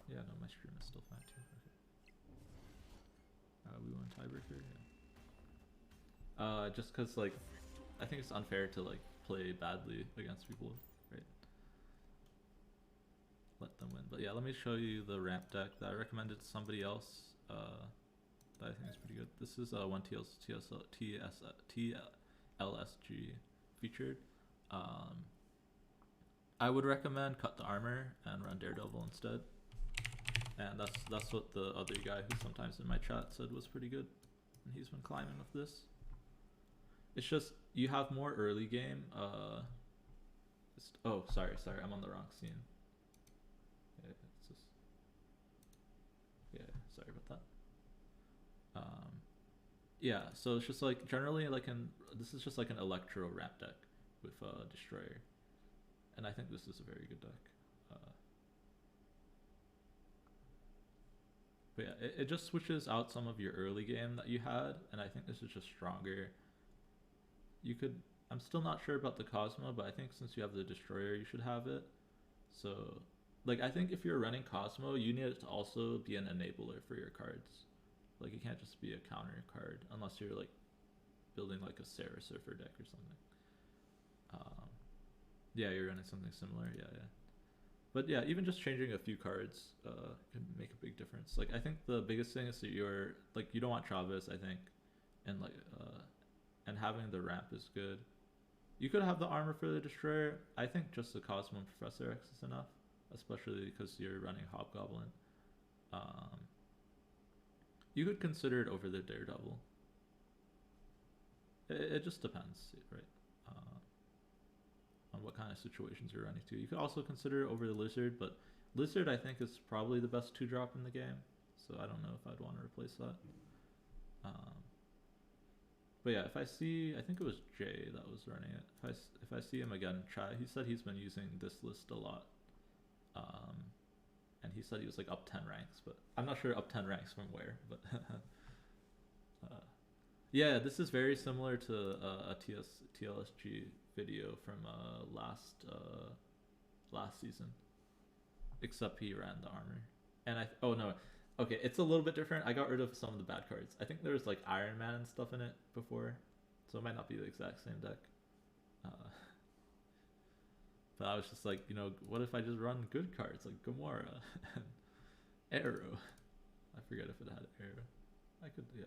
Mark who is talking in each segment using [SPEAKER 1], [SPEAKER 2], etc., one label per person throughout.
[SPEAKER 1] Yeah, no, my stream is still fine too. Okay. We won tiebreaker. Yeah. Just cause like, I think it's unfair to like play badly against people, right? Let them win. But yeah, let me show you the ramp deck that I recommended to somebody else. That I think is pretty good. This is one TLSG featured. Um, I would recommend cut the armor and run Daredevil instead. And that's what the other guy who's sometimes in my chat said was pretty good. And he's been climbing with this. It's just, you have more early game. Oh, sorry, I'm on the wrong scene. Yeah, it's just, yeah, sorry about that. Yeah, so it's just like, generally like this is just like an Electro ramp deck with Destroyer. And I think this is a very good deck. But yeah, it just switches out some of your early game that you had, and I think this is just stronger. You could, I'm still not sure about the Cosmo, but I think since you have the Destroyer, you should have it. So, like, I think if you're running Cosmo, you need it to also be an enabler for your cards. Like, it can't just be a counter card, unless you're, like, building, like, a Sarah Surfer deck or something. Yeah, you're running something similar, yeah. But yeah, even just changing a few cards can make a big difference. Like, I think the biggest thing is that you're, like, you don't want Travis, I think, and, like, and having the ramp is good. You could have the armor for the Destroyer. I think just the Cosmo and Professor X is enough, especially because you're running Hobgoblin. You could consider it over the Daredevil. It just depends, right? On what kind of situations you're running to. You could also consider it over the Lizard, but Lizard I think is probably the best 2-drop in the game, so I don't know if I'd want to replace that. But yeah, if I see, I think it was Jay that was running it. If I see him again in chat, he said he's been using this list a lot. And he said he was like up 10 ranks, but I'm not sure up 10 ranks from where, but yeah, this is very similar to a TLSG video from last season, except he ran the armor. And oh no, okay, it's a little bit different. I got rid of some of the bad cards. I think there was like Iron Man and stuff in it before, so it might not be the exact same deck. But I was just like, what if I just run good cards like Gamora and Arrow? I forget if it had Arrow. I could, yeah.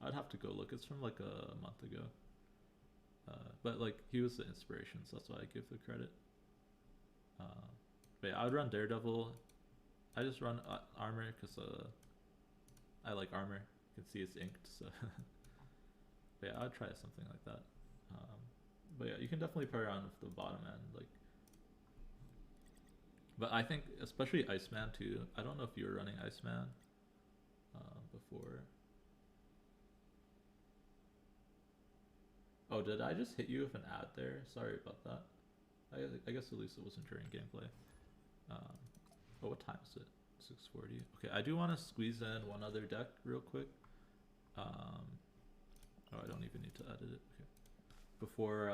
[SPEAKER 1] I'd have to go look. It's from like a month ago. But like, he was the inspiration, so that's why I give the credit. But yeah, I would run Daredevil. I just run armor because I like armor. You can see it's inked, so. But yeah, I'd try something like that. But yeah, you can definitely play around with the bottom end, like. But I think, especially Iceman too. I don't know if you were running Iceman before. Oh, did I just hit you with an ad there? Sorry about that. I guess at least it wasn't during gameplay. Oh, what time is it? 6:40. Okay, I do want to squeeze in one other deck real quick. Oh, I don't even need to edit it. Okay. Before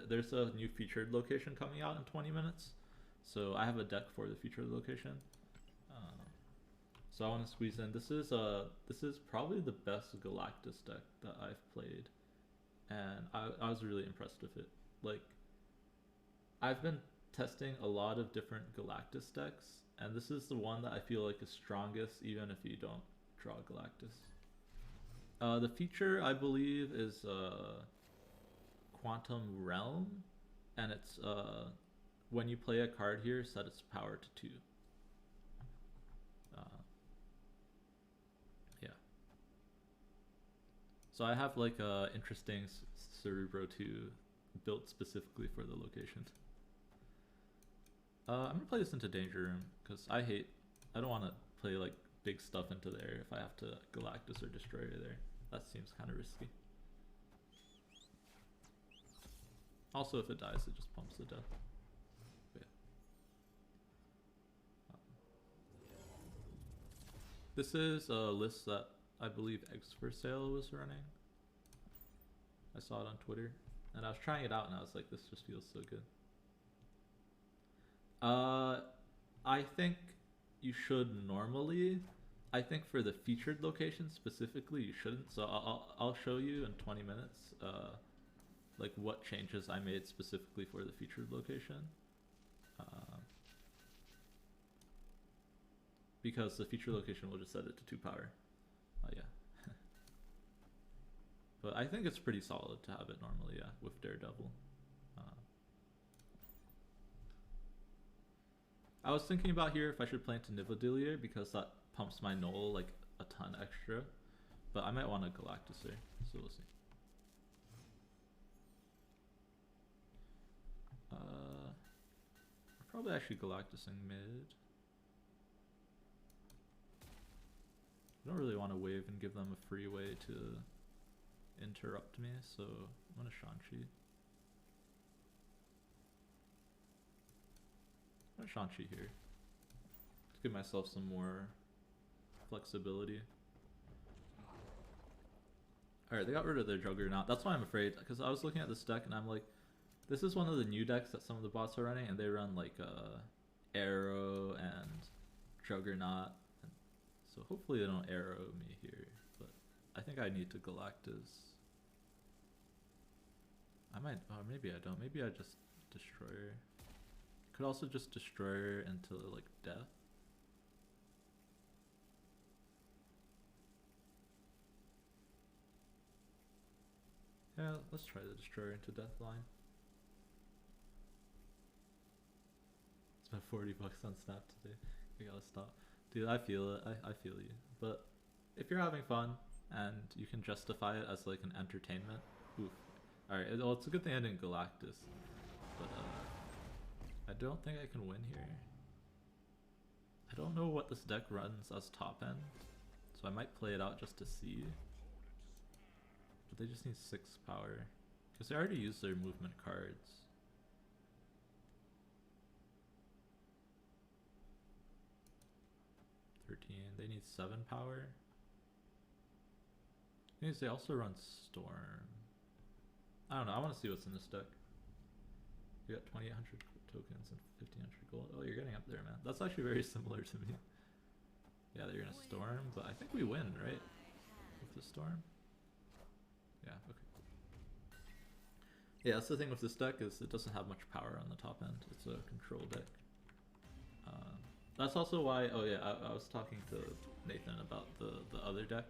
[SPEAKER 1] there's a new featured location coming out in 20 minutes, so I have a deck for the featured location. So I want to squeeze in. This is probably the best Galactus deck that I've played, and I was really impressed with it. Like, I've been testing a lot of different Galactus decks, and this is the one that I feel like is strongest even if you don't draw Galactus. The feature, I believe, is Quantum Realm, and it's when you play a card here, set its power to 2. Yeah. So I have like a interesting Cerebro 2 built specifically for the location. I'm gonna play this into Danger Room because I don't want to play like big stuff into there if I have to Galactus or Destroyer there. That seems kind of risky. Also, if it dies, it just pumps the death. Yeah. This is a list that I believe Eggs for Sale was running. I saw it on Twitter, and I was trying it out, and I was like, this just feels so good. I think you should normally. I think for the featured location specifically, you shouldn't. So I'll show you in 20 minutes, like what changes I made specifically for the featured location. Because the feature location will just set it to 2 power. Yeah. But I think it's pretty solid to have it normally, yeah, with Daredevil. I was thinking about here if I should play into Nivedillier because that pumps my Null like a ton extra. But I might want a Galactuser, so we'll see. Probably actually Galactusing mid. I don't really want to wave and give them a free way to interrupt me, so I'm gonna Shanchi. I'm gonna Shanchi here to give myself some more flexibility. Alright, they got rid of their Juggernaut. That's why I'm afraid, because I was looking at this deck and I'm like, this is one of the new decks that some of the bots are running, and they run like Arrow and Juggernaut. And so hopefully they don't Arrow me here, but I think I need to Galactus. I might, or maybe I don't. Maybe I just Destroyer. Could also just Destroyer into like death. Yeah, let's try the Destroyer into death line. Spent 40 bucks on Snap today. I gotta stop. Dude, I feel it. I feel you. But if you're having fun and you can justify it as like an entertainment, oof. Alright, well, it's a good thing I didn't Galactus. But I don't think I can win here. I don't know what this deck runs as top end, so I might play it out just to see. But they just need 6 power. Because they already used their movement cards. They need 7 power. They also run Storm. I don't know, I want to see what's in this deck. You got 2,800 tokens and 1,500 gold. Oh, you're getting up there, man. That's actually very similar to me. Yeah, they're gonna Storm, but I think we win, right? With the Storm? Yeah, okay. Yeah, that's the thing with this deck, is it doesn't have much power on the top end. It's a control deck. That's also why, oh yeah, I was talking to Nathan about the other deck.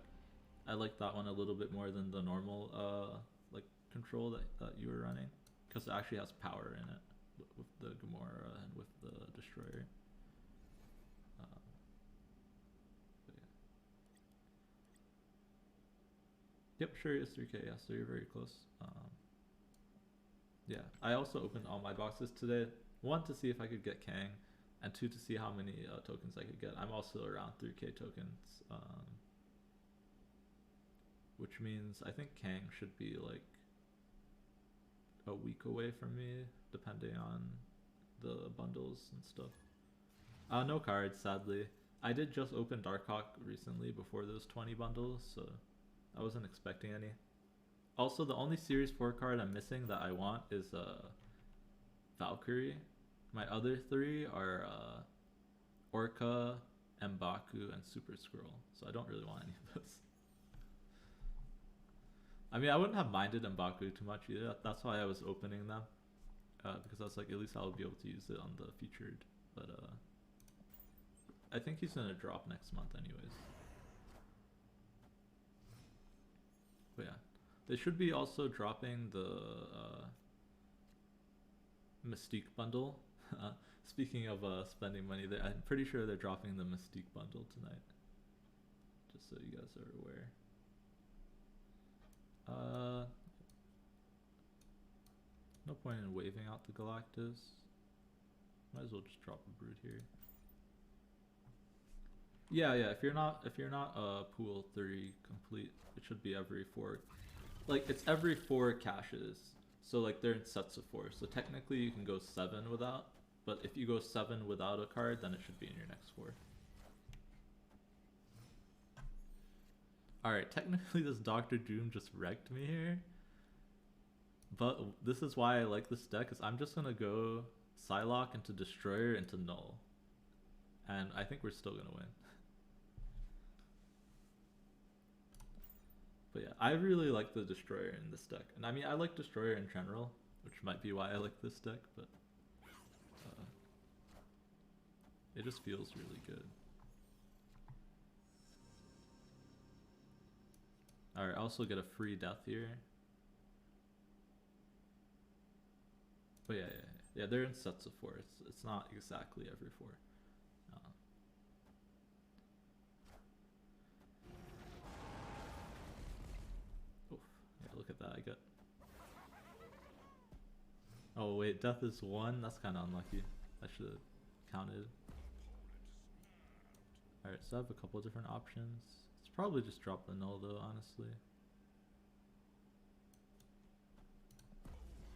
[SPEAKER 1] I like that one a little bit more than the normal like control that you were running, because it actually has power in it with the Gamora and with the Destroyer. But yeah. Yep, sure is 3k, yeah, so you're very close. Yeah, I also opened all my boxes today. 1, to see if I could get Kang, and 2, to see how many tokens I could get. I'm also around 3k tokens, which means I think Kang should be like a week away from me, depending on the bundles and stuff. No cards, sadly. I did just open Darkhawk recently before those 20 bundles, so I wasn't expecting any. Also, the only Series 4 card I'm missing that I want is Valkyrie. My other 3 are Orca, M'Baku, and Super Skrull, so I don't really want any of those. I mean, I wouldn't have minded M'Baku too much either. That's why I was opening them, because I was like, at least I'll be able to use it on the featured. But I think he's gonna drop next month anyways. But yeah, they should be also dropping the Mystique bundle. Speaking of spending money, I'm pretty sure they're dropping the Mystique bundle tonight. Just so you guys are aware. No point in waving out the Galactus. Might as well just drop a Brood here. Yeah, if you're not pool 3 complete, it should be every 4. Like, it's every 4 caches. So like they're in sets of 4. So technically you can go 7 without, but if you go 7 without a card, then it should be in your next 4. Alright, technically this Dr. Doom just wrecked me here. But this is why I like this deck, is I'm just gonna go Psylocke into Destroyer into Null. and I think we're still gonna win. But yeah, I really like the Destroyer in this deck, and I mean I like Destroyer in general, which might be why I like this deck, but it just feels really good. Alright, I also get a free death here. But yeah, they're in sets of 4. It's not exactly every 4. Oof. Yeah, look at that. I get. Oh wait, death is 1. That's kind of unlucky. I should have counted. Alright, so I have a couple different options. It's probably just drop the null though, honestly.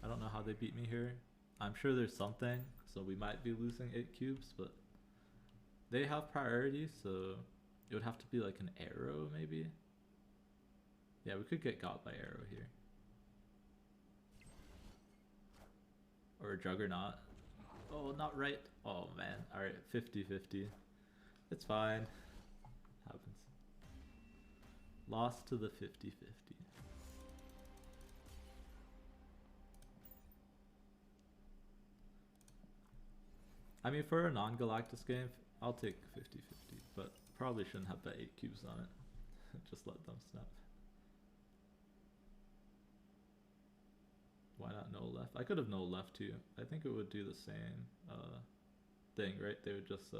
[SPEAKER 1] I don't know how they beat me here. I'm sure there's something, so we might be losing 8 cubes, but they have priority, so it would have to be like an arrow maybe. Yeah, we could get got by arrow here. Or a juggernaut. Oh, not right. Oh man. Alright, 50-50. It's fine. Happens. Lost to the 50-50. I mean, for a non-Galactus game, I'll take 50-50, but probably shouldn't have bet 8 cubes on it. Just let them snap. Why not no left? I could have no left too. I think it would do the same thing, right? They would just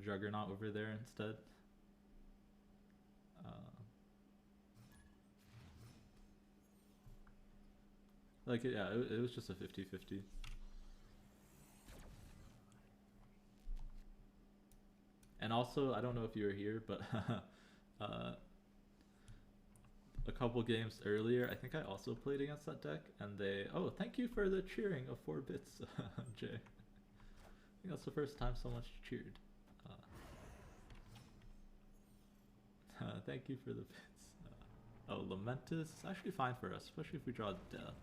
[SPEAKER 1] juggernaut over there instead. Like, yeah, it was just a 50-50. And also, I don't know if you were here, but a couple games earlier, I think I also played against that deck, and they... Oh, thank you for the cheering of 4 bits, Jay. I think that's the first time someone's cheered. Thank you for the bits. Oh, Lamentus is actually fine for us, especially if we draw death.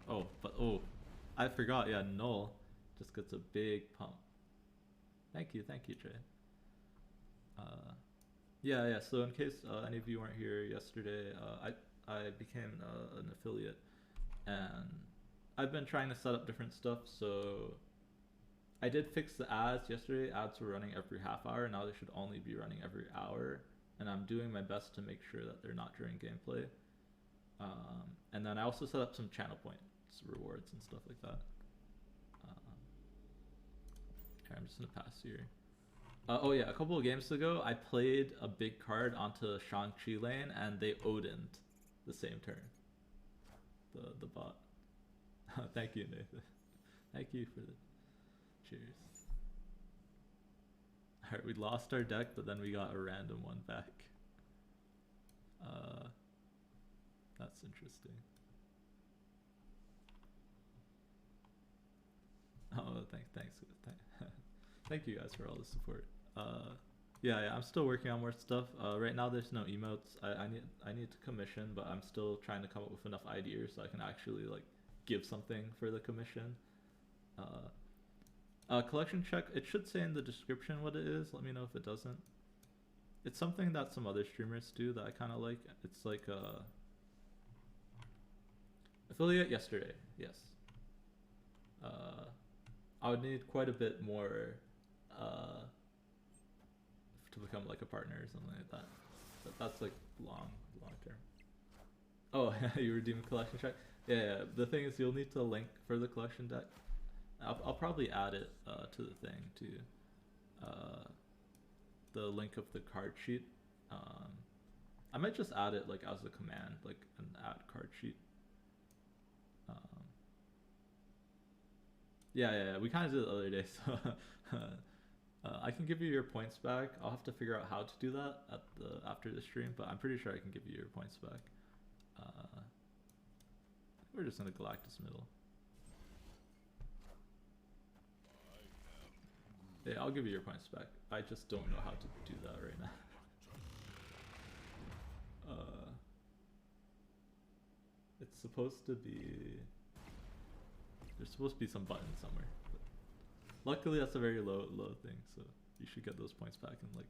[SPEAKER 1] Oh, but oh, I forgot, yeah, null just gets a big pump. Thank you, Trey. Yeah, so in case any of you weren't here yesterday, I became an affiliate, and I've been trying to set up different stuff, so I did fix the ads yesterday. Ads were running every half hour, now they should only be running every hour, and I'm doing my best to make sure that they're not during gameplay. And then I also set up some channel points, rewards, and stuff like that. Here, I'm just gonna pass here. Oh yeah, a couple of games ago, I played a big card onto Shang-Chi lane, and they Odin'd the same turn. The bot. Thank you, Nathan. Thank you for the cheers. Alright, we lost our deck, but then we got a random one back. That's interesting. Oh, thanks. Thank you guys for all the support. Yeah, I'm still working on more stuff. Right now there's no emotes. I need to commission, but I'm still trying to come up with enough ideas so I can actually like give something for the commission. Collection check, it should say in the description what it is. Let me know if it doesn't. It's something that some other streamers do that I kind of like. It's like affiliate yesterday, yes. I would need quite a bit more to become like a partner or something like that. But that's like long term. Oh, you redeem collection check? Yeah, the thing is you'll need to link for the collection deck. I'll probably add it to the thing too. The link of the card sheet. I might just add it like as a command, like an add card sheet. Yeah, we kind of did it the other day, so I can give you your points back. I'll have to figure out how to do that after the stream, but I'm pretty sure I can give you your points back. We're just in the Galactus middle. Yeah, I'll give you your points back. I just don't know how to do that right now. It's supposed to be... There's supposed to be some button somewhere. Luckily, that's a very low thing, so you should get those points back in like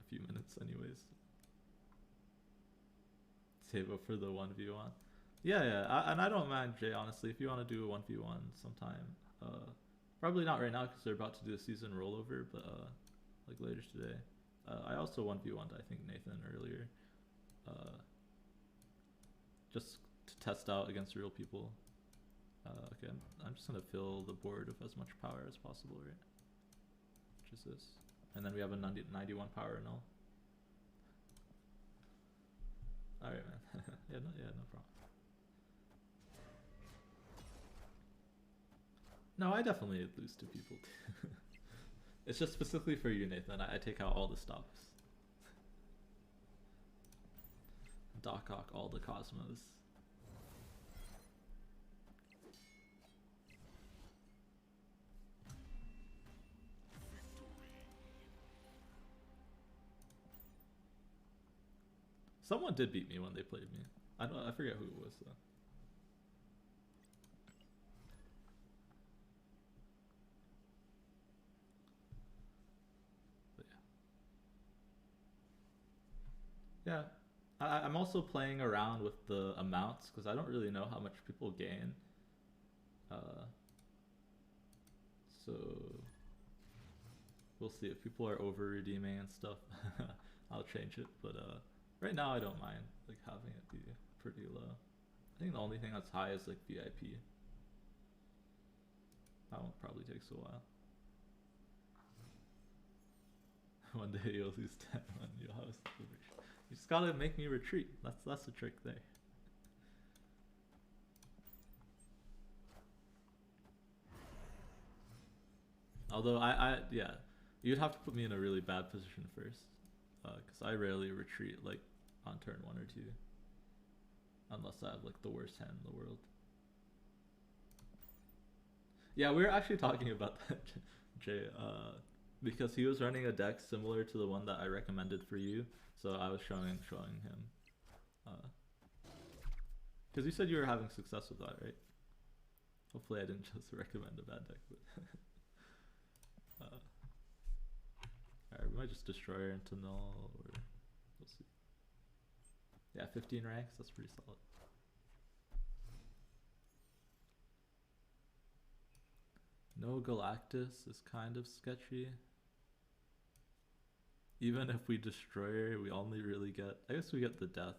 [SPEAKER 1] a few minutes, anyways. Save up for the 1v1. Yeah, and I don't mind, Jay, honestly. If you want to do a 1v1 sometime, probably not right now because they're about to do a season rollover, but like later today. I also 1v1'd, I think, Nathan earlier. Just to test out against real people. Okay, I'm just going to fill the board with as much power as possible, right? Which is this. And then we have a 91 power null. Alright, man. yeah, no problem. No, I definitely lose to people. It's just specifically for you, Nathan. I take out all the stops. Doc Ock all the Cosmos. Someone did beat me when they played me. I forget who it was though. But yeah. I'm also playing around with the amounts because I don't really know how much people gain. So we'll see if people are over redeeming and stuff. I'll change it, but right now I don't mind like having it be pretty low. I think the only thing that's high is like VIP. That one probably takes a while. One day you'll lose 10 and you'll have a you just gotta make me retreat. That's the trick there. Although yeah, you'd have to put me in a really bad position first, because I rarely retreat like on turn 1 or 2, unless I have like the worst hand in the world. Yeah, we were actually talking about that, Jay, because he was running a deck similar to the one that I recommended for you. So I was showing him, because you said you were having success with that, right? Hopefully I didn't just recommend a bad deck, but alright, we might just destroy her into null, or we'll see. Yeah, 15 ranks, that's pretty solid. No Galactus is kind of sketchy. Even if we destroy her, we only really get, I guess we get the death.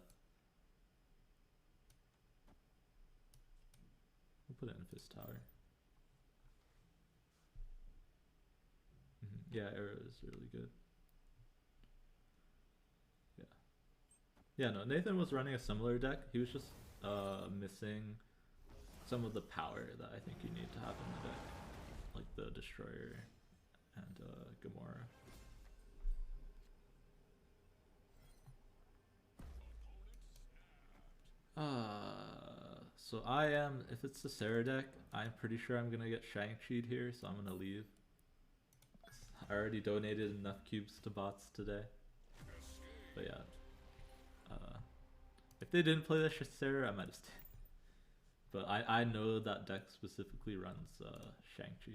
[SPEAKER 1] We'll put it in Fist Tower. Yeah, Arrow is really good. Yeah, no, Nathan was running a similar deck. He was just missing some of the power that I think you need to have in the deck. Like the Destroyer and Gamora. So I am, if it's the Sarah deck, I'm pretty sure I'm gonna get Shang-Chi'd here, so I'm gonna leave. I already donated enough cubes to bots today. But yeah. If they didn't play the Sarah, I might have stayed. But I know that deck specifically runs Shang-Chi.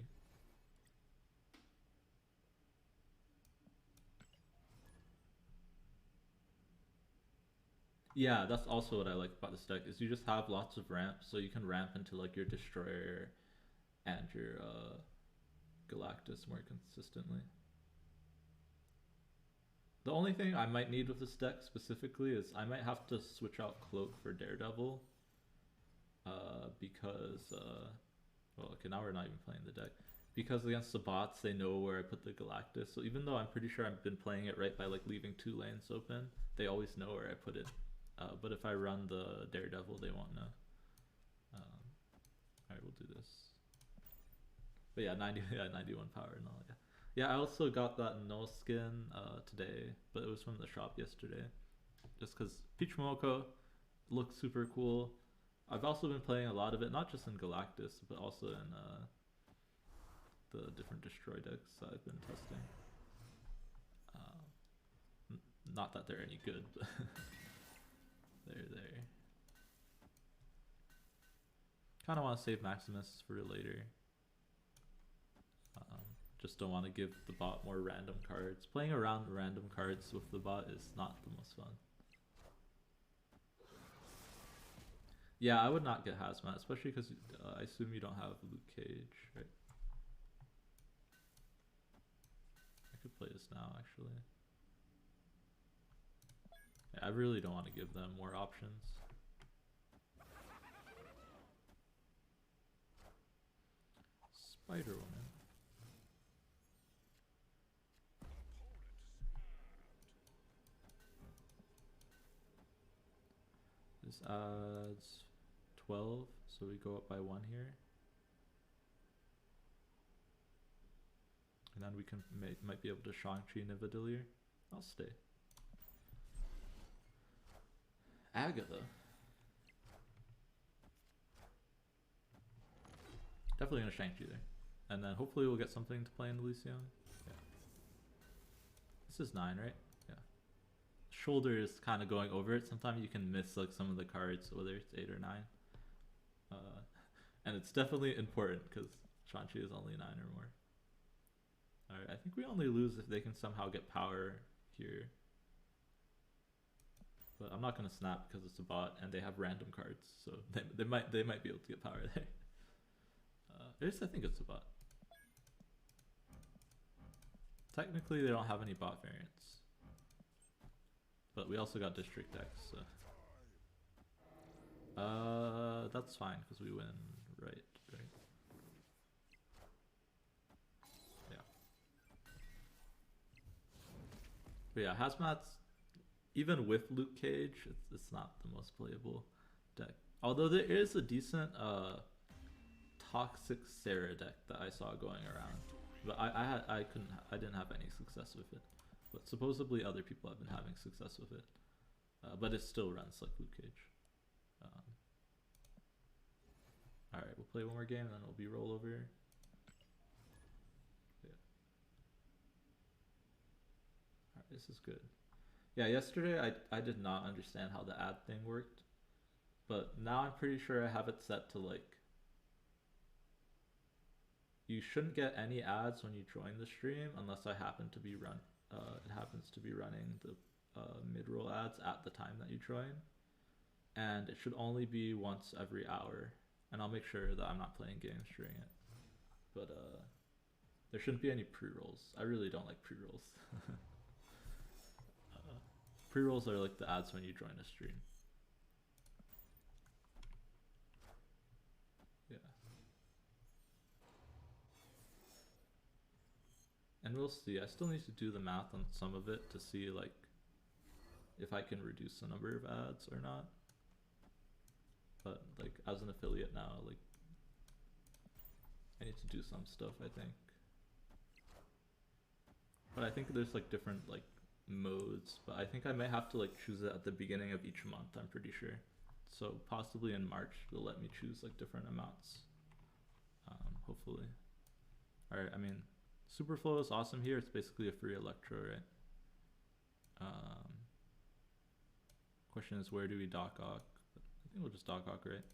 [SPEAKER 1] Yeah, that's also what I like about this deck, is you just have lots of ramps, so you can ramp into like your Destroyer and your Galactus more consistently. The only thing I might need with this deck specifically is I might have to switch out Cloak for Daredevil. Because, well, okay, now we're not even playing the deck. Because against the bots, they know where I put the Galactus. So even though I'm pretty sure I've been playing it right by like leaving 2 lanes open, they always know where I put it. But if I run the Daredevil, they won't know. Alright, we'll do this. But yeah, 91 power and all, yeah. Yeah, I also got that null skin today, but it was from the shop yesterday. Just because Peach Momoko looks super cool. I've also been playing a lot of it, not just in Galactus, but also in the different Destroy decks that I've been testing. Not that they're any good, but they're there. Kind of want to save Maximus for later. Just don't want to give the bot more random cards. Playing around random cards with the bot is not the most fun. Yeah, I would not get Hazmat, especially because I assume you don't have Luke Cage, right? I could play this now, actually. Yeah, I really don't want to give them more options. Spider Woman. This adds 12, so we go up by 1 here. And then we can might be able to Shang-Chi Nivedillier. I'll stay. Agatha. Definitely gonna Shang-Chi there. And then hopefully we'll get something to play in Elysium. Yeah. This is 9, right? Yeah. Shoulder is kind of going over it. Sometimes you can miss like some of the cards, whether it's 8 or 9. And it's definitely important because Shang-Chi is only 9 or more. Alright, I think we only lose if they can somehow get power here. But I'm not gonna snap because it's a bot and they have random cards, so they might be able to get power there. I think it's a bot. Technically, they don't have any bot variants, but we also got district decks, so that's fine because we win, right? Yeah. But yeah, Hazmat's even with Luke Cage, it's not the most playable deck. Although there is a decent Toxic Sarah deck that I saw going around, but I didn't have any success with it. But supposedly other people have been having success with it. But it still runs like Luke Cage. All right, we'll play one more game, and then it'll be rollover. Yeah. All right, this is good. Yeah, yesterday I did not understand how the ad thing worked, but now I'm pretty sure I have it set to like you shouldn't get any ads when you join the stream unless it happens to be running the mid-roll ads at the time that you join, and it should only be once every hour, and I'll make sure that I'm not playing games during it. But there shouldn't be any pre-rolls. I really don't like pre-rolls. Pre-rolls are like the ads when you join a stream. Yeah. And we'll see. I still need to do the math on some of it to see like if I can reduce the number of ads or not. But like as an affiliate now, like I need to do some stuff, I think. But I think there's like different like modes, but I think I may have to like choose it at the beginning of each month, I'm pretty sure. So possibly in March they'll let me choose like different amounts. Hopefully. Alright, I mean Superflow is awesome here. It's basically a free Electro, right? Question is, where do we dock? I think we'll just dock, right?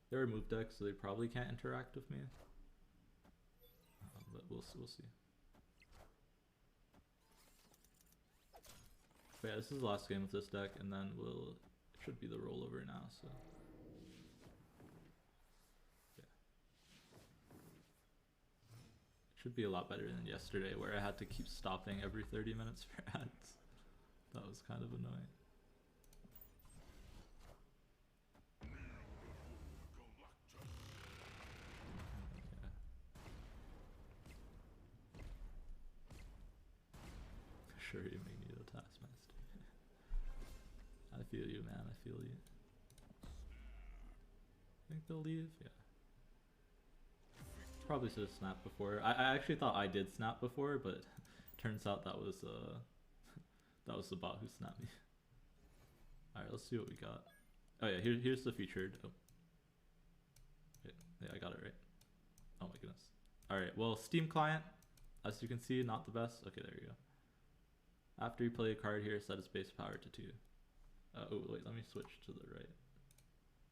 [SPEAKER 1] They remove decks, so they probably can't interact with me. But we'll see. But yeah, this is the last game with this deck, and then it should be the rollover now. So. Should be a lot better than yesterday where I had to keep stopping every 30 minutes for ads. That was kind of annoying. Yeah. Sure, you make me the Taskmaster. I feel you, man. I feel you. Think they'll leave? Yeah. Probably should have snapped before. I actually thought I did snap before, but turns out that was the bot who snapped me. Alright, let's see what we got. Oh yeah, here's the featured. Oh. Yeah, I got it right. Oh my goodness. Alright, well, Steam client, as you can see, not the best. Okay, there you go. After you play a card here, set its base power to 2. Oh wait, let me switch to the right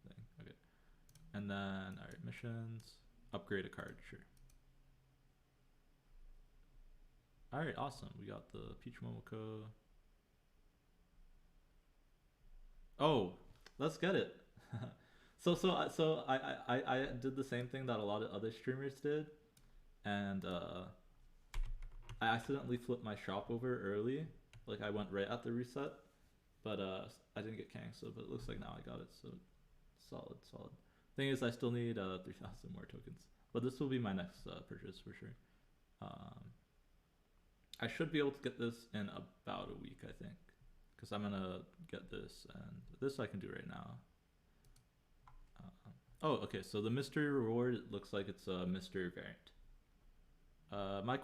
[SPEAKER 1] thing. Okay. And then, alright, missions. Upgrade a card, sure. All right, awesome. We got the Peach Momoko. Oh, let's get it. So I did the same thing that a lot of other streamers did, and I accidentally flipped my shop over early. Like I went right at the reset, but I didn't get cancelled. But it looks like now I got it. So solid, solid. Thing is, I still need 3,000 more tokens, but this will be my next purchase for sure. Um, I should be able to get this in about a week, I think, because I'm gonna get this, and this I can do right now. Oh, okay. So the mystery reward looks like it's a mystery variant. My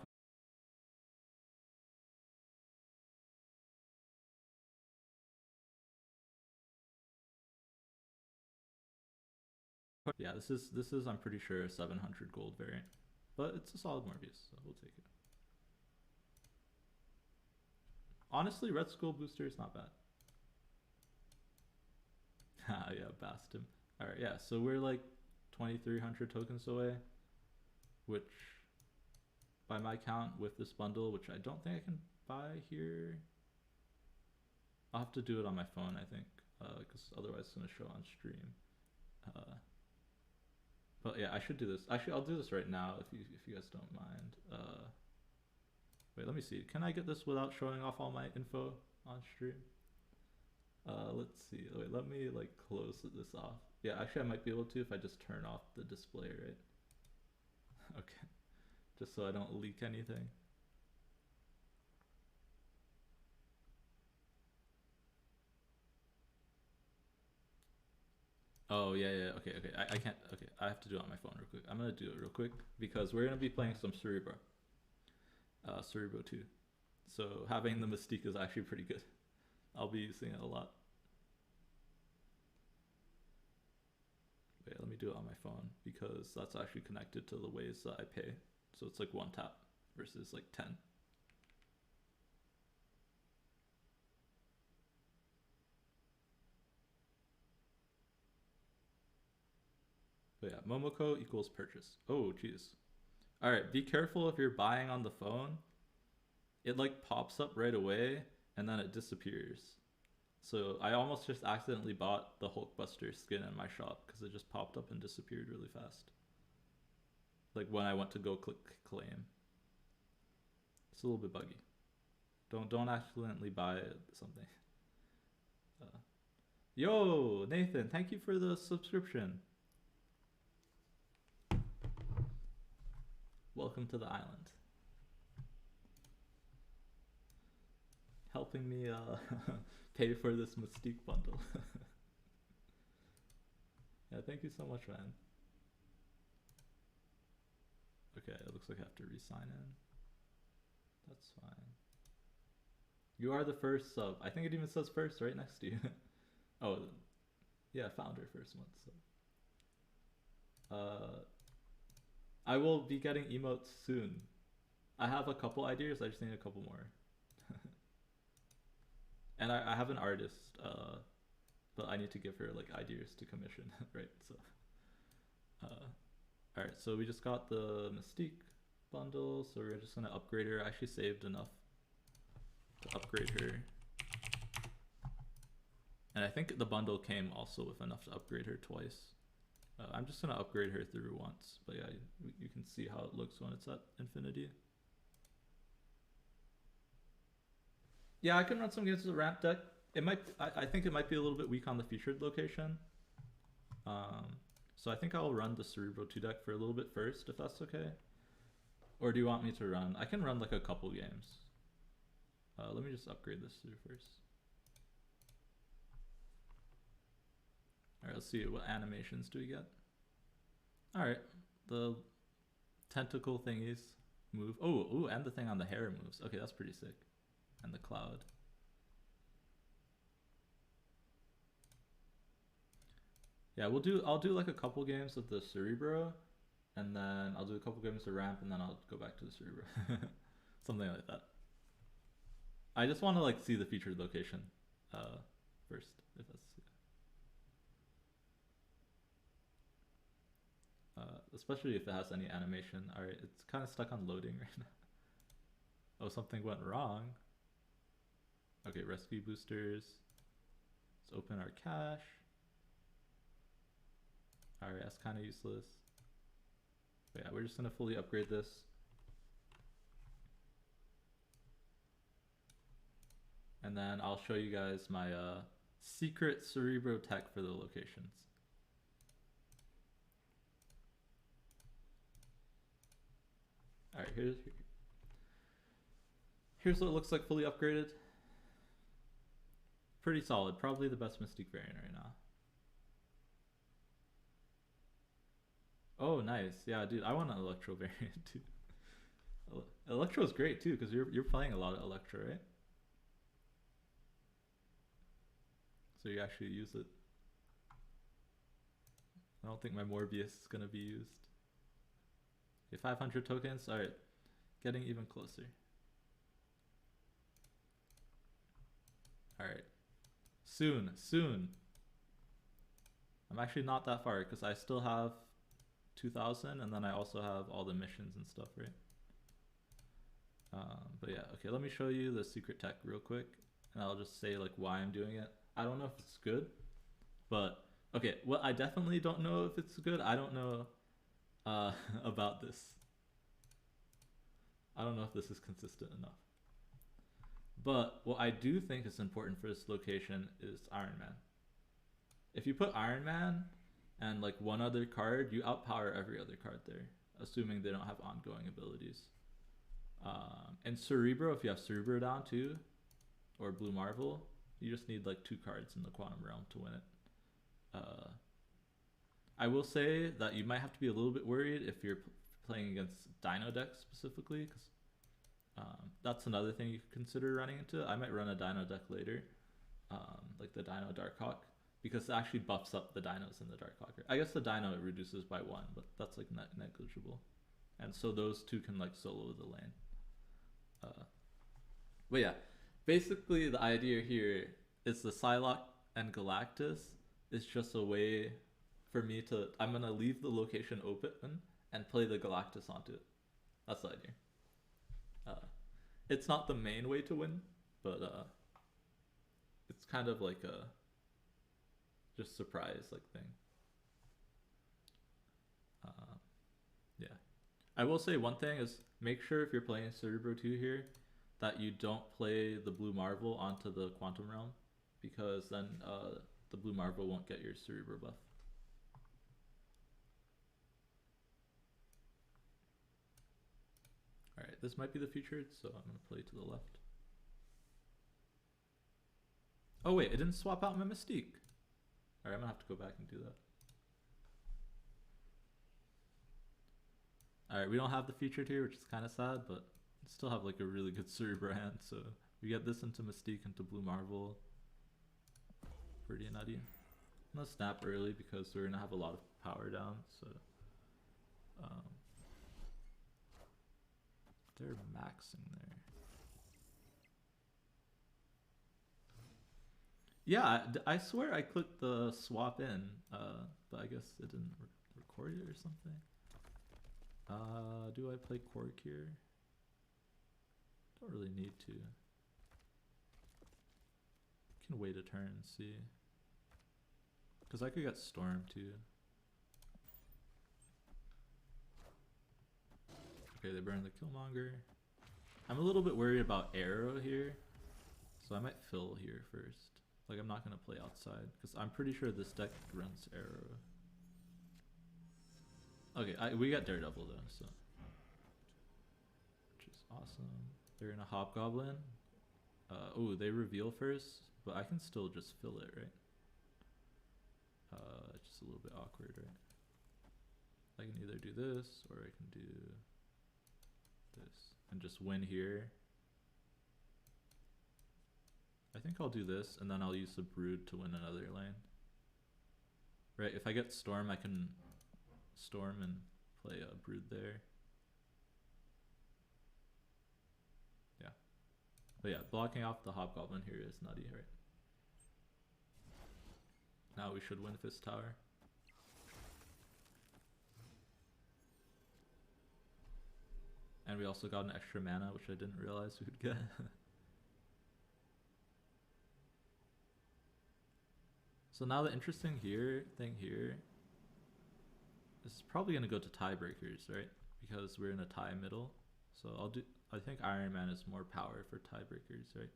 [SPEAKER 1] yeah, this is I'm pretty sure a 700 gold variant, but it's a solid Morbius, so we'll take it. Honestly, Red Skull booster is not bad. Yeah, bast him. All right, yeah. So we're like 2,300 tokens away, which by my count with this bundle, which I don't think I can buy here. I'll have to do it on my phone, I think, because otherwise it's gonna show on stream. Uh, but yeah, I should do this. Actually, I'll do this right now if you guys don't mind. Wait, let me see. Can I get this without showing off all my info on stream? Let's see. Wait, let me like close this off. Yeah, actually, I might be able to if I just turn off the display, right? Okay, just so I don't leak anything. Oh yeah, yeah. Okay, okay. I can't. Okay, I have to do it on my phone real quick. I'm gonna do it real quick because we're gonna be playing some Cerebro, Cerebro 2. So having the Mystique is actually pretty good. I'll be using it a lot. Wait, let me do it on my phone because that's actually connected to the ways that I pay. So it's like one tap versus like 10. But yeah, Momoko equals purchase. Oh, jeez. All right, be careful if you're buying on the phone. It like pops up right away and then it disappears. So I almost just accidentally bought the Hulkbuster skin in my shop because it just popped up and disappeared really fast. Like when I went to go click claim. It's a little bit buggy. Don't accidentally buy something. Uh, Yo, Nathan, thank you for the subscription. Welcome to the island. Helping me pay for this Mystique bundle. Yeah, thank you so much, man. Okay, it looks like I have to re-sign in. That's fine. You are the first sub. I think it even says first right next to you. Oh, yeah, founder first month. So, I will be getting emotes soon. I have a couple ideas. I just need a couple more. And I have an artist, but I need to give her like ideas to commission, right? So, all right. So we just got the Mystique bundle. So we're just gonna upgrade her. I actually saved enough to upgrade her. And I think the bundle came also with enough to upgrade her twice. I'm just going to upgrade her through once. But yeah, you can see how it looks when it's at infinity. Yeah, I can run some games with a ramp deck. It might. I think it might be a little bit weak on the featured location. So I think I'll run the Cerebro 2 deck for a little bit first, if that's okay. Or do you want me to run? I can run like a couple games. Let me just upgrade this through first. All right, let's see what animations do we get. All right, the tentacle thingies move. Oh, ooh, and the thing on the hair moves. Okay, that's pretty sick. And the cloud. Yeah, I'll do like a couple games of the Cerebro, and then I'll do a couple games of ramp, and then I'll go back to the Cerebro. Something like that. I just want to like see the featured location first, if that's especially if it has any animation. All right, it's kind of stuck on loading right now. Oh, something went wrong. Okay, rescue boosters. Let's open our cache. Alright, that's kind of useless. But yeah, we're just gonna fully upgrade this. And then I'll show you guys my secret Cerebro tech for the locations. Alright, here's what it looks like fully upgraded. Pretty solid, probably the best Mystique variant right now. Oh, nice. Yeah, dude, I want an Electro variant too. Electro's great too, because you're playing a lot of Electro, right? So you actually use it. I don't think my Morbius is gonna be used. Okay, 500 tokens. Alright, getting even closer. Alright. Soon, soon. I'm actually not that far because I still have 2000 and then I also have all the missions and stuff, right? But yeah, okay, let me show you the secret tech real quick and I'll just say like why I'm doing it. I don't know if it's good, but okay, well, I definitely don't know if it's good. I don't know about this. I don't know if this is consistent enough. But what I do think is important for this location is Iron Man. If you put Iron Man and like one other card, you outpower every other card there, assuming they don't have ongoing abilities. And Cerebro, if you have Cerebro down too, or Blue Marvel, you just need like 2 cards in the Quantum Realm to win it. I will say that you might have to be a little bit worried if you're playing against Dino decks specifically, because that's another thing you could consider running into. I might run a Dino deck later, like the Dino Darkhawk, because it actually buffs up the dinos in the Darkhawk. I guess the Dino it reduces by 1, but that's like negligible. And so those 2 can like solo the lane. But yeah, basically the idea here is the Psylocke and Galactus is just a way for me to, I'm going to leave the location open and play the Galactus onto it. That's the idea. It's not the main way to win, but it's kind of like a just surprise like thing. Yeah. I will say one thing is make sure if you're playing Cerebro 2 here that you don't play the Blue Marvel onto the Quantum Realm, because then the Blue Marvel won't get your Cerebro buff. Alright, this might be the featured, so I'm going to play to the left. Oh wait, it didn't swap out my Mystique. Alright, I'm going to have to go back and do that. Alright, we don't have the featured here, which is kind of sad, but still have like a really good Cerebro hand, so we get this into Mystique, into Blue Marvel. Pretty nutty. I'm gonna snap early because we're gonna have a lot of power down, so they're maxing there. Yeah, I swear I clicked the swap in, but I guess it didn't record it or something. Do I play Quark here? Don't really need to. Can wait a turn and see. Because I could get Storm too. Okay, they burn the Killmonger. I'm a little bit worried about Arrow here, so I might fill here first. Like, I'm not going to play outside, because I'm pretty sure this deck runs Arrow. Okay, we got Daredevil though, so. Which is awesome. They're in a Hobgoblin. Oh, they reveal first, but I can still just fill it, right? It's just a little bit awkward, right? I can either do this, or I can do this, and just win here. I think I'll do this, and then I'll use the Brood to win another lane. Right, if I get Storm, I can Storm and play a Brood there. Yeah. But yeah, blocking off the Hobgoblin here is nutty, right? Now we should win Fist Tower. And we also got an extra mana, which I didn't realize we would get. So now the interesting thing here is probably gonna go to tiebreakers, right? Because we're in a tie middle. So I think Iron Man is more power for tiebreakers, right?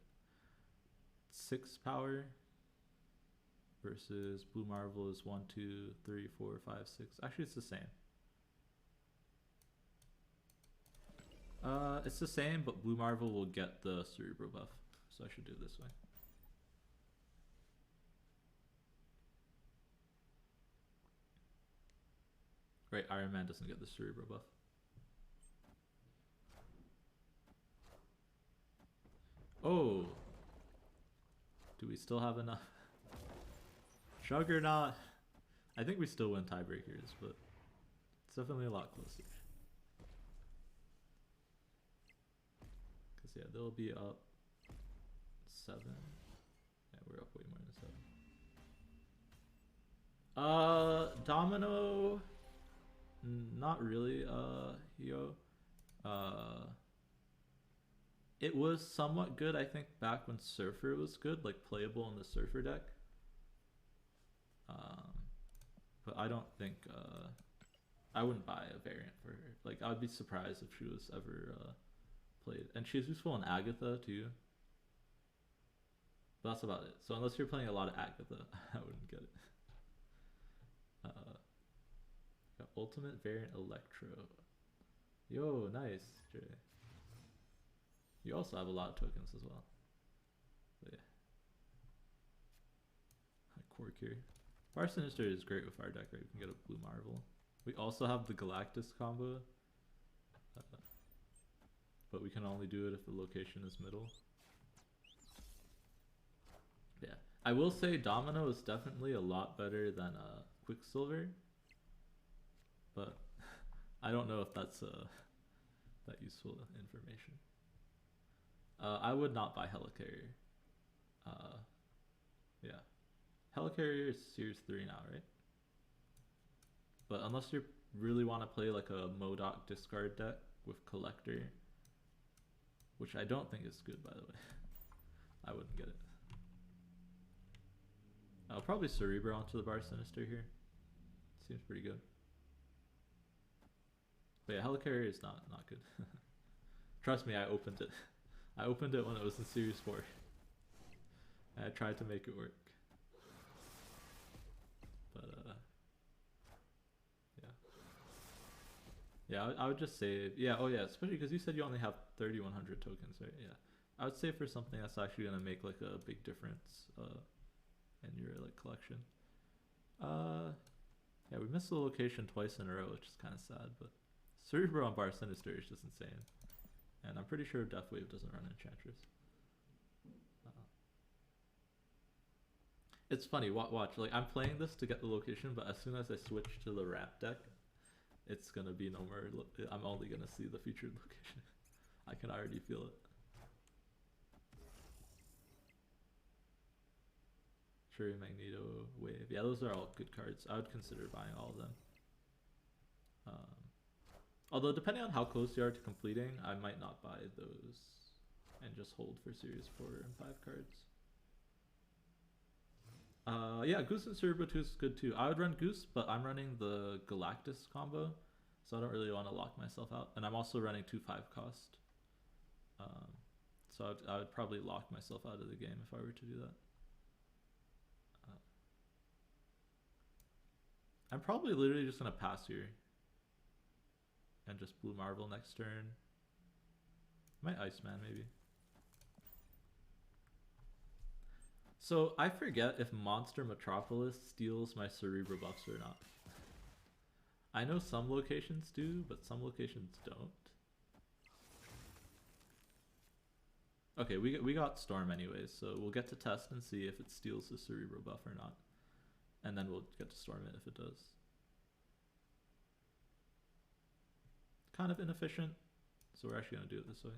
[SPEAKER 1] 6 power versus Blue Marvel is 1, 2, 3, 4, 5, 6. Actually, it's the same. It's the same, but Blue Marvel will get the Cerebro buff. So I should do it this way. Right, Iron Man doesn't get the Cerebro buff. Oh! Do we still have enough? Juggernaut! I think we still win tiebreakers, but it's definitely a lot closer. Because, yeah, they'll be up 7. Yeah, we're up way more than 7. Domino... Not really, Hio. It was somewhat good, I think, back when Surfer was good, like playable in the Surfer deck. But I don't think, I wouldn't buy a variant for her. Like, I'd be surprised if she was ever played. And she's useful in Agatha, too. But that's about it. So unless you're playing a lot of Agatha, I wouldn't get it. Ultimate variant Electro. Yo, nice, Jay. You also have a lot of tokens as well. But yeah. Quark here. Bar Sinister is great with our deck, right? We can get a Blue Marvel. We also have the Galactus combo. But we can only do it if the location is middle. Yeah. I will say Domino is definitely a lot better than Quicksilver. But I don't know if that's that useful information. I would not buy Helicarrier. Yeah. Helicarrier is Series 3 now, right? But unless you really want to play like a Modok discard deck with Collector, which I don't think is good, by the way, I wouldn't get it. I'll probably Cerebro onto the Bar Sinister here. Seems pretty good. But yeah, Helicarrier is not good. Trust me, I opened it. I opened it when it was in Series 4. And I tried to make it work. But yeah. Yeah, I would just save. Yeah, oh yeah, especially because you said you only have 3,100 tokens, right? Yeah. I would save for something that's actually going to make like a big difference in your like collection. Yeah, we missed the location twice in a row, which is kind of sad, but Cerebro on Bar Sinister is just insane. And I'm pretty sure Deathwave doesn't run Enchantress. It's funny, watch, like I'm playing this to get the location, but as soon as I switch to the Wrap deck, it's gonna be no more, I'm only gonna see the featured location. I can already feel it. Cherry Magneto, Wave, yeah, those are all good cards. I would consider buying all of them. Although depending on how close you are to completing, I might not buy those and just hold for Series 4 and 5 cards. Yeah, Goose and Cerebro 2 is good too. I would run Goose, but I'm running the Galactus combo, so I don't really want to lock myself out. And I'm also running 2/5 cost. So I would probably lock myself out of the game if I were to do that. I'm probably literally just going to pass here. And just Blue Marvel next turn. My Iceman, maybe. So I forget if Monster Metropolis steals my Cerebro buffs or not. I know some locations do, but some locations don't. Okay, we got Storm anyways, so we'll get to test and see if it steals the Cerebro buff or not. And then we'll get to Storm it if it does. Kind of inefficient, so we're actually going to do it this way.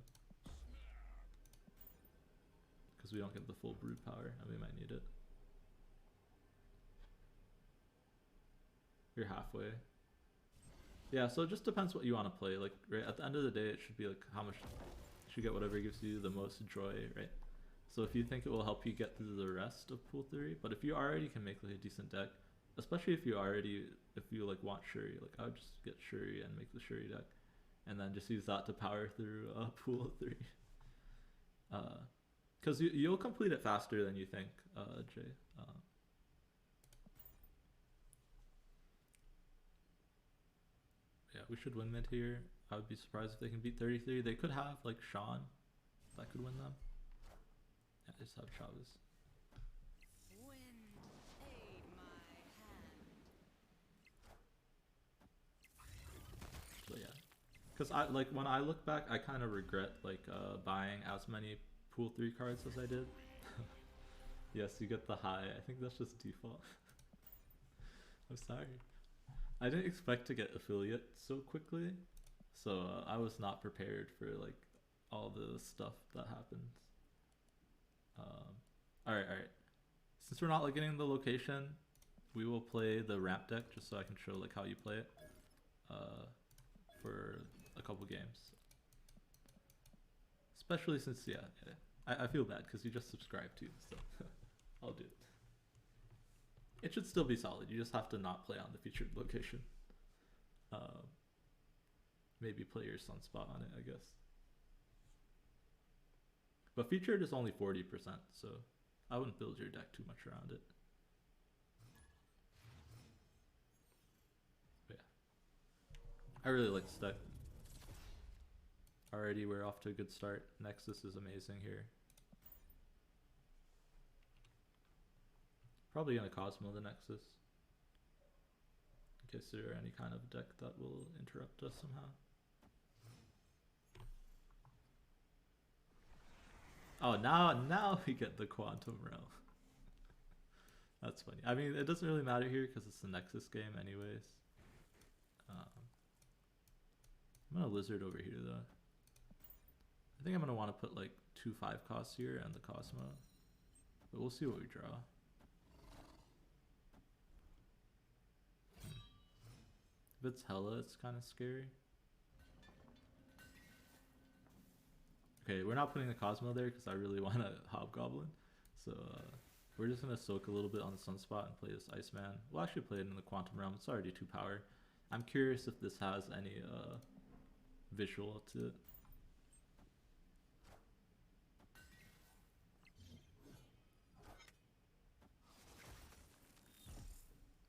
[SPEAKER 1] Because we don't get the full Brood power, and we might need it. You're halfway. Yeah, so it just depends what you want to play. Like, right at the end of the day, it should be like how much you should get whatever gives you the most joy, right? So if you think it will help you get through the rest of pool theory, but if you already can make like a decent deck, especially if you already if you like want Shuri, like I would just get Shuri and make the Shuri deck, and then just use that to power through pool three. Because you'll complete it faster than you think, Jay. Yeah, we should win mid here. I would be surprised if they can beat 33. They could have like Sean that could win them. Yeah, they just have Chavez. So yeah, because I like when I look back, I kind of regret like buying as many pool 3 cards as I did. Yes, you get the high. I think that's just default. I'm sorry. I didn't expect to get affiliate so quickly, so I was not prepared for like all the stuff that happens. All right, all right. Since we're not like getting the location, we will play the ramp deck just so I can show like how you play it for a couple games. Especially since I feel bad because you just subscribed too, so I'll do it. It should still be solid. You just have to not play on the featured location. Maybe play your sunspot on it, I guess. But featured is only 40%, so I wouldn't build your deck too much around it. But yeah, I really like this deck. Already we're off to a good start. Nexus is amazing here. Probably gonna Cosmo the Nexus. In case there are any kind of deck that will interrupt us somehow. Oh, now we get the Quantum Realm. That's funny. I mean, it doesn't really matter here because it's the Nexus game anyways. I'm gonna Lizard over here though. I think I'm gonna want to put like 2 5 costs here and the Cosmo. But we'll see what we draw. If it's Hella, it's kind of scary. Okay, we're not putting the Cosmo there because I really want a Hobgoblin. So we're just going to soak a little bit on the Sunspot and play this Iceman. We'll actually play it in the Quantum Realm. It's already 2 power. I'm curious if this has any visual to it.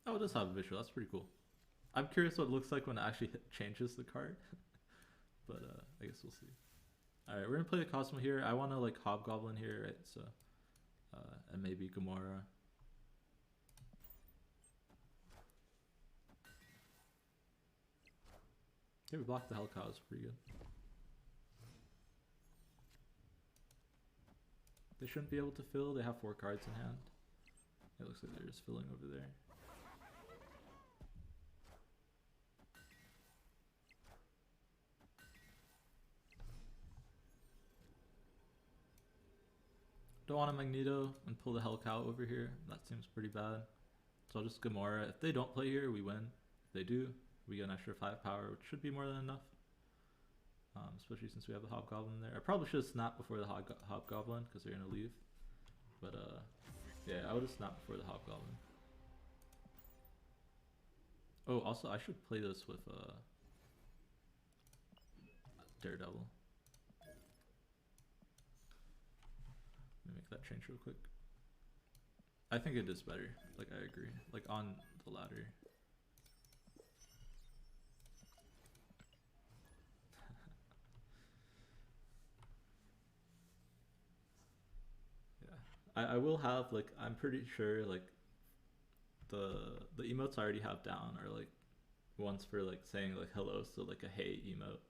[SPEAKER 1] Oh, it does have a visual. That's pretty cool. I'm curious what it looks like when it actually changes the card. But I guess we'll see. Alright, we're gonna play the Cosmo here. I want to like Hobgoblin here, right? So, and maybe Gamora. Okay, we blocked the Hellcow. It's pretty good. They shouldn't be able to fill. They have 4 cards in hand. It looks like they're just filling over there. Don't want a Magneto and pull the Hellcow over here. That seems pretty bad. So I'll just Gamora. If they don't play here, we win. If they do, we get an extra 5 power, which should be more than enough. Especially since we have the Hobgoblin there. I probably should have snapped before the Hobgoblin because they're going to leave. But yeah, I would have snapped before the Hobgoblin. Oh, also I should play this with Daredevil. Let me make that change real quick. I think it is better. Like, I agree. Like, on the ladder. Yeah. I will have, like, I'm pretty sure, like, the emotes I already have down are, like, ones for, like, saying, like, hello, so, like, a hey emote.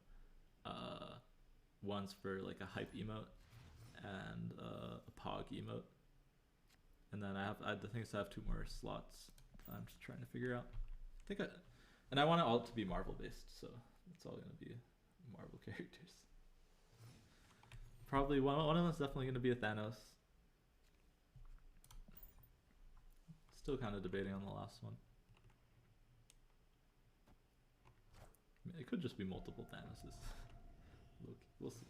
[SPEAKER 1] Ones for, like, a hype emote. And a Pog emote. And then I think I have 2 more slots that I'm just trying to figure out. And I want it all to be Marvel based, so it's all gonna be Marvel characters. Probably one of them is definitely gonna be a Thanos. Still kind of debating on the last one. It could just be multiple Thanuses. We'll see. We'll see.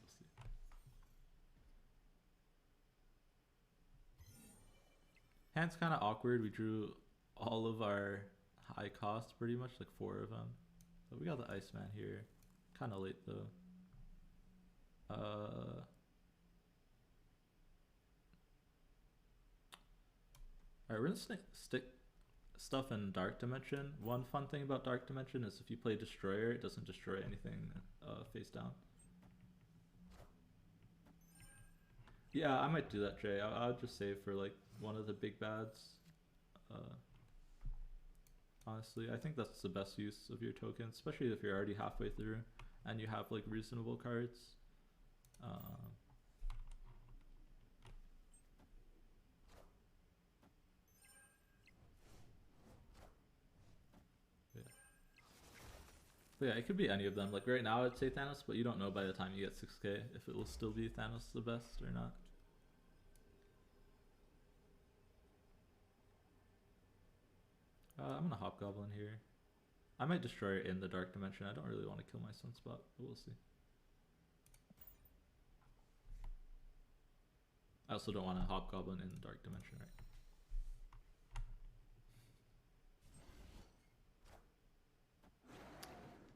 [SPEAKER 1] Hand's kind of awkward. We drew all of our high costs, pretty much, like 4 of them. But we got the Iceman here. Kind of late though. Alright, we're gonna stick stuff in Dark Dimension. One fun thing about Dark Dimension is if you play Destroyer, it doesn't destroy anything face down. Yeah, I might do that, Jay. I'll just save for like one of the big bads. Honestly, I think that's the best use of your token, especially if you're already halfway through and you have like reasonable cards. Yeah. But yeah, it could be any of them. Like right now I'd say Thanos, but you don't know by the time you get 6k if it will still be Thanos the best or not. I'm gonna Hobgoblin here. I might destroy it in the Dark Dimension. I don't really want to kill my Sunspot, but we'll see. I also don't want to Hobgoblin in the Dark Dimension, right?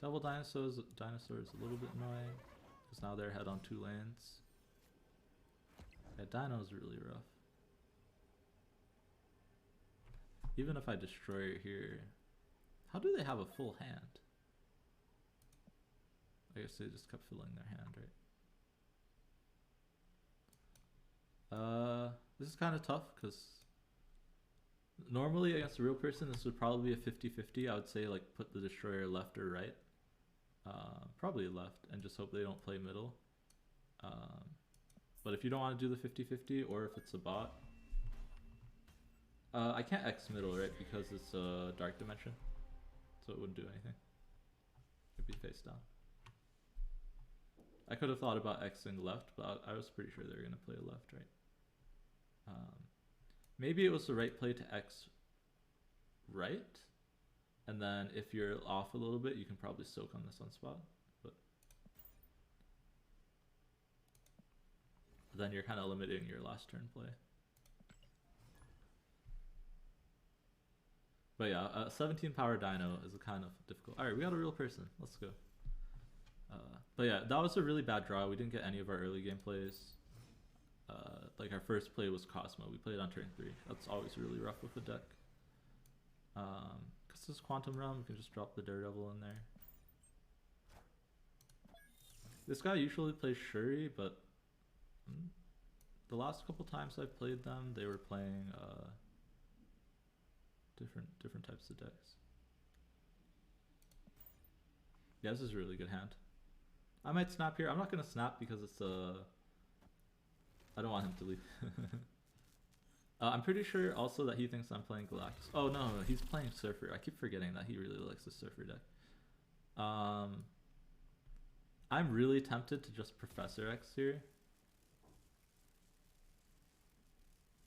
[SPEAKER 1] Double dinosaur is a little bit annoying because now they're head on 2 lanes. Yeah, Dino's really rough. Even if I destroy it here, how do they have a full hand? I guess they just kept filling their hand, right? This is kind of tough because normally against a real person this would probably be a 50-50. I would say like put the destroyer left or right. Probably left and just hope they don't play middle. But if you don't want to do the 50-50 or if it's a bot, I can't X middle, right, because it's a Dark Dimension, so it wouldn't do anything. It'd be face down. I could have thought about Xing left, but I was pretty sure they were going to play left, right? Maybe it was the right play to X right, and then if you're off a little bit, you can probably soak on the Sunspot, but then you're kind of limiting your last turn play. But yeah, 17 power dino is a kind of difficult. Alright, we got a real person. Let's go. But yeah, that was a really bad draw. We didn't get any of our early game plays. Like our first play was Cosmo. We played on turn 3. That's always really rough with the deck. Because this is Quantum Realm, we can just drop the Daredevil in there. This guy usually plays Shuri, but the last couple times I've played them, they were playing different types of decks. Yeah, this is a really good hand. I might snap here. I'm not gonna snap because it's I don't want him to leave. I'm pretty sure also that he thinks I'm playing Galactus. Oh no, he's playing Surfer. I keep forgetting that he really likes the Surfer deck. I'm really tempted to just Professor X here,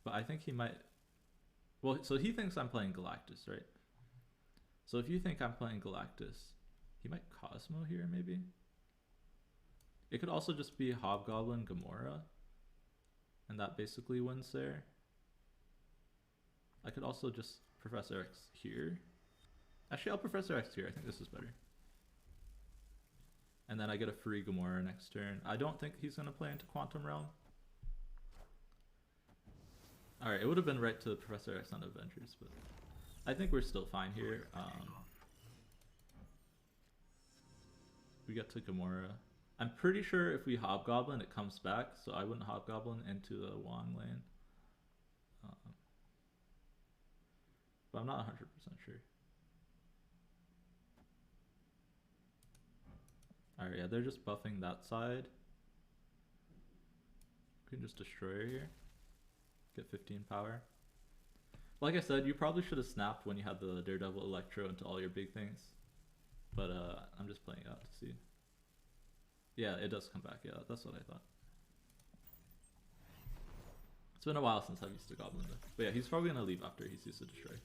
[SPEAKER 1] but I think he might. Well, so he thinks I'm playing Galactus, right? So if you think I'm playing Galactus, he might Cosmo here, maybe? It could also just be Hobgoblin Gamora, and that basically wins there. I could also just Professor X here. Actually, I'll Professor X here. I think this is better. And then I get a free Gamora next turn. I don't think he's going to play into Quantum Realm. Alright, it would have been right to Professor X on Avengers, but I think we're still fine here. We get to Gamora. I'm pretty sure if we Hobgoblin, it comes back, so I wouldn't Hobgoblin into the Wong lane. But I'm not 100% sure. Alright, yeah, they're just buffing that side. We can just destroy her here. Get 15 power. Like I said, you probably should have snapped when you had the Daredevil Electro into all your big things. But I'm just playing out to see. Yeah, it does come back. Yeah, that's what I thought. It's been a while since I've used a Goblin deck. But yeah, he's probably going to leave after he's used to Destroy.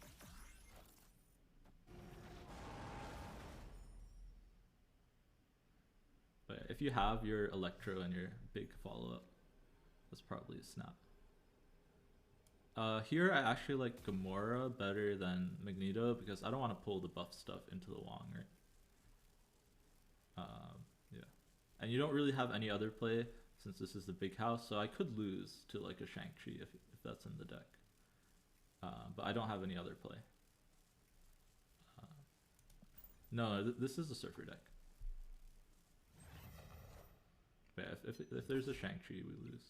[SPEAKER 1] you have your Electro and your big follow-up, that's probably a snap. Here I actually like Gamora better than Magneto because I don't want to pull the buff stuff into the Wong, right? Yeah. And you don't really have any other play since this is the big house, so I could lose to like a Shang-Chi if that's in the deck. But I don't have any other play. No, this is a Surfer deck. Yeah, if there's a Shang-Chi, we lose.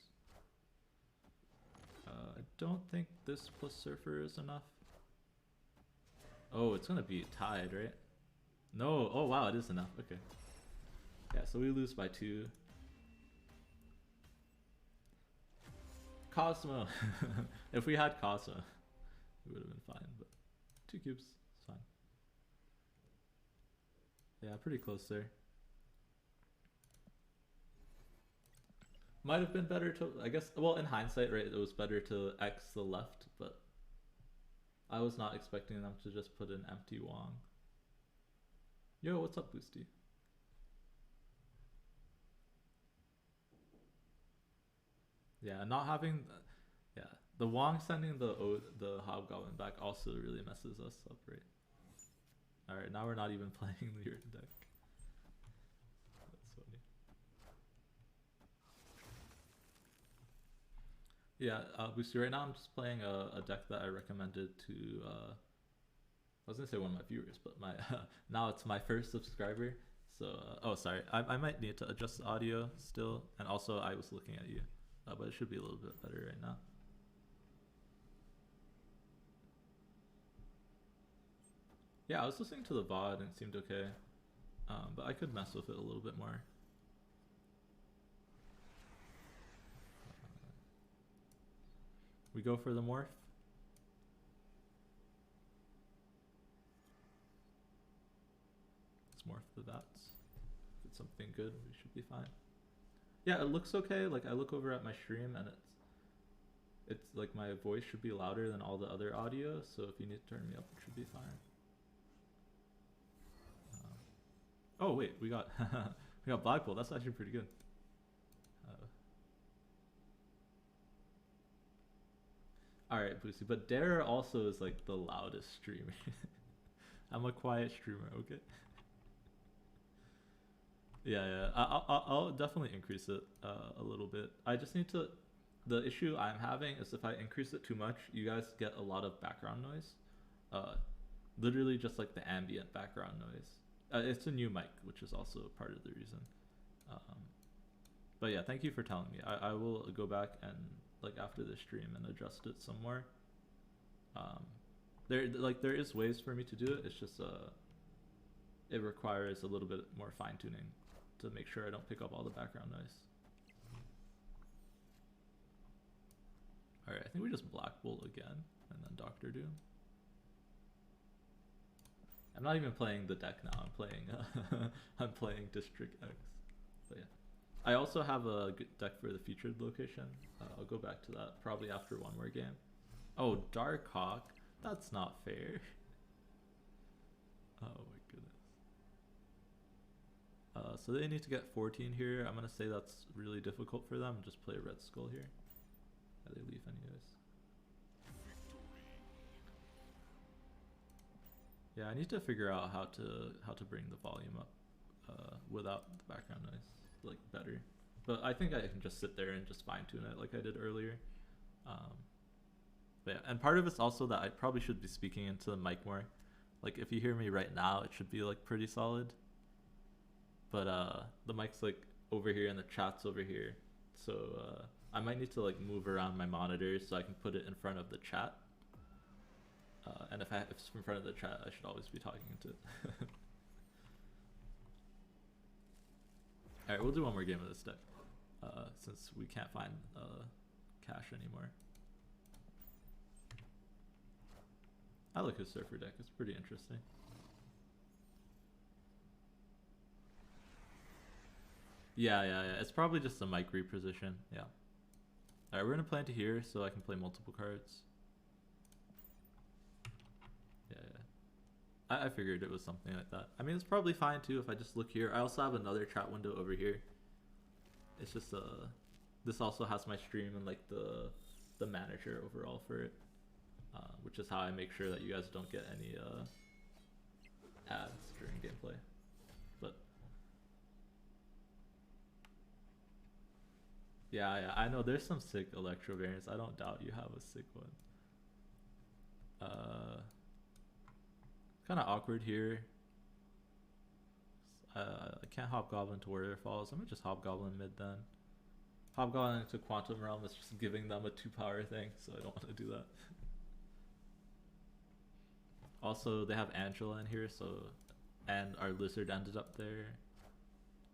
[SPEAKER 1] I don't think this plus Surfer is enough. Oh, it's gonna be tied, right? No, oh wow, it is enough, okay. Yeah, so we lose by 2. Cosmo! If we had Cosmo, it would have been fine, but 2 cubes, it's fine. Yeah, pretty close there. Might have been better to, I guess, well, in hindsight, right, it was better to X the left, but I was not expecting them to just put an empty Wong. Yo, what's up, Boosty? Yeah, not having, yeah, the Wong sending the Hobgoblin back also really messes us up, right? Alright, now we're not even playing the Yurt deck. That's funny. Yeah, Boosty, right now I'm just playing a deck that I recommended to, I was gonna say one of my viewers, but my now it's my first subscriber. So, oh, sorry, I might need to adjust the audio still, and also I was looking at you, but it should be a little bit better right now. Yeah, I was listening to the VOD and it seemed okay, but I could mess with it a little bit more. We go for the morph. Let's morph the bats. If it's something good, we should be fine. Yeah, it looks okay. Like I look over at my stream and it's like my voice should be louder than all the other audio. So if you need to turn me up, it should be fine. Oh wait, we got we got Black Bolt. That's actually pretty good. All right, Boosty, but Dare also is like the loudest streamer. I'm a quiet streamer, okay? Yeah, I'll definitely increase it a little bit. I just need to. The issue I'm having is if I increase it too much, you guys get a lot of background noise. Literally just like the ambient background noise. It's a new mic, which is also part of the reason. But yeah, thank you for telling me. I will go back and like after the stream and adjust it some more. There is ways for me to do it. It's just it requires a little bit more fine tuning to make sure I don't pick up all the background noise. All right, I think we just Black Bolt again and then Doctor Doom. I'm not even playing the deck now. I'm playing I'm playing District X. But yeah. I also have a good deck for the featured location. I'll go back to that probably after one more game. Oh, Darkhawk. That's not fair. Oh my goodness. So they need to get 14 here. I'm going to say that's really difficult for them. Just play a Red Skull here. Yeah, they leave anyways. Yeah, I need to figure out how to bring the volume up without the background noise like better. But I think I can just sit there and just fine tune it like I did earlier. But yeah, and part of it's also that I probably should be speaking into the mic more. Like if you hear me right now, it should be like pretty solid. But the mic's like over here and the chat's over here. So I might need to like move around my monitors so I can put it in front of the chat. And if it's in front of the chat, I should always be talking into it. Alright, we'll do one more game of this deck. Since we can't find cash anymore. I like his Surfer deck, it's pretty interesting. Yeah. It's probably just a mic reposition, yeah. Alright, we're gonna play into here so I can play multiple cards. I figured it was something like that. I mean, it's probably fine too if I just look here. I also have another chat window over here It's just this also has my stream and like the manager overall for it, which is how I make sure that you guys don't get any ads during gameplay. But yeah, I know there's some sick electro variants. I don't doubt you have a sick one. Kind of awkward here. I can't Hobgoblin to Warrior Falls. I'm gonna just Hobgoblin mid then. Hobgoblin into Quantum Realm is just giving them a 2-power thing, so I don't want to do that. Also, they have Angela in here, so, and our Lizard ended up there.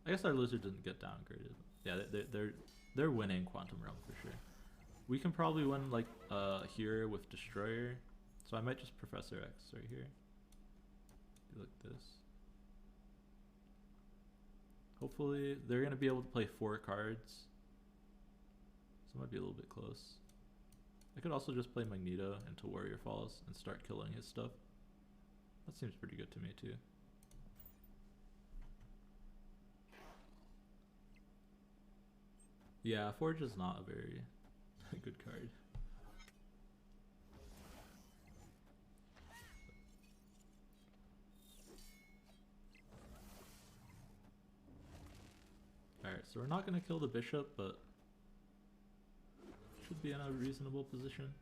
[SPEAKER 1] I guess our Lizard didn't get downgraded. Yeah, they're winning Quantum Realm for sure. We can probably win like here with Destroyer, so I might just Professor X right here. Do like this. Hopefully they're gonna be able to play 4 cards. So it might be a little bit close. I could also just play Magneto into Warrior Falls and start killing his stuff. That seems pretty good to me too. Yeah, Forge is not a very good card. Alright, so we're not going to kill the bishop, but should be in a reasonable position.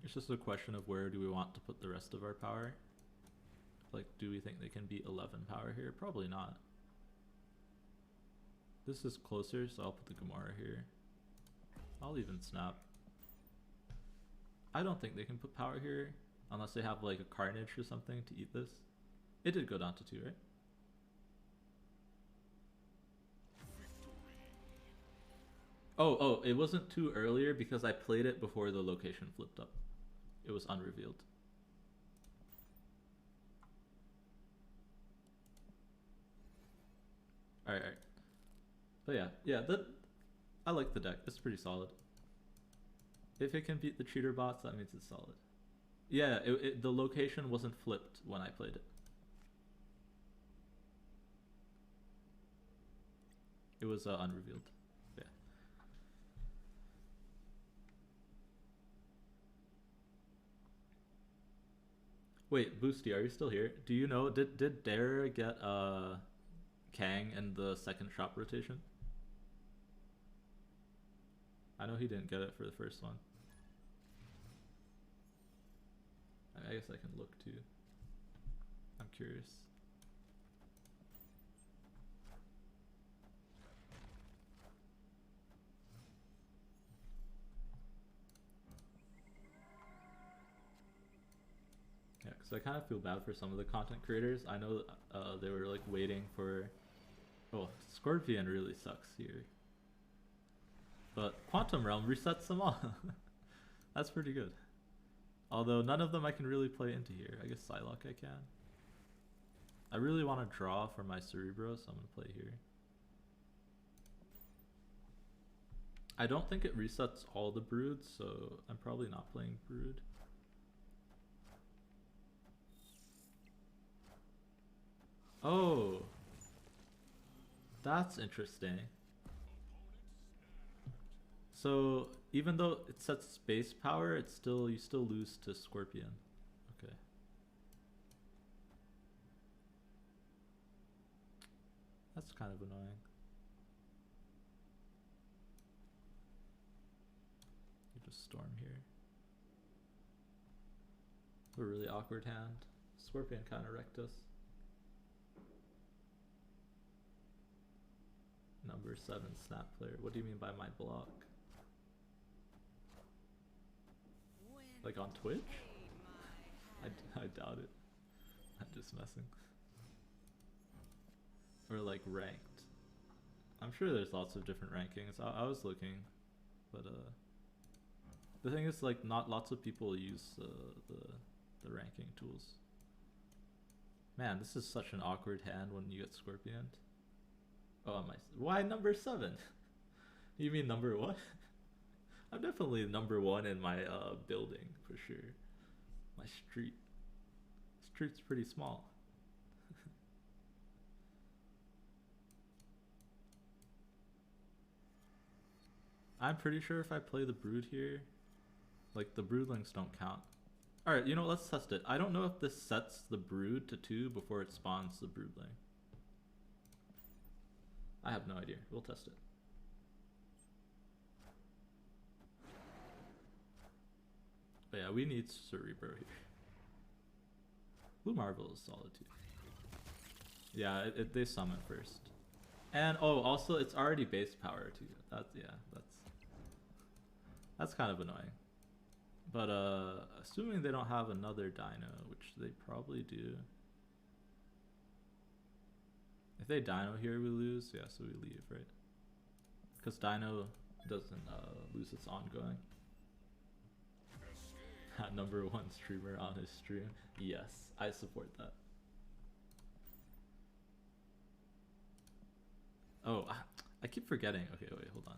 [SPEAKER 1] It's just a question of where do we want to put the rest of our power. Like, do we think they can beat 11 power here? Probably not. This is closer, so I'll put the Gamora here. I'll even snap. I don't think they can put power here unless they have like a Carnage or something to eat this. It did go down to 2, right? Oh, it wasn't 2 earlier because I played it before the location flipped up. It was unrevealed. Alright. But yeah, I like the deck. It's pretty solid. If it can beat the cheater bots, that means it's solid. Yeah, the location wasn't flipped when I played it. It was unrevealed. Yeah. Wait, Boosty, are you still here? Do you know, did Dare get Kang in the second shop rotation? I know he didn't get it for the first one. I guess I can look too. I'm curious. Yeah, because I kind of feel bad for some of the content creators. I know they were like waiting for... Oh, Scorpion really sucks here. But Quantum Realm resets them all. That's pretty good. Although none of them I can really play into here. I guess Psylocke I can. I really want to draw for my Cerebro, so I'm going to play here. I don't think it resets all the Broods, so I'm probably not playing Brood. Oh, that's interesting. So even though it sets space power, it's still, you still lose to Scorpion. Okay. That's kind of annoying. You just storm here. A really awkward hand. Scorpion kind of wrecked us. Number 7 snap player. What do you mean by my block? Like on Twitch? I doubt it. I'm just messing. Or like ranked. I'm sure there's lots of different rankings. I was looking, but the thing is, like, not lots of people use the ranking tools. Man, this is such an awkward hand when you get Scorpioned. Oh, why number 7? You mean number what? I'm definitely number 1 in my building for sure. My street. Street's pretty small. I'm pretty sure if I play the brood here, like the broodlings don't count. Alright, you know what, let's test it. I don't know if this sets the brood to 2 before it spawns the broodling. I have no idea. We'll test it. But yeah, we need Cerebro here. Blue Marvel is solid too. Yeah, they summon first. And oh, also it's already base power too. That's kind of annoying. But assuming they don't have another dino, which they probably do. If they dino here, we lose. Yeah, so we leave, right? Because dino doesn't lose its ongoing. #1 streamer on his stream. Yes, I support that. Oh, I keep forgetting. Okay, wait, hold on.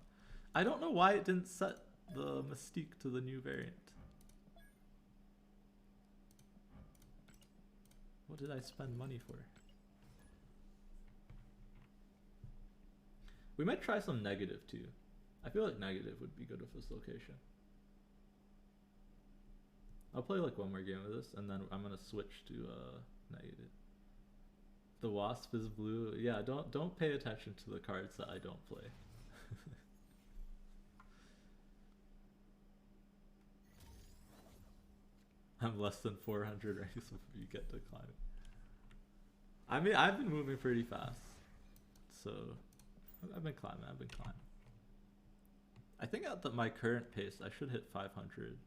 [SPEAKER 1] I don't know why it didn't set the Mystique to the new variant. What did I spend money for? We might try some negative too. I feel like negative would be good with this location. I'll play like one more game of this and then I'm gonna switch to negative. The wasp is blue. Yeah, don't pay attention to the cards that I don't play. I'm less than 400 ranks if you get to climb. I mean, I've been moving pretty fast. So, I've been climbing. I think at my current pace, I should hit 500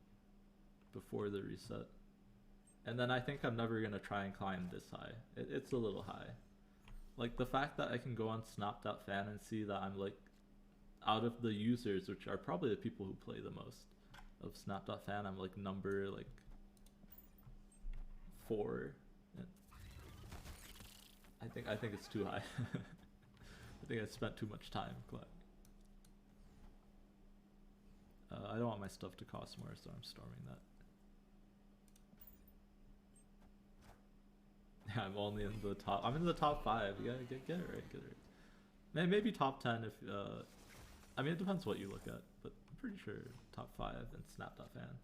[SPEAKER 1] before the reset. And then I think I'm never going to try and climb this high. It's a little high. Like, the fact that I can go on Snap.fan and see that I'm, like, out of the users, which are probably the people who play the most of Snap.fan, I'm, like, number, like, 4. I think it's too high. I think I spent too much time climbing. I don't want my stuff to cost more, so I'm storming that. Yeah, I'm only in the top. I'm in the top 5. You gotta get it right. Get it right. Maybe top 10 if. I mean, it depends what you look at, but I'm pretty sure top 5 and Snap.fan.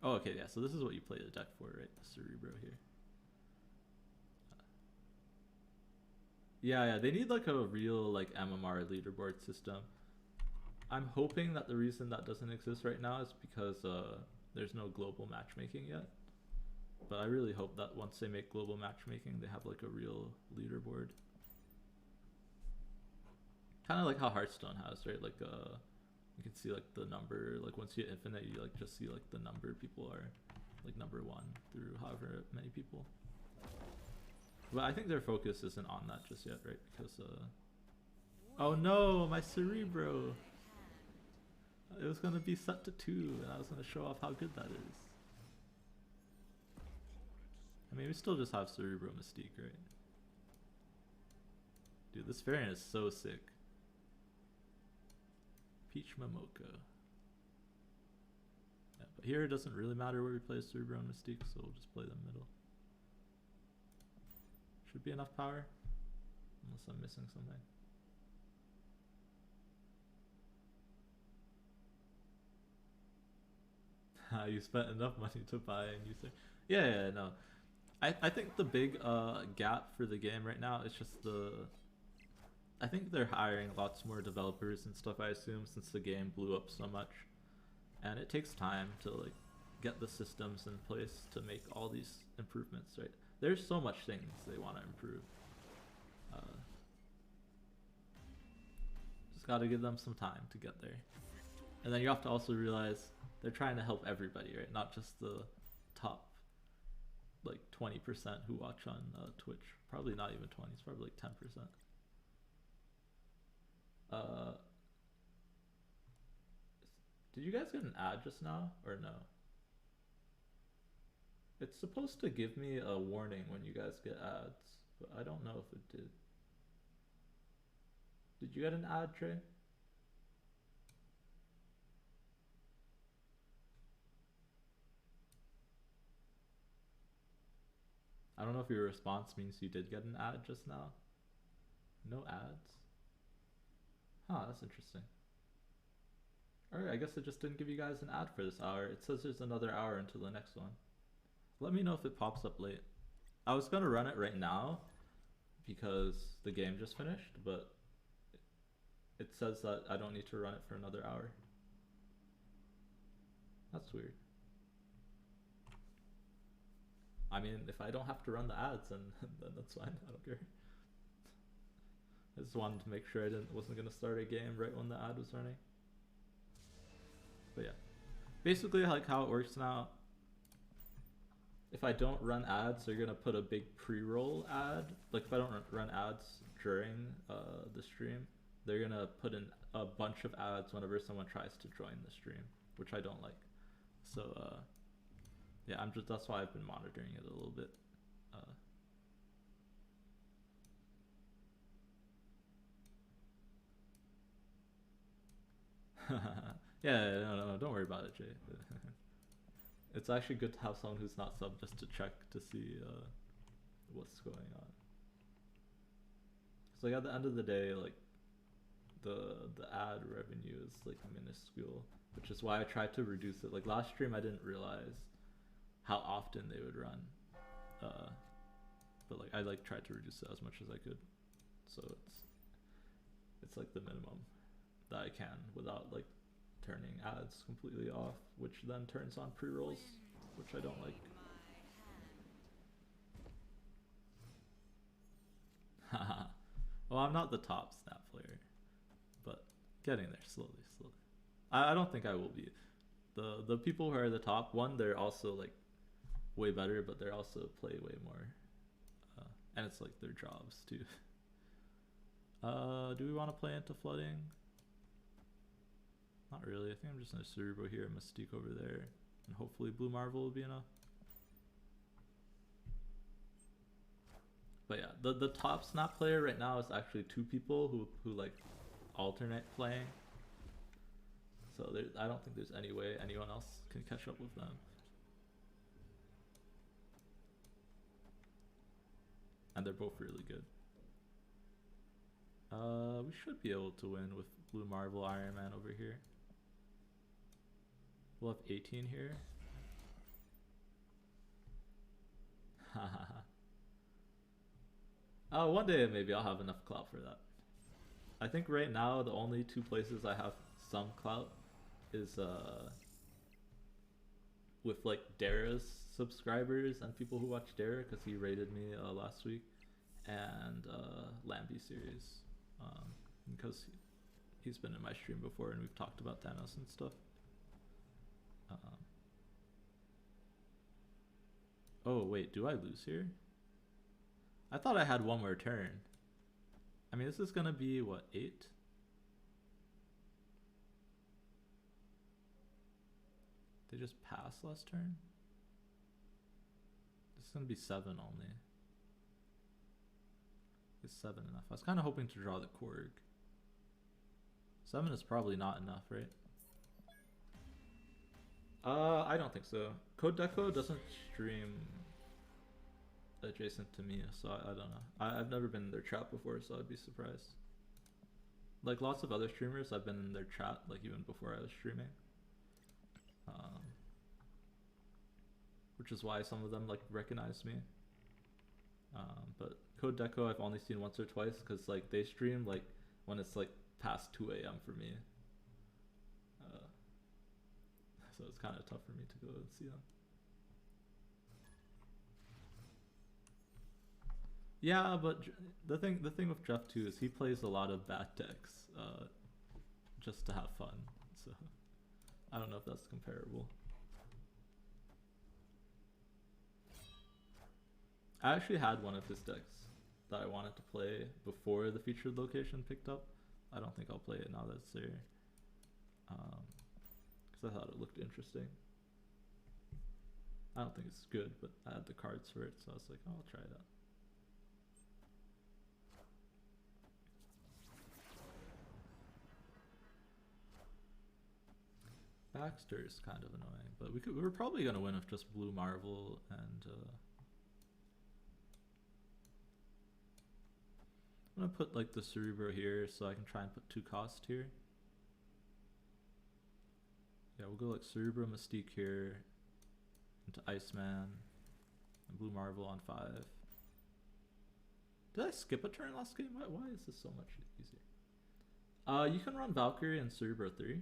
[SPEAKER 1] Oh, okay, yeah. So this is what you play the deck for, right? The Cerebro here. Yeah, they need like a real like MMR leaderboard system. I'm hoping that the reason that doesn't exist right now is because there's no global matchmaking yet. But I really hope that once they make global matchmaking, they have like a real leaderboard. Kind of like how Hearthstone has, right? Like you can see like the number, like once you hit infinite, you like just see like the number people are like #1 through however many people. But I think their focus isn't on that just yet, right? Because oh no, my Cerebro. It was gonna be set to 2, and I was gonna show off how good that is. I mean, we still just have Cerebro Mystique, right? Dude, this variant is so sick. Peach Momoko. Yeah, but here it doesn't really matter where we play Cerebro and Mystique, so we'll just play them middle. Should be enough power, unless I'm missing something. You spent enough money to buy a new thing. Yeah, no. I think the big gap for the game right now is just I think they're hiring lots more developers and stuff, I assume, since the game blew up so much. And it takes time to like get the systems in place to make all these improvements, right? There's so much things they want to improve. Just got to give them some time to get there. And then you have to also realize they're trying to help everybody, right? Not just the top like 20% who watch on Twitch. Probably not even 20, it's probably like 10%. Did you guys get an ad just now or no? It's supposed to give me a warning when you guys get ads, but I don't know if it did. Did you get an ad, Trey? I don't know if your response means you did get an ad just now. No ads? Huh, that's interesting. Alright, I guess it just didn't give you guys an ad for this hour. It says there's another hour until the next one. Let me know if it pops up late. I was gonna run it right now because the game just finished, but it says that I don't need to run it for another hour. That's weird. I mean, if I don't have to run the ads, then that's fine. I don't care. I just wanted to make sure I wasn't gonna start a game right when the ad was running. But yeah, basically like how it works now. If I don't run ads, they're gonna put a big pre-roll ad. Like if I don't run ads during the stream, they're gonna put in a bunch of ads whenever someone tries to join the stream, which I don't like. So yeah, that's why I've been monitoring it a little bit. Yeah, no, don't worry about it, Jay. It's actually good to have someone who's not sub just to check to see what's going on. So like at the end of the day, like the ad revenue is like minuscule, which is why I tried to reduce it. Like last stream, I didn't realize how often they would run, but like I like tried to reduce it as much as I could, so it's like the minimum that I can without like turning ads completely off, which then turns on pre-rolls, which I don't like. Well, I'm not the top snap player, but getting there slowly. I don't think I will be. The people who are the top one, they're also like way better, but they also play way more, and it's like their jobs too. Do we want to play into flooding? Not really. I think I'm just gonna Cerebro here and Mystique over there, and hopefully Blue Marvel will be enough. But yeah, the top snap player right now is actually two people who like alternate playing. So I don't think there's any way anyone else can catch up with them. And they're both really good. We should be able to win with Blue Marvel Iron Man over here. We'll have 18 here. Oh, one day maybe I'll have enough clout for that. I think right now the only two places I have some clout is with like Dara's subscribers and people who watch Dara because he rated me last week, and Lambie series, because he's been in my stream before and we've talked about Thanos and stuff. Oh wait, do I lose here? I thought I had one more turn. I mean, this is gonna be what, 8? They just passed last turn? This is gonna be 7 only. Is 7 enough? I was kind of hoping to draw the Korg. 7 is probably not enough, right? I don't think so. Code Deco doesn't stream adjacent to me, so I don't know. I've never been in their chat before, so I'd be surprised. Like lots of other streamers, I've been in their chat like even before I was streaming, which is why some of them like recognize me. But Code Deco I've only seen once or twice because like they stream like when it's like past 2 a.m. for me, so it's kind of tough for me to go and see them. Yeah, but the thing with Jeff too is he plays a lot of bad decks just to have fun. So I don't know if that's comparable. I actually had one of his decks that I wanted to play before the featured location picked up. I don't think I'll play it now that it's there, because I thought it looked interesting. I don't think it's good, but I had the cards for it, so I was like, oh, I'll try it out. Baxter is kind of annoying, but we were probably gonna win with just Blue Marvel and I'm gonna put like the Cerebro here so I can try and put 2 cost here. Yeah, we'll go like Cerebro Mystique here into Iceman and Blue Marvel on 5. Did I skip a turn last game? Why is this so much easier? You can run Valkyrie and Cerebro 3.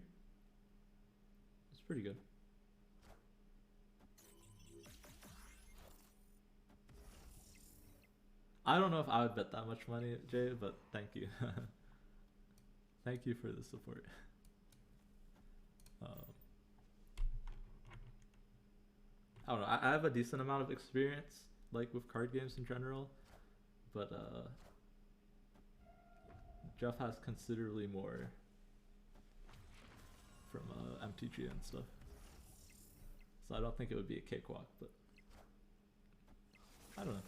[SPEAKER 1] It's pretty good. I don't know if I would bet that much money, Jay, but thank you. Thank you for the support. I don't know. I have a decent amount of experience, like with card games in general, but Jeff has considerably more from MTG and stuff. So I don't think it would be a cakewalk, but I don't know.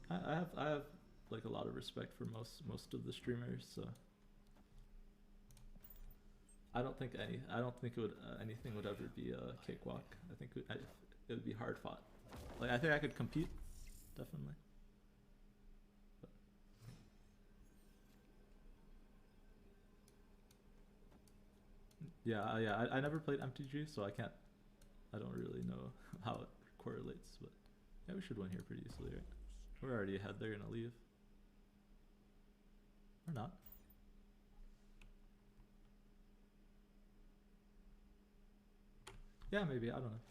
[SPEAKER 1] I have like a lot of respect for most of the streamers, so I don't think it would anything would ever be a cakewalk. I think it would be hard fought. Like I think I could compete, definitely. But. Yeah, I never played MTG, so I don't really know how it correlates, but yeah, we should win here pretty easily, right? We're already ahead, they're gonna leave. Or not. Yeah, maybe, I don't know.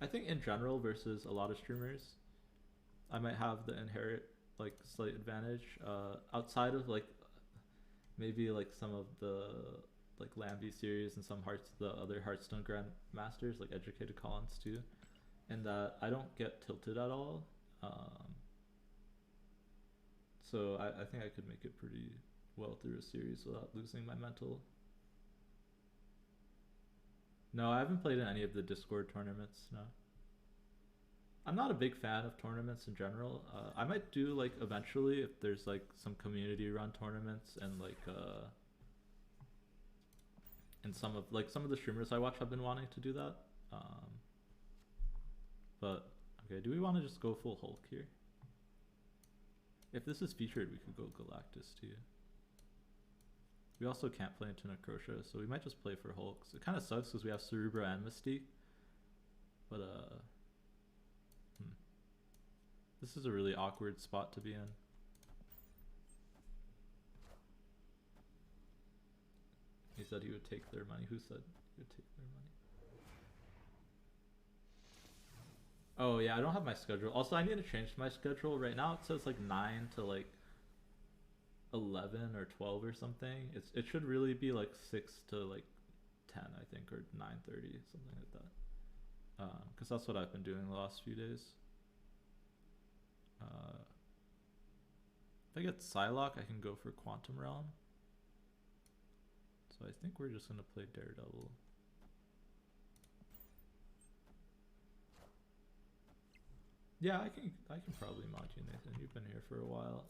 [SPEAKER 1] I think in general versus a lot of streamers, I might have the inherent like slight advantage. Outside of like maybe like some of the like Lambie series and some the other Hearthstone Grandmasters, like Educated Collins too, and that I don't get tilted at all. So I think I could make it pretty well through a series without losing my mental. No, I haven't played in any of the Discord tournaments, no. I'm not a big fan of tournaments in general. I might do like eventually if there's like some community run tournaments and like and some of the streamers I watch have been wanting to do that. But okay, do we want to just go full Hulk here? If this is featured, we could go Galactus too. We also can't play into Necrotia, so we might just play for Hulks. It kind of sucks because we have Cerebro and Mystique. But, this is a really awkward spot to be in. He said he would take their money. Who said he would take their money? Oh yeah, I don't have my schedule. Also, I need to change my schedule. Right now it says like 9 to like 11 or 12 or something. It should really be like 6 to like 10, I think, or 9:30, something like that. Because that's what I've been doing the last few days. If I get Psylocke, I can go for Quantum Realm. So I think we're just gonna play Daredevil. Yeah, I can probably mod you, Nathan. You've been here for a while.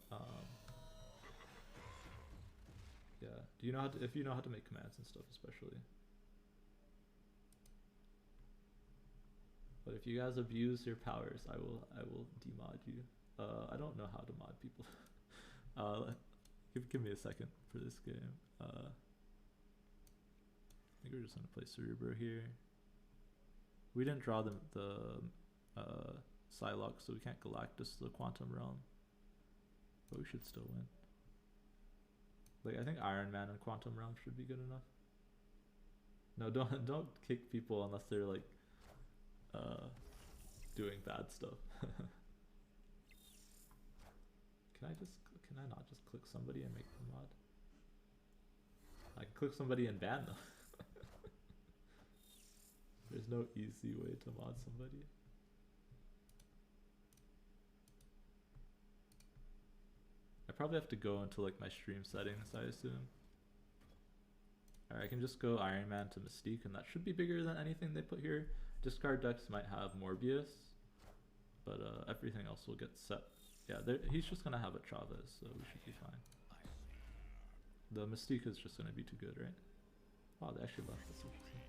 [SPEAKER 1] Yeah. Do you know if you know how to make commands and stuff, especially? But if you guys abuse your powers, I will demod you. I don't know how to mod people. Give me a second for this game. I think we're just gonna play Cerebro here. We didn't draw the Psylocke, so we can't Galactus the Quantum Realm. But we should still win. Like I think Iron Man and Quantum Realm should be good enough. No, don't kick people unless they're like doing bad stuff. Can I not just click somebody and make them mod? I can click somebody and ban them. There's no easy way to mod somebody. I probably have to go into like my stream settings, I assume. Alright, I can just go Iron Man to Mystique, and that should be bigger than anything they put here. Discard decks might have Morbius, but everything else will get set. Yeah, he's just gonna have a Chavez, so we should be fine. The Mystique is just gonna be too good, right? Oh, they actually left. That's interesting.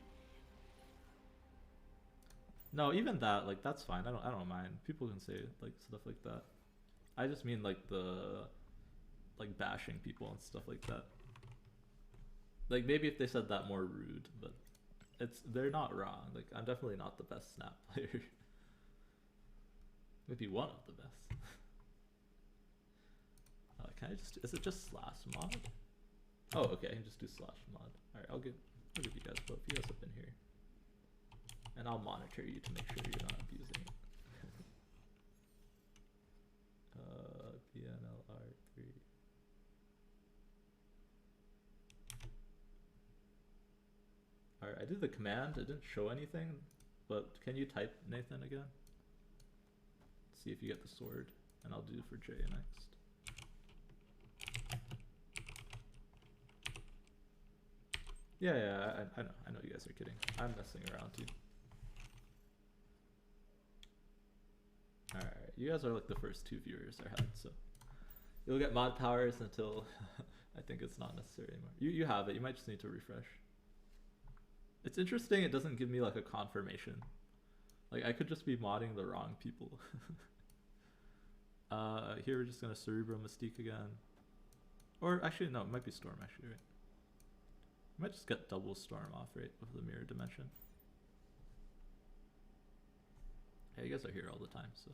[SPEAKER 1] No, even that, like, that's fine. I don't mind. People can say like stuff like that. I just mean like the like bashing people and stuff like that. Like maybe if they said that more rude, but they're not wrong. Like I'm definitely not the best Snap player. Maybe one of the best. Can I just? Is it just slash mod? Oh, okay. I can just do slash mod. All right, I'll give you guys both. You guys have been here, and I'll monitor you to make sure you're not abusing it. BNLR3. All right, I did the command. It didn't show anything, but can you type Nathan again? See if you get the sword, and I'll do for Jay next. Yeah, I know you guys are kidding. I'm messing around too. Alright, you guys are like the first 2 viewers I had, so you'll get mod powers until I think it's not necessary anymore. You have it, you might just need to refresh. It's interesting it doesn't give me like a confirmation. Like I could just be modding the wrong people. Here we're just gonna Cerebro Mystique again. Or actually no, it might be Storm actually, right? I might just get double Storm off, right, with the mirror dimension. Yeah, you guys are here all the time, so.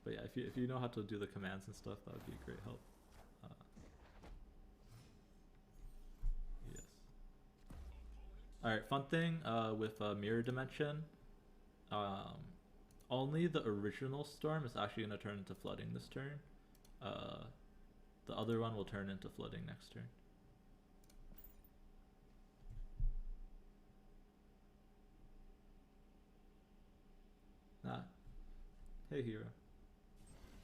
[SPEAKER 1] But yeah, if you know how to do the commands and stuff, that would be a great help. Yes. All right, fun thing with mirror dimension. Only the original Storm is actually going to turn into flooding this turn. The other one will turn into flooding next turn. Ah. Hey hero.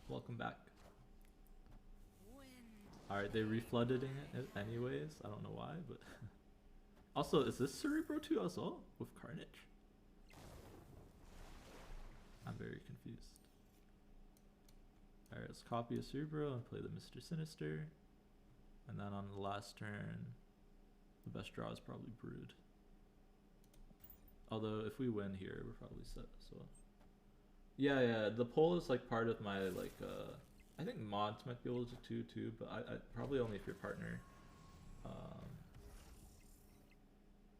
[SPEAKER 1] Welcome back. Alright, they reflooded it anyways. I don't know why, but... Also, is this Cerebro 2 as well? With Carnage? I'm very confused. Alright, let's copy a Cerebro and play the Mr. Sinister. And then on the last turn, the best draw is probably Brood. Although, if we win here, we're probably set as well. Yeah, the poll is like part of my like I think mods might be able to do too, but I probably only if your partner.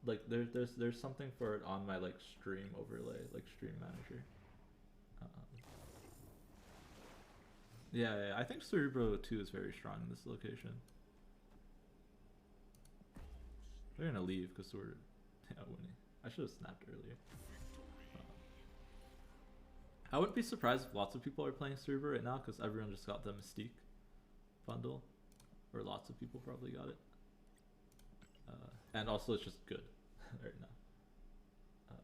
[SPEAKER 1] Like there's something for it on my like stream overlay, like stream manager. Yeah, I think Cerebro 2 is very strong in this location. They're gonna leave because we're winning. I should have snapped earlier. I wouldn't be surprised if lots of people are playing Cerebro right now because everyone just got the Mystique bundle. Or lots of people probably got it. And also it's just good right now. Okay.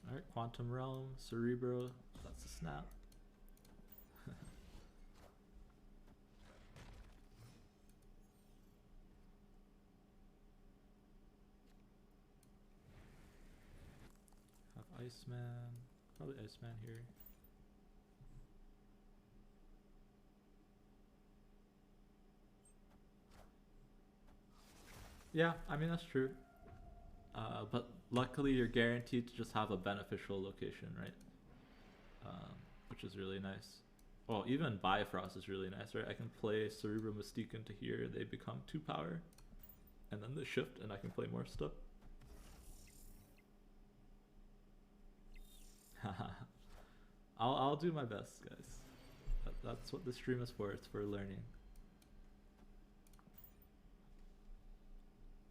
[SPEAKER 1] Alright, Quantum Realm, Cerebro, that's a snap. Have Iceman, probably Iceman here. Yeah, I mean that's true. But luckily you're guaranteed to just have a beneficial location, right? Which is really nice. Well, even Bifrost is really nice, right? I can play Cerebro Mystique into here, they become 2 power, and then they shift and I can play more stuff. I'll do my best, guys. That's what the stream is for, it's for learning.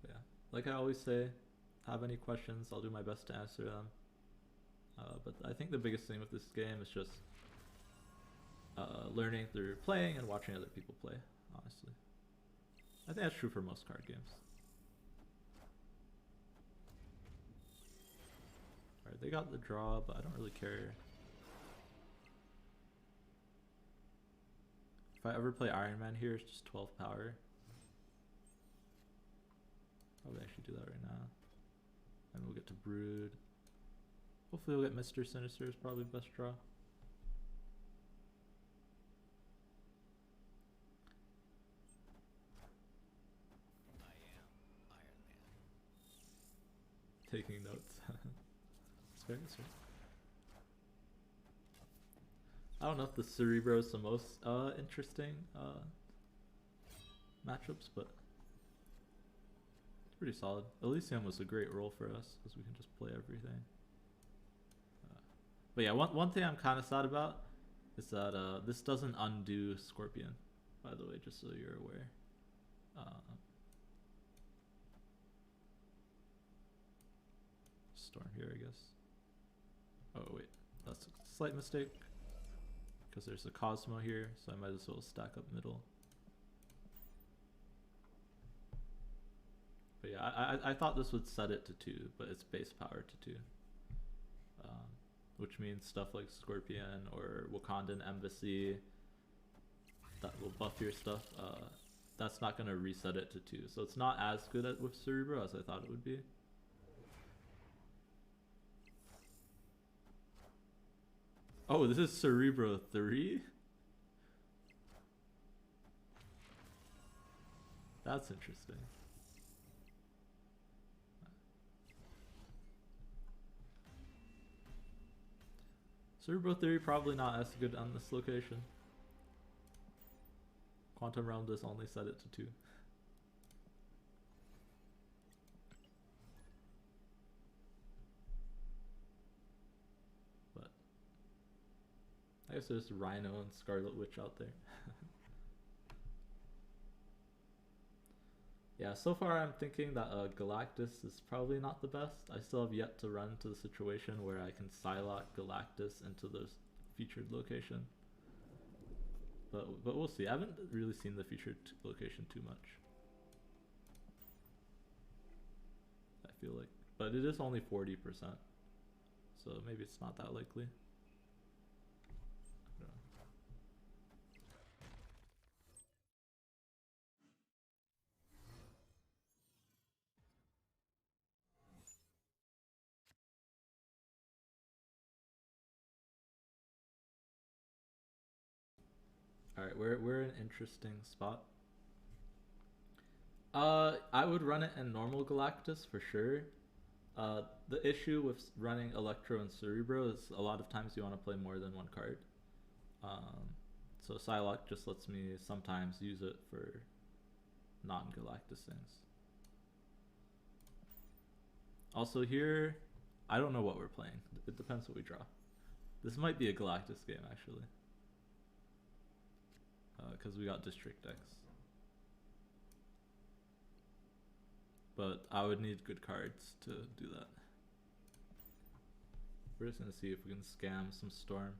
[SPEAKER 1] Yeah, like I always say, have any questions, I'll do my best to answer them. But I think the biggest thing with this game is just learning through playing and watching other people play, honestly. I think that's true for most card games. Alright, they got the draw, but I don't really care. If I ever play Iron Man here, it's just 12 power. Probably actually do that right now. And we'll get to Brood. Hopefully we'll get Mr. Sinister is probably the best draw. Taking notes. It's fair, it's fair. I don't know if the Cerebro is the most interesting matchups, but it's pretty solid. Elysium was a great role for us because we can just play everything. But yeah, one thing I'm kind of sad about is that this doesn't undo Scorpion, by the way, just so you're aware. Storm here, I guess. Oh wait, that's a slight mistake. Because there's a Cosmo here, so I might as well stack up middle. But yeah, I thought this would set it to 2, but it's base power to 2. Which means stuff like Scorpion or Wakandan Embassy that will buff your stuff, that's not going to reset it to 2. So it's not as good with Cerebro as I thought it would be. Oh, this is Cerebro 3? That's interesting. Cerebro 3 probably not as good on this location. Quantum Realm does only set it to 2. But I guess there's Rhino and Scarlet Witch out there. Yeah, so far I'm thinking that Galactus is probably not the best. I still have yet to run into the situation where I can Psylocke Galactus into the featured location. But we'll see. I haven't really seen the featured location too much, I feel like. But it is only 40%, so maybe it's not that likely. Alright, we're in an interesting spot. I would run it in normal Galactus for sure. The issue with running Electro and Cerebro is a lot of times you want to play more than one card. So Psylocke just lets me sometimes use it for non-Galactus things. Also here, I don't know what we're playing. It depends what we draw. This might be a Galactus game actually. Because we got District X. But I would need good cards to do that. We're just gonna see if we can scam some Storm.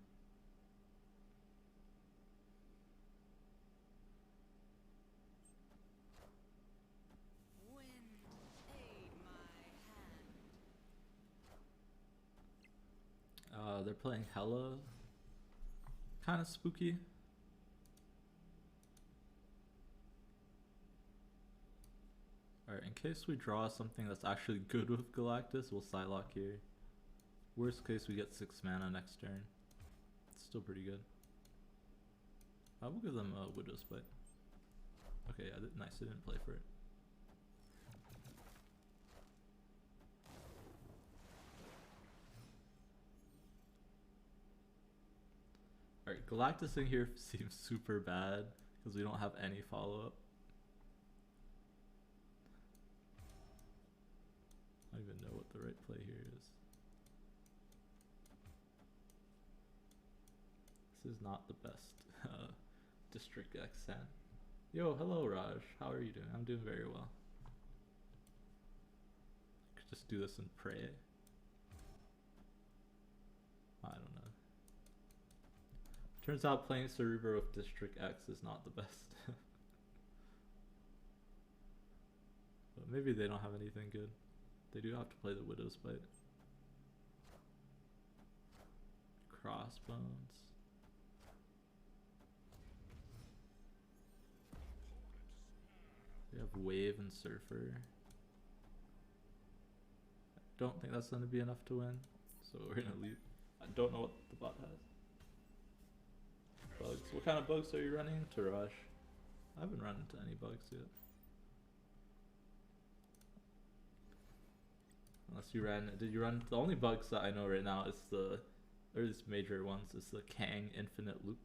[SPEAKER 1] They're playing Hella. Kind of spooky. Alright, in case we draw something that's actually good with Galactus, we'll Psylocke here. Worst case, we get 6 mana next turn. It's still pretty good. I will give them a Widow's Bite. Okay, yeah, nice, I didn't play for it. Alright, Galactus in here seems super bad because we don't have any follow-up. I don't even know what the right play here is. This is not the best District X San. Yo, hello Raj. How are you doing? I'm doing very well. Could just do this and pray. I don't know. Turns out playing Cerebro with District X is not the best. But maybe they don't have anything good. They do have to play the Widow's Bite. Crossbones. They have Wave and Surfer. don't think that's going to be enough to win, so we're going to leave. I don't know what the bot has. Bugs. What kind of bugs are you running? Taraj. I haven't run into any bugs yet. Unless you ran, did you run? The only bugs that I know right now is or these major ones, is the Kang infinite loop.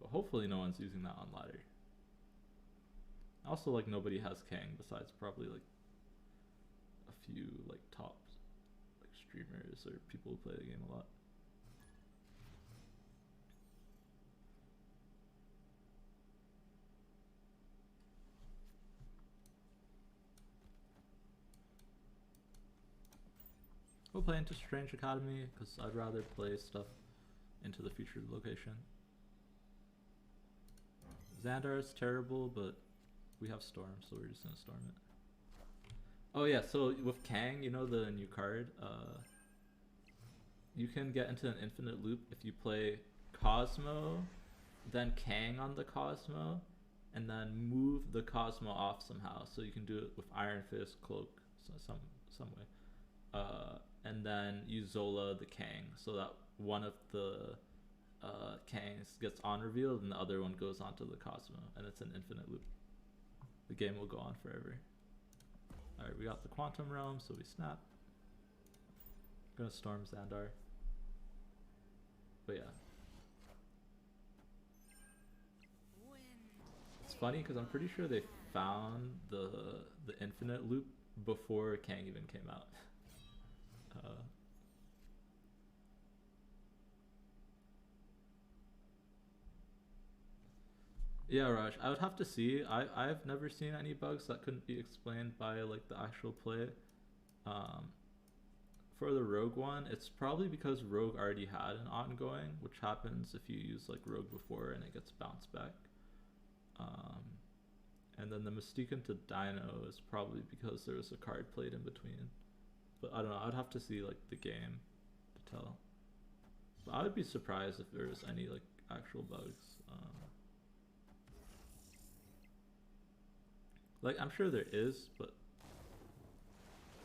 [SPEAKER 1] But hopefully no one's using that on ladder. Also, like, nobody has Kang besides probably like a few like top like streamers or people who play the game a lot. We'll play into Strange Academy because I'd rather play stuff into the future location. Xandar is terrible, but we have Storm, so we're just gonna Storm it. Oh yeah, so with Kang, you know the new card, you can get into an infinite loop if you play Cosmo, then Kang on the Cosmo, and then move the Cosmo off somehow. So you can do it with Iron Fist, Cloak, so some way. And then use Zola the Kang, so that one of the Kangs gets on revealed and the other one goes onto the Cosmo, and it's an infinite loop. The game will go on forever. Alright, we got the Quantum Realm, so we snap. Gonna Storm Xandar. But yeah. It's funny because I'm pretty sure they found the infinite loop before Kang even came out. Yeah, Raj, I would have to see. I've never seen any bugs that couldn't be explained by like the actual play. For the Rogue one, it's probably because Rogue already had an ongoing, which happens if you use like Rogue before and it gets bounced back. And then the Mystique into Dino is probably because there was a card played in between. But I don't know, I'd have to see like the game to tell. But I would be surprised if there was any like actual bugs. Like, I'm sure there is, but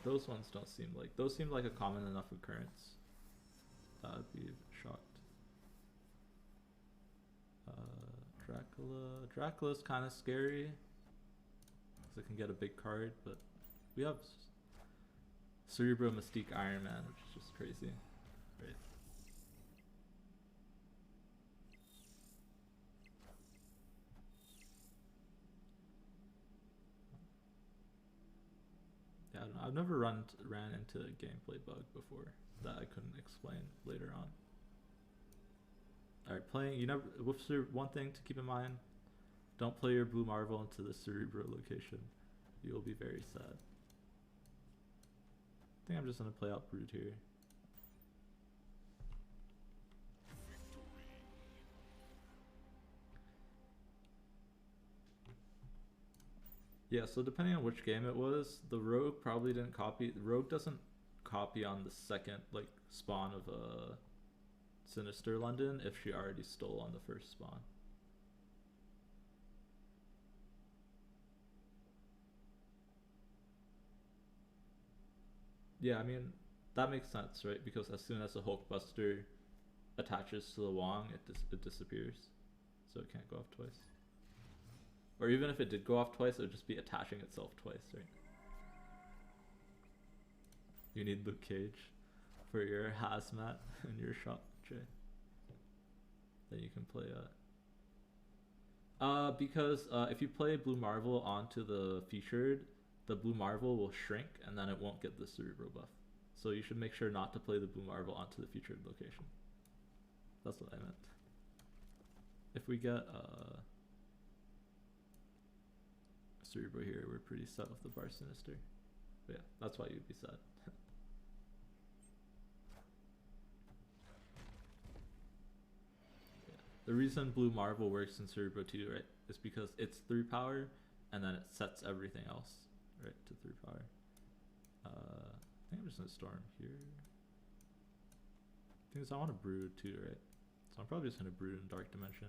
[SPEAKER 1] those ones don't seem like, those seem like a common enough occurrence that I'd be shocked. Dracula's kind of scary because it can get a big card, but we have Cerebro, Mystique, Iron Man, which is just crazy, right? Yeah, I don't know. I've never ran into a gameplay bug before that I couldn't explain later on. Alright, playing, you never, one thing to keep in mind, don't play your Blue Marvel into the Cerebro location. You will be very sad. I think I'm just gonna play out Brood here. Yeah, so depending on which game it was, the Rogue probably didn't copy. The Rogue doesn't copy on the second like spawn of a Sinister London if she already stole on the first spawn. Yeah, I mean, that makes sense, right? Because as soon as the Hulkbuster attaches to the Wong, it disappears. So it can't go off twice. Or even if it did go off twice, it would just be attaching itself twice, right? You need Luke Cage for your hazmat and your shot tray. Then you can play because if you play Blue Marvel onto the featured, the Blue Marvel will shrink and then it won't get the Cerebro buff. So you should make sure not to play the Blue Marvel onto the featured location. That's what I meant. If we get Cerebro here, we're pretty set with the Bar Sinister. But yeah, that's why you'd be sad. Yeah. The reason Blue Marvel works in Cerebro 2, right, is because it's 3 power and then it sets everything else, right, to 3 power. I think I'm just gonna Storm here. The thing is, I want to Brood too, right? So I'm probably just gonna Brood in Dark Dimension.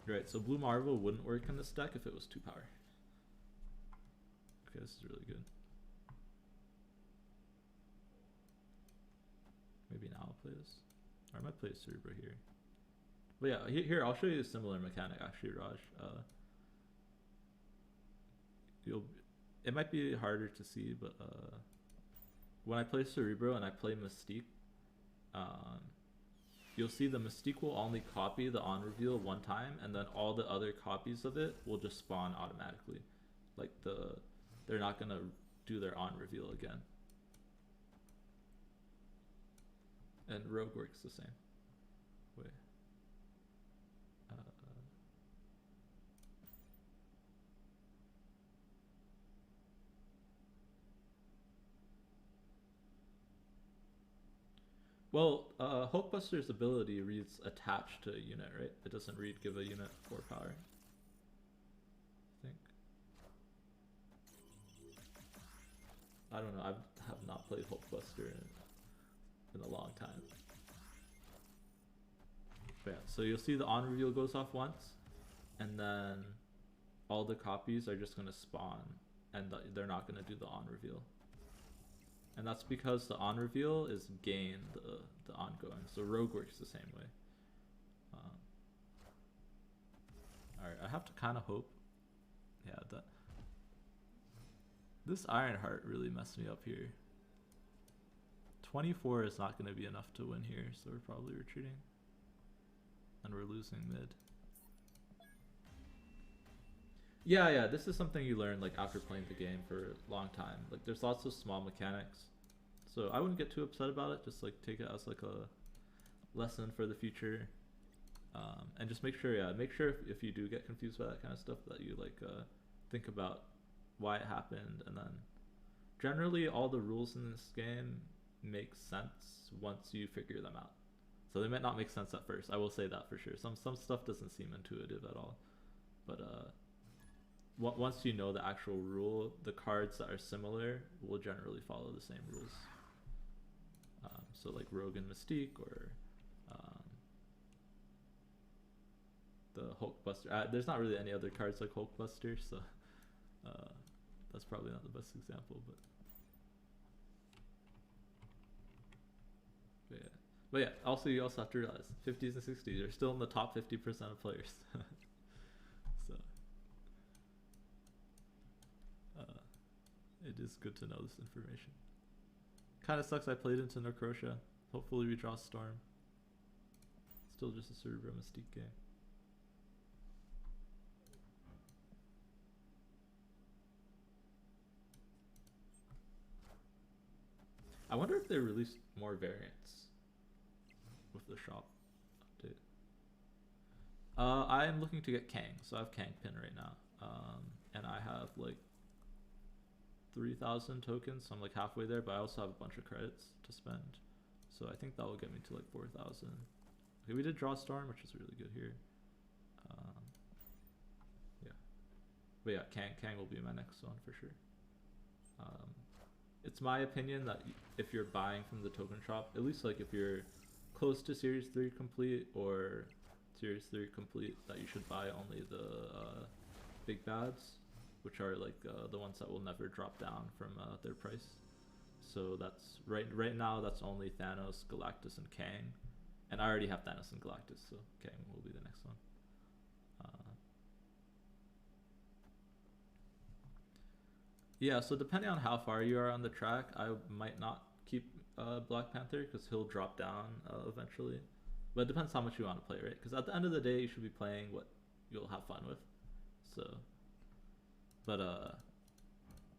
[SPEAKER 1] Right, so Blue Marvel wouldn't work in this deck if it was 2 power. Okay, this is really good. Maybe now I'll play this. Or I might play Cerebro here. But yeah, here I'll show you a similar mechanic actually, Raj. It might be harder to see, but when I play Cerebro and I play Mystique, you'll see the Mystique will only copy the on reveal one time, and then all the other copies of it will just spawn automatically. Like they're not gonna do their on reveal again. And Rogue works the same way. Well, Hulkbuster's ability reads attached to a unit, right? It doesn't read give a unit 4 power, I think. I don't know, I have not played Hulkbuster in a long time. But yeah, so you'll see the on reveal goes off once, and then all the copies are just going to spawn, and they're not going to do the on reveal. And that's because the on reveal is gain the ongoing. So Rogue works the same way. Alright, I have to kind of hope. Yeah, that this Ironheart really messed me up here. 24 is not going to be enough to win here, so we're probably retreating. And we're losing mid. Yeah, this is something you learn like after playing the game for a long time. Like there's lots of small mechanics. So I wouldn't get too upset about it, just like take it as like a lesson for the future. And just make sure if you do get confused by that kind of stuff that you like think about why it happened, and then generally all the rules in this game make sense once you figure them out. So they might not make sense at first, I will say that for sure. Some stuff doesn't seem intuitive at all, but once you know the actual rule, the cards that are similar will generally follow the same rules. So like Rogue and Mystique, or the Hulkbuster. There's not really any other cards like Hulkbuster, so that's probably not the best example, but yeah. Also, you also have to realize 50s and 60s are still in the top 50% of players. So it is good to know this information. Kind of sucks I played into Necrotia. Hopefully we draw Storm. Still just a Cerebro Mystique game. I wonder if they released more variants with the shop update. I am looking to get Kang, so I have Kang Pin right now. And I have like 3,000 tokens, so I'm like halfway there, but I also have a bunch of credits to spend. So I think that will get me to like 4,000. Okay, we did draw Storm, which is really good here. Yeah. But yeah, Kang will be my next one for sure. It's my opinion that if you're buying from the token shop, at least like if you're close to Series 3 complete or Series 3 complete, that you should buy only the big bads, which are like the ones that will never drop down from their price. So that's right now that's only Thanos, Galactus, and Kang, and I already have Thanos and Galactus, so Kang will be the next one. Yeah, so depending on how far you are on the track, I might not keep Black Panther because he'll drop down eventually. But it depends how much you want to play, right? Because at the end of the day, you should be playing what you'll have fun with. So, but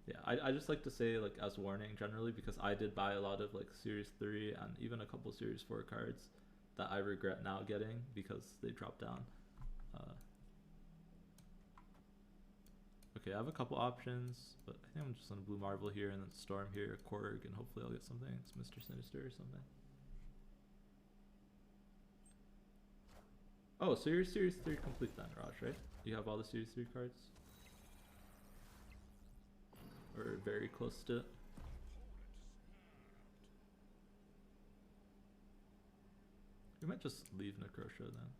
[SPEAKER 1] yeah, I just like to say like as warning generally, because I did buy a lot of like Series 3 and even a couple Series 4 cards that I regret now getting because they dropped down. Okay, I have a couple options, but I think I'm just on Blue Marvel here and then Storm here, Korg, and hopefully I'll get something. It's Mr. Sinister or something. Oh, so you're Series 3 complete then, Raj, right? You have all the Series 3 cards? Or very close to it? We might just leave Necrotia then.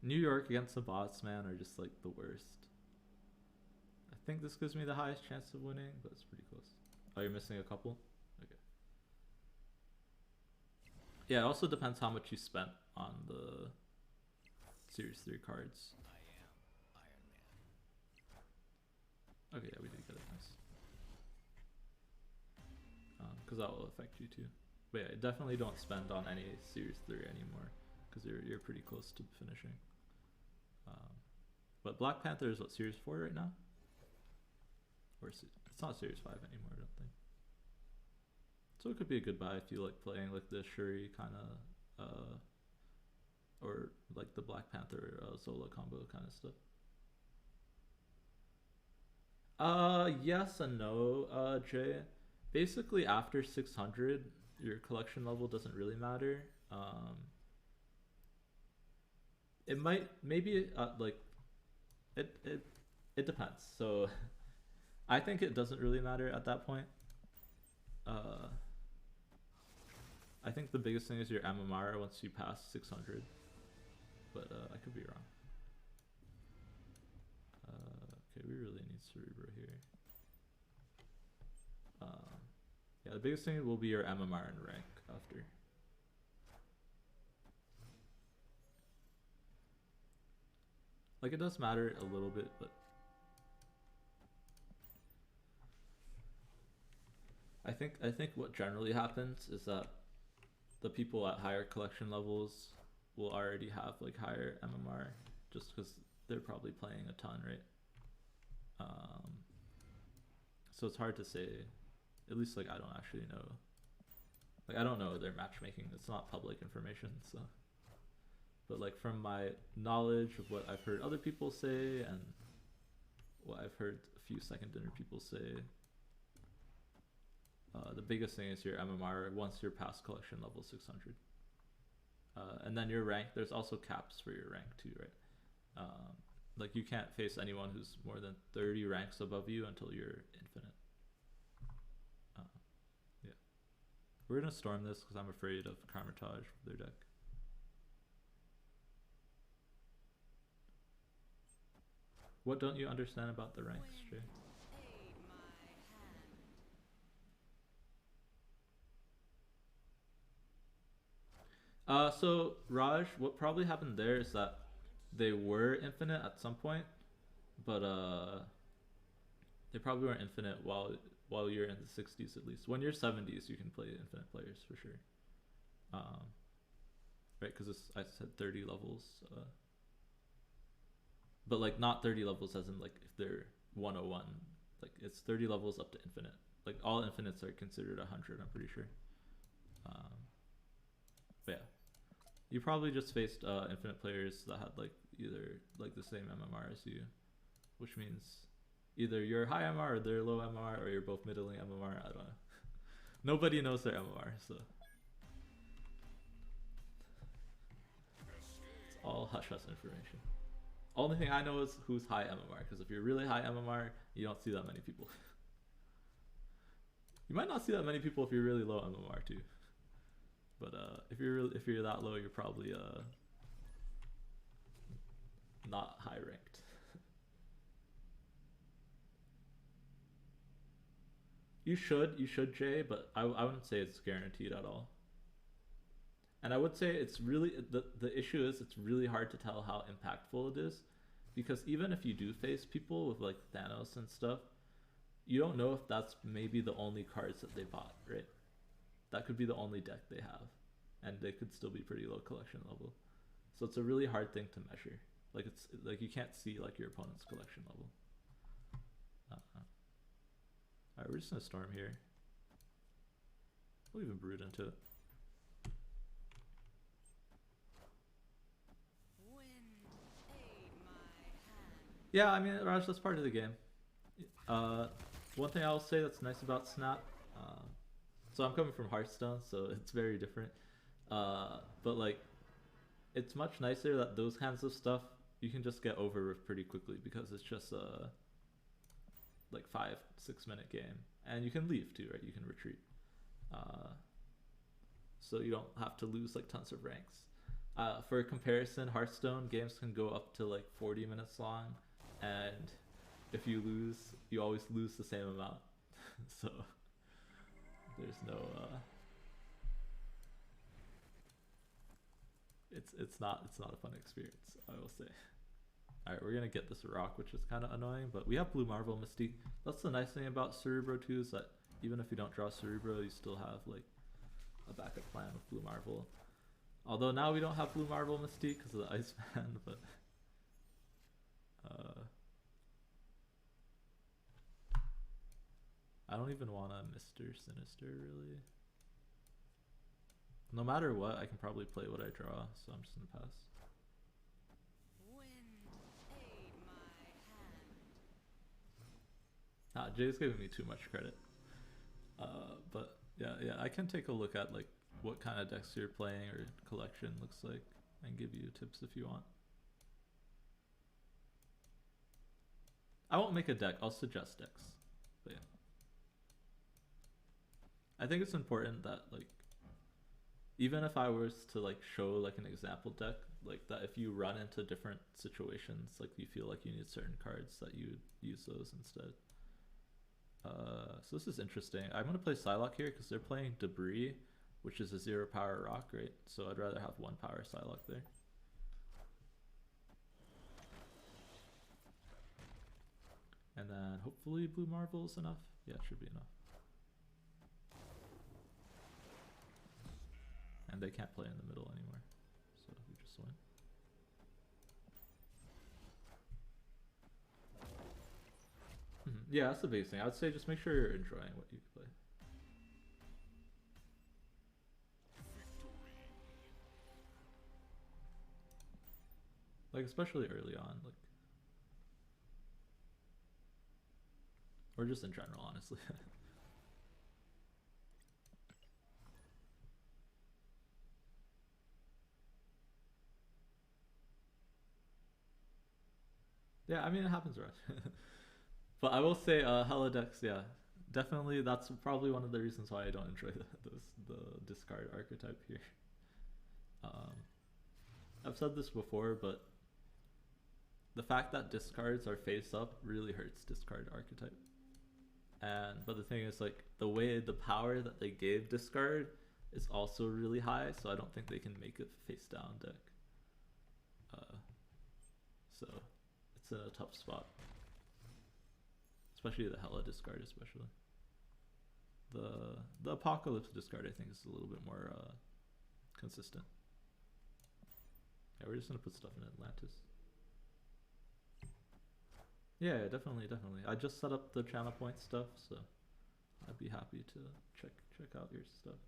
[SPEAKER 1] New York against the bots, man, are just like the worst. I think this gives me the highest chance of winning, but it's pretty close. Oh, you're missing a couple? Okay. Yeah, it also depends how much you spent on the Series 3 cards. Okay, yeah, we did get it, nice. Because that will affect you too. But yeah, definitely don't spend on any Series 3 anymore, because you're pretty close to finishing. But Black Panther is what, Series 4 right now? Or it's not Series 5 anymore, I don't think. So it could be a good buy if you like playing like the Shuri kind of, or like the Black Panther Zola combo kind of stuff. Yes and no, Jay. Basically, after 600, your collection level doesn't really matter. It might, maybe, like, it depends. So, I think it doesn't really matter at that point. I think the biggest thing is your MMR once you pass 600. But, I could be wrong. Okay, we really need Cerebro here. Yeah, the biggest thing will be your MMR and rank after. Like, it does matter a little bit, but I think what generally happens is that the people at higher collection levels will already have like higher MMR just because they're probably playing a ton, right? So it's hard to say. At least like I don't actually know. Like I don't know their matchmaking. It's not public information, so. But like from my knowledge of what I've heard other people say and what I've heard a few second dinner people say, the biggest thing is your MMR once you're past collection level 600. And then your rank, there's also caps for your rank too, right? Like you can't face anyone who's more than 30 ranks above you until you're infinite. Yeah. We're gonna storm this because I'm afraid of Carmitage with their deck. What don't you understand about the ranks, Jay? So Raj, what probably happened there is that they were infinite at some point, but they probably weren't infinite while you're in the 60s at least. When you're 70s, you can play infinite players for sure. Right, because I said 30 levels. But like not 30 levels as in like if they're 101, like it's 30 levels up to infinite. Like all infinites are considered 100, I'm pretty sure. But yeah, you probably just faced infinite players that had like either like the same MMR as you, which means either you're high MMR or they're low MMR or you're both middling MMR. I don't know. Nobody knows their MMR, so it's all hush hush information. Only thing I know is who's high MMR, because if you're really high MMR, you don't see that many people. You might not see that many people if you're really low MMR too. But if you're that low, you're probably not high ranked. You should, Jay, but I wouldn't say it's guaranteed at all. And I would say it's really the issue is it's really hard to tell how impactful it is, because even if you do face people with like Thanos and stuff, you don't know if that's maybe the only cards that they bought, right? That could be the only deck they have, and they could still be pretty low collection level. So it's a really hard thing to measure. Like it's like you can't see like your opponent's collection level. Alright, we're just gonna storm here. We'll even brood into it. Yeah, I mean, Raj, that's part of the game. One thing I'll say that's nice about Snap, so I'm coming from Hearthstone, so it's very different. But like, it's much nicer that those kinds of stuff you can just get over with pretty quickly because it's just a like 5-6 minute game, and you can leave too, right? You can retreat, so you don't have to lose like tons of ranks. For comparison, Hearthstone games can go up to like 40 minutes long, and if you lose, you always lose the same amount. So there's no it's not a fun experience, I will say. All right, we're gonna get this rock, which is kind of annoying, but we have Blue Marvel Mystique. That's the nice thing about Cerebro too, is that even if you don't draw Cerebro, you still have like a backup plan with Blue Marvel. Although now we don't have Blue Marvel Mystique because of the Iceman, but I don't even want a Mr. Sinister really. No matter what, I can probably play what I draw, so I'm just gonna pass. Jay's giving me too much credit. But yeah, I can take a look at like what kind of decks you're playing or collection looks like and give you tips if you want. I won't make a deck, I'll suggest decks. But yeah. I think it's important that like even if I was to like show like an example deck, like that if you run into different situations, like you feel like you need certain cards, that you would use those instead. So this is interesting. I'm going to play Psylocke here because they're playing Debris, which is a 0 power rock, right? So I'd rather have 1 power Psylocke there. And then hopefully Blue Marvel is enough. Yeah, it should be enough. And they can't play in the middle anymore, so we just win. Yeah, that's the biggest thing. I would say just make sure you're enjoying what you play. Like especially early on, like, or just in general, honestly. Yeah, I mean it happens, right? But I will say, Holodex, yeah, definitely. That's probably one of the reasons why I don't enjoy the discard archetype here. I've said this before, but the fact that discards are face up really hurts discard archetype. And but the thing is, like the power that they gave discard is also really high, so I don't think they can make a face down deck. So it's in a tough spot. Especially the Hela discard, especially. The Apocalypse discard, I think, is a little bit more consistent. Yeah, we're just gonna put stuff in Atlantis. Yeah, definitely. I just set up the channel point stuff, so I'd be happy to check out your stuff.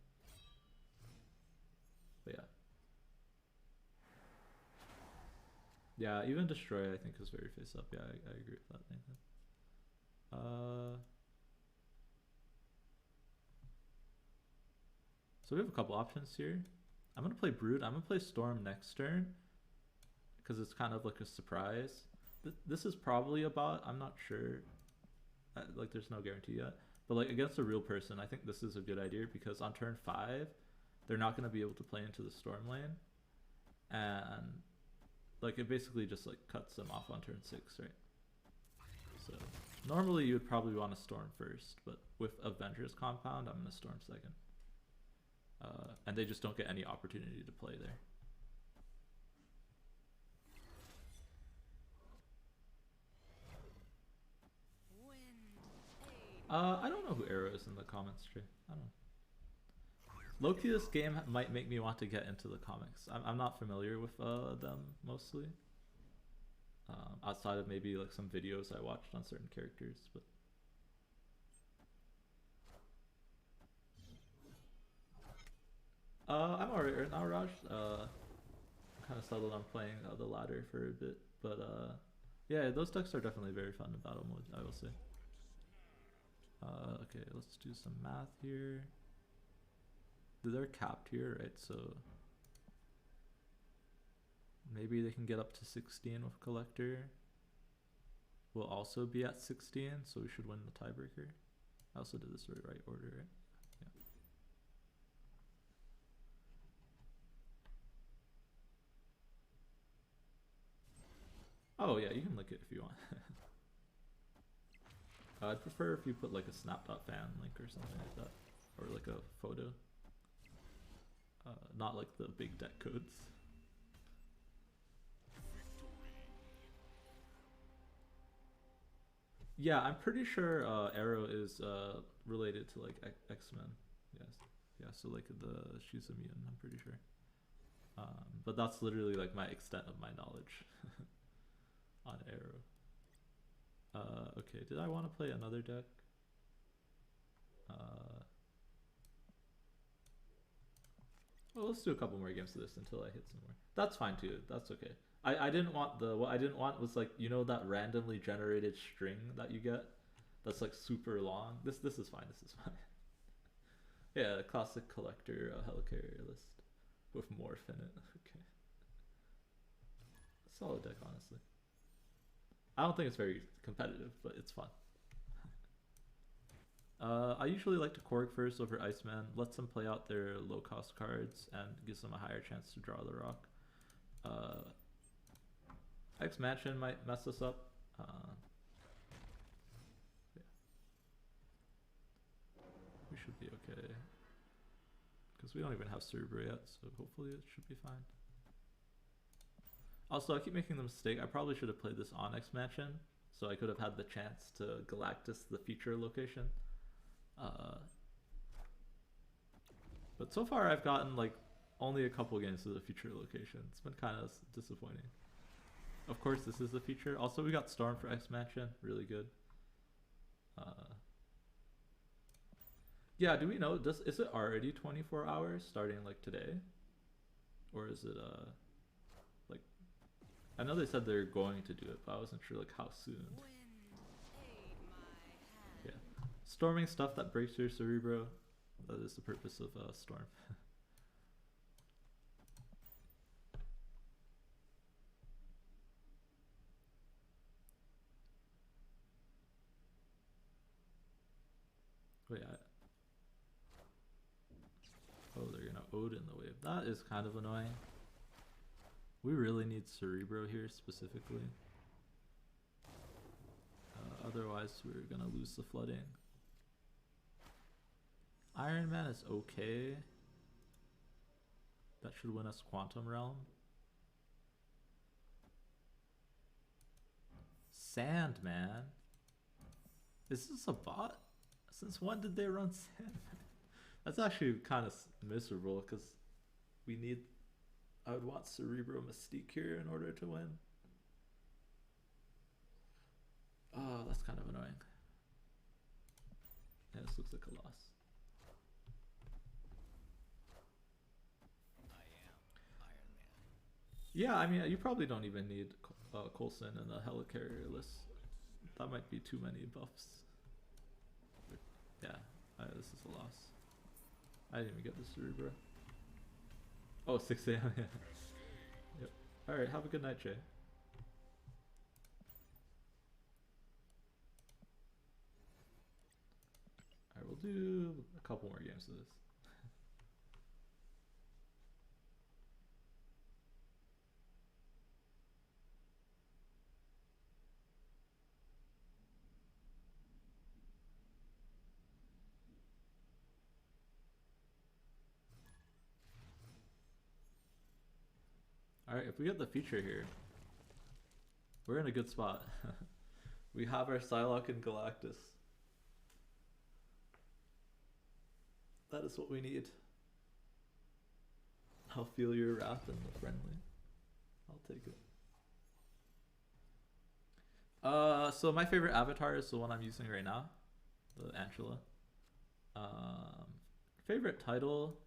[SPEAKER 1] But yeah, even Destroy I think is very face up. Yeah, I agree with that, Nathan. So we have a couple options here. I'm gonna play Brood. I'm gonna play Storm next turn because it's kind of like a surprise. This is probably about, I'm not sure. Like there's no guarantee yet. But like against a real person, I think this is a good idea because on turn 5, they're not gonna be able to play into the Storm lane, and like it basically just like cuts them off on turn 6, right? So normally you would probably want to Storm first, but with Avengers Compound, I'm gonna Storm second. And they just don't get any opportunity to play there. I don't know who Arrow is in the comments tree. I don't know. Low-key, this game might make me want to get into the comics. I'm not familiar with them mostly. Outside of maybe like some videos I watched on certain characters, but I'm alright right now, Raj. Kind of settled on playing the ladder for a bit, but yeah, those decks are definitely very fun in battle mode, I will say. Okay, let's do some math here. They're capped here, right? So maybe they can get up to 16 with Collector. We'll also be at 16, so we should win the tiebreaker. I also did this right order, right? Yeah. Oh yeah, you can link it if you want. I'd prefer if you put like a snap.fan link or something like that, or like a photo. Not like the big deck codes. Yeah, I'm pretty sure Arrow is related to like X-Men. Yes. Yeah, so like she's immune, I'm pretty sure. But that's literally like my extent of my knowledge on Arrow. Okay, did I want to play another deck? Well, let's do a couple more games of this until I hit some more. That's fine too. That's okay. I didn't want what I didn't want was like, you know, that randomly generated string that you get that's like super long. This is fine. This is fine. Yeah, classic collector helicarrier list with morph in it. Okay. Solid deck, honestly. I don't think it's very competitive, but it's fun. I usually like to Korg first over Iceman. Lets them play out their low cost cards and gives them a higher chance to draw the rock. X Mansion might mess us up. Yeah. We should be okay. Because we don't even have Cerebro yet, so hopefully it should be fine. Also, I keep making the mistake. I probably should have played this on X Mansion, so I could have had the chance to Galactus the feature location. But so far I've gotten like only a couple games to the feature location. It's been kind of disappointing. Of course this is the feature. Also we got Storm for X Mansion, really good. Yeah, do we know, is it already 24 hours starting like today? Or is it like, I know they said they're going to do it, but I wasn't sure like how soon. Yeah. Storming stuff that breaks your Cerebro. That is the purpose of Storm. Wait, oh, they're gonna Ode in the wave. That is kind of annoying. We really need Cerebro here specifically. Otherwise, we're gonna lose the flooding. Iron Man is okay. That should win us Quantum Realm. Sandman? Is this a bot? Since when did they run Sandman? That's actually kind of miserable because we need... I would want Cerebro Mystique here in order to win. Oh, that's kind of annoying. Yeah, this looks like a loss. Yeah, I mean, you probably don't even need Coulson and the helicarrier list. That might be too many buffs. Yeah, this is a loss. I didn't even get the Cerebro. Oh, 6 a.m. Yeah. Yep. Alright, have a good night, Jay. Alright, we'll do a couple more games of this. Alright, if we get the feature here, we're in a good spot. We have our Psylocke and Galactus. That is what we need. I'll feel your wrath in the friendly. I'll take it. So my favorite avatar is the one I'm using right now, the Angela. Favorite title,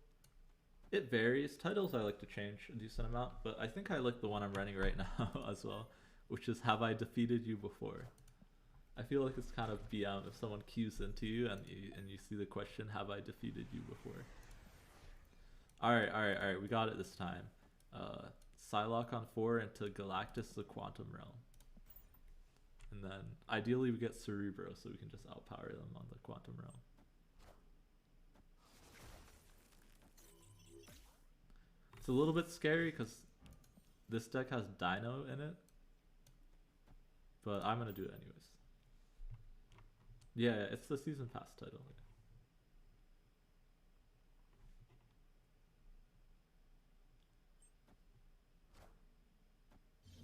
[SPEAKER 1] it varies. Titles I like to change a decent amount, but I think I like the one I'm running right now as well, which is Have I Defeated You Before? I feel like it's kind of BM if someone cues into you and you see the question, have I defeated you before? Alright, we got it this time. Psylocke on 4 into Galactus the Quantum Realm. And then ideally we get Cerebro so we can just outpower them on the Quantum Realm. It's a little bit scary because this deck has Dino in it. but I'm gonna do it anyways. Yeah, it's the season pass title.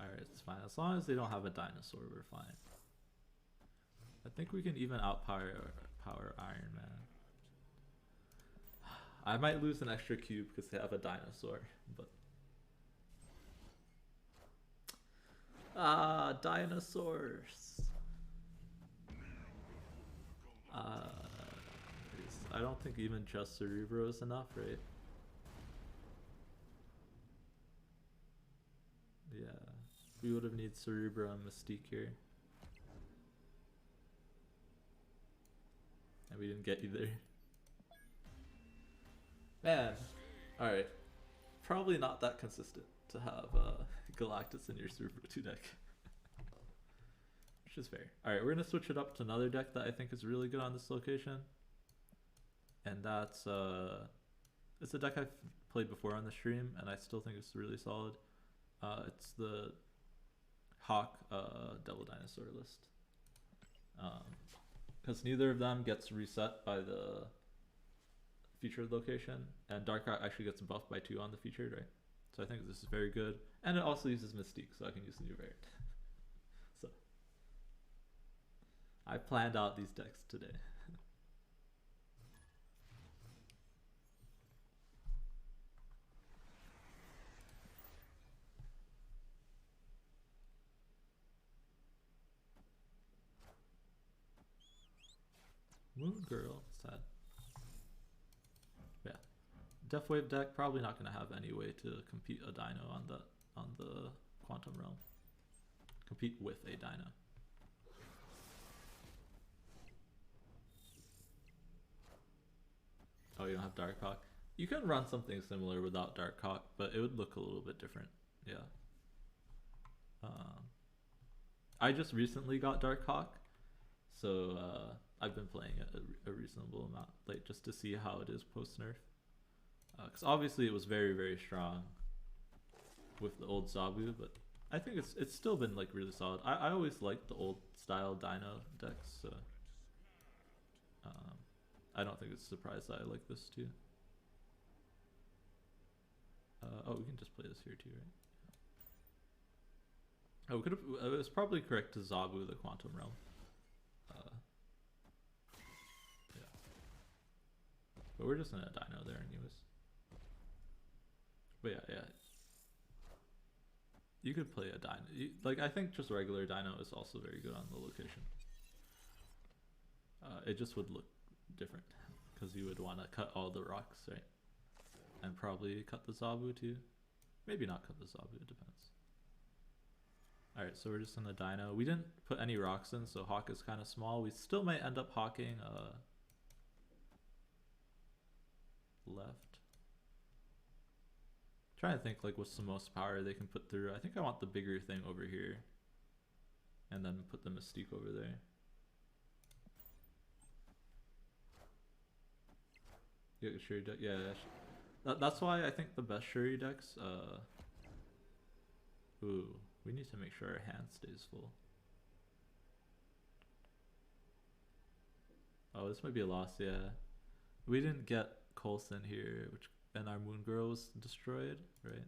[SPEAKER 1] Alright, it's fine. As long as they don't have a dinosaur, we're fine. I think we can even outpower Iron Man. I might lose an extra cube because they have a dinosaur, but... Ah, dinosaurs! I don't think even just Cerebro is enough, right? Yeah, we would have needed Cerebro and Mystique here. And we didn't get either. Man, alright. Probably not that consistent to have Galactus in your Cerebro 2 deck. Which is fair. Alright, we're gonna switch it up to another deck that I think is really good on this location. And that's it's a deck I've played before on the stream and I still think it's really solid. It's the Hawk Devil Dinosaur list. Because neither of them gets reset by the featured location, and Darkhawk actually gets buffed by 2 on the featured, right? So I think this is very good. And it also uses Mystique, so I can use the new variant. So I planned out these decks today. Moon Girl, sad. Yeah, Death Wave deck probably not gonna have any way to compete a Dino on the Quantum Realm. Compete with a Dino. Oh, you don't have Darkhawk? You can run something similar without Darkhawk, but it would look a little bit different. Yeah. I just recently got Darkhawk, so I've been playing it a reasonable amount, like just to see how it is post nerf. Because obviously it was very, very strong with the old Zabu, but I think it's still been like really solid. I always liked the old style Dino decks, so I don't think it's a surprise that I like this too. Oh, we can just play this here too, right? Oh, we could have. It was probably correct to Zabu the Quantum Realm. Yeah, but we're just in a Dino there anyways. But yeah. You could play a Dino. Like, I think just regular Dino is also very good on the location. It just would look different because you would want to cut all the rocks, right? And probably cut the Zabu too. Maybe not cut the Zabu, it depends. Alright, so we're just in the Dino. We didn't put any rocks in, so Hawk is kind of small. We still might end up hawking left. Trying to think like what's the most power they can put through. I think I want the bigger thing over here, and then put the Mystique over there. Yeah, Shuri deck. Yeah, that's why I think the best Shuri decks. Ooh, we need to make sure our hand stays full. Oh, this might be a loss. Yeah, we didn't get Coulson here, and our Moon Girl was destroyed, right?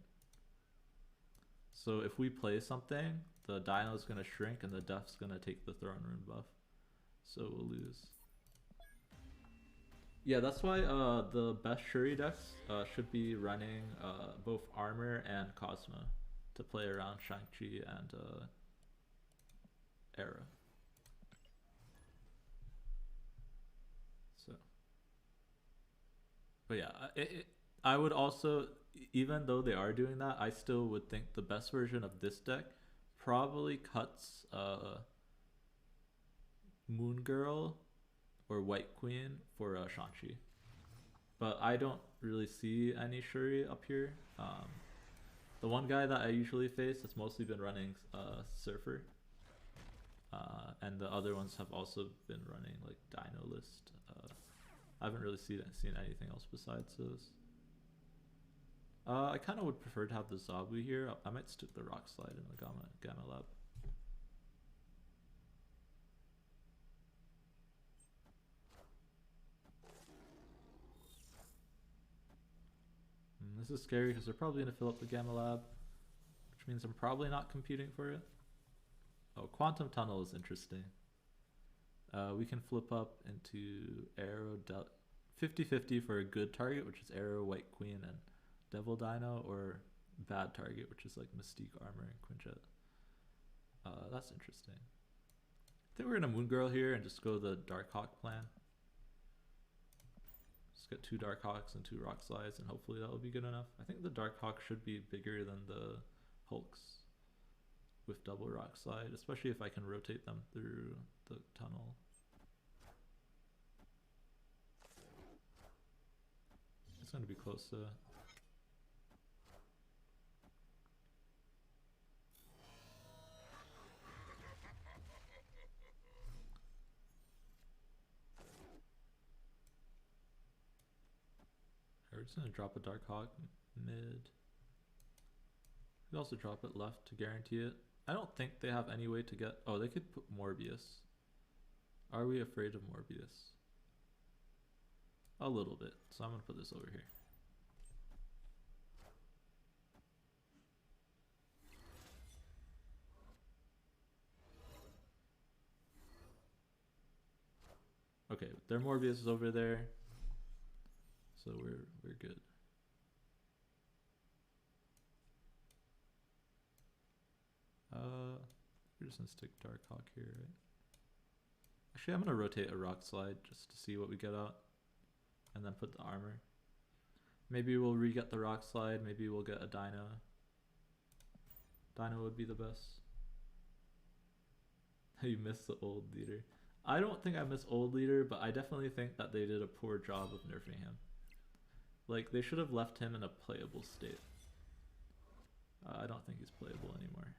[SPEAKER 1] So if we play something, the Dino is gonna shrink and the Death's gonna take the Throne Rune buff, so we'll lose. Yeah, that's why the best Shuri decks should be running both Armor and Cosmo to play around Shang-Chi and Era. So, but yeah, I would also, even though they are doing that, I still would think the best version of this deck probably cuts Moon Girl or White Queen for Shang-Chi. But I don't really see any Shuri up here. The one guy that I usually face has mostly been running Surfer. And the other ones have also been running like Dino List. I haven't really seen anything else besides those. I kind of would prefer to have the Zabu here. I might stick the Rock Slide in the Gamma Lab. This is scary because they're probably going to fill up the Gamma Lab, which means I'm probably not competing for it. Oh, Quantum Tunnel is interesting. We can flip up into Arrow 50-50 for a good target, which is Arrow, White Queen, and Devil Dino, or bad target, which is like Mystique Armor and Quinjet. That's interesting. I think we're gonna Moon Girl here and just go the Dark Hawk plan. Just get 2 Dark Hawks and 2 Rock Slides, and hopefully that will be good enough. I think the Dark Hawk should be bigger than the Hulks with double Rock Slide, especially if I can rotate them through the tunnel. It's gonna be close to. We're just gonna drop a Dark Hawk mid. Could also drop it left to guarantee it. I don't think they have any way to get. Oh, they could put Morbius. Are we afraid of Morbius? A little bit. So I'm gonna put this over here. Okay, their Morbius is over there. So we're good. We're just gonna stick Dark Hawk here, right? Actually, I'm gonna rotate a Rock Slide just to see what we get out, and then put the armor. Maybe we'll re-get the Rock Slide. Maybe we'll get a Dino. Dino would be the best. You missed the old leader. I don't think I miss old leader, but I definitely think that they did a poor job of nerfing him. Like, they should have left him in a playable state. I don't think he's playable anymore.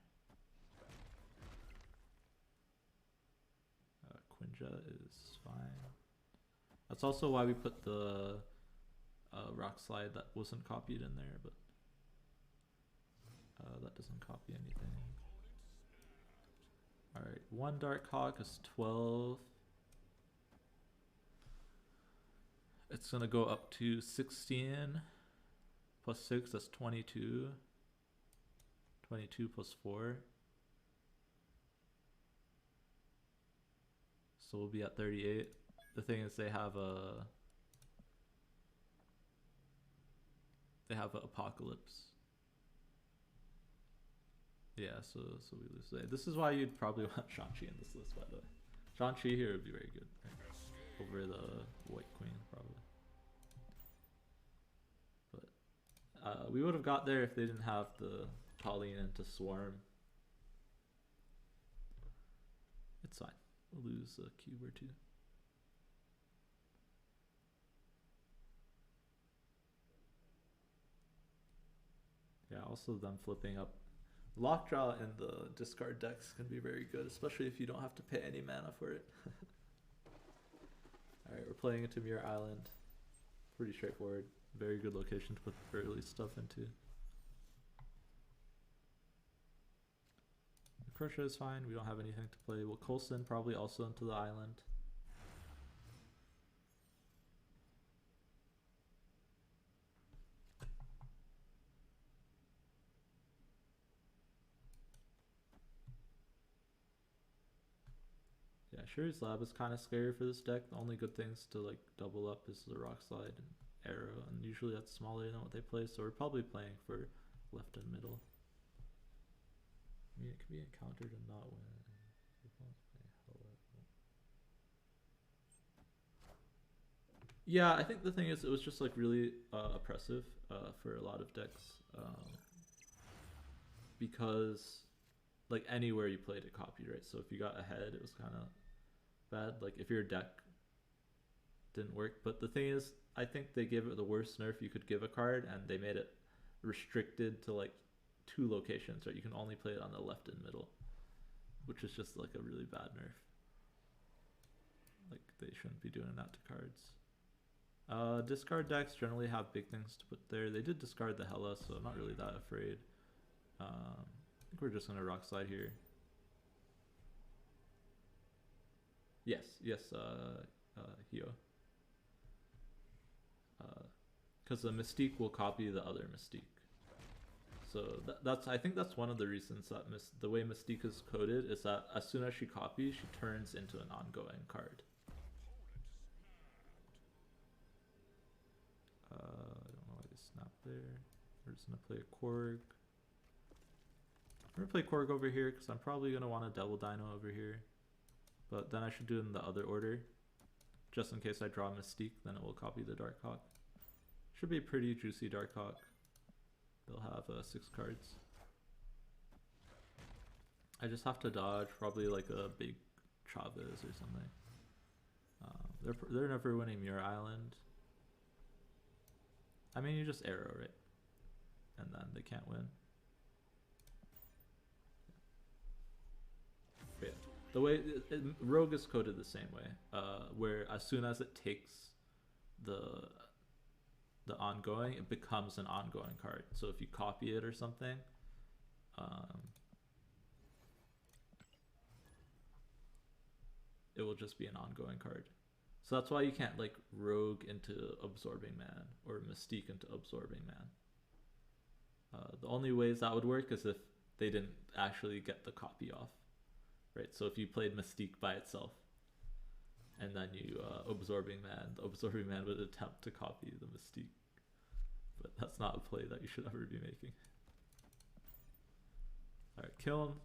[SPEAKER 1] Quinjet is fine. That's also why we put the Rock Slide that wasn't copied in there, but that doesn't copy anything. Alright, 1 Dark Hawk is 12. It's gonna go up to 16 plus 6, that's 22. 22 plus 4. So we'll be at 38. The thing is they have a Apocalypse. Yeah, so we lose today. This is why you'd probably want Shang-Chi in this list, by the way. Shang-Chi here would be very good, right? Over the White Queen, probably. But we would have got there if they didn't have the Colleen into Swarm. It's fine. We'll lose a cube or 2. Yeah, also them flipping up Lockjaw in the discard decks can be very good, especially if you don't have to pay any mana for it. Alright, we're playing into Muir Island. Pretty straightforward. Very good location to put early stuff into. Crusher is fine, we don't have anything to play. Well, Coulson probably also into the island. Yeah, Shuri's Lab is kind of scary for this deck. The only good things to like double up is the Rock Slide and Arrow, and usually that's smaller than what they play, so we're probably playing for left and middle. I mean, it can be encountered and not win. Yeah, I think the thing is it was just like really oppressive for a lot of decks because like anywhere you played it copied, right? So if you got ahead, it was kind of bad. Like if your deck didn't work, but the thing is, I think they gave it the worst nerf you could give a card, and they made it restricted to like 2 locations, right? You can only play it on the left and middle, which is just like a really bad nerf. Like they shouldn't be doing that to cards. Discard decks generally have big things to put there. They did discard the Hela, so I'm not really that afraid. I think we're just gonna Rock Slide here. Yes, Hio. because the Mystique will copy the other Mystique. So that's I think that's one of the reasons that the way Mystique is coded is that as soon as she copies, she turns into an ongoing card. I don't know why they snapped there. We're just gonna play a Korg. I'm gonna play Korg over here because I'm probably gonna want a Devil Dino over here, but then I should do it in the other order, just in case I draw Mystique. Then it will copy the Darkhawk. Should be a pretty juicy Darkhawk. They'll have 6 cards. I just have to dodge probably like a big Chavez or something. They're never winning Muir Island. I mean, you just arrow, right? And then they can't win. Yeah. The way Rogue is coded the same way, where as soon as it takes the ongoing, it becomes an ongoing card. So if you copy it or something, it will just be an ongoing card. So that's why you can't like Rogue into Absorbing Man or Mystique into Absorbing Man. The only ways that would work is if they didn't actually get the copy off, right? So if you played Mystique by itself and then you Absorbing Man, the Absorbing Man would attempt to copy the Mystique. But that's not a play that you should ever be making. Alright, Kiln.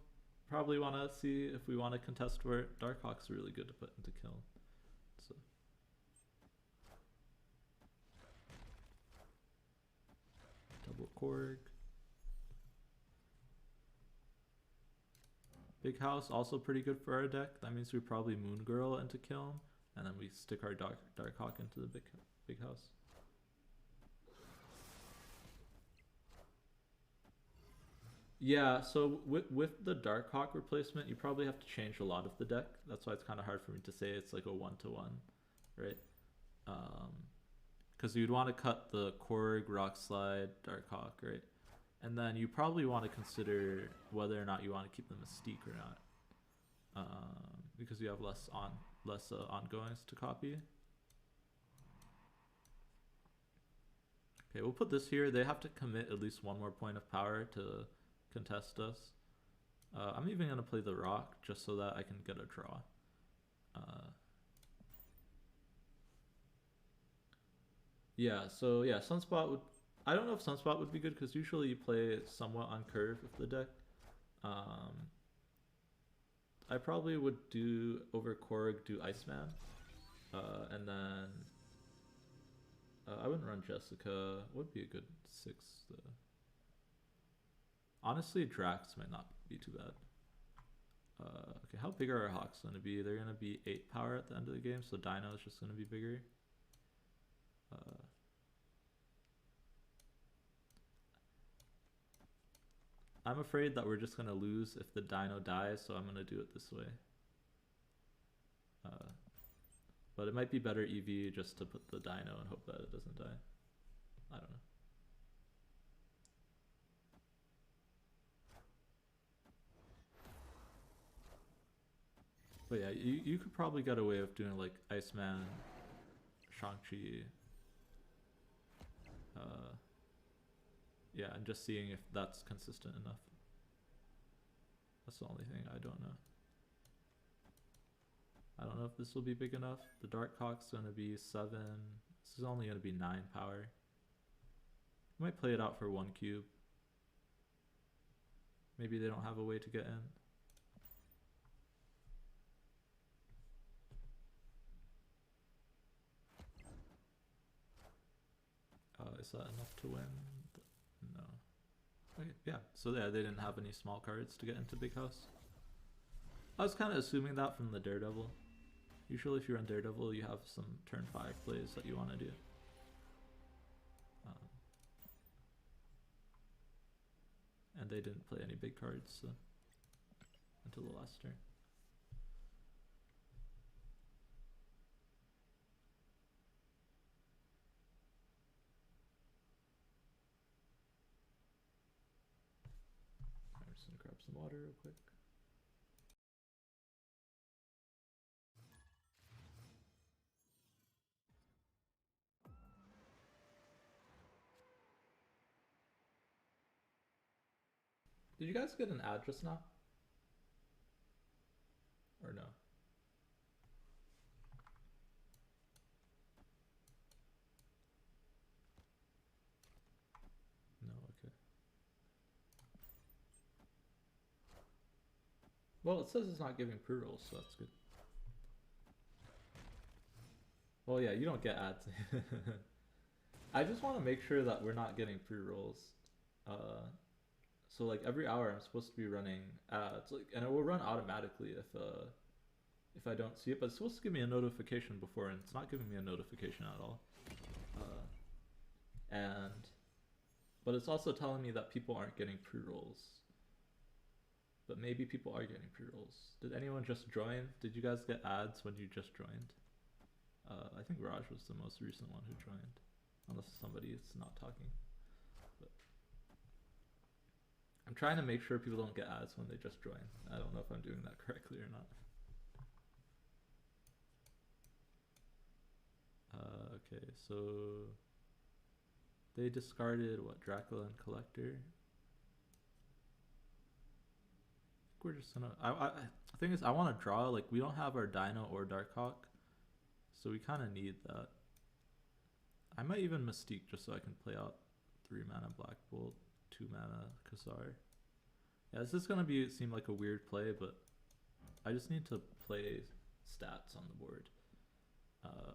[SPEAKER 1] Probably want to see if we want to contest for it. Darkhawk's really good to put into Kiln. So. Double Korg. Big House, also pretty good for our deck. That means we probably Moon Girl into Kiln, and then we stick our Darkhawk into the big house. Yeah, so with the Darkhawk replacement, you probably have to change a lot of the deck. That's why it's kind of hard for me to say it's like a 1-to-1, right? Because you'd want to cut the Korg, Rock Slide, Darkhawk, right? And then you probably want to consider whether or not you want to keep the Mystique or not, because you have less ongoings to copy. Okay, we'll put this here. They have to commit at least one more point of power to contest us. I'm even gonna play the Rock just so that I can get a draw. Yeah, so yeah, Sunspot would. I don't know if Sunspot would be good because usually you play somewhat on curve with the deck. I probably would do over Korg, do Iceman, and then I wouldn't run Jessica. What would be a good 6? Honestly, Drax might not be too bad. Okay, how big are our Hawks going to be? They're going to be 8 power at the end of the game, so Dino is just going to be bigger. I'm afraid that we're just going to lose if the Dino dies, so I'm going to do it this way. But it might be better EV just to put the Dino and hope that it doesn't die. I don't know. But yeah, you could probably get away with doing like Iceman, Shang-Chi. Yeah, and just seeing if that's consistent enough. That's the only thing I don't know. I don't know if this will be big enough. The Darkhawk's going to be 7. This is only going to be 9 power. I might play it out for 1 cube. Maybe they don't have a way to get in. Is that enough to win? No. Okay, yeah. So yeah, they didn't have any small cards to get into Big House. I was kind of assuming that from the Daredevil. Usually if you run Daredevil, you have some turn 5 plays that you want to do. And they didn't play any big cards so, until the last turn. I'm just gonna grab some water real quick. Did you guys get an ad just now? Or no? No, okay. Well, it says it's not giving pre-rolls, so that's good. Well, yeah, you don't get ads. I just want to make sure that we're not getting pre-rolls. So like every hour I'm supposed to be running ads, like, and it will run automatically if I don't see it, but it's supposed to give me a notification before, and it's not giving me a notification at all. But it's also telling me that people aren't getting pre-rolls. But maybe people are getting pre-rolls. Did anyone just join? Did you guys get ads when you just joined? I think Raj was the most recent one who joined, unless somebody is not talking. But I'm trying to make sure people don't get ads when they just join. I don't know if I'm doing that correctly or not. Okay, so they discarded what, Dracula and Collector. We're just gonna. The thing is, I want to draw. Like, we don't have our Dino or Darkhawk, so we kind of need that. I might even Mystique just so I can play out 3 mana Black Bolt, 2 mana Khazar. Yeah, this is gonna seem like a weird play, but I just need to play stats on the board.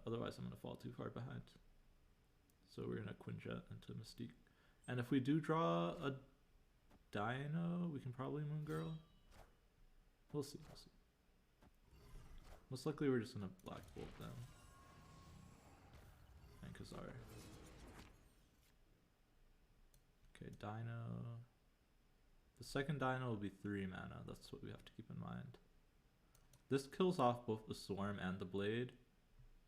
[SPEAKER 1] Otherwise, I'm gonna fall too far behind. So we're gonna Quinjet into Mystique, and if we do draw a Dino, we can probably Moon Girl. We'll see, we'll see. Most likely we're just gonna Black Bolt them. And Khazar. Okay, Dino. The second Dino will be 3 mana, that's what we have to keep in mind. This kills off both the Swarm and the Blade.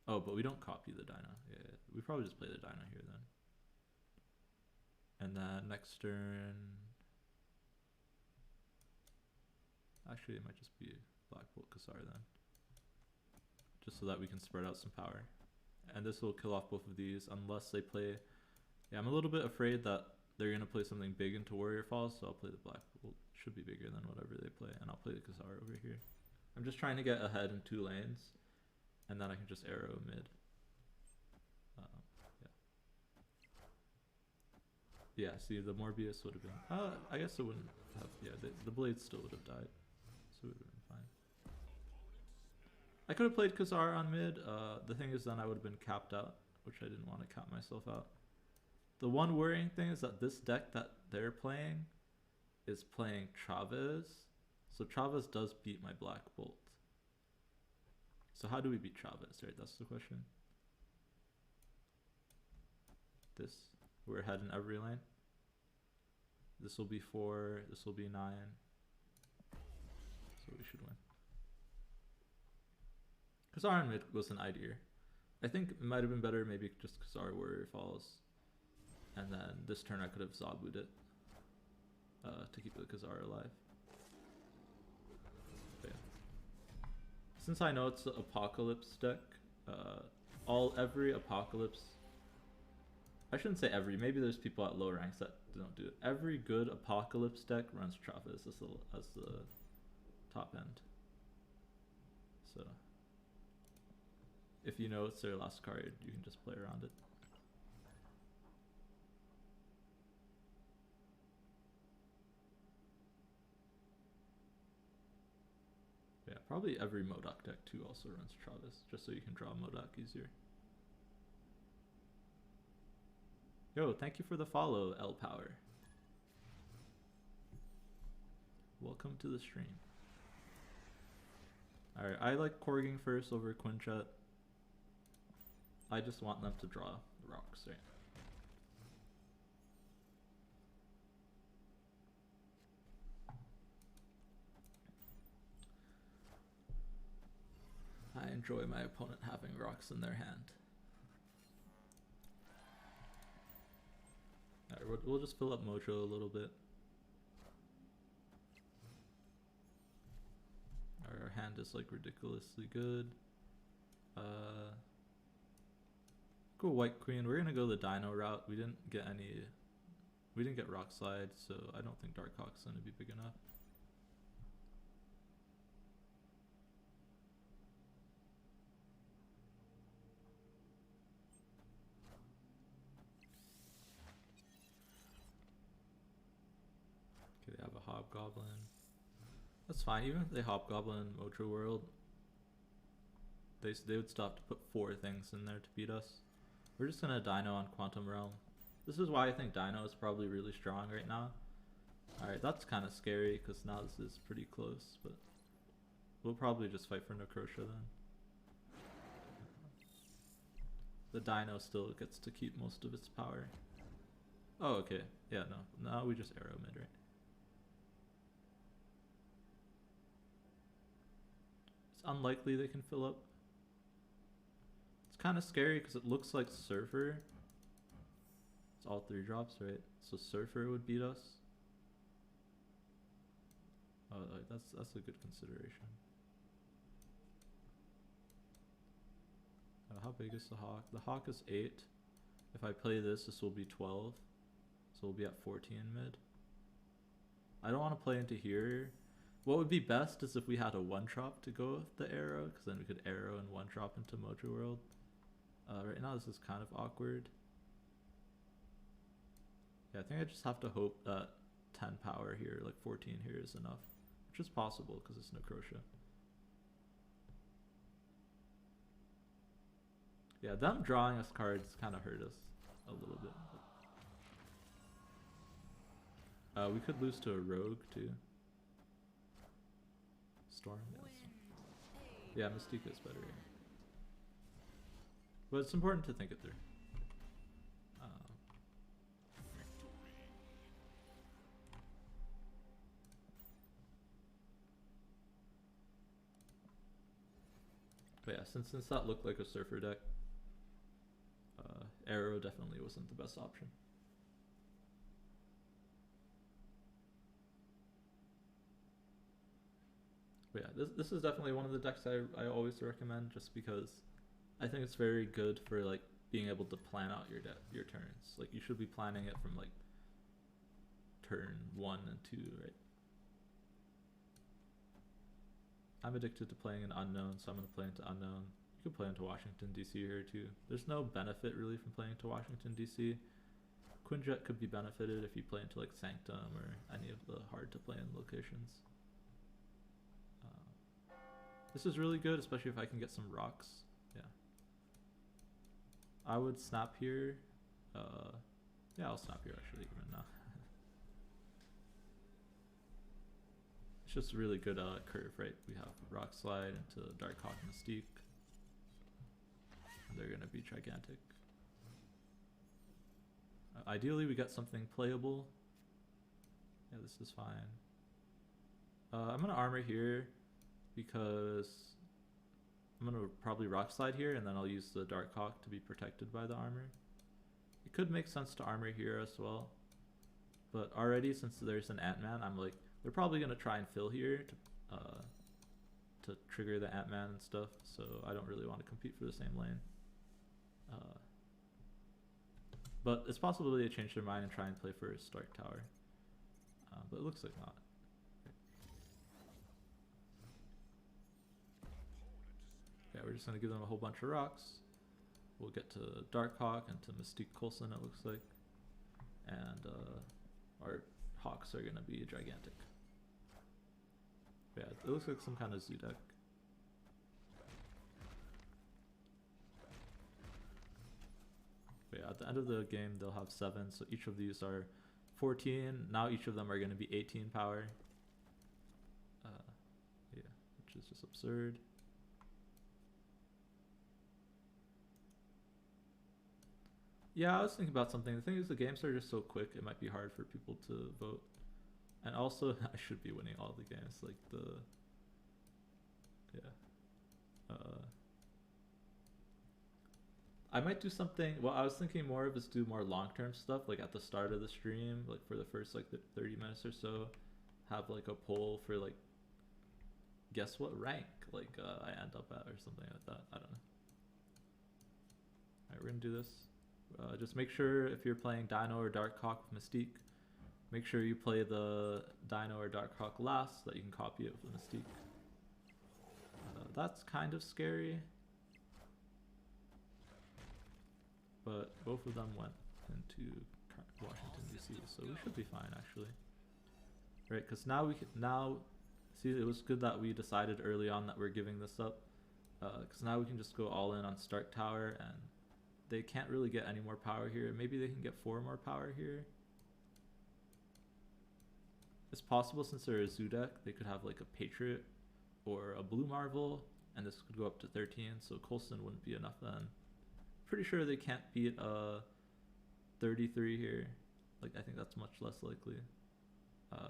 [SPEAKER 1] Oh, but we don't copy the Dino. Yeah, we probably just play the Dino here then. And then next turn... Actually, it might just be Black Bolt Khazar then. Just so that we can spread out some power. And this will kill off both of these unless they play... Yeah, I'm a little bit afraid that they're going to play something big into Warrior Falls, so I'll play the Black Bolt. Should be bigger than whatever they play, and I'll play the Khazar over here. I'm just trying to get ahead in 2 lanes, and then I can just arrow mid. Yeah, see, the Morbius would have been... I guess it wouldn't have... Yeah, the blade still would have died. So it would have been fine. I could have played Khazar on mid. The thing is then I would have been capped out, which I didn't want to cap myself out. The one worrying thing is that this deck that they're playing is playing Travis. So Travis does beat my Black Bolt. So how do we beat Travis, right? That's the question. This. We're ahead in every lane. This will be 4, this will be 9. So we should win. Khazar on mid was an idea. I think it might have been better maybe just Khazar Warrior Falls. And then this turn I could have Zabu'd it to keep the Khazar alive. But yeah. Since I know it's an Apocalypse deck, every Apocalypse... I shouldn't say every, maybe there's people at low ranks that don't do it. Every good Apocalypse deck runs Travis as the top end. So, if you know it's their last card, you can just play around it. Yeah, probably every Modok deck too also runs Travis, just so you can draw Modok easier. Yo, thank you for the follow, L Power. Welcome to the stream. Alright, I like Korging first over Quinjet. I just want them to draw rocks, right? I enjoy my opponent having rocks in their hand. Alright, we'll just fill up Mojo a little bit. Our hand is like ridiculously good. Go White Queen. We're gonna go the Dino route. We didn't get any We didn't get Rock Slide, so I don't think Dark Hawk's gonna be big enough. Okay, they have a Hobgoblin. That's fine. Even if they Hobgoblin Mojo World, they would still have to put 4 things in there to beat us. We're just gonna Dino on Quantum Realm. This is why I think Dino is probably really strong right now. Alright, that's kind of scary because now this is pretty close, but we'll probably just fight for Necrotia then. The Dino still gets to keep most of its power. Oh, okay. Yeah, no. Now we just arrow mid, right? It's unlikely they can fill up. It's kind of scary because it looks like Surfer. It's all 3 drops, right? So Surfer would beat us. Oh, that's a good consideration. How big is the Hawk? The Hawk is 8. If I play this, this will be 12. So we'll be at 14 mid. I don't want to play into here. What would be best is if we had a 1-drop to go with the arrow, because then we could arrow and 1-drop into Mojo World. Right now this is kind of awkward. Yeah, I think I just have to hope that 10 power here, like 14 here is enough. Which is possible because it's Necrotia. Yeah, them drawing us cards kind of hurt us a little bit. We could lose to a rogue too. Storm? Yeah, Mystique is better. But it's important to think it through. But yeah, since that looked like a Surfer deck, Arrow definitely wasn't the best option. But yeah, this is definitely one of the decks I always recommend, just because I think it's very good for like being able to plan out your turns. Like you should be planning it from like turn 1 and 2, right? I'm addicted to playing an unknown, so I'm gonna play into unknown. You could play into Washington DC here too. There's no benefit really from playing into Washington DC. Quinjet could be benefited if you play into like Sanctum or any of the hard to play in locations. This is really good, especially if I can get some rocks. Yeah. I would snap here. Yeah, I'll snap here actually even now. It's just a really good curve, right? We have Rock Slide into Dark Hawk Mystique. And they're going to be gigantic. Ideally, we get something playable. Yeah, this is fine. I'm going to armor here because I'm going to probably Rock Slide here, and then I'll use the Dark Hawk to be protected by the armor. It could make sense to armor here as well. But already, since there's an Ant-Man, I'm like, they're probably going to try and fill here to trigger the Ant-Man and stuff, so I don't really want to compete for the same lane. But it's possible they change their mind and try and play for a Stark Tower. But it looks like not. Yeah, we're just going to give them a whole bunch of rocks. We'll get to Dark Hawk and to Mystique Coulson, it looks like. And our Hawks are going to be gigantic. Yeah, it looks like some kind of zoo deck. But yeah, at the end of the game, they'll have 7, so each of these are 14. Now each of them are going to be 18 power. Yeah, which is just absurd. Yeah, I was thinking about something. The thing is, the games are just so quick, it might be hard for people to vote. And also, I should be winning all the games, like the... Yeah. I might do something, what I was thinking more of is do more long-term stuff, like at the start of the stream, like for the first like 30 minutes or so, have like a poll for like, guess what rank like I end up at or something like that. I don't know. Alright, we're gonna do this. Just make sure if you're playing Dino or Dark Hawk with Mystique, make sure you play the Dino or Dark Hawk last so that you can copy it with Mystique. That's kind of scary, but both of them went into Washington DC, so we should be fine actually. Right, because now we can see it was good that we decided early on that we're giving this up, because now we can just go all in on Stark Tower, and they can't really get any more power here. Maybe they can get 4 more power here. It's possible since they're a zoo deck, they could have like a Patriot or a Blue Marvel, and this could go up to 13, so Coulson wouldn't be enough then. Pretty sure they can't beat 33 here. Like, I think that's much less likely.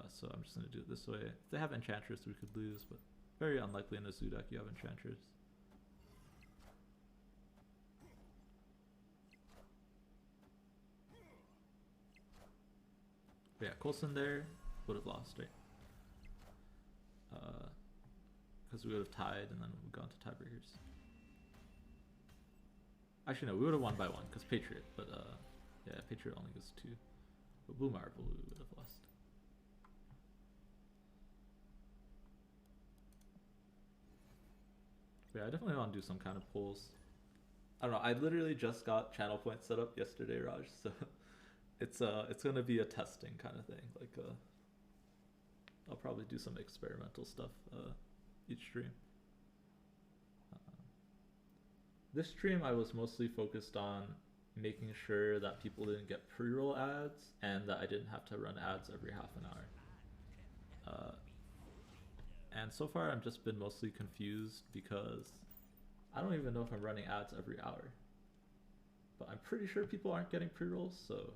[SPEAKER 1] So I'm just going to do it this way. If they have Enchantress, we could lose, but very unlikely in a zoo deck you have Enchantress. But yeah, Coulson there would have lost, right? Because we would have tied and then we've gone to tiebreakers. Actually, no, we would have won by 1 because Patriot, but yeah, Patriot only goes 2. But Blue Marvel, we would have lost. But yeah, I definitely want to do some kind of polls. I don't know, I literally just got channel points set up yesterday, Raj, so it's gonna be a testing kind of thing. Like I'll probably do some experimental stuff each stream. This stream I was mostly focused on making sure that people didn't get pre-roll ads and that I didn't have to run ads every half an hour. And so far I've just been mostly confused because I don't even know if I'm running ads every hour. But I'm pretty sure people aren't getting pre-rolls, so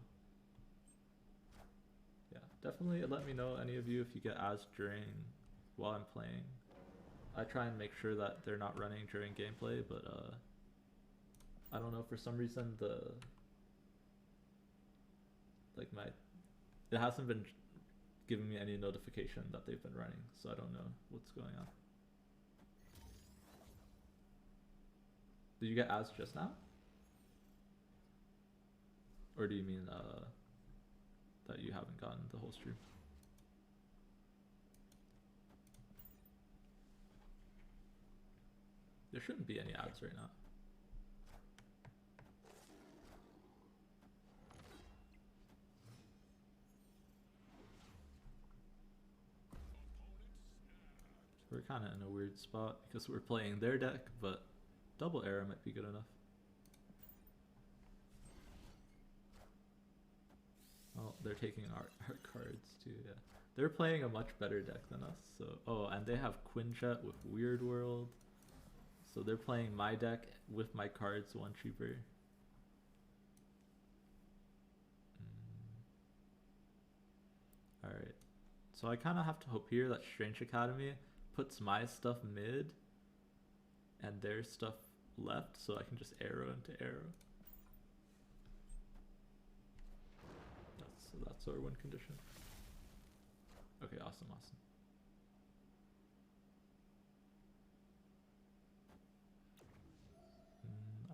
[SPEAKER 1] yeah, definitely let me know, any of you, if you get ads while I'm playing. I try and make sure that they're not running during gameplay, but I don't know, for some reason it hasn't been giving me any notification that they've been running, so I don't know what's going on. Did you get ads just now? Or do you mean that you haven't gotten the whole stream? There shouldn't be any ads right now. We're kind of in a weird spot because we're playing their deck, but double arrow might be good enough. Oh, they're taking our cards too, yeah. They're playing a much better deck than us, so... Oh, and they have Quinjet with Weird World. So they're playing my deck with my cards 1 cheaper. Alright. So I kind of have to hope here that Strange Academy puts my stuff mid and their stuff left, so I can just arrow into arrow. That's our win condition. Okay, awesome.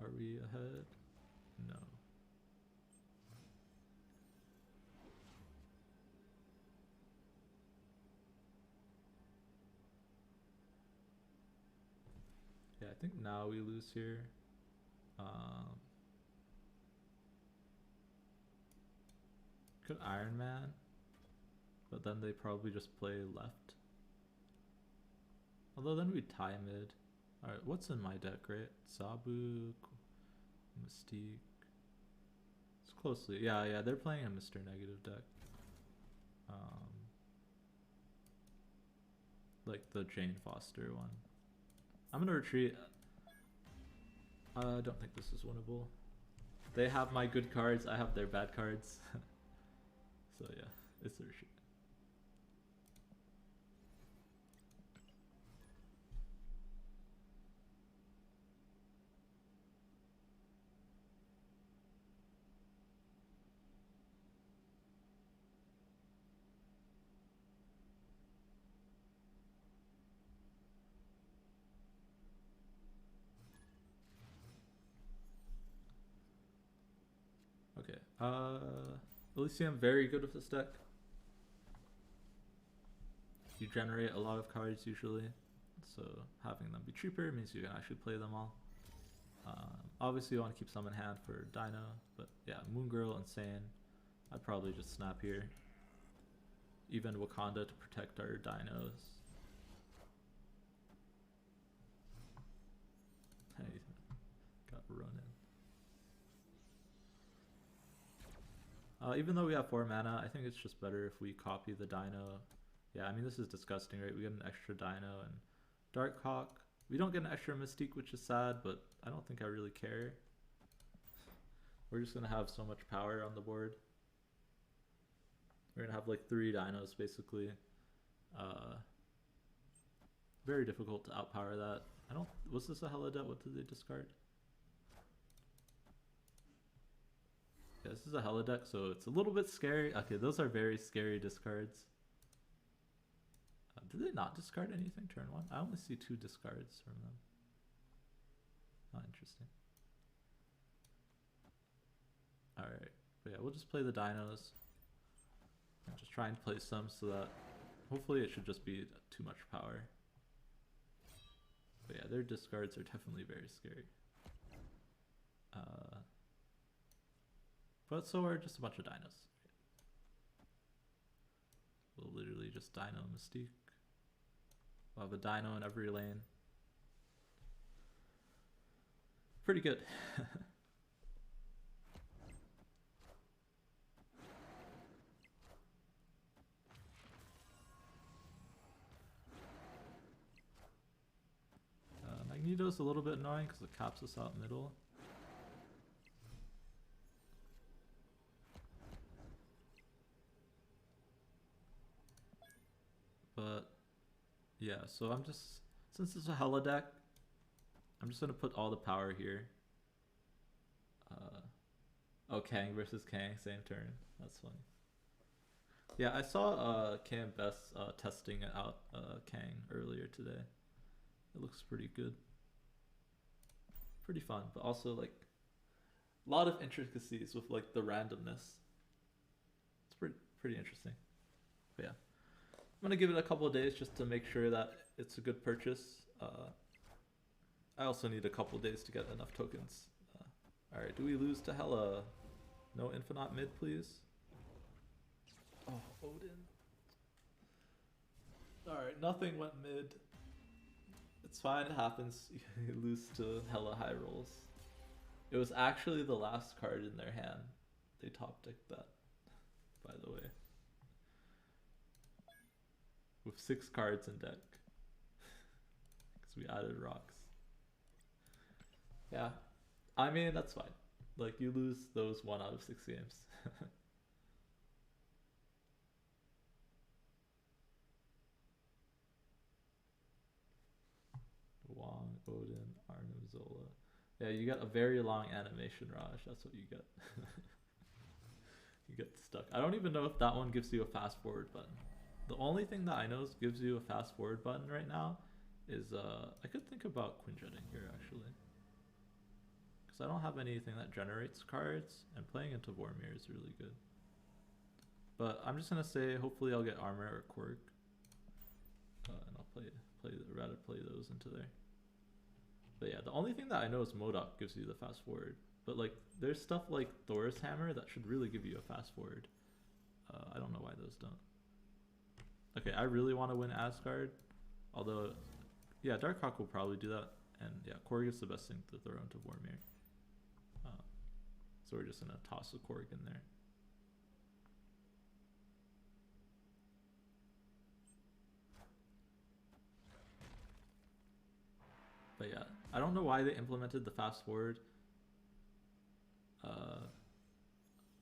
[SPEAKER 1] Are we ahead? No. Yeah, I think now we lose here. Could Iron Man, but then they probably just play left. Although then we tie mid. Alright, what's in my deck, right? Sabu, Mystique. It's closely. Yeah, they're playing a Mr. Negative deck. Like the Jane Foster one. I'm gonna retreat. I don't think this is winnable. They have my good cards, I have their bad cards. So yeah, it's a retreat. Okay. Elysium, very good with this deck. You generate a lot of cards usually, so having them be cheaper means you can actually play them all. Obviously you want to keep some in hand for Dino, but yeah, Moon Girl, Insane. I'd probably just snap here. Even Wakanda to protect our dinos. Hey, got Ronin. Even though we have 4 mana, I think it's just better if we copy the dino. Yeah, I mean this is disgusting, right? We get an extra dino and Dark Hawk. We don't get an extra Mystique, which is sad, but I don't think I really care. We're just gonna have so much power on the board. We're gonna have like 3 dinos basically. Very difficult to outpower that. Was this a Helidet? What did they discard? Yeah, this is a Helideck, so it's a little bit scary. Okay, those are very scary discards. Did they not discard anything turn 1? I only see 2 discards from them. Not interesting. Alright, but yeah, we'll just play the dinos. And just try and place them so that hopefully it should just be too much power. But yeah, their discards are definitely very scary. But so are just a bunch of dinos. We'll literally just dino Mystique. We'll have a dino in every lane. Pretty good. Magneto's a little bit annoying because it caps us out middle. But yeah, so I'm just, since it's a Helideck, I'm just gonna put all the power here. Oh, Kang versus Kang, same turn. That's funny. Yeah, I saw Cam Best testing out Kang earlier today. It looks pretty good. Pretty fun, but also like a lot of intricacies with like the randomness. It's pretty interesting. But yeah, I'm gonna give it a couple of days just to make sure that it's a good purchase. I also need a couple of days to get enough tokens. Alright, do we lose to Hela? No Infinite mid, please. Oh, Odin. Alright, nothing went mid. It's fine, it happens. You lose to Hela high rolls. It was actually the last card in their hand. They top decked that, by the way. With 6 cards in deck. Because we added rocks. Yeah. I mean, that's fine. Like, you lose those 1 out of 6 games. Wong, Odin, Arnim, Zola. Yeah, you got a very long animation, Raj. That's what you get. You get stuck. I don't even know if that one gives you a fast forward button. The only thing that I know gives you a fast forward button right now is I could think about Quinjetting here actually. Because I don't have anything that generates cards, and playing into Vormir is really good. But I'm just gonna say hopefully I'll get Armor or Quirk. And I'll rather play those into there. But yeah, the only thing that I know is MODOK gives you the fast forward. But like, there's stuff like Thor's Hammer that should really give you a fast forward. I don't know why those don't. Okay, I really want to win Asgard. Although, yeah, Darkhawk will probably do that. And yeah, Korg is the best thing to throw into Vormir. So we're just going to toss a Korg in there. But yeah, I don't know why they implemented the fast forward.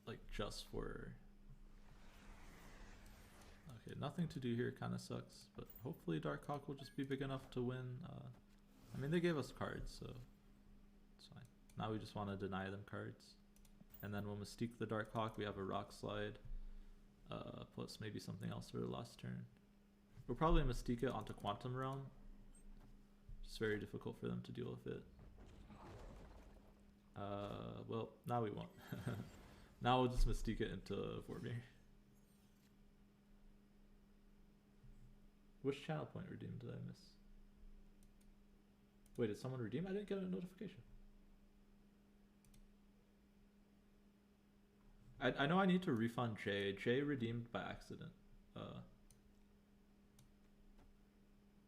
[SPEAKER 1] Like just for... Okay, nothing to do here, kind of sucks. But hopefully Darkhawk will just be big enough to win. I mean, they gave us cards, so it's fine. Now we just want to deny them cards. And then we'll Mystique the Darkhawk. We have a Rock Slide. Plus maybe something else for the last turn. We'll probably Mystique it onto Quantum Realm. It's very difficult for them to deal with it. Well, now we won't. Now we'll just Mystique it into Vormir. Which channel point redeemed did I miss? Wait, did someone redeem? I didn't get a notification. I know I need to refund Jay. Jay redeemed by accident.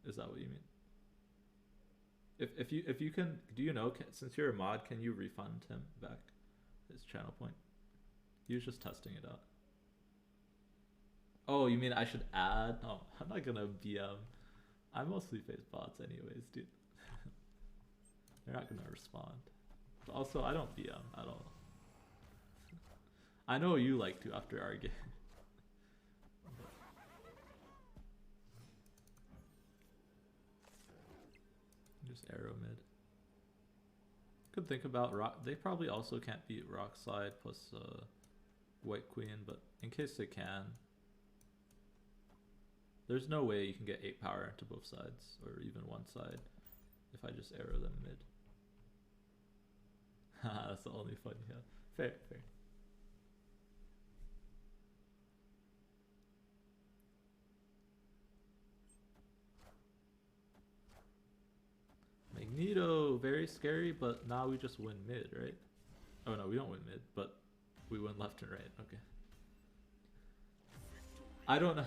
[SPEAKER 1] Is that what you mean? If you can, do you know, since you're a mod, can you refund him back his channel point? He was just testing it out. Oh, you mean I should add? No, I'm not gonna BM. I mostly face bots anyways, dude. They're not gonna respond. But also, I don't BM at all. I know you like to after our game. Just arrow mid. Could think about rock. They probably also can't beat rock slide plus white queen, but in case they can, there's no way you can get 8 power into both sides or even one side if I just arrow them mid. Haha, that's the only fun you have. Fair, fair. Magneto, very scary, but now we just win mid, right? Oh no, we don't win mid, but we win left and right. Okay. I don't know.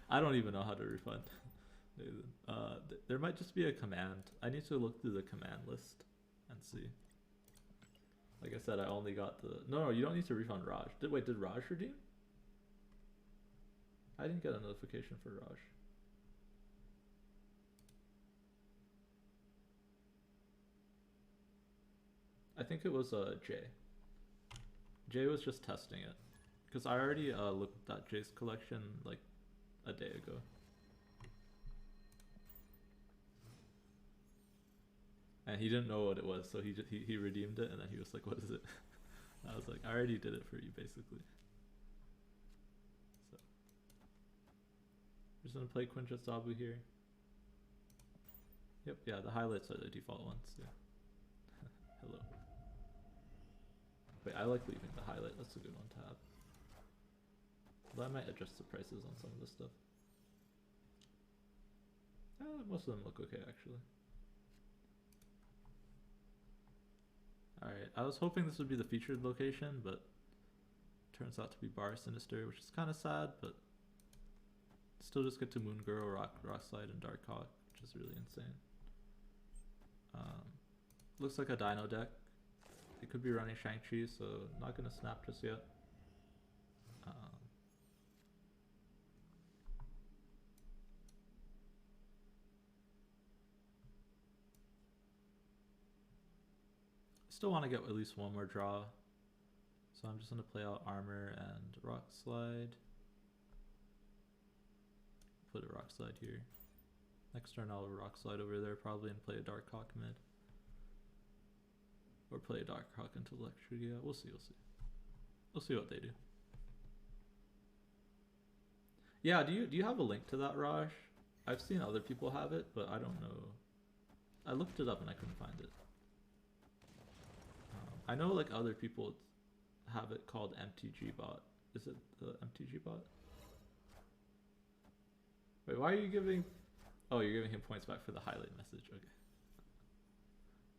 [SPEAKER 1] I don't even know how to refund. There might just be a command. I need to look through the command list and see. Like I said, I only got the... No, you don't need to refund Raj. Wait, did Raj redeem? I didn't get a notification for Raj. I think it was Jay. Jay was just testing it. Because I already looked at Jay's collection like a day ago. And he didn't know what it was, so he redeemed it, and then he was like, what is it? I was like, I already did it for you, basically. So, we're just gonna play Quinjet Zabu here. Yep, yeah, the highlights are the default ones, yeah. Hello. Wait, I like leaving the highlight, that's a good one to have. But I might adjust the prices on some of this stuff. Most of them look okay, actually. Alright, I was hoping this would be the featured location, but turns out to be Bar Sinister, which is kind of sad, but still just get to Moon Girl, Rock Slide, and Dark Hawk, which is really insane. Looks like a Dino deck. It could be running Shang-Chi, so not gonna snap just yet. Still want to get at least one more draw, so I'm just going to play out Armor and Rock Slide. Put a Rock Slide here. Next turn I'll Rock Slide over there probably and play a Dark Hawk mid. Or play a Dark Hawk into Electrogia. We'll see, we'll see. We'll see what they do. Yeah, do you have a link to that, Raj? I've seen other people have it, but I don't know. I looked it up and I couldn't find it. I know like other people have it called MTG bot. Is it the MTG bot? Wait, why are you giving... Oh, you're giving him points back for the highlight message. Okay.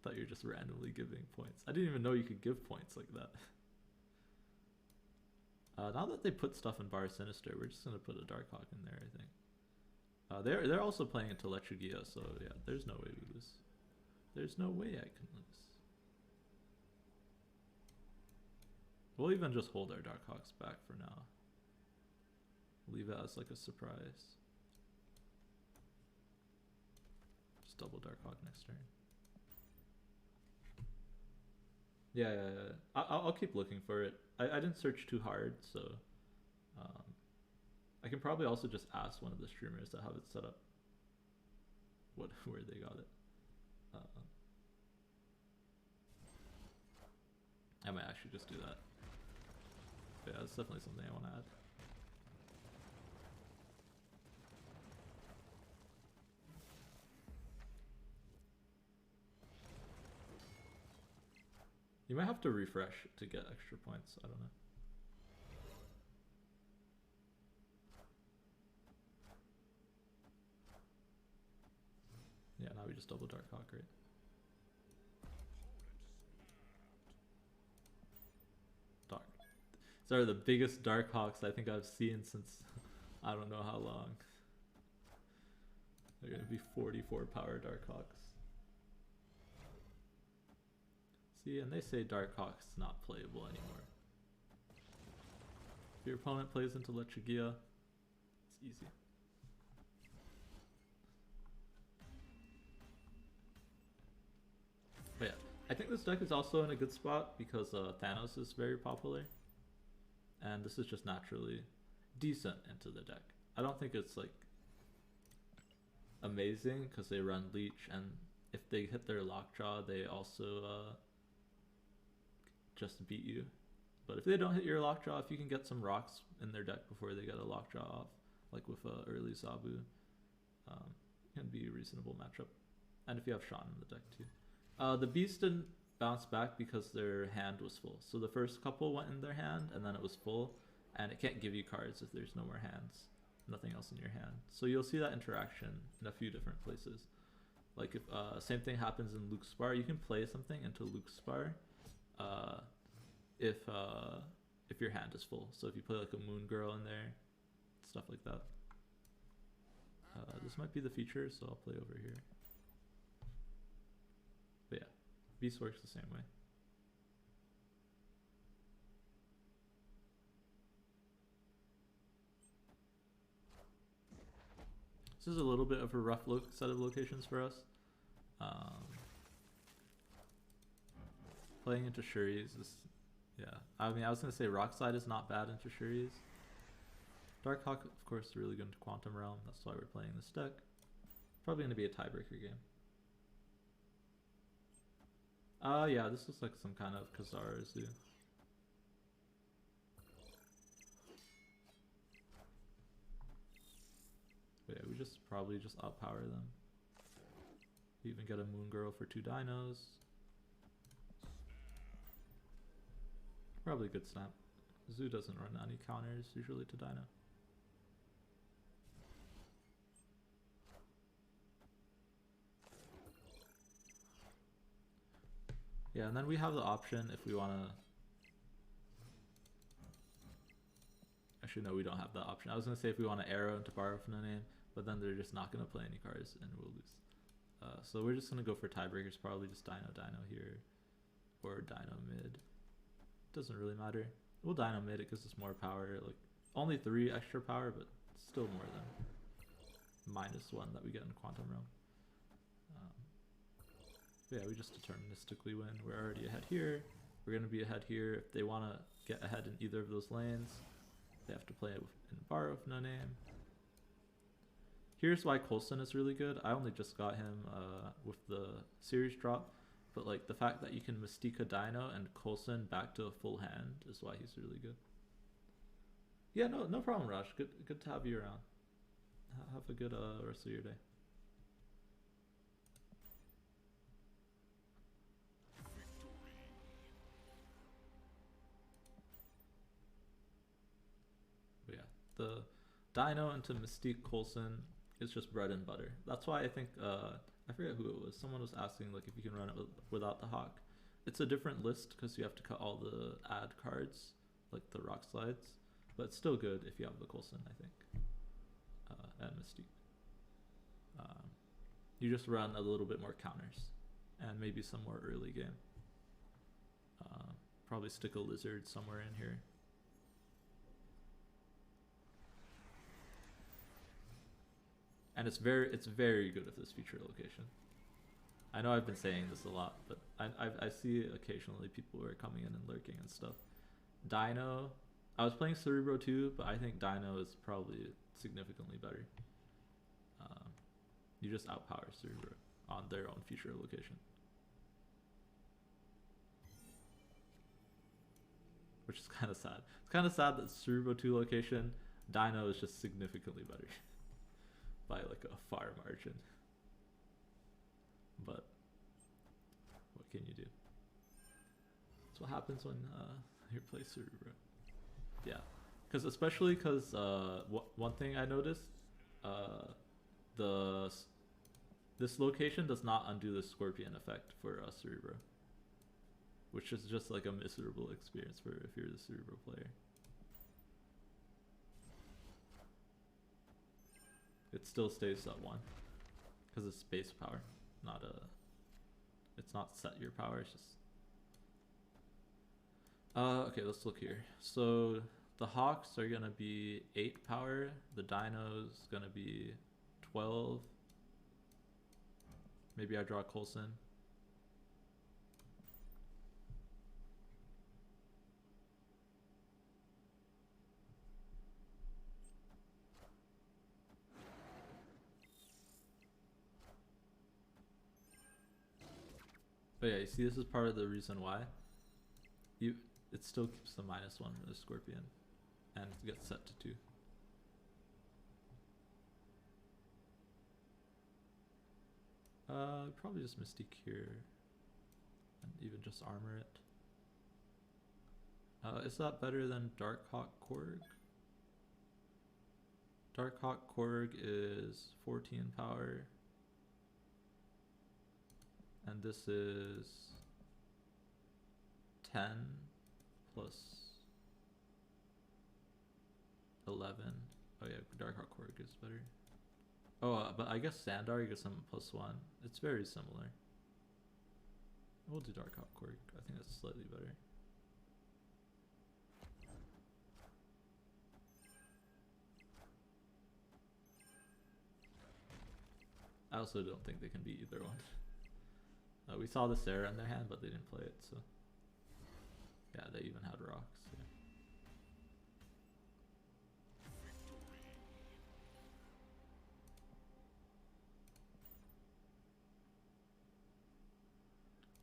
[SPEAKER 1] Thought you were just randomly giving points. I didn't even know you could give points like that. Now that they put stuff in Bar Sinister, we're just gonna put a Dark Hawk in there, I think. They're also playing into Electrogia, so yeah, there's no way we lose. There's no way I can lose. We'll even just hold our Dark Hawks back for now. Leave it as like a surprise. Just double Dark Hawk next turn. Yeah. I'll keep looking for it. I didn't search too hard, so I can probably also just ask one of the streamers that have it set up where they got it. I might actually just do that. But yeah, that's definitely something I want to add. You You might have to refresh to get extra points. I don't know. Yeah, now we just double Dark Hawk, right? Dark. These are the biggest Dark Hawks I think I've seen since I don't know how long. They're gonna be 44 power Dark Hawks. See, and they say Dark Hawk's not playable anymore. If your opponent plays into Lechugia, it's easy. But yeah, I think this deck is also in a good spot because Thanos is very popular. And this is just naturally decent into the deck. I don't think it's like amazing because they run Leech, and if they hit their Lockjaw, they also just beat you. But if they don't hit your Lockjaw, if you can get some rocks in their deck before they get a Lockjaw off, like with early Zabu, can be a reasonable matchup. And if you have Sean in the deck too. The Beast didn't bounce back because their hand was full. So the first couple went in their hand and then it was full, and it can't give you cards if there's no more hands. Nothing else in your hand. So you'll see that interaction in a few different places. Like if same thing happens in Luke's Spar, you can play something into Luke's Spar if your hand is full. So if you play like a Moon Girl in there, stuff like that. This might be the feature, so I'll play over here. But yeah, Beast works the same way. This is a little bit of a rough set of locations for us. Playing into Shuri's is, yeah. I mean, I was going to say Rockslide is not bad into Shuri's. Dark Hawk, of course, is really good into Quantum Realm. That's why we're playing this deck. Probably going to be a tiebreaker game. Yeah, this looks like some kind of Khazar Zoo. But yeah, we just probably just outpower them. We even get a Moon Girl for 2 dinos. Probably a good snap. Zoo doesn't run any counters usually to dino. Yeah, and then we have the option if we want to... Actually, no, we don't have that option. I was going to say if we want to arrow into Borrow from the Name, but then they're just not going to play any cards and we'll lose. So we're just going to go for tiebreakers, probably just Dino here, or Dino mid. Doesn't really matter. We'll Dino mid, it gives us more power, like only 3 extra power, but still more than -1 that we get in Quantum Realm. Yeah, we just deterministically win. We're already ahead here. We're going to be ahead here. If they want to get ahead in either of those lanes, they have to play it in Borrow with no name. Here's why Coulson is really good. I only just got him with the series drop, but like the fact that you can Mystique a Dino and Coulson back to a full hand is why he's really good. Yeah, no problem, Raj. Good to have you around. Have a good rest of your day. The Dino into Mystique Coulson is just bread and butter. That's why I think, I forget who it was, someone was asking like if you can run it without the Hawk. It's a different list because you have to cut all the add cards, like the rock slides, but it's still good if you have the Coulson, I think, and Mystique. You just run a little bit more counters and maybe some more early game. Probably stick a Lizard somewhere in here. And it's very good at this feature location. I know I've been saying this a lot, but I see occasionally people who are coming in and lurking and stuff. Dino, I was playing Cerebro too, but I think Dino is probably significantly better. You just outpower Cerebro on their own feature location. Which is kind of sad. It's kind of sad that Cerebro 2 location, Dino is just significantly better. By like a far margin. But what can you do? That's what happens when you play Cerebro. Yeah, especially because one thing I noticed, uh, the this location does not undo the Scorpion effect for Cerebro, which is just like a miserable experience for if you're the Cerebro player. It still stays at 1 because it's base power, not a. It's not set your power. It's just. Okay, let's look here. So the Hawks are gonna be 8 power. The Dino's gonna be 12. Maybe I draw Coulson. But yeah, you see, this is part of the reason why it still keeps the -1 for the Scorpion, and it gets set to 2. Probably just Mystique here, and even just armor it. Is that better than Darkhawk Korg? Darkhawk Korg is 14 power. And this is 10 plus 11. Oh yeah, Darkhawk Korg is better. Oh, but I guess Sandar gets some +1. It's very similar. We'll do Darkhawk Korg. I think that's slightly better. I also don't think they can be either one. We saw the Sarah in their hand, but they didn't play it, so. Yeah, they even had rocks. Yeah.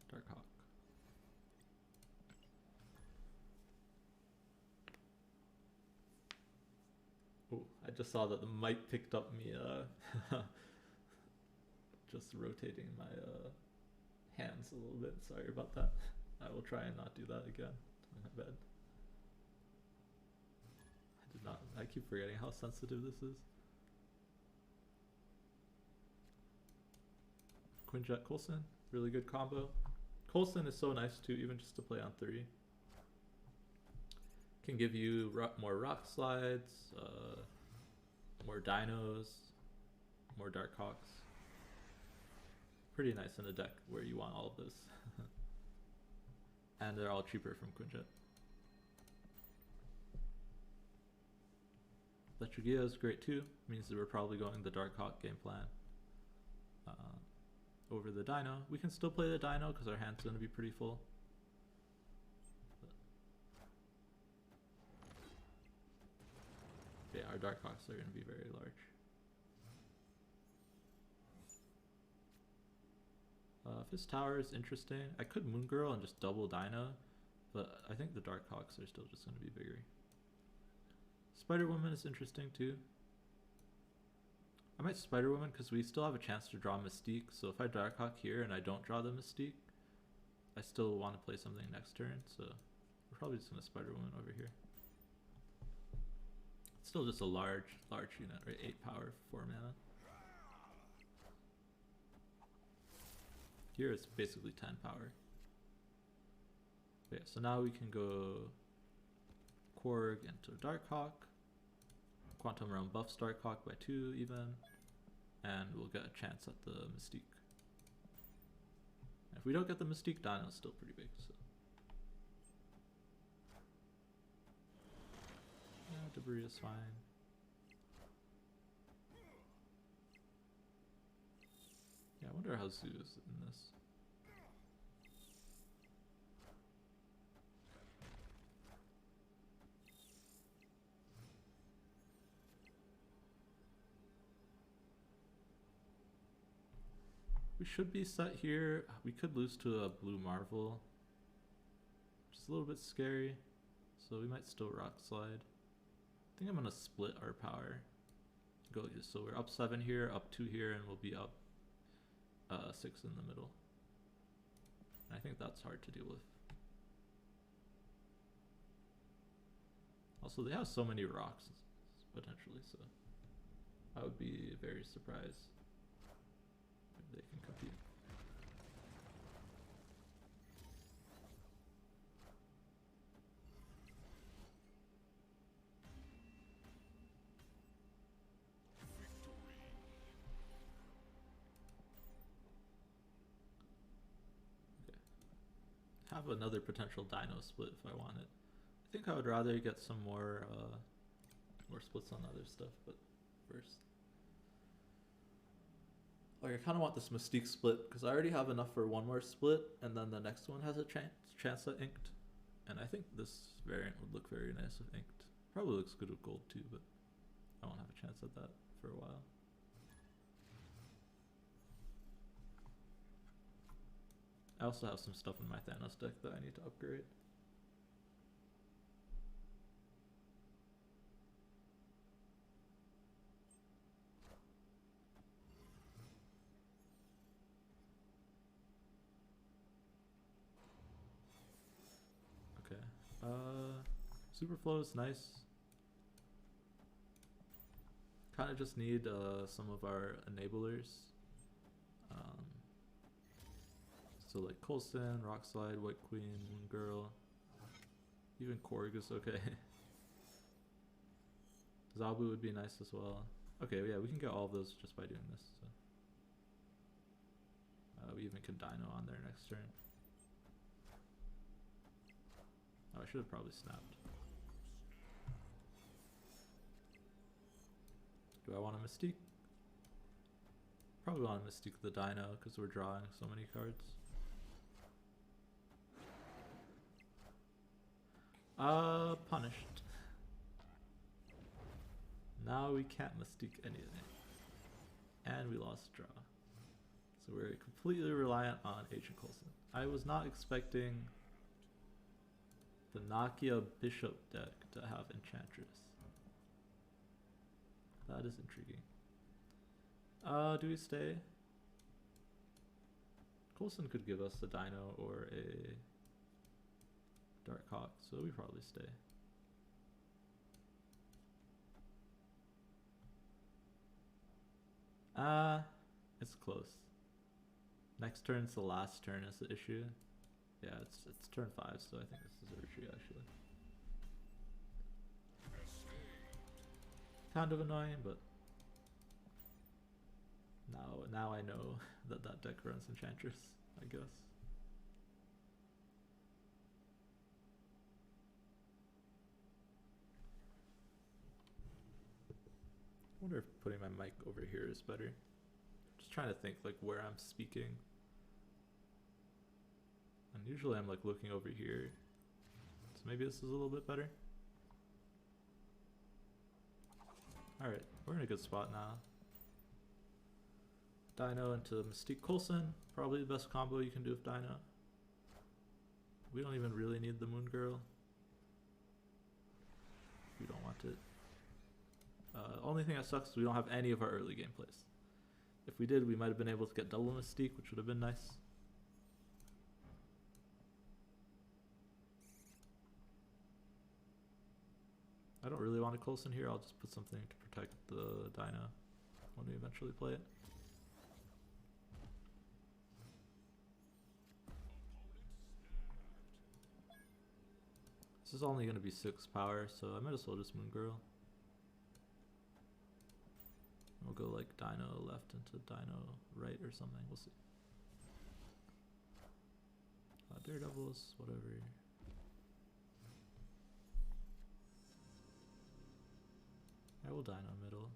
[SPEAKER 1] Darkhawk. Oh, I just saw that the mic picked up me just rotating my hands a little bit. Sorry about that. I will try and not do that again. My bad. I keep forgetting how sensitive this is. Quinjet Coulson, really good combo. Coulson is so nice too, even just to play on 3. Can give you more rock slides, more dinos, more Darkhawks. Pretty nice in a deck where you want all of this. And they're all cheaper from Quinjet. Letrigia is great too. Means that we're probably going the Darkhawk game plan over the Dino. We can still play the Dino because our hand's going to be pretty full. But yeah, our Darkhawks are going to be very large. Fist Tower is interesting. I could Moon Girl and just double Dino, but I think the Darkhawks are still just going to be bigger. Spider Woman is interesting too. I might Spider Woman because we still have a chance to draw Mystique, so if I Darkhawk here and I don't draw the Mystique, I still want to play something next turn, so we're probably just going to Spider Woman over here. It's still just a large unit, right? 8 power, 4 mana. Here it's basically 10 power. Okay, so now we can go Korg into Darkhawk. Quantum Realm buffs Darkhawk by 2 even. And we'll get a chance at the Mystique. If we don't get the Mystique, Dino's still pretty big, so. Yeah, Debris is fine. Yeah, I wonder how Zoo is in this. We should be set here. We could lose to a blue Marvel. Just a little bit scary. So we might still Rock Slide. I think I'm gonna split our power. So we're up 7 here, up 2 here, and we'll be up 6 in the middle. And I think that's hard to deal with. Also, they have so many rocks potentially, so I would be very surprised if they can compete. Have another potential dino split if I want it. I think I would rather get some more splits on other stuff, but first. Like, I kind of want this Mystique split, because I already have enough for one more split, and then the next one has a chance at inked. And I think this variant would look very nice with inked. Probably looks good with gold too, but I won't have a chance at that for a while. I also have some stuff in my Thanos deck that I need to upgrade. Superflow is nice. Kind of just need some of our enablers. So like Coulson, Rockslide, White Queen, Moon Girl. Even Korg is okay. Zabu would be nice as well. Okay, yeah, we can get all of those just by doing this. So. We even can Dino on there next turn. Oh, I should have probably snapped. Do I want a Mystique? Probably want to Mystique the Dino because we're drawing so many cards. Punished. Now we can't Mystique anything. And we lost draw. So we're completely reliant on Agent Coulson. I was not expecting the Nakia Bishop deck to have Enchantress. That is intriguing. Do we stay? Coulson could give us a Dino or a Dark Hawk, so we probably stay. It's close. Next turn's the last turn is the issue. Yeah, it's turn 5, so I think this is a retreat actually. Kind of annoying, but now I know that that deck runs Enchantress, I guess. I wonder if putting my mic over here is better. Just trying to think like where I'm speaking. And usually I'm like looking over here. So maybe this is a little bit better. Alright, we're in a good spot now. Dino into Mystique Coulson. Probably the best combo you can do with Dino. We don't even really need the Moon Girl. We don't want it. Only thing that sucks is we don't have any of our early game plays. If we did, we might have been able to get double Mystique, which would have been nice. I don't really want a Coulson here. I'll just put something to protect the Dino when we eventually play it. This is only going to be 6 power, so I might as well just Moon Girl. We'll go like Dino left into Dino right or something. We'll see. Daredevils, whatever. I will Dino middle.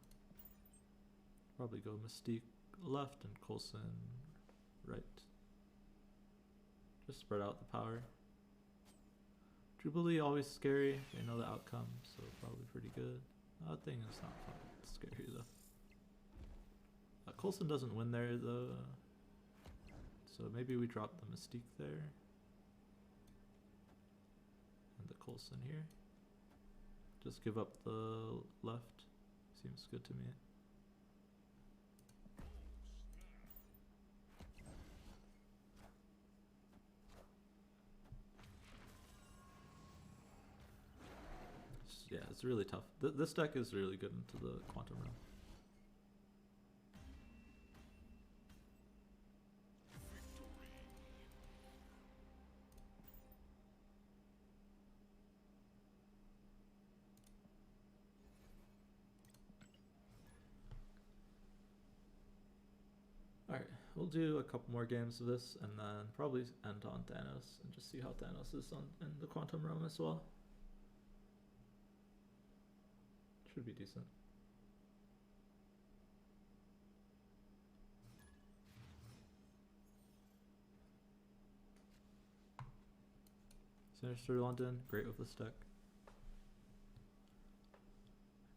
[SPEAKER 1] Probably go Mystique left and Coulson right. Just spread out the power. Jubilee always scary. They know the outcome, so probably pretty good. That thing is not fun. It's scary though. Coulson doesn't win there though, so maybe we drop the Mystique there and the Coulson here. Just give up the left. Seems good to me. yeah, it's really tough. This deck is really good into the Quantum Realm. Alright, we'll do a couple more games of this and then probably end on Thanos and just see how Thanos is in the Quantum Realm as well. Should be decent. Sinister London, great with this deck.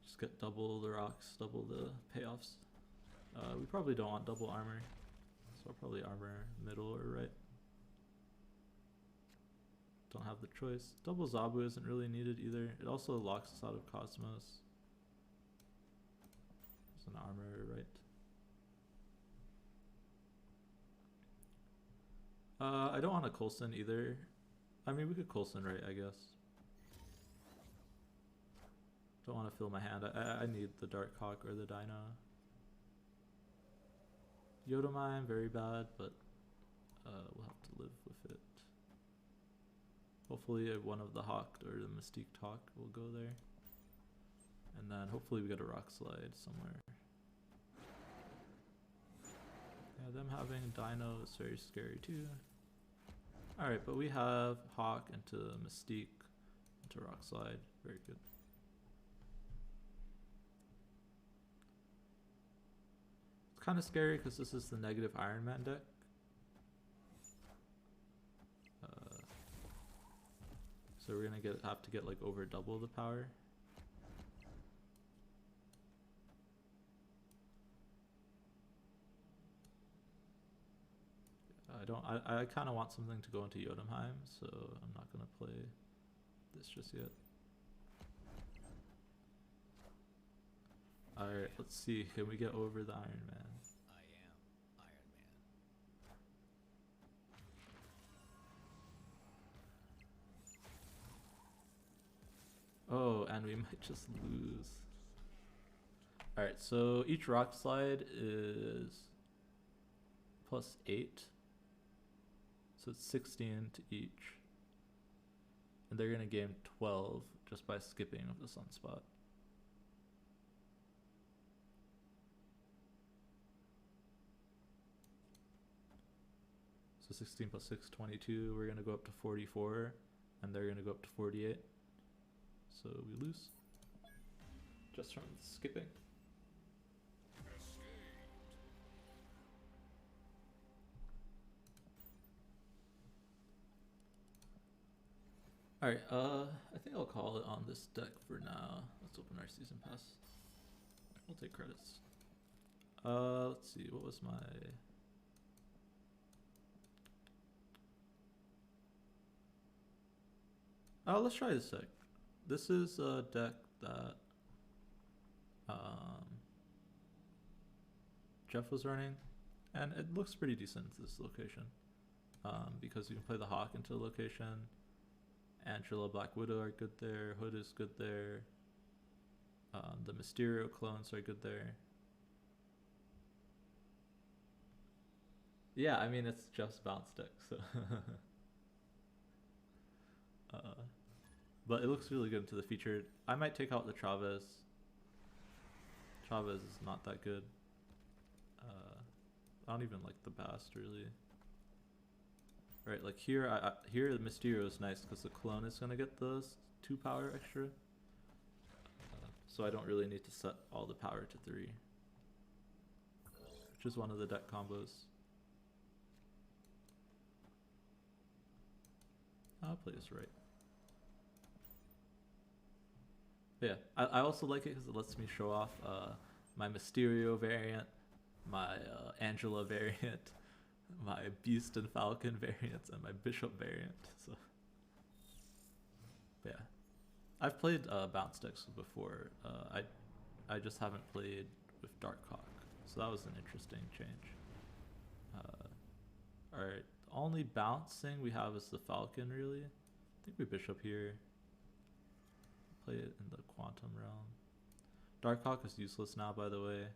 [SPEAKER 1] Just get double the rocks, double the payoffs. We probably don't want double armor, so I'll probably armor middle or right. Don't have the choice. Double Zabu isn't really needed either. It also locks us out of Cosmos. There's an armor right. I don't want a Coulson either. I mean, we could Coulson right, I guess. Don't want to fill my hand. I need the Dark Hawk or the Dino. Yodomine, very bad, but we'll have to live with it. Hopefully one of the Hawk or the Mystique Hawk will go there. And then hopefully we get a Rock Slide somewhere. Yeah, them having Dino is very scary too. Alright, but we have Hawk into Mystique, into Rock Slide. Very good. It's kind of scary because this is the negative Iron Man deck. So we're gonna have to get like over double the power. I kind of want something to go into Jotunheim, so I'm not gonna play this just yet. Alright, let's see. Can we get over the Iron Man?
[SPEAKER 2] I am Iron Man.
[SPEAKER 1] Oh, and we might just lose. Alright, so each Rock Slide is +8. So it's 16 to each. And they're going to gain 12 just by skipping of the Sunspot. So 16 plus 6, 22. We're going to go up to 44. And they're going to go up to 48. So we lose. Just from skipping. Alright, I think I'll call it on this deck for now. Let's open our season pass. We'll take credits. Let's see, what was my... let's try this deck. This is a deck that Jeff was running, and it looks pretty decent to this location. Because you can play the Hawk into the location. Angela, Black Widow are good there. Hood is good there. The Mysterio clones are good there. Yeah, I mean, it's just bounce deck, so... but it looks really good into the featured. I might take out the Chavez. Chavez is not that good. I don't even like the Bast, really. Right, like here, here the Mysterio is nice because the clone is gonna get the 2 power extra, so I don't really need to set all the power to 3, which is one of the deck combos. I'll play this right. But yeah, I also like it because it lets me show off my Mysterio variant, my Angela variant, my Beast and Falcon variants, and my Bishop variant. So yeah, I've played bounce decks before. I just haven't played with Dark Hawk, so that was an interesting change. All right, the only bouncing we have is the Falcon. Really, I think we Bishop here. Play it in the Quantum Realm. Darkhawk is useless now, by the way.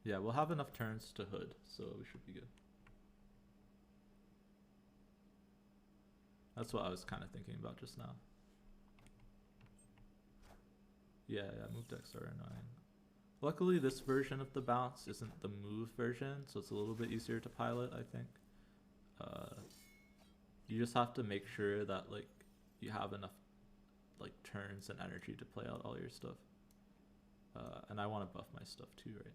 [SPEAKER 1] Yeah, we'll have enough turns to hood, so we should be good. That's what I was kind of thinking about just now. Yeah, move decks are annoying. Luckily, this version of the bounce isn't the move version, so it's a little bit easier to pilot, I think. You just have to make sure that like you have enough like turns and energy to play out all your stuff. And I want to buff my stuff too, right?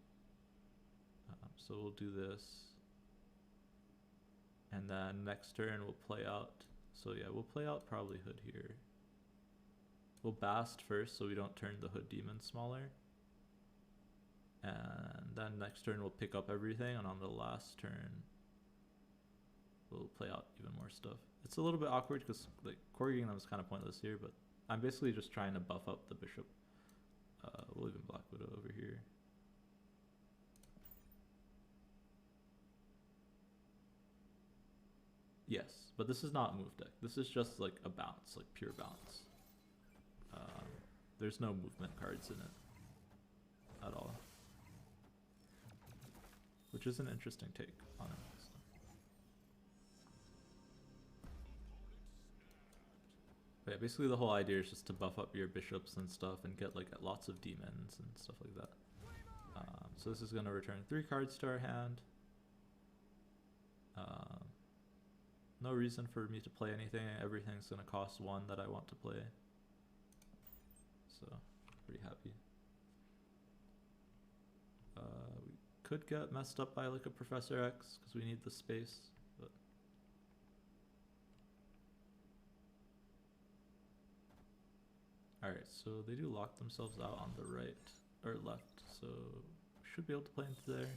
[SPEAKER 1] So we'll do this. And then next turn we'll play out. So yeah, we'll play out probably hood here. We'll bast first so we don't turn the hood demon smaller. And then next turn we'll pick up everything, and on the last turn we'll play out even more stuff. It's a little bit awkward because like corging them is kind of pointless here, but I'm basically just trying to buff up the bishop. We'll even Black Widow over here. Yes, but this is not move deck. This is just like a bounce, like pure bounce. There's no movement cards in it at all, which is an interesting take on it. But yeah, basically the whole idea is just to buff up your bishops and stuff and get like lots of demons and stuff like that. So this is going to return 3 cards to our hand. No reason for me to play anything. Everything's going to cost 1 that I want to play. So, pretty happy. We could get messed up by like a Professor X because we need the space. But alright, so they do lock themselves out on the right or left, so we should be able to play into there.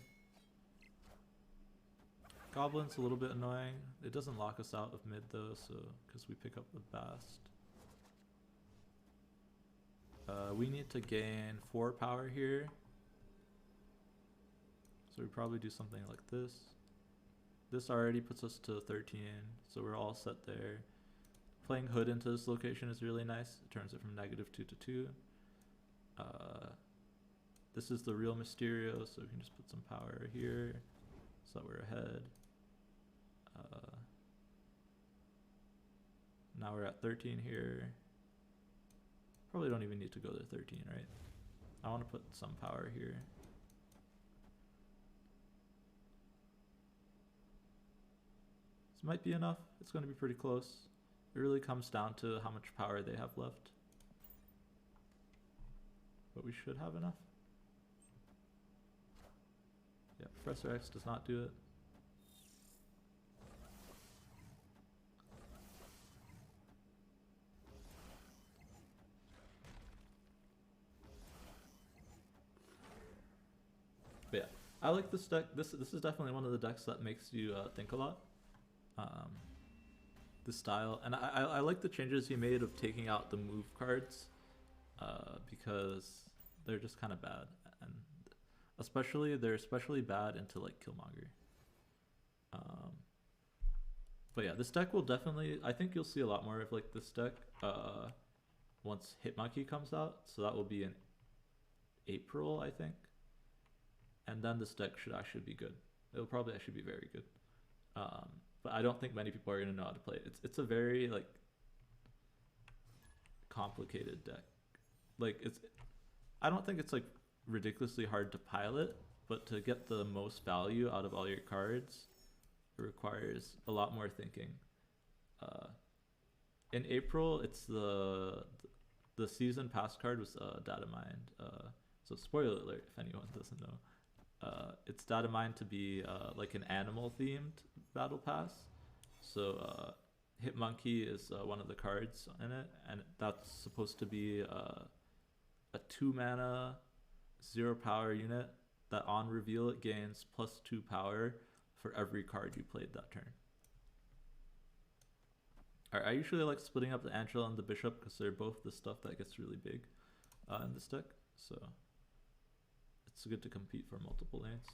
[SPEAKER 1] Goblin's a little bit annoying. It doesn't lock us out of mid though, so because we pick up the Bast. We need to gain 4 power here. So we probably do something like this. This already puts us to 13, so we're all set there. Playing hood into this location is really nice. It turns it from -2 to 2. This is the real Mysterio, so we can just put some power here so that we're ahead. Now we're at 13 here. Probably don't even need to go to 13, right? I want to put some power here. This might be enough. It's going to be pretty close. It really comes down to how much power they have left. But we should have enough. Yeah, Professor X does not do it. But yeah, I like this deck. This is definitely one of the decks that makes you think a lot. The style, and I like the changes he made of taking out the move cards, because they're just kind of bad, and they're especially bad into like Killmonger. But yeah, this deck will definitely, I think you'll see a lot more of like this deck once Hitmonkey comes out, so that will be in April, I think. And then this deck should actually be good. It'll probably actually be very good. But I don't think many people are going to know how to play it. It's a very like complicated deck. Like I don't think it's like ridiculously hard to pilot, but to get the most value out of all your cards, it requires a lot more thinking. In April, it's the season pass card was Data Mind. So spoiler alert if anyone doesn't know. It's data mined to be like an animal themed battle pass. So Hitmonkey is one of the cards in it, and that's supposed to be a 2 mana 0 power unit that on reveal it gains +2 power for every card you played that turn. Alright, I usually like splitting up the Angela and the Bishop because they're both the stuff that gets really big in this deck. So it's good to compete for multiple lanes.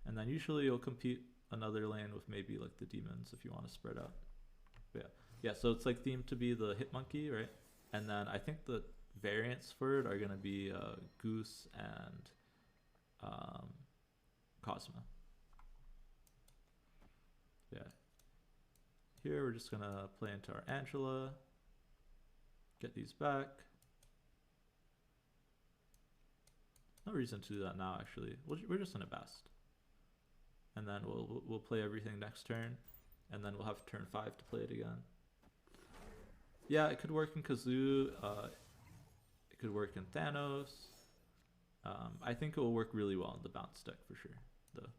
[SPEAKER 1] And then usually you'll compete another lane with maybe like the demons if you want to spread out. But Yeah, so it's like themed to be the hit monkey, right? And then I think the variants for it are gonna be Goose and um, Cosmo. Yeah. Here we're just gonna play into our Angela. Get these back. No reason to do that now, actually. We're just gonna best, and then we'll play everything next turn, and then we'll have turn 5 to play it again. Yeah, it could work in Kazoo. It could work in Thanos. I think it will work really well in the bounce deck for sure, though.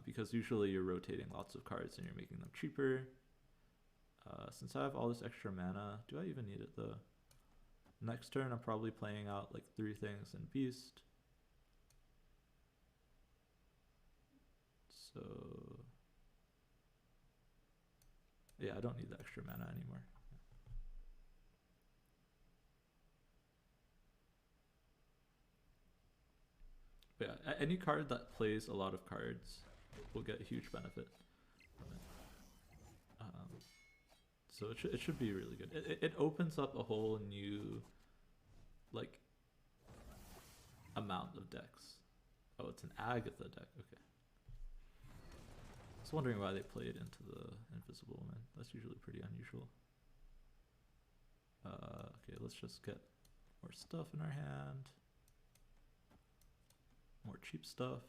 [SPEAKER 1] Because usually you're rotating lots of cards and you're making them cheaper. Since I have all this extra mana, do I even need it though? Next turn I'm probably playing out like 3 things in Beast. So yeah, I don't need the extra mana anymore. But yeah, any card that plays a lot of cards will get a huge benefit from it. So it should be really good. It opens up a whole new like amount of decks. Oh, it's an Agatha deck. Okay. I was wondering why they played into the Invisible Woman. That's usually pretty unusual. Okay, let's just get more stuff in our hand. More cheap stuff.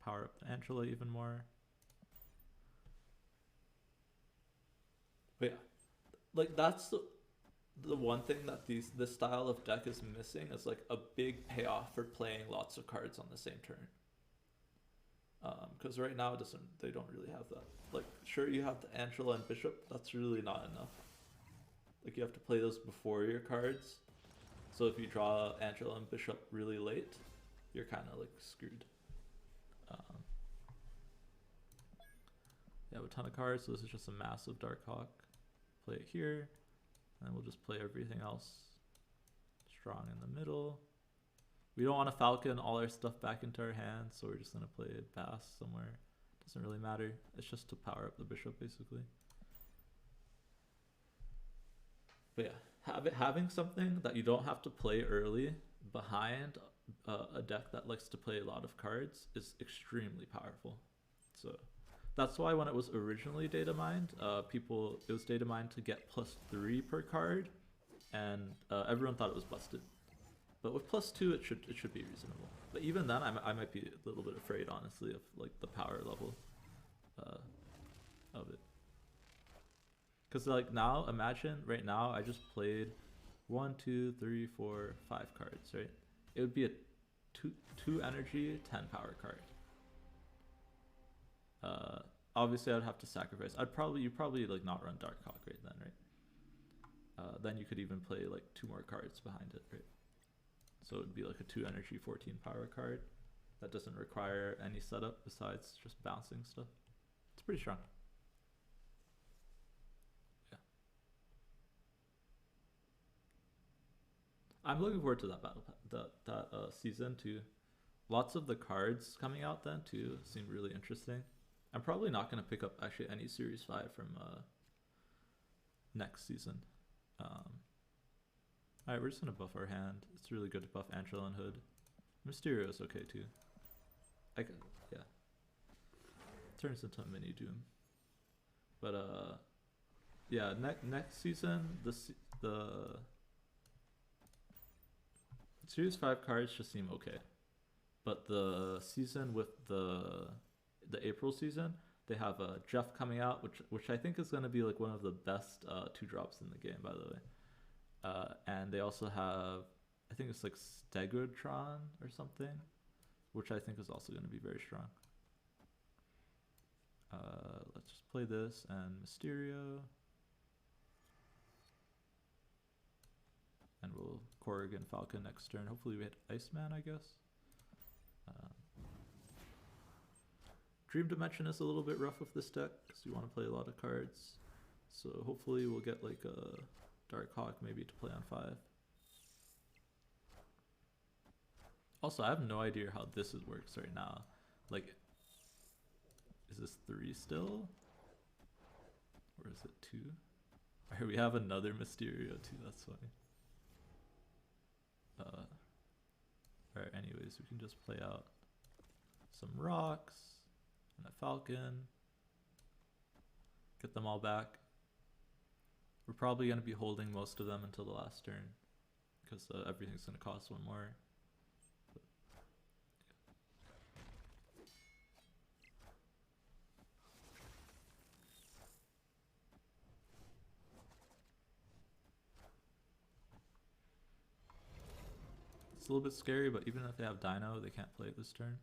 [SPEAKER 1] Power up the Angela even more. But yeah, like that's the one thing that this style of deck is missing is like a big payoff for playing lots of cards on the same turn. Because right now they don't really have that. Like, sure, you have the Angela and Bishop, that's really not enough. Like, you have to play those before your cards. So if you draw Angela and Bishop really late, you're kind of like screwed. You have a ton of cards, so this is just a massive Dark Hawk. Play it here, and we'll just play everything else strong in the middle. We don't want to Falcon all our stuff back into our hands, so we're just going to play Bass somewhere. Doesn't really matter. It's just to power up the Bishop, basically. But yeah, having something that you don't have to play early behind a deck that likes to play a lot of cards is extremely powerful. So that's why when it was originally data mined, it was data mined to get +3 per card, and everyone thought it was busted. But with +2, it should be reasonable. But even then, I might be a little bit afraid, honestly, of like the power level of it. Because like now, imagine right now I just played 1, 2, 3, 4, 5 cards, right? It would be a 2 energy, 10 power card. Obviously I'd have to sacrifice. You'd probably like not run Dark Hawk right then, right? Then you could even play like 2 more cards behind it, right? So it would be like a 2 energy, 14 power card that doesn't require any setup besides just bouncing stuff. It's pretty strong. Yeah. I'm looking forward to that that season too. Lots of the cards coming out then too seem really interesting. I'm probably not going to pick up actually any Series 5 from next season. Alright, we're just going to buff our hand. It's really good to buff Angela and Hood. Mysterio is okay too. Yeah. Turns into a mini Doom. But yeah, next season, the Series 5 cards just seem okay. But the season with the April season, they have Jeff coming out, which I think is going to be like one of the best 2-drops in the game, by the way. And they also have, I think it's like Stegotron or something, which I think is also going to be very strong. Let's just play this and Mysterio. And we'll Korrigan Falcon next turn. Hopefully we hit Iceman, I guess. Dream Dimension is a little bit rough with this deck because you want to play a lot of cards. So hopefully we'll get like a Dark Hawk maybe to play on 5. Also, I have no idea how this works right now. Like, is this 3 still? Or is it 2? Alright, we have another Mysterio too, that's funny. Alright, anyways, we can just play out some rocks and a falcon. Get them all back. We're probably going to be holding most of them until the last turn, because everything's going to cost 1 more. But, it's a little bit scary, but even if they have Dino, they can't play it this turn.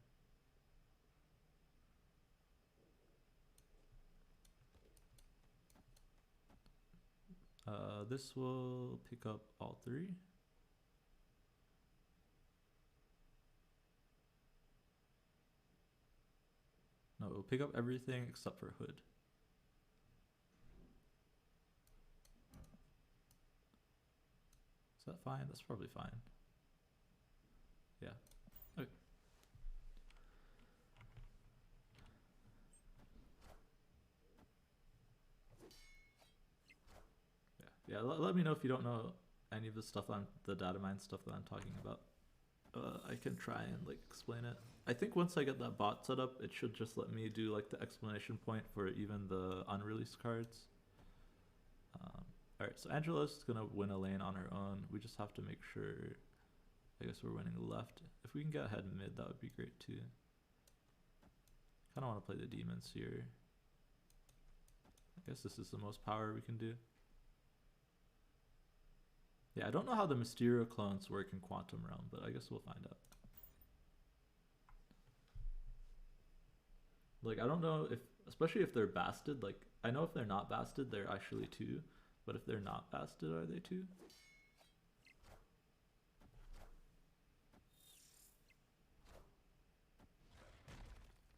[SPEAKER 1] This will pick up all 3. No, it will pick up everything except for Hood. Is that fine? That's probably fine. Yeah. Okay. Yeah, let me know if you don't know any of the stuff the data mine stuff that I'm talking about. I can try and like explain it. I think once I get that bot set up, it should just let me do like the explanation point for even the unreleased cards. Alright, so Angela's gonna win a lane on her own. We just have to make sure, I guess we're winning left. If we can get ahead mid, that would be great too. Kinda wanna play the demons here. I guess this is the most power we can do. Yeah, I don't know how the Mysterio clones work in Quantum Realm, but I guess we'll find out. Like, I don't know if, especially if they're basted, like, I know if they're not basted, they're actually 2, but if they're not basted, are they 2?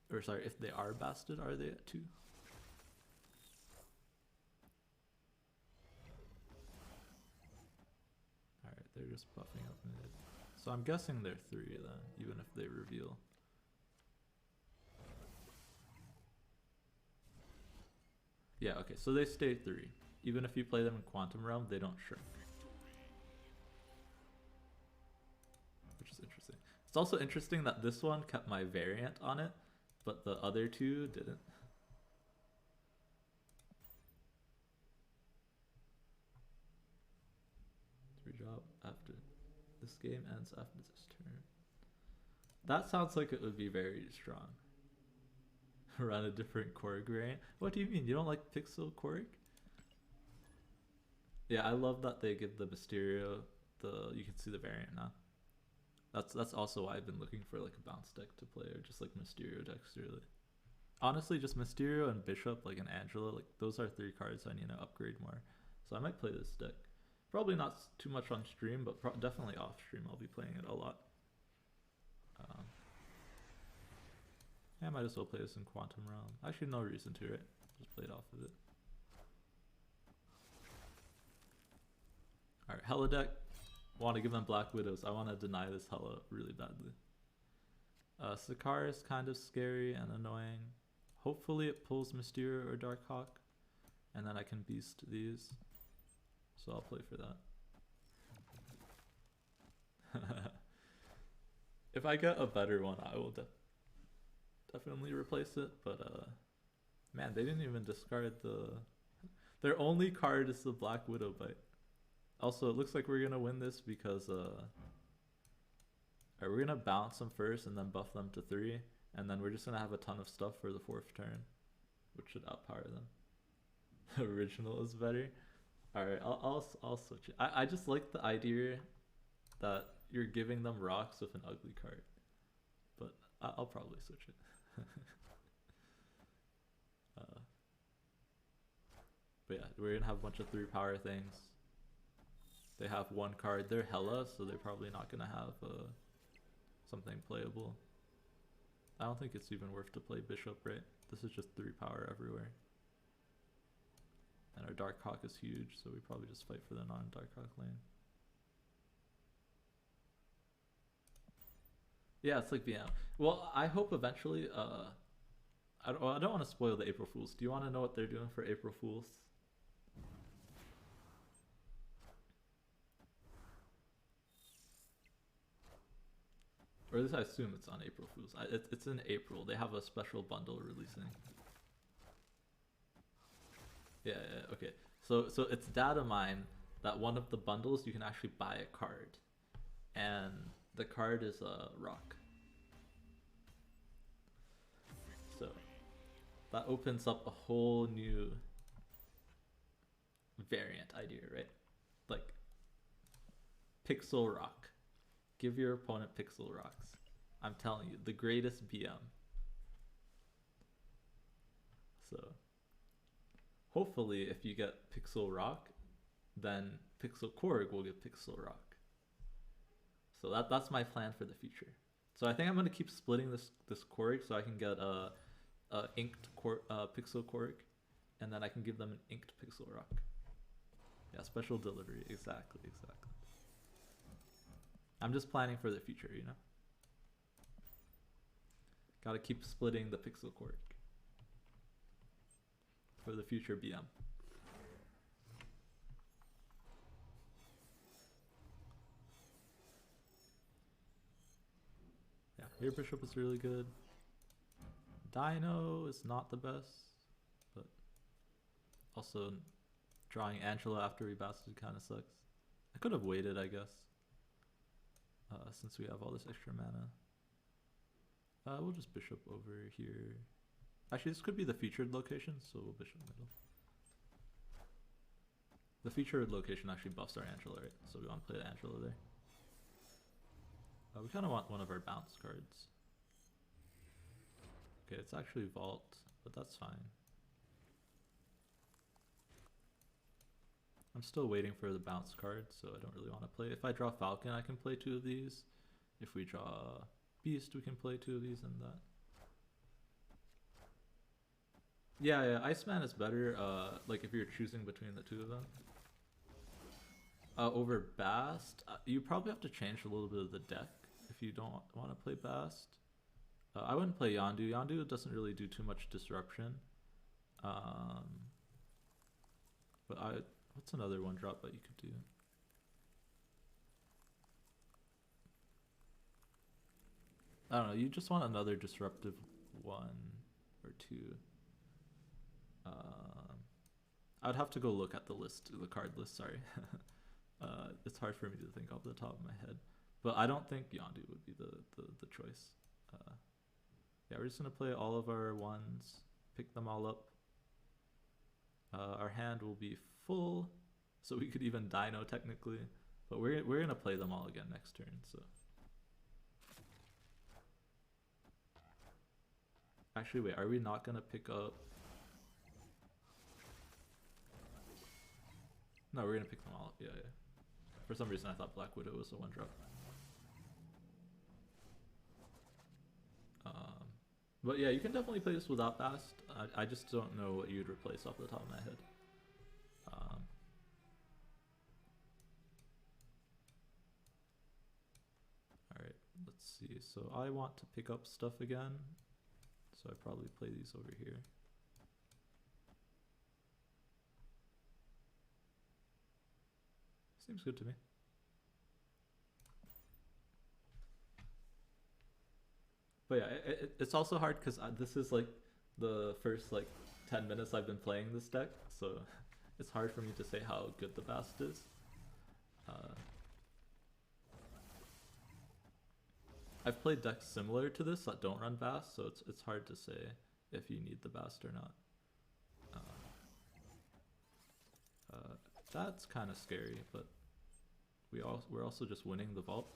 [SPEAKER 1] Or sorry, if they are basted, are they at 2? Alright, they're just buffing up mid. So I'm guessing they're 3 then, even if they reveal. Yeah, okay, so they stay 3. Even if you play them in Quantum Realm, they don't shrink. Which is interesting. It's also interesting that this one kept my variant on it, but the other 2 didn't. Drop after this game ends after this turn. That sounds like it would be very strong. Run a different Korg variant. What do you mean? You don't like Pixel Korg? Yeah, I love that they give the Mysterio you can see the variant now. That's also why I've been looking for like a bounce deck to play, or just like Mysterio decks really. Honestly, just Mysterio and Bishop, like, and Angela, like those are 3 cards I need to upgrade more. So I might play this deck. Probably not too much on stream, but definitely off stream I'll be playing it a lot. Yeah, I might as well play this in Quantum Realm. Actually, no reason to, right? Just play it off of it. Alright, Hella deck. Want to give them Black Widows. I want to deny this Hella really badly. Sakaar is kind of scary and annoying. Hopefully it pulls Mysterio or Darkhawk, and then I can beast these. So I'll play for that. If I get a better one, I will definitely replace it, but man, they didn't even discard their only card is the Black Widow bite. Also, it looks like we're gonna win this because alright, we're gonna bounce them first and then buff them to 3, and then we're just gonna have a ton of stuff for the 4th turn, which should outpower them. The original is better. Alright, I'll switch it. I just like the idea that you're giving them rocks with an ugly card, but I'll probably switch it. But yeah, we're gonna have a bunch of 3 power things. They have 1 card. They're Hella, so they're probably not gonna have something playable. I don't think it's even worth to play Bishop, right? This is just 3 power everywhere. And our Darkhawk is huge, so we probably just fight for the non-Darkhawk lane. Yeah, it's like VM. Well, I hope eventually, I don't want to spoil the April Fools. Do you want to know what they're doing for April Fools? Or at least I assume it's on April Fools. It's in April. They have a special bundle releasing. Yeah, yeah, okay. So it's data mine that one of the bundles you can actually buy a card, and the card is a rock. So that opens up a whole new variant idea, right? Like pixel rock. Give your opponent pixel rocks. I'm telling you, the greatest BM. So hopefully if you get pixel rock, then pixel Korg will get pixel rock. So that's my plan for the future. So I think I'm gonna keep splitting this Korg so I can get a inked pixel Korg, and then I can give them an inked pixel rock. Yeah, special delivery. Exactly. I'm just planning for the future, you know? Gotta keep splitting the pixel Korg for the future BM. Yeah, your bishop is really good. Dino is not the best, but also drawing Angela after rebasted kind of sucks. I could have waited, I guess, since we have all this extra mana. We'll just bishop over here. Actually, this could be the featured location, so we'll bishop middle. The featured location actually buffs our Angela, right? So we want to play Angela there. We kind of want one of our bounce cards. Okay, it's actually Vault, but that's fine. I'm still waiting for the bounce card, so I don't really want to play. If I draw Falcon, I can play 2 of these. If we draw Beast, we can play 2 of these and that. Yeah, Iceman is better, like if you're choosing between the 2 of them. Over Bast, you probably have to change a little bit of the deck if you don't want to play Bast. I wouldn't play Yondu. Yondu doesn't really do too much disruption. But what's another 1-drop that you could do? I don't know, you just want another disruptive 1 or 2. I'd have to go look at the card list, sorry. It's hard for me to think off the top of my head. But I don't think Yondu would be the choice. Yeah, we're just going to play all of our 1s, pick them all up. Our hand will be full, so we could even Dino technically. But we're going to play them all again next turn, so. Actually, wait, are we not going to pick up? No, we're going to pick them all up, yeah. For some reason, I thought Black Widow was a 1-drop. But yeah, you can definitely play this without Bast. I just don't know what you'd replace off the top of my head. Alright, let's see. So I want to pick up stuff again. So I probably play these over here. Seems good to me. But yeah, it's also hard because this is like the first like 10 minutes I've been playing this deck, so it's hard for me to say how good the Bast is. I've played decks similar to this that don't run Bast, so it's hard to say if you need the Bast or not. That's kind of scary, but we're also just winning the vault.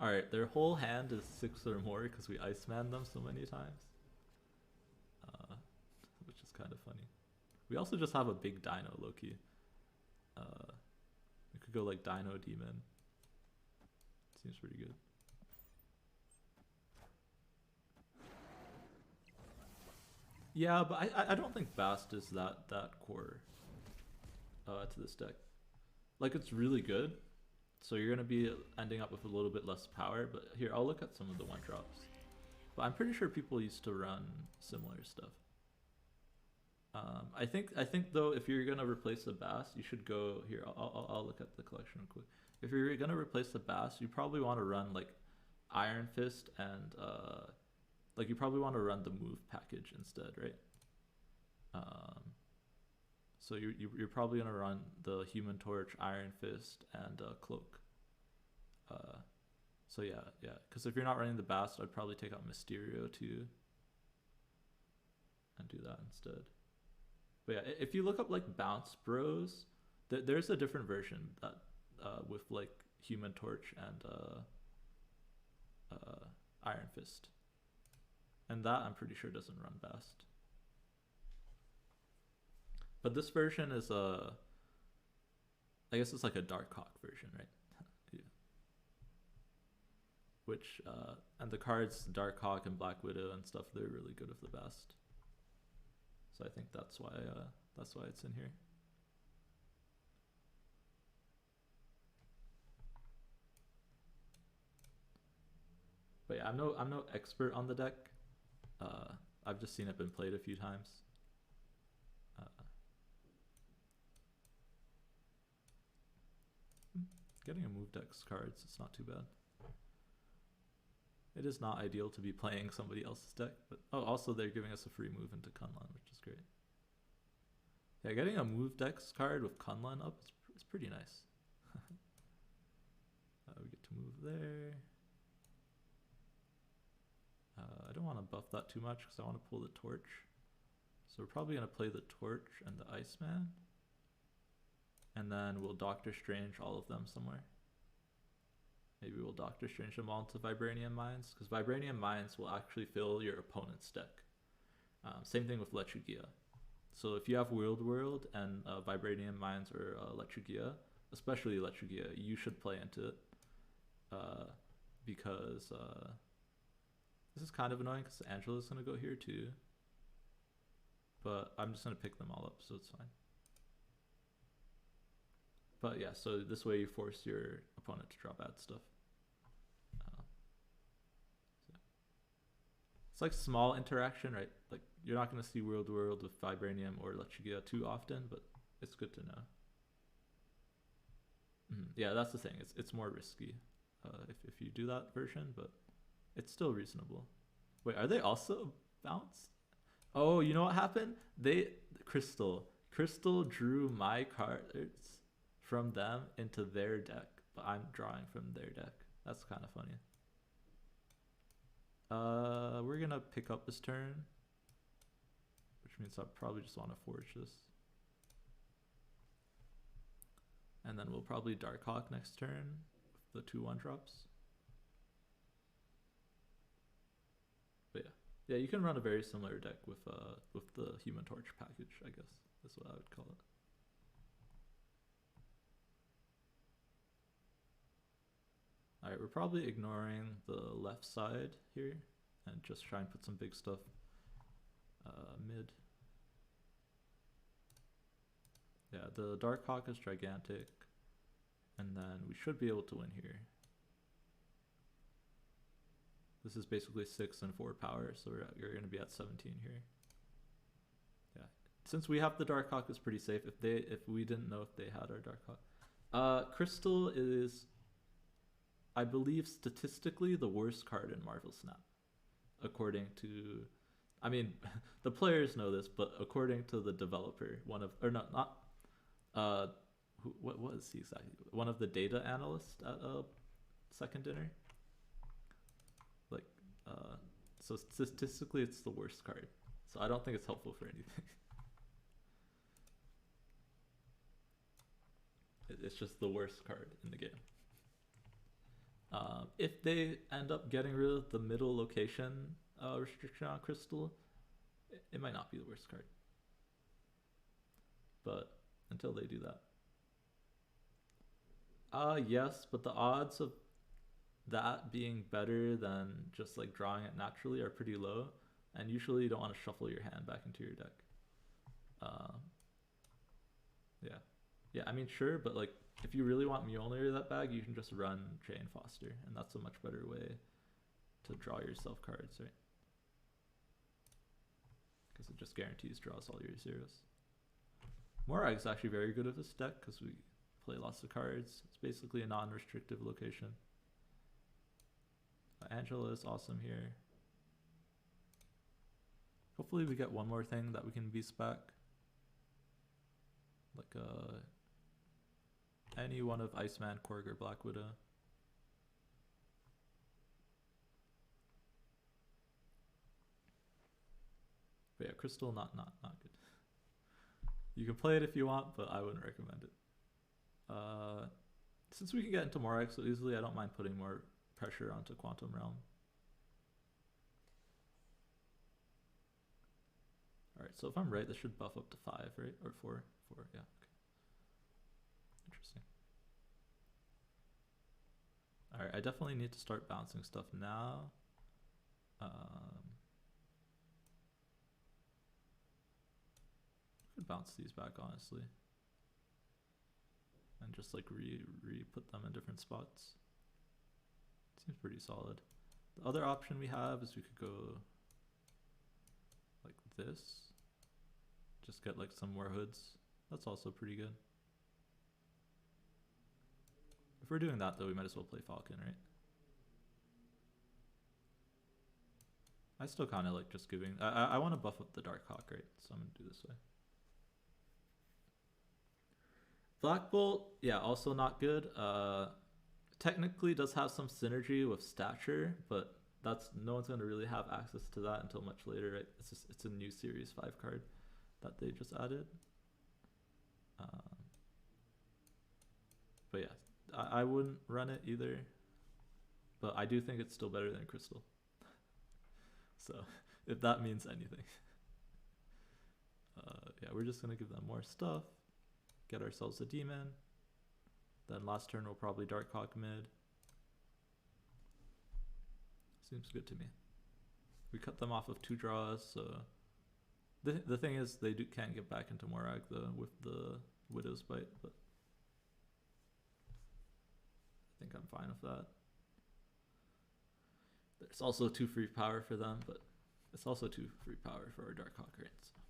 [SPEAKER 1] Alright, their whole hand is 6 or more because we Iceman them so many times. Which is kind of funny. We also just have a big Dino, low-key. We could go like Dino Demon. Seems pretty good. Yeah, but I don't think Bast is that core to this deck. Like, it's really good, so you're gonna be ending up with a little bit less power. But here, I'll look at some of the 1-drops. But I'm pretty sure people used to run similar stuff. I think though, if you're gonna replace the Bast, you should go here. I'll look at the collection real quick. If you're gonna replace the Bast, you probably want to run like Iron Fist and like you probably want to run the move package instead, right? Um, so you're probably gonna run the Human Torch, Iron Fist, and Cloak. Uh, so yeah. Because if you're not running the Bast, I'd probably take out Mysterio too, and do that instead. But yeah, if you look up like Bounce Bros, there's a different version that with like Human Torch and Iron Fist, and that I'm pretty sure doesn't run Bast. But this version is I guess it's like a Dark Hawk version, right? Yeah. Which and the cards Dark Hawk and Black Widow and stuff, they're really good with the Bast. So I think that's why it's in here. But yeah, I'm no expert on the deck. I've just seen it been played a few times. Getting a move deck's cards, it's not too bad. It is not ideal to be playing somebody else's deck, but also they're giving us a free move into Kunlun, which is great. Yeah, getting a move deck's card with Kunlun up is pretty nice. We get to move there. I don't want to buff that too much because I want to pull the Torch. So we're probably going to play the Torch and the Iceman. And then we'll Doctor Strange all of them somewhere. Maybe we'll Doctor Strange them all into Vibranium Mines, because Vibranium Mines will actually fill your opponent's deck. Same thing with Lechugia. So if you have World and Vibranium Mines or Lechugia, especially Lechugia, you should play into it. Because this is kind of annoying because Angela's going to go here too. But I'm just going to pick them all up, so it's fine. But yeah, so this way you force your opponent to draw bad stuff. So. It's like small interaction, right? Like you're not going to see World with Vibranium or Lechugia too often, but it's good to know. Yeah, that's the thing. It's more risky if you do that version, but it's still reasonable. Wait, are they also bounced? Oh, you know what happened? Crystal drew my cards from them into their deck, but I'm drawing from their deck. That's kind of funny. We're gonna pick up this turn, which means I'll probably just want to forge this. And then we'll probably Dark Hawk next turn with the 2/1 drops. But yeah, you can run a very similar deck with the Human Torch package, I guess. That's what I would call it. Alright, we're probably ignoring the left side here and just try and put some big stuff mid. Yeah, the Dark Hawk is gigantic, and then we should be able to win here. This is basically 6 and 4 power, so you're going to be at 17 here. Yeah, since we have the Dark Hawk, it's pretty safe. If we didn't know if they had our Dark Hawk, Crystal is, I believe, statistically the worst card in Marvel Snap, according to, I mean, the players know this, but according to the developer, what was he exactly? One of the data analysts at Second Dinner. Like, so statistically, it's the worst card. So I don't think it's helpful for anything. It's just the worst card in the game. If they end up getting rid of the middle location restriction on Crystal, it might not be the worst card. But until they do that. Yes, but the odds of that being better than just like drawing it naturally are pretty low, and usually you don't want to shuffle your hand back into your deck. Yeah, I mean, sure, but like if you really want Mjolnir that bag, you can just run Jane Foster, and that's a much better way to draw yourself cards, right? Because it just guarantees draws all your zeros. Morag is actually very good at this deck because we play lots of cards. It's basically a non-restrictive location. Angela is awesome here. Hopefully we get one more thing that we can beast back. Like any one of Iceman, Korg, or Black Widow. But yeah, Crystal not good. You can play it if you want, but I wouldn't recommend it. Since we can get into Morax so easily, I don't mind putting more pressure onto Quantum Realm. Alright, so if I'm right, this should buff up to 5, right? Or 4? 4, yeah, okay. Interesting. Alright, I definitely need to start bouncing stuff now. Could bounce these back, honestly. And just like re-put them in different spots. Seems pretty solid. The other option we have is we could go like this. Just get like some more hoods. That's also pretty good. If we're doing that though, we might as well play Falcon, right? I still kind of like just giving... I want to buff up the Dark Hawk, right? So I'm going to do this way. Black Bolt, yeah, also not good. Technically does have some synergy with Stature, but that's no one's going to really have access to that until much later, right? It's a new Series 5 card that they just added. But yeah, I wouldn't run it either, but I do think it's still better than Crystal. So if that means anything. Yeah, we're just going to give them more stuff. Get ourselves a demon. Then last turn we'll probably Dark Hawk mid. Seems good to me. We cut them off of 2 draws, so the thing is they can't get back into Morag though with the Widow's Bite, but I think I'm fine with that. There's also 2 free power for them, but it's also 2 free power for our Dark Hawk, right? So.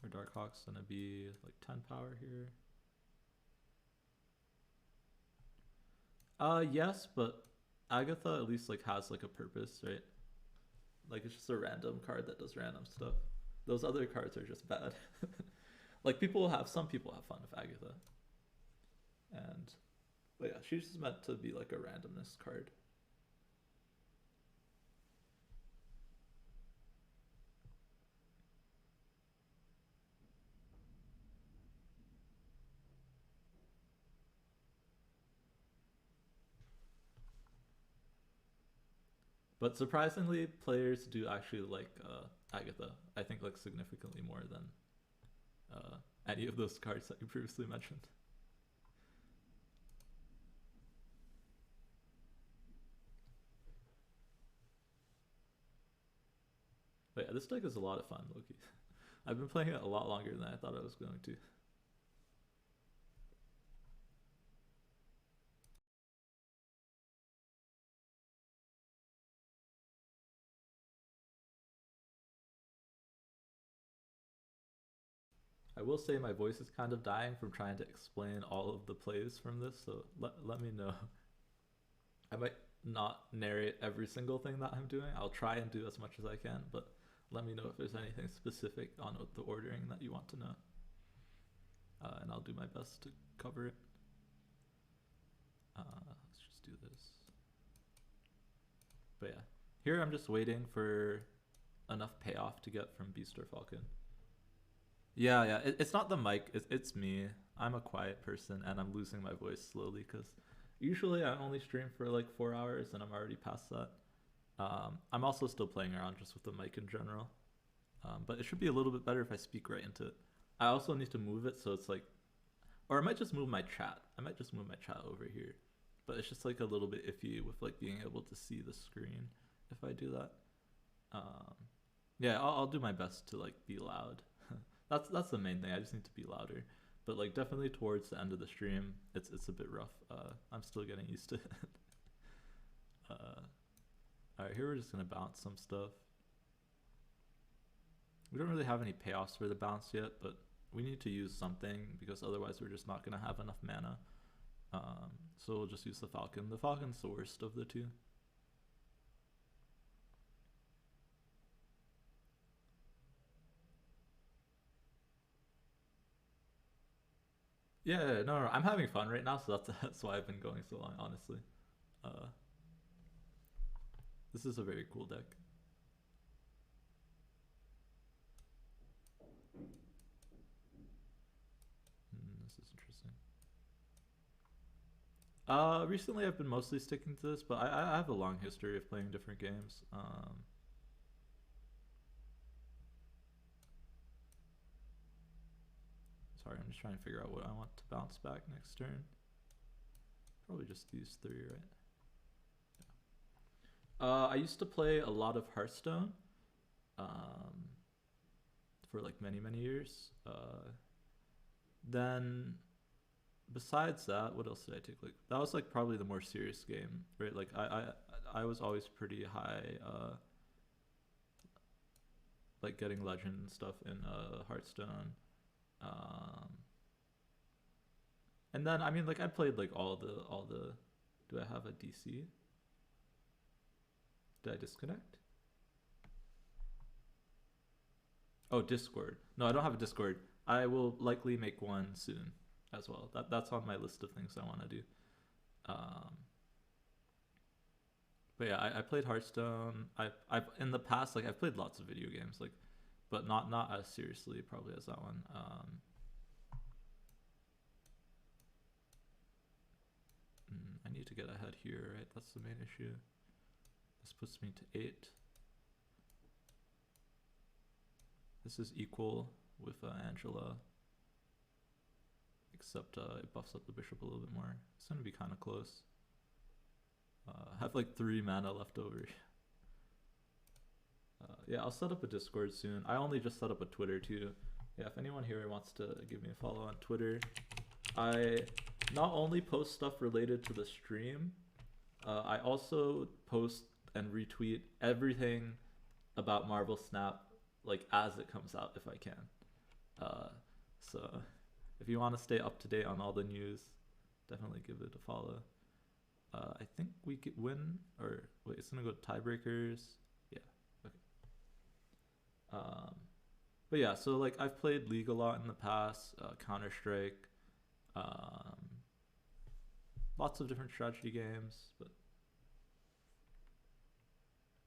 [SPEAKER 1] Our Dark Hawk's gonna be like 10 power here. Yes, but Agatha at least like has like a purpose, right? Like it's just a random card that does random stuff. Those other cards are just bad. Like some people have fun with Agatha. But yeah, she's just meant to be like a randomness card. But surprisingly, players do actually like Agatha. I think like significantly more than any of those cards that you previously mentioned. But yeah, this deck is a lot of fun, Loki. I've been playing it a lot longer than I thought I was going to. I will say my voice is kind of dying from trying to explain all of the plays from this, so let me know. I might not narrate every single thing that I'm doing. I'll try and do as much as I can, but let me know if there's anything specific on the ordering that you want to know. And I'll do my best to cover it. Let's just do this. But yeah, here I'm just waiting for enough payoff to get from Beast or Falcon. Yeah, it's not the mic, it's me. I'm a quiet person and I'm losing my voice slowly because usually I only stream for like 4 hours and I'm already past that. I'm also still playing around just with the mic in general. But it should be a little bit better if I speak right into it. I also need to move it so it's like, or I might just move my chat. I might just move my chat over here. But it's just like a little bit iffy with like being able to see the screen if I do that. Yeah, I'll do my best to like be loud. That's the main thing. I just need to be louder. But like definitely towards the end of the stream, it's a bit rough. I'm still getting used to it. Alright, here we're just gonna bounce some stuff. We don't really have any payoffs for the bounce yet, but we need to use something because otherwise we're just not gonna have enough mana. So we'll just use the Falcon. The Falcon's the worst of the two. Yeah, no, I'm having fun right now, so that's why I've been going so long, honestly. Uh, this is a very cool deck. This is interesting. Recently I've been mostly sticking to this, but I have a long history of playing different games. Sorry, I'm just trying to figure out what I want to bounce back next turn. Probably just these three, right? I used to play a lot of Hearthstone for like many years. Then besides that, what else did I take? Like that was like probably the more serious game, right? Like I was always pretty high, like getting legend and stuff in Hearthstone. And then I mean like I played like all the. Do I have a DC? Did I disconnect? Oh, Discord. No, I don't have a Discord. I will likely make one soon as well. That's on my list of things I want to do. But yeah, I played Hearthstone. I've in the past like I've played lots of video games like, but not as seriously probably as that one. I need to get ahead here, right? That's the main issue. This puts me to 8. This is equal with Angela, except it buffs up the bishop a little bit more. It's going to be kind of close. I have like 3 mana left over. Yeah, I'll set up a Discord soon. I only just set up a Twitter too. Yeah, if anyone here wants to give me a follow on Twitter, I not only post stuff related to the stream, I also post and retweet everything about Marvel Snap like as it comes out if I can. So if you want to stay up to date on all the news, definitely give it a follow. I think we could win, or wait, it's gonna go to tiebreakers. Yeah, okay. But yeah, so like I've played League a lot in the past, Counter Strike, lots of different strategy games. But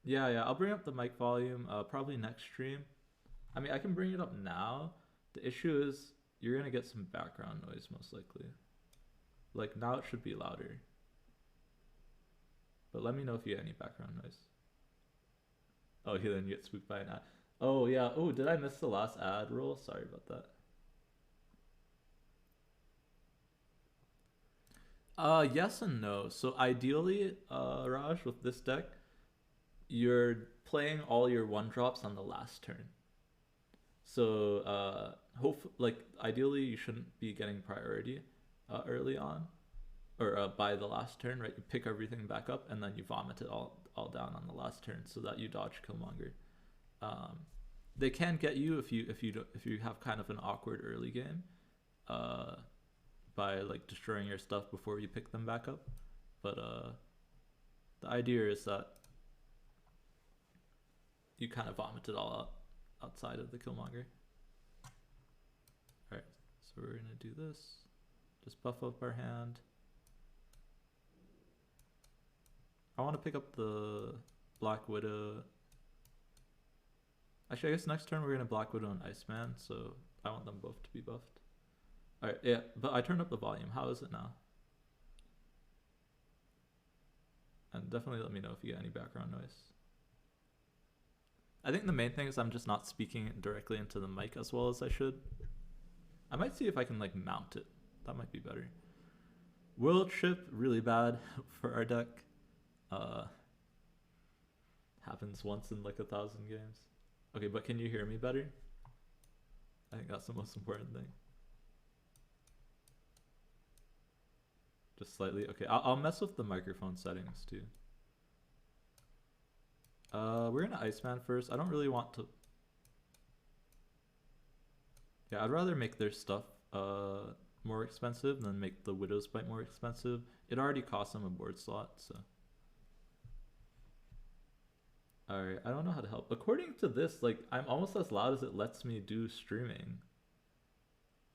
[SPEAKER 1] yeah, I'll bring up the mic volume probably next stream. I mean, I can bring it up now. The issue is you're gonna get some background noise most likely. Like now it should be louder. But let me know if you get any background noise. Oh, yeah, then you get spooked by an ad. Oh, yeah. Oh, did I miss the last ad roll? Sorry about that. Yes and no. So ideally, Raj, with this deck, you're playing all your 1-drops on the last turn. So, ideally, you shouldn't be getting priority early on. Or by the last turn, right? You pick everything back up and then you vomit it all down on the last turn so that you dodge Killmonger. They can get you if you have kind of an awkward early game, by like destroying your stuff before you pick them back up. But the idea is that you kind of vomit it all out outside of the Killmonger. All right, so we're gonna do this. Just buff up our hand. I want to pick up the Black Widow. Actually, I guess next turn we're going to Black Widow and Iceman, so I want them both to be buffed. Alright, yeah, but I turned up the volume. How is it now? And definitely let me know if you get any background noise. I think the main thing is I'm just not speaking directly into the mic as well as I should. I might see if I can like mount it. That might be better. World Ship, really bad for our deck. Happens once in like 1,000 games. Okay, but can you hear me better? I think that's the most important thing. Just slightly. Okay, I'll mess with the microphone settings too. We're gonna Iceman first. I don't really want to. Yeah, I'd rather make their stuff more expensive than make the Widow's Bite more expensive. It already costs them a board slot, so. Alright, I don't know how to help. According to this, like, I'm almost as loud as it lets me do streaming.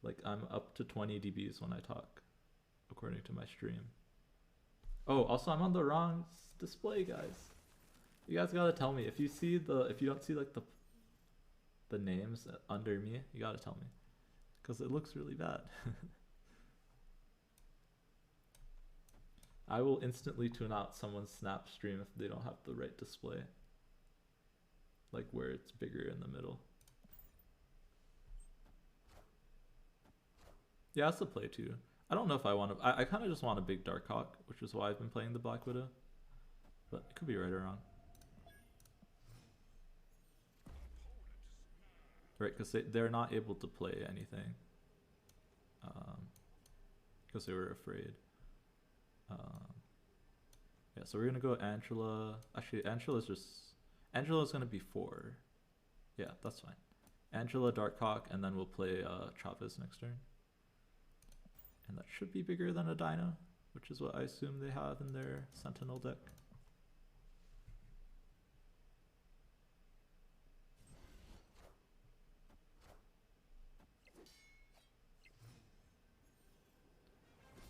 [SPEAKER 1] Like, I'm up to 20 dBs when I talk, according to my stream. Oh, also, I'm on the wrong display, guys. You guys gotta tell me. If you don't see, like, the names under me, you gotta tell me. Because it looks really bad. I will instantly tune out someone's Snap stream if they don't have the right display. Like where it's bigger in the middle. Yeah, that's the play too. I don't know if I want to. I kind of just want a big Dark Hawk, which is why I've been playing the Black Widow. But it could be right or wrong. Right, because they're not able to play anything. Because they were afraid. Yeah, so we're gonna go Angela. Actually, Angela's going to be 4. Yeah, that's fine. Angela, Darkhawk, and then we'll play Chavez next turn. And that should be bigger than a Dino, which is what I assume they have in their Sentinel deck.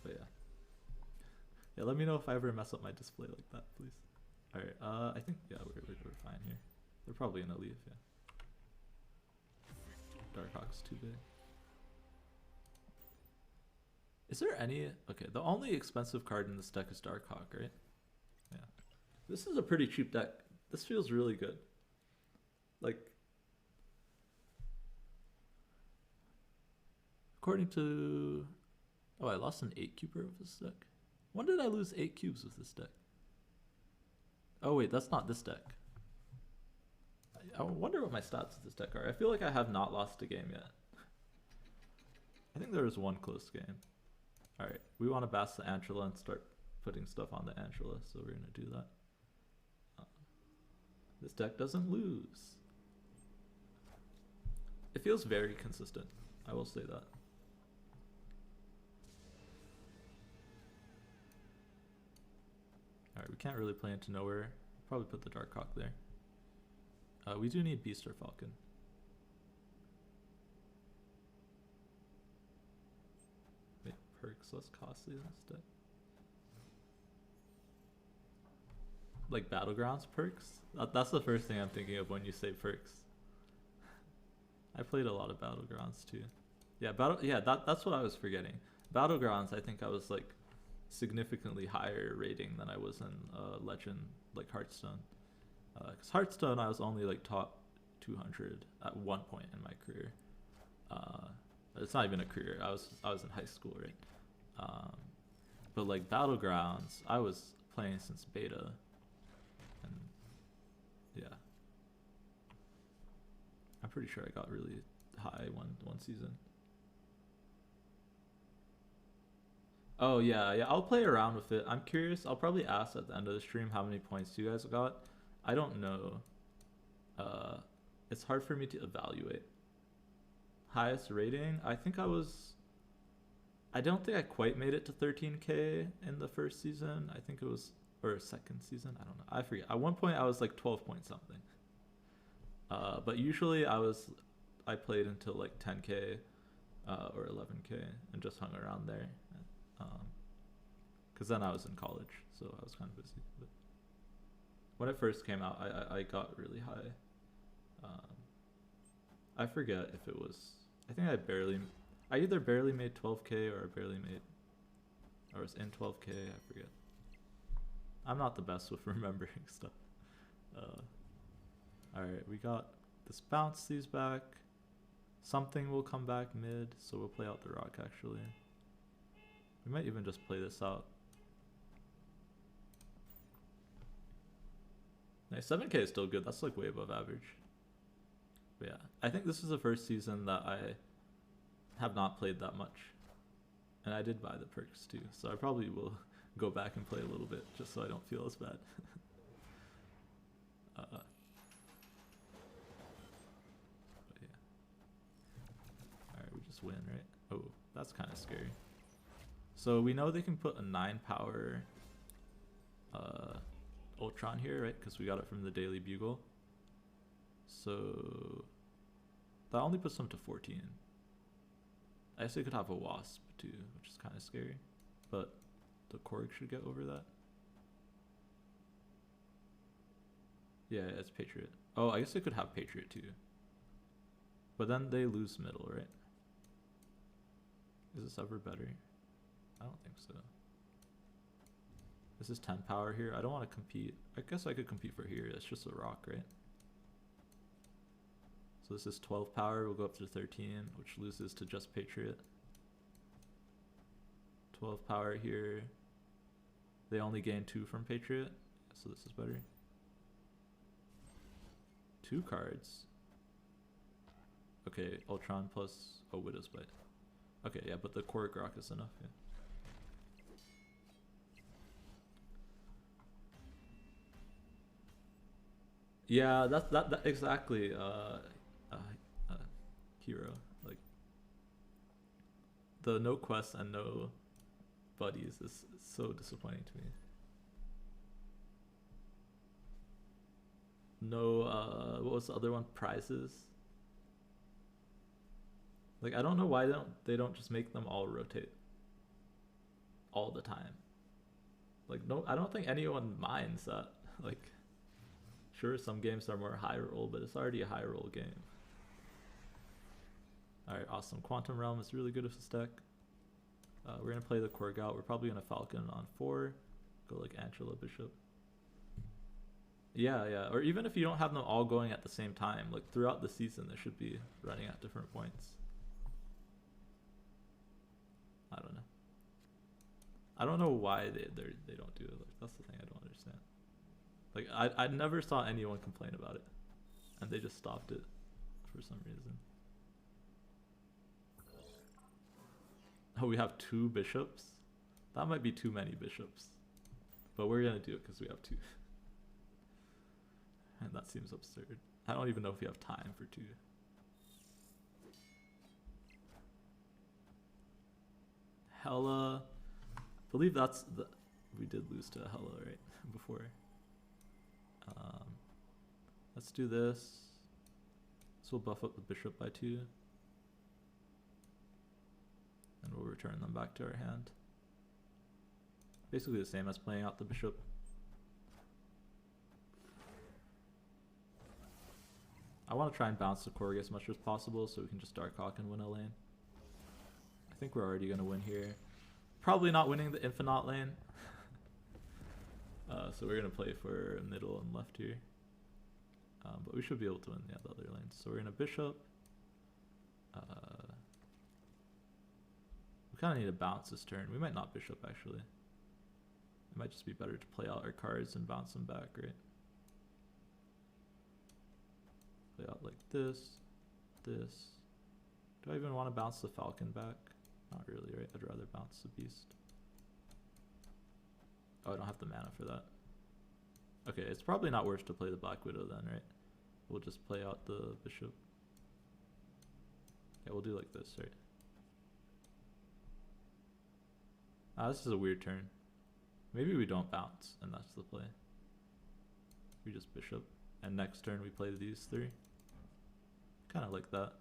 [SPEAKER 1] But yeah. Yeah, let me know if I ever mess up my display like that, please. Alright, I think, yeah, we're fine here. They're probably gonna leave, yeah. Darkhawk's too big. Is there any... Okay, the only expensive card in this deck is Darkhawk, right? Yeah. This is a pretty cheap deck. This feels really good. Like... According to... Oh, I lost an 8-cuber with this deck. When did I lose 8 cubes with this deck? Oh wait, that's not this deck. I wonder what my stats with this deck are. I feel like I have not lost a game yet. I think there was one close game. Alright, we want to bash the Angela and start putting stuff on the Angela, so we're going to do that. This deck doesn't lose. It feels very consistent, I will say that. Alright, we can't really play into nowhere. Probably put the Darkhawk there. We do need Beast or Falcon. Make perks less costly than this deck. Like Battlegrounds perks? That's the first thing I'm thinking of when you say perks. I played a lot of Battlegrounds too. Yeah, that's what I was forgetting. Battlegrounds, I think I was like significantly higher rating than I was in Legend, like Hearthstone. Because Hearthstone, I was only like top 200 at one point in my career. It's not even a career. I was in high school, right? But like Battlegrounds, I was playing since beta, and yeah, I'm pretty sure I got really high one season. Oh yeah, I'll play around with it. I'm curious. I'll probably ask at the end of the stream how many points you guys got. I don't know. It's hard for me to evaluate. Highest rating? I think I don't think I quite made it to 13k in the first season. I think it was, or second season. I don't know. I forget. At one point I was like 12 point something. But usually I played until like 10k or 11k and just hung around there. Because then I was in college, so I was kind of busy. But when it first came out, I got really high. I forget if it was... I think I either barely made 12k or I was in 12k, I forget. I'm not the best with remembering stuff. Alright, we got this bounce these back. Something will come back mid, so we'll play out the rock actually. We might even just play this out. Nice, 7k is still good. That's like way above average. But yeah, I think this is the first season that I have not played that much. And I did buy the perks too, so I probably will go back and play a little bit just so I don't feel as bad. But yeah. just win, right? Oh, that's kind of scary. So we know they can put a 9 power Ultron here, right? Because we got it from the Daily Bugle. So that only puts them to 14. I guess they could have a Wasp too, which is kind of scary. But the Korg should get over that. Yeah, it's Patriot. Oh, I guess they could have Patriot too. But then they lose middle, right? Is this ever better? I don't think so. This is 10 power here. I don't want to compete. I guess I could compete for here. It's just a rock, right? So this is 12 power. We'll go up to 13, which loses to just Patriot. 12 power here. They only gain 2 from Patriot, so this is better. 2 cards. Okay, Ultron plus Widow's Bite. Okay, yeah, but the Korg Rock is enough, yeah. Yeah, that exactly. Hero, like the no quests and no buddies is so disappointing to me. No, what was the other one? Prizes. Like I don't know why they don't just make them all rotate all the time. Like no, I don't think anyone minds that. Like. Sure, some games are more high roll, but it's already a high roll game. Alright, awesome. Quantum Realm is really good as a stack. We're going to play the Korg out. We're probably going to Falcon on 4. Go like Angela Bishop. Yeah, yeah. Or even if you don't have them all going at the same time, like throughout the season, they should be running at different points. I don't know. I don't know why they don't do it. Like, that's the thing I don't understand. Like I never saw anyone complain about it, and they just stopped it for some reason. Oh, we have 2 bishops? That might be too many bishops, but we're gonna do it because we have 2. And that seems absurd. I don't even know if we have time for 2. Hela, I believe that's the, we did lose to Hela right before. Let's do this. This will buff up the bishop by 2. And we'll return them back to our hand. Basically the same as playing out the bishop. I want to try and bounce the Korg as much as possible so we can just Dark Hawk and win a lane. I think we're already going to win here. Probably not winning the Infinite lane. So we're going to play for middle and left here. But we should be able to win the other lanes. So we're going to bishop. We kind of need to bounce this turn. We might not bishop actually. It might just be better to play out our cards and bounce them back, right? Play out like this, this. Do I even want to bounce the Falcon back? Not really, right? I'd rather bounce the Beast. Oh, I don't have the mana for that. Okay, it's probably not worth to play the Black Widow then, right? We'll just play out the bishop. Yeah, we'll do like this, right? This is a weird turn. Maybe we don't bounce, and that's the play. We just bishop, and next turn we play these 3. Kind of like that.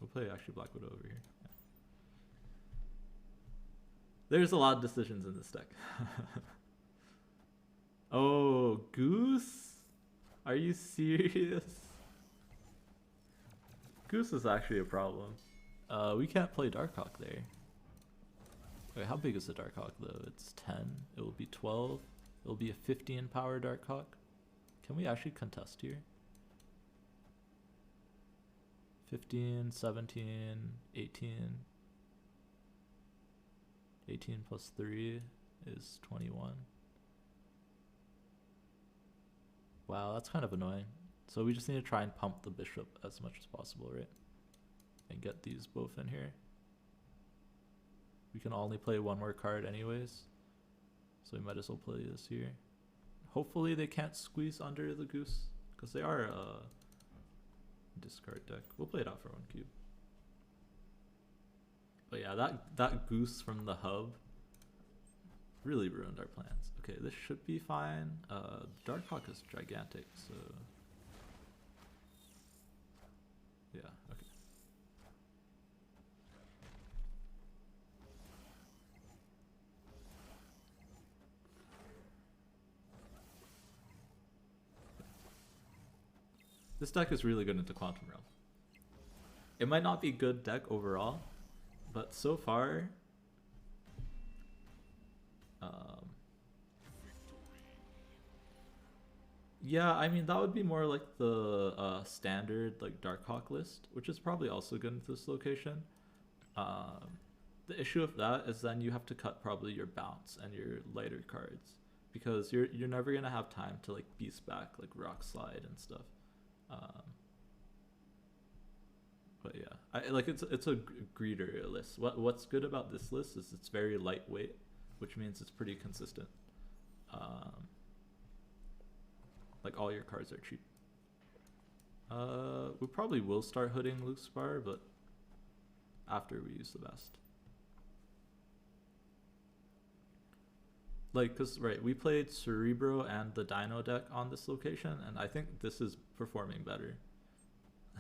[SPEAKER 1] We'll play actually Black Widow over here. Yeah. There's a lot of decisions in this deck. Oh, Goose? Are you serious? Goose is actually a problem. We can't play Darkhawk there. Wait, how big is the Darkhawk though? It's 10. It will be 12. It will be a 15 power Darkhawk. Can we actually contest here? 15, 17, 18. 18 plus 3 is 21. Wow, that's kind of annoying. So we just need to try and pump the bishop as much as possible, right? And get these both in here. We can only play 1 more card anyways, so we might as well play this here. Hopefully they can't squeeze under the Goose, because they are Discard deck. We'll play it out for 1 cube. But yeah, that goose from the hub really ruined our plans. Okay, this should be fine. Darkhawk is gigantic, so yeah, okay. This deck is really good into Quantum Realm. It might not be good deck overall, but so far, yeah, I mean that would be more like the standard like Darkhawk list, which is probably also good into this location. The issue with that is then you have to cut probably your bounce and your lighter cards because you're never gonna have time to like beast back like Rock Slide and stuff. But yeah, I like it's a greeter list. What's good about this list is it's very lightweight, which means it's pretty consistent. Like all your cards are cheap. We probably will start hooding Luke Spar, but after we use the best. Like, cause right, we played Cerebro and the Dino deck on this location, and I think this is performing better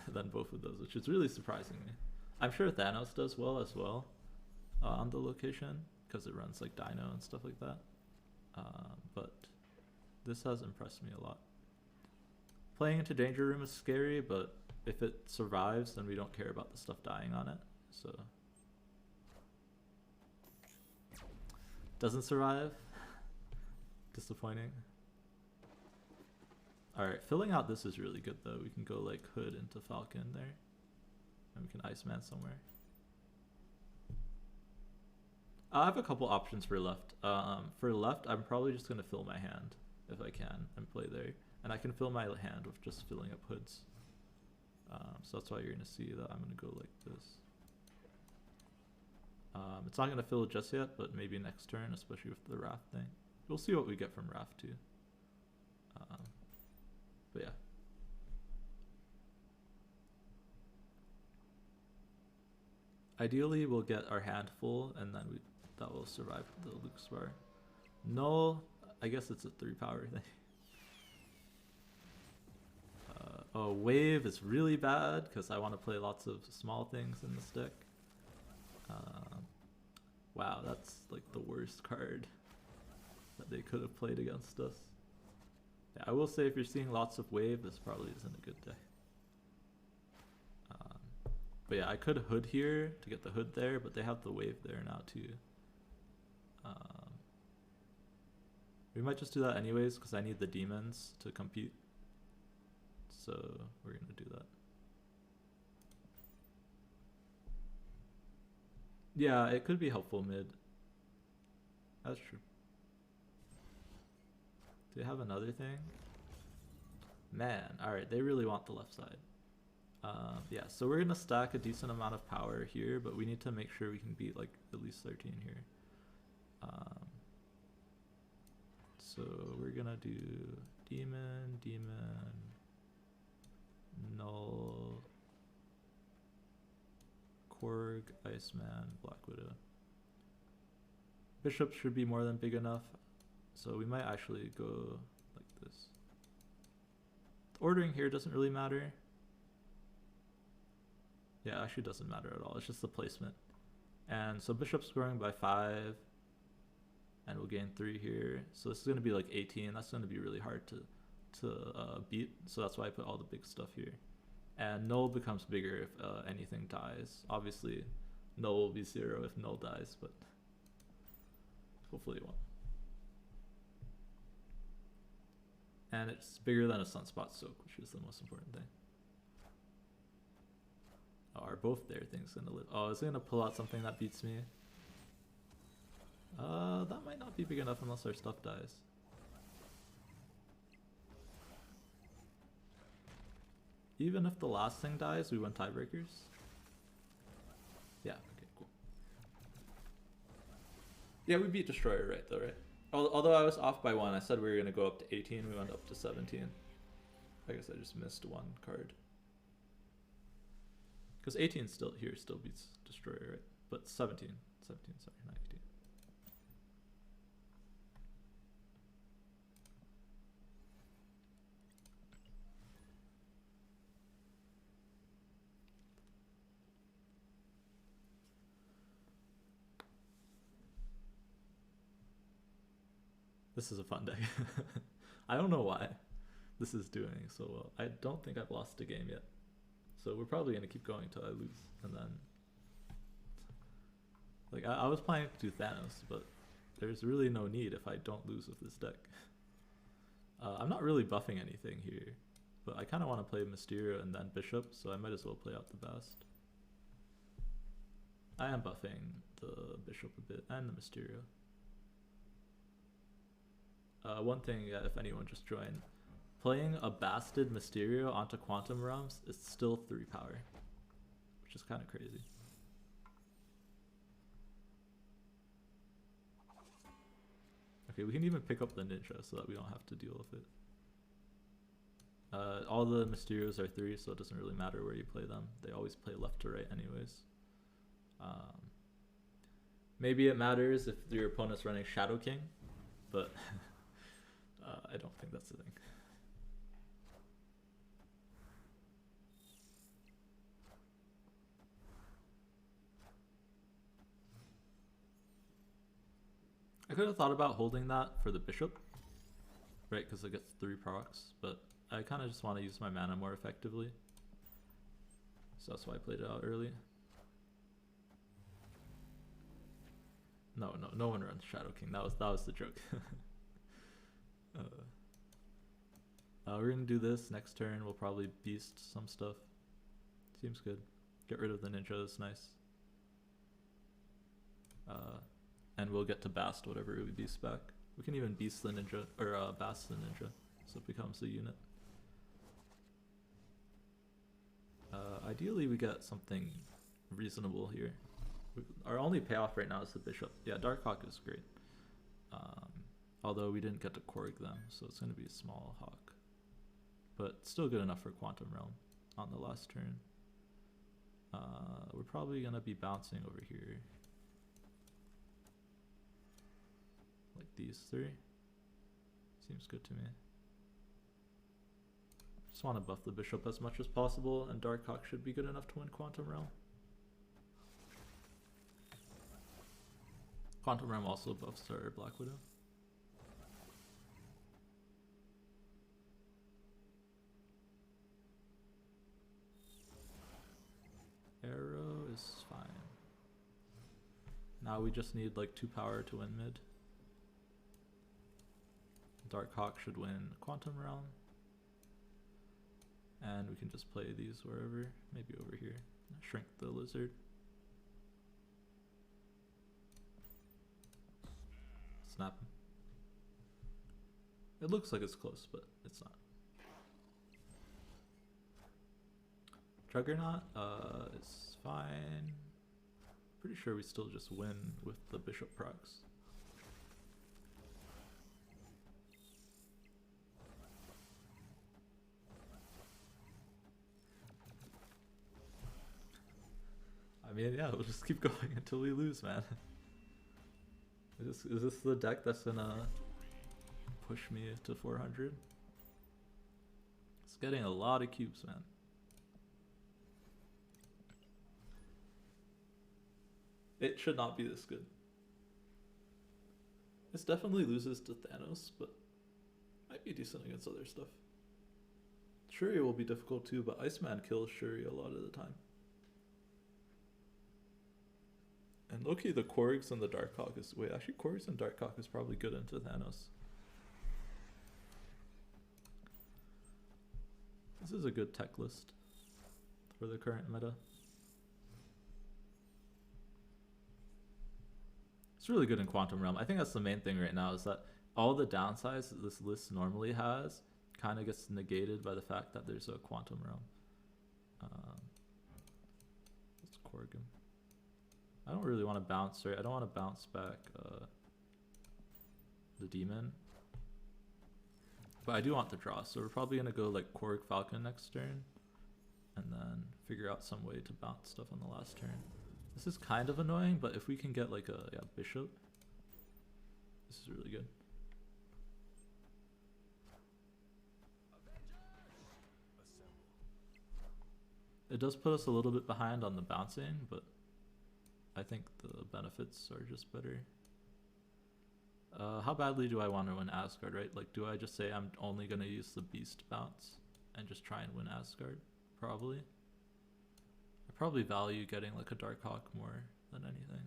[SPEAKER 1] than both of those, which is really surprising me. I'm sure Thanos does well as well on the location, because it runs like Dino and stuff like that. But this has impressed me a lot. Playing into Danger Room is scary, but if it survives, then we don't care about the stuff dying on it. So doesn't survive. Disappointing. Alright, filling out this is really good though. We can go like Hood into Falcon there. And we can Iceman somewhere. I have a couple options for left. For left, I'm probably just going to fill my hand if I can and play there. And I can fill my hand with just filling up hoods. So that's why you're going to see that I'm going to go like this. It's not going to fill just yet, but maybe next turn, especially with the Wrath thing. We'll see what we get from Wrath too. But yeah. Ideally, we'll get our hand full, and then that will survive the Luke Spar. No, I guess it's a 3-power thing. Oh, Wave is really bad because I want to play lots of small things in this deck. Wow, that's like the worst card that they could have played against us. Yeah, I will say if you're seeing lots of Wave, this probably isn't a good deck. But yeah, I could Hood here to get the Hood there, but they have the Wave there now too. We might just do that anyways because I need the demons to compete. So we're going to do that. Yeah, it could be helpful mid. That's true. Do they have another thing? Man, alright, they really want the left side. Yeah, so we're going to stack a decent amount of power here, but we need to make sure we can beat like at least 13 here. So we're going to do Demon, Null, Korg, Iceman, Black Widow. Bishop should be more than big enough, so we might actually go like this. The ordering here doesn't really matter. Yeah, actually doesn't matter at all. It's just the placement. And so Bishop's growing by 5, and we'll gain 3 here. So this is going to be like 18. That's going to be really hard to beat. So that's why I put all the big stuff here. And Null becomes bigger if anything dies. Obviously, Null will be 0 if Null dies, but hopefully it won't. And it's bigger than a Sunspot Soak, which is the most important thing. Oh, are both their things gonna live? Oh, is it gonna pull out something that beats me? That might not be big enough unless our stuff dies. Even if the last thing dies, we win tiebreakers? Yeah, okay, cool. Yeah, we beat Destroyer right though, right? Although I was off by 1, I said we were gonna go up to 18, we went up to 17. I guess I just missed 1 card. Because 18 still here still beats Destroyer, right? But 17, sorry, not 18. This is a fun day. I don't know why this is doing so well. I don't think I've lost a game yet. So we're probably going to keep going until I lose. And then... Like, I was planning to do Thanos, but there's really no need if I don't lose with this deck. I'm not really buffing anything here, but I kind of want to play Mysterio and then Bishop, so I might as well play out the Bast. I am buffing the Bishop a bit, and the Mysterio. One thing, if anyone just joined, playing a Basted Mysterio onto Quantum Realms is still 3 power, which is kind of crazy. Okay, we can even pick up the Ninja so that we don't have to deal with it. All the Mysterios are 3, so it doesn't really matter where you play them. They always play left to right anyways. Maybe it matters if your opponent's running Shadow King, but I don't think that's the thing. I could have thought about holding that for the Bishop, right, because it gets 3 procs, but I kind of just want to use my mana more effectively. So that's why I played it out early. No one runs Shadow King. That was the joke. We're gonna do this next turn. We'll probably beast some stuff. Seems good. Get rid of the Ninja. That's nice. And we'll get to Bast whatever we beast back. We can even beast the Ninja or Bast the Ninja, so it becomes a unit. Ideally, we get something reasonable here. Our only payoff right now is the Bishop. Yeah, Darkhawk is great. Although we didn't get to Korg them, so it's going to be a small Hawk. But still good enough for Quantum Realm on the last turn. We're probably going to be bouncing over here. Like these 3. Seems good to me. Just want to buff the Bishop as much as possible, and Darkhawk should be good enough to win Quantum Realm. Quantum Realm also buffs our Black Widow. Arrow is fine. Now we just need like 2 power to win mid. Darkhawk should win Quantum Realm. And we can just play these wherever, maybe over here. Shrink the lizard. Snap him. It looks like it's close, but it's not. Juggernaut is fine. Pretty sure we still just win with the Bishop procs. I mean, yeah, we'll just keep going until we lose, man. Is this the deck that's gonna push me to 400? It's getting a lot of cubes, man. It should not be this good. This definitely loses to Thanos, but might be decent against other stuff. Shuri will be difficult too, but Iceman kills Shuri a lot of the time. And low-key, the Korgs and the Darkhawk is... Wait, actually, Korgs and Darkhawk is probably good into Thanos. This is a good tech list for the current meta. It's really good in Quantum Realm. I think that's the main thing right now, is that all the downsides that this list normally has kind of gets negated by the fact that there's a Quantum Realm. Let's Korg him. I don't really want to bounce, right? I don't want to bounce back the demon. But I do want the draw, so we're probably going to go like Korg Falcon next turn. And then figure out some way to bounce stuff on the last turn. This is kind of annoying, but if we can get like a bishop, this is really good. It does put us a little bit behind on the bouncing, but I think the benefits are just better. How badly do I want to win Asgard, right? Like, do I just say I'm only going to use the beast bounce and just try and win Asgard? Probably. I probably value getting like a Dark Hawk more than anything.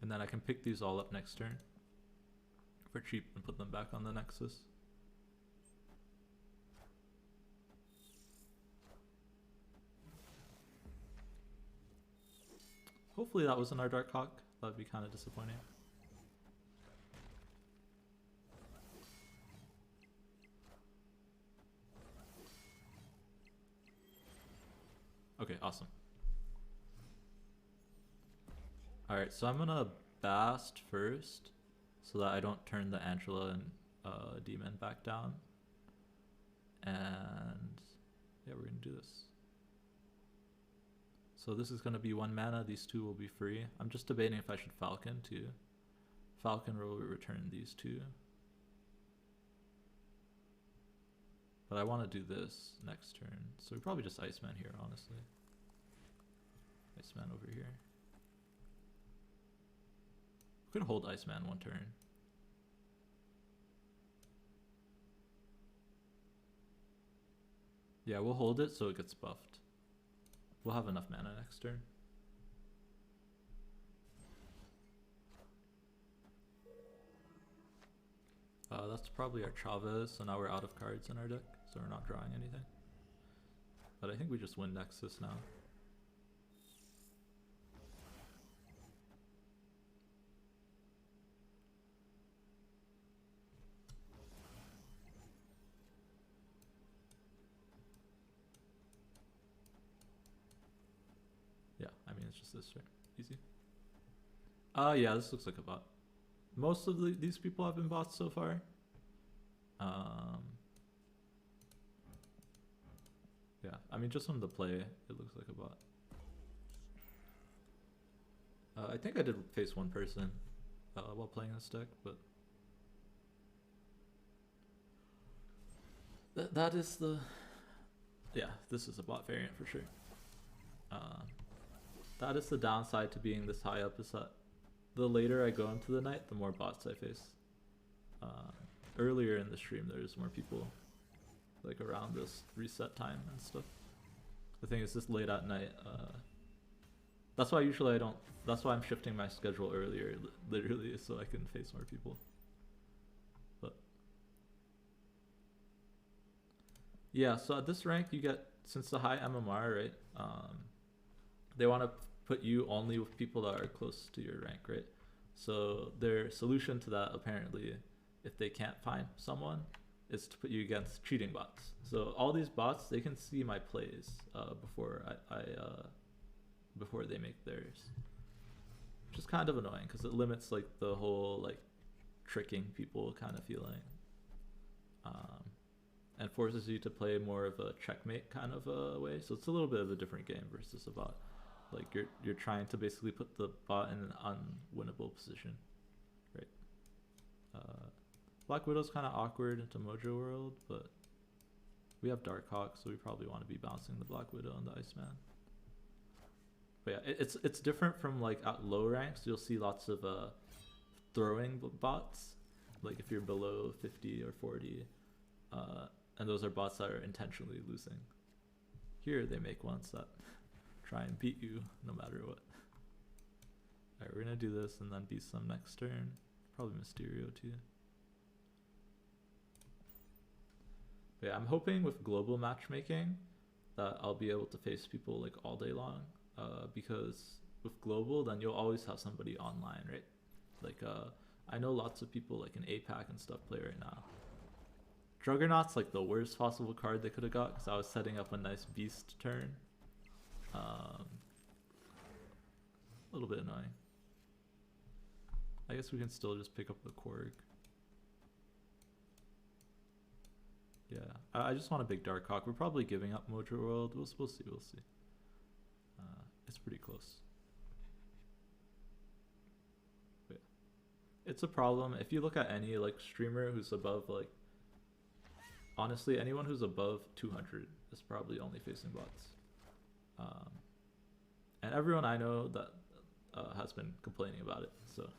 [SPEAKER 1] And then I can pick these all up next turn for cheap and put them back on the Nexus. Hopefully that wasn't our Dark Hawk. That'd be kind of disappointing. Okay, awesome. Alright, so I'm gonna Bast first so that I don't turn the Angela and Demon back down. And yeah, we're gonna do this. So this is going to be 1 mana, these 2 will be free. I'm just debating if I should Falcon too. Falcon will return these 2. But I want to do this next turn. So we probably just Iceman here, honestly. Iceman over here. We could hold Iceman 1 turn. Yeah, we'll hold it so it gets buffed. We'll have enough mana next turn. That's probably our Chavez, so now we're out of cards in our deck, so we're not drawing anything. But I think we just win Nexus now. Yeah, I mean, it's just this, right? Easy. Yeah, this looks like a bot. Most of these people have been bots so far. Yeah, I mean, just from the play, it looks like a bot. I think I did face 1 person while playing this deck, but that is the... Yeah, this is a bot variant for sure. That is the downside to being this high up, is that the later I go into the night, the more bots I face. Earlier in the stream, there's more people like around this reset time and stuff. The thing is, this late at night, that's why usually I don't, that's why I'm shifting my schedule earlier, literally, so I can face more people. But yeah, so at this rank you get, since the high MMR, right, they want to put you only with people that are close to your rank, right? So their solution to that, apparently, if they can't find someone, is to put you against cheating bots. So all these bots, they can see my plays before before they make theirs, which is kind of annoying because it limits like the whole like tricking people kind of feeling, and forces you to play more of a checkmate kind of a way. So it's a little bit of a different game versus a bot. Like you're trying to basically put the bot in an unwinnable position, right? Black Widow's kind of awkward into Mojo World, but we have Dark Hawk, so we probably want to be bouncing the Black Widow and the Iceman. But yeah, it's different from like at low ranks. You'll see lots of throwing bots, like if you're below 50 or 40, and those are bots that are intentionally losing. Here they make ones that try and beat you no matter what. Alright, we're gonna do this and then beat some next turn. Probably Mysterio too. But yeah, I'm hoping with global matchmaking that I'll be able to face people like all day long. Because with global, then you'll always have somebody online, right? Like I know lots of people like in APAC and stuff play right now. Juggernaut's like the worst possible card they could have got because I was setting up a nice beast turn. A little bit annoying. I guess we can still just pick up the Korg. Yeah. I just want a big Dark Hawk. We're probably giving up Mojo World. We'll see. We'll see. It's pretty close. But yeah. It's a problem if you look at any like streamer who's above like. Honestly, anyone who's above 200 is probably only facing bots. And everyone I know that has been complaining about it. So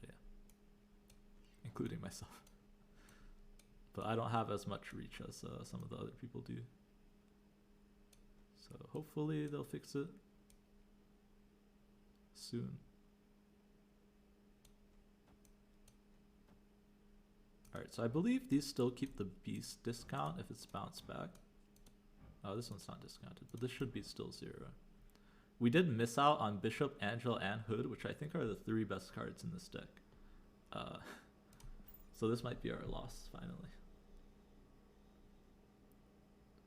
[SPEAKER 1] yeah, including myself. But I don't have as much reach as some of the other people do. So hopefully they'll fix it soon. Alright, so I believe these still keep the beast discount if it's bounced back. Oh, this one's not discounted, but this should be still 0. We did miss out on Bishop, Angel, and Hood, which I think are the 3 best cards in this deck. So this might be our loss, finally.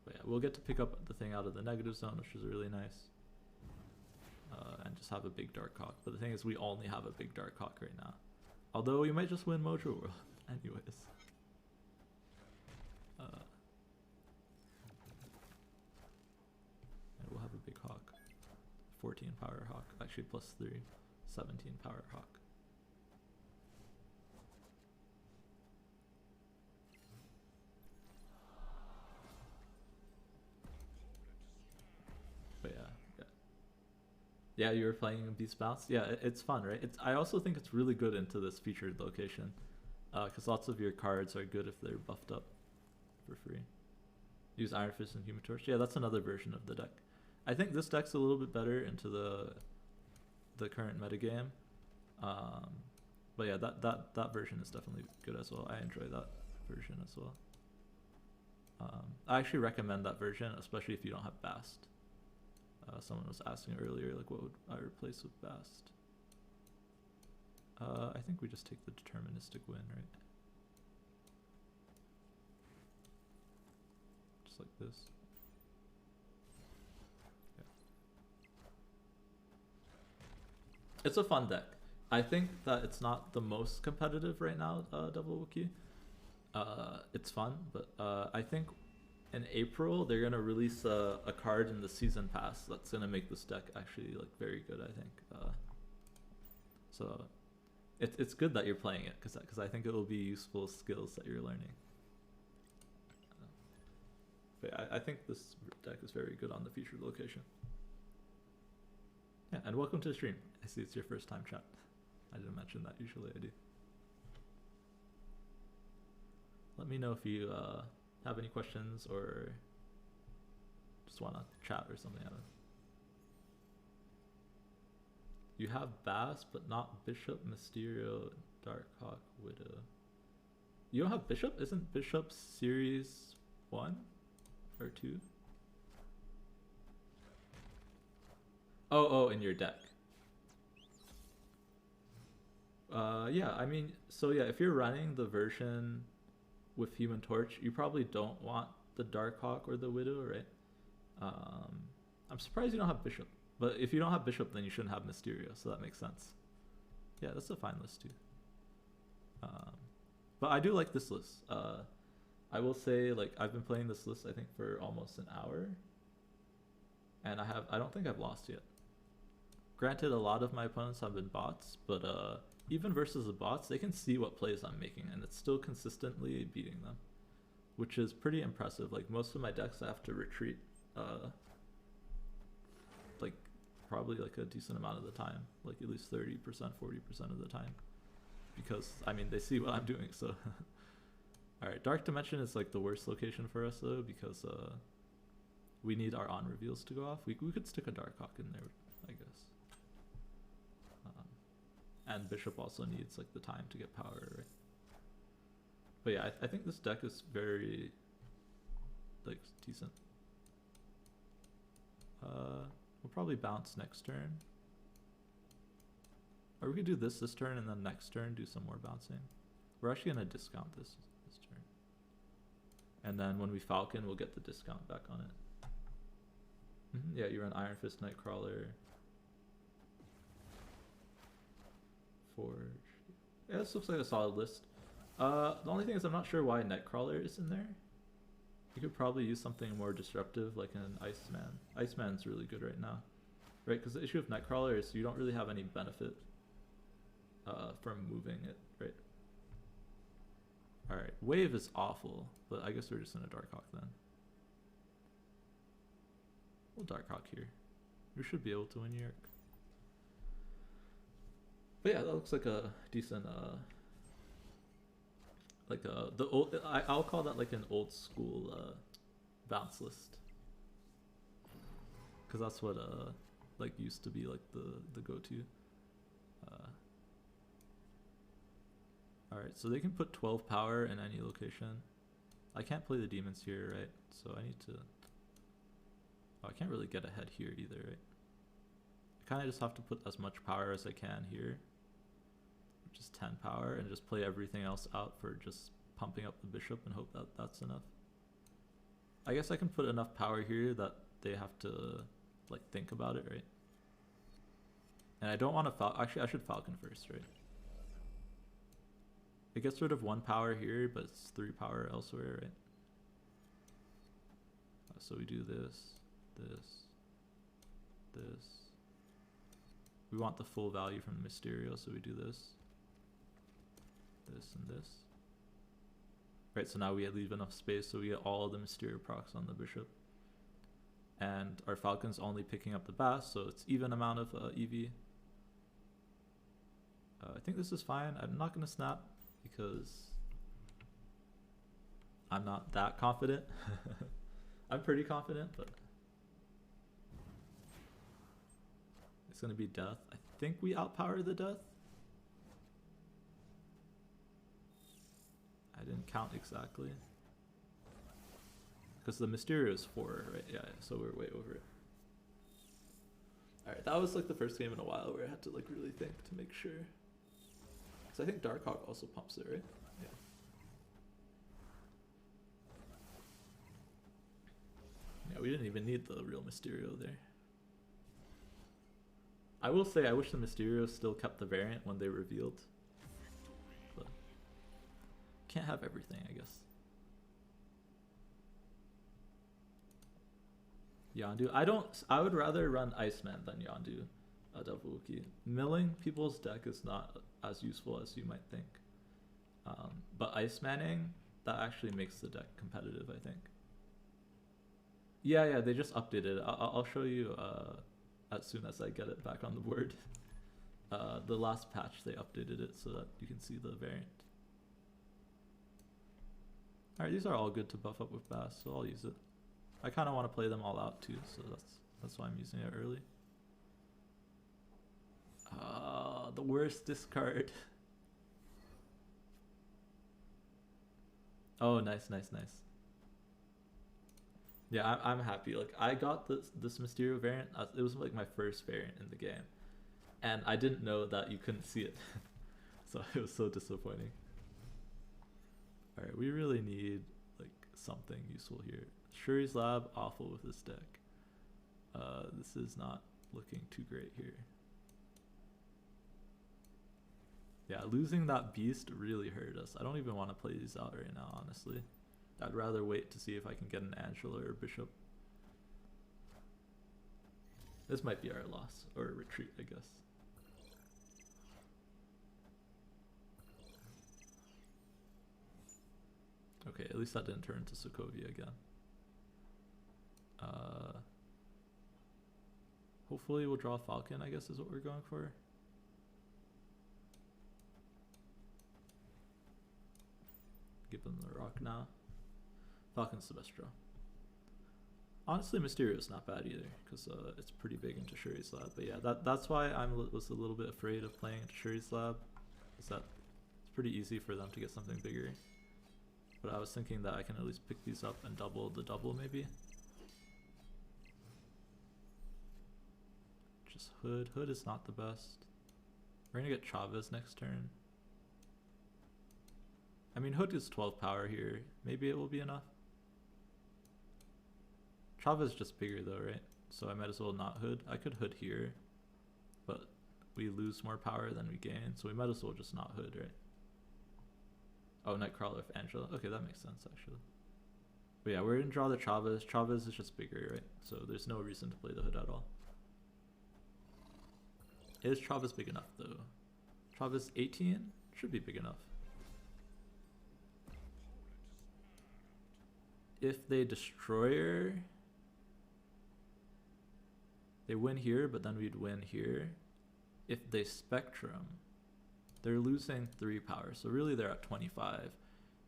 [SPEAKER 1] But yeah, we'll get to pick up the thing out of the negative zone, which is really nice. And just have a big Dark Hawk. But the thing is, we only have a big Dark Hawk right now. Although we might just win Mojo World. Anyways. And we'll have a big Hawk. 14 power Hawk. Actually, plus 3. 17 power Hawk. But yeah, you were playing Beast Bounce. Yeah, it's fun, right? I also think it's really good into this featured location, because lots of your cards are good if they're buffed up for free. Use Iron Fist and Human Torch. Yeah, that's another version of the deck. I think this deck's a little bit better into the current metagame. But yeah, that version is definitely good as well. I enjoy that version as well. I actually recommend that version, especially if you don't have Bast. Someone was asking earlier, like, what would I replace with Bast? I think we just take the deterministic win, right? Just like this. Yeah. It's a fun deck. I think that it's not the most competitive right now, Double Wookie. It's fun, but I think in April they're gonna release a card in the season pass that's gonna make this deck actually like very good. I think so. It's good that you're playing it because I think it will be useful skills that you're learning. But I think this deck is very good on the featured location. Yeah, and welcome to the stream. I see it's your first time, chat. I didn't mention that. Usually I do. Let me know if you have any questions or just want to chat or something. You have Bass, but not Bishop, Mysterio, Darkhawk, Widow. You don't have Bishop? Isn't Bishop Series 1 or 2? Oh, in your deck. Yeah, I mean, so yeah, if you're running the version with Human Torch, you probably don't want the Darkhawk or the Widow, right? I'm surprised you don't have Bishop. But if you don't have Bishop, then you shouldn't have Mysterio, so that makes sense. Yeah, that's a fine list too. But I do like this list. I will say, like, I've been playing this list I think for almost an hour, and I don't think I've lost yet. Granted, a lot of my opponents have been bots, but even versus the bots, they can see what plays I'm making, and it's still consistently beating them, which is pretty impressive. Like, most of my decks I have to retreat, like, probably like a decent amount of the time, like at least 30%, 40% of the time, because I mean they see what I'm doing. So all right, Dark Dimension is like the worst location for us though, because we need our on reveals to go off. We could stick a Darkhawk in there, I guess. And Bishop also needs like the time to get power, right? But yeah, I think this deck is very like decent. We'll probably bounce next turn. Or we could do this turn and then next turn do some more bouncing. We're actually going to discount this turn. And then when we Falcon, we'll get the discount back on it. Yeah, you run Iron Fist, Nightcrawler. Forge. Yeah, this looks like a solid list. The only thing is I'm not sure why Nightcrawler is in there. You could probably use something more disruptive like an Iceman. Iceman's really good right now. Right, because the issue of Nightcrawler is you don't really have any benefit from moving it, right? Alright, Wave is awful, but I guess we're just in a Darkhawk then. We'll Darkhawk here. We should be able to win New York. But yeah, that looks like a decent, the old, I'll call that like an old school bounce list. Because that's what like used to be like the go-to. Alright, so they can put 12 power in any location. I can't play the demons here, right? So I need to... Oh, I can't really get ahead here either, right? I kind of just have to put as much power as I can here, which is 10 power, and just play everything else out for just pumping up the bishop and hope that that's enough. I guess I can put enough power here that they have to like think about it, right? And I don't want to actually I should falcon first, right? It gets rid of 1 power here, but it's 3 power elsewhere, right? So we do this, this. We want the full value from the Mysterio, so we do this, and this. Right, so now we leave enough space so we get all the Mysterio procs on the bishop. And our Falcon's only picking up the Bass, so it's even amount of EV. I think this is fine. I'm not going to snap because I'm not that confident. I'm pretty confident, but it's going to be death. I think we outpower the death. I didn't count exactly. Because the Mysterio is 4, right? Yeah, so we're way over it. Alright, that was like the first game in a while where I had to like really think to make sure. Because I think Darkhawk also pumps it, right? Yeah. Yeah, we didn't even need the real Mysterio there. I will say I wish the Mysterio still kept the variant when they revealed. But can't have everything, I guess. Yondu. I would rather run Iceman than Yondu, Davuki. Milling people's deck is not as useful as you might think. But Icemanning, that actually makes the deck competitive, I think. Yeah, they just updated it. I'll show you as soon as I get it back on the board. The last patch, they updated it so that you can see the variant. Alright, these are all good to buff up with Bass, so I'll use it. I kind of want to play them all out too, so that's why I'm using it early. The worst discard. Oh, nice. Yeah, I'm happy. Like I got this Mysterio variant. It was like my first variant in the game, and I didn't know that you couldn't see it, so it was so disappointing. All right, we really need like something useful here. Shuri's Lab, awful with this deck. This is not looking too great here. Yeah, losing that beast really hurt us. I don't even want to play these out right now, honestly. I'd rather wait to see if I can get an Angela or Bishop. This might be our loss, or a retreat, I guess. Okay, at least that didn't turn into Sokovia again. Hopefully we'll draw Falcon, I guess is what we're going for. Give them the rock now. Falcon's the best draw. Honestly, Mysterio's not bad either, because it's pretty big into Shuri's Lab. But yeah, that's why I was a little bit afraid of playing into Shuri's Lab, is that it's pretty easy for them to get something bigger. But I was thinking that I can at least pick these up and double the double maybe. Just Hood. Hood is not the best. We're gonna get Chavez next turn. I mean, Hood is 12 power here. Maybe it will be enough. Chavez is just bigger though, right? So I might as well not Hood. I could Hood here, but we lose more power than we gain, so we might as well just not Hood, right? Oh, Nightcrawler with Angela. Okay, that makes sense actually. But yeah, we're gonna draw the Chavez. Chavez is just bigger, right? So there's no reason to play the hood at all. Is Chavez big enough though? Chavez 18 should be big enough. If they Destroyer, they win here, but then we'd win here. If they Spectrum, they're losing 3 power, so really they're at 25.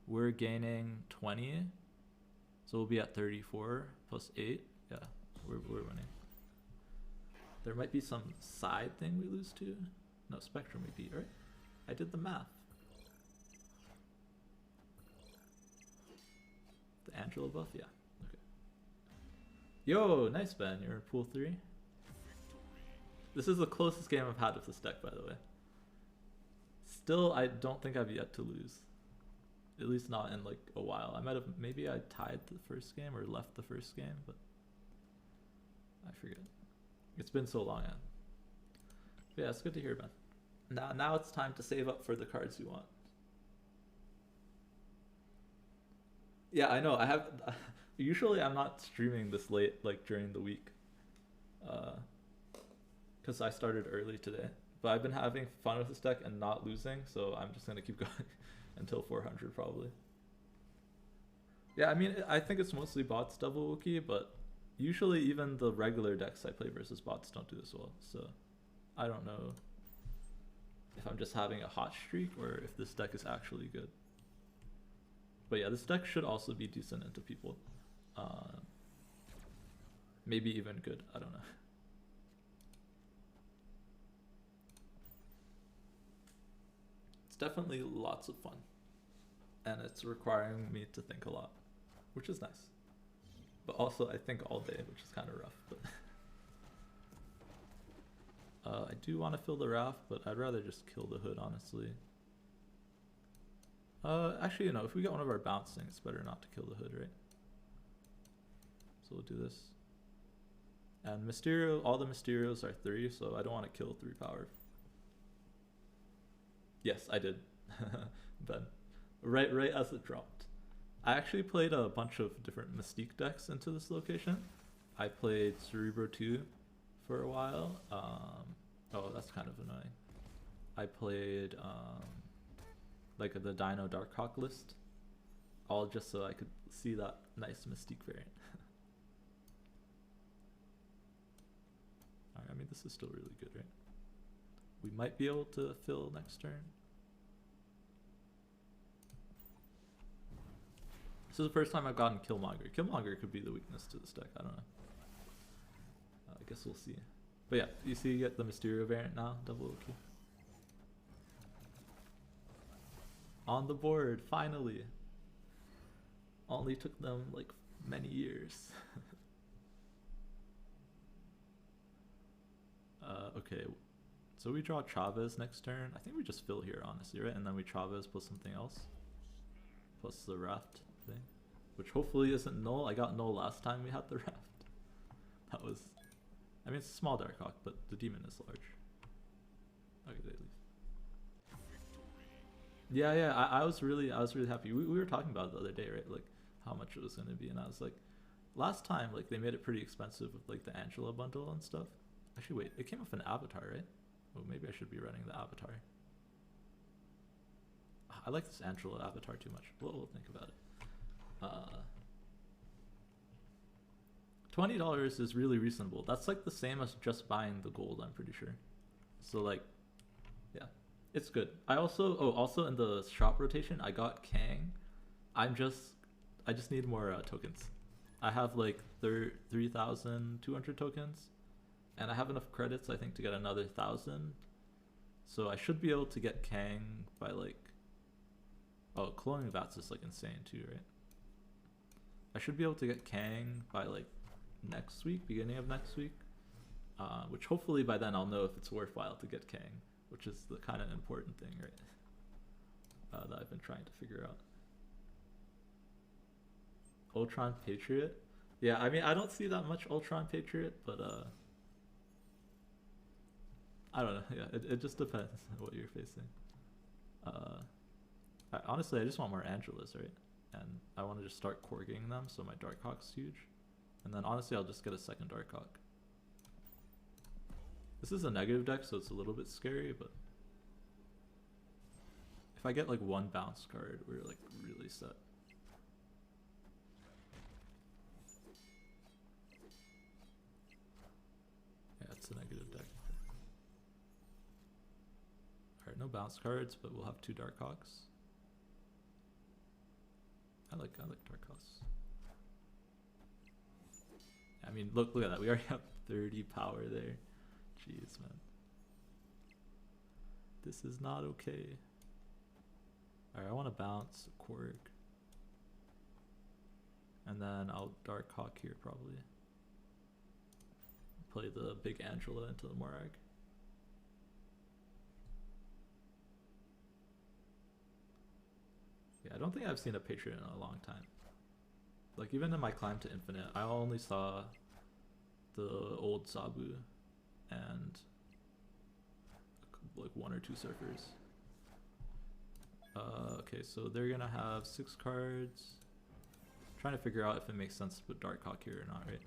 [SPEAKER 1] We're gaining 20, so we'll be at 34 plus 8. Yeah, we're winning. There might be some side thing we lose to. No, Spectrum we beat, right? I did the math. The Angela buff? Yeah. Okay. Yo, nice, Ben. You're in pool 3. This is the closest game I've had with this deck, by the way. Still, I don't think I've yet to lose. At least not in like a while. I might have, maybe I tied the first game or left the first game, but I forget. It's been so long. Yeah, it's good to hear, Ben. Now it's time to save up for the cards you want. Yeah, I know. I have. Usually, I'm not streaming this late, like during the week, because I started early today. But I've been having fun with this deck and not losing, so I'm just gonna keep going until 400 probably. Yeah, I mean, I think it's mostly bots double Wookiee, but usually even the regular decks I play versus bots don't do this well. So I don't know if I'm just having a hot streak or if this deck is actually good. But yeah, this deck should also be decent into people. Maybe even good, I don't know. It's definitely lots of fun. And it's requiring me to think a lot, which is nice. But also I think all day, which is kind of rough. But I do want to fill the raft, but I'd rather just kill the hood, honestly. Actually, you know, if we get one of our bouncing, it's better not to kill the hood, right? So we'll do this. And Mysterio, all the Mysterios are 3, so I don't want to kill 3 power. Yes, I did. Ben. Right as it dropped. I actually played a bunch of different Mystique decks into this location. I played Cerebro 2 for a while. Oh, that's kind of annoying. I played like the Dino Darkhawk list, all just so I could see that nice Mystique variant. Alright, I mean, this is still really good, right? We might be able to fill next turn. This is the first time I've gotten Killmonger. Killmonger could be the weakness to this deck, I don't know. I guess we'll see. But yeah, you see you get the Mysterio variant now, double Wookiee. On the board, finally. Only took them like many years. Okay, so we draw Chavez next turn. I think we just fill here, honestly, right? And then we Chavez plus something else. Plus the raft thing. Which hopefully isn't null. I got null last time we had the raft. That was... I mean, it's a small Darkhawk, but the demon is large. Okay, they leave. Yeah, I was really happy. We were talking about it the other day, right? Like how much it was going to be, and I was like, last time like they made it pretty expensive with like the Angela bundle and stuff. Actually, wait, it came with an avatar, right? Well, maybe I should be running the avatar. I like this Angela avatar too much. We'll think about it. $20 is really reasonable. That's like the same as just buying the gold, I'm pretty sure. So like, yeah. It's good. I also, also in the shop rotation, I got Kang. I just need more tokens. I have like 3,200 tokens, and I have enough credits, I think, to get another 1,000. So I should be able to get Kang by like, oh, cloning Vats is like insane too, right? I should be able to get Kang by like next week, beginning of next week, which hopefully by then I'll know if it's worthwhile to get Kang. Which is the kind of important thing, right? That I've been trying to figure out. Ultron Patriot? Yeah, I mean, I don't see that much Ultron Patriot, but I don't know. Yeah, it just depends on what you're facing. Honestly, I just want more Angelas, right? And I want to just start corging them, so my Darkhawk's huge. And then honestly, I'll just get a second Darkhawk. This is a negative deck, so it's a little bit scary, but if I get like one bounce card, we're like really set. Yeah, it's a negative deck. Alright, no bounce cards, but we'll have two Darkhawks. I like Darkhawks. I mean, look at that. We already have 30 power there. Jeez, man. This is not okay. Alright, I want to bounce a Quark. And then I'll Darkhawk here probably. Play the big Angela into the Morag. Yeah, I don't think I've seen a Patriot in a long time. Like, even in my climb to Infinite, I only saw the old Sabu and like one or two surfers. Okay, so they're gonna have 6 cards. Trying to figure out if it makes sense to put Darkhawk here or not, right?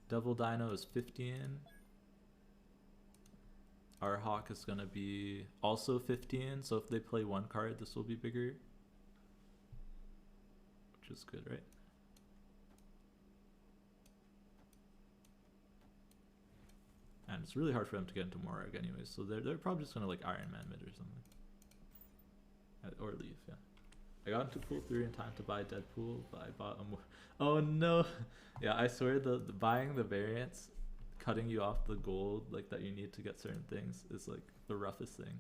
[SPEAKER 1] Devil Dino is 15. Our Hawk is gonna be also 15, so if they play one card, this will be bigger. Which is good, right? And it's really hard for them to get into Morag anyways, so they're probably just gonna like Iron Man mid or something. Or leave, yeah. I got into pool 3 in time to buy Deadpool, but I bought a more. Oh no! Yeah, I swear the buying the variants, cutting you off the gold like that you need to get certain things is like the roughest thing.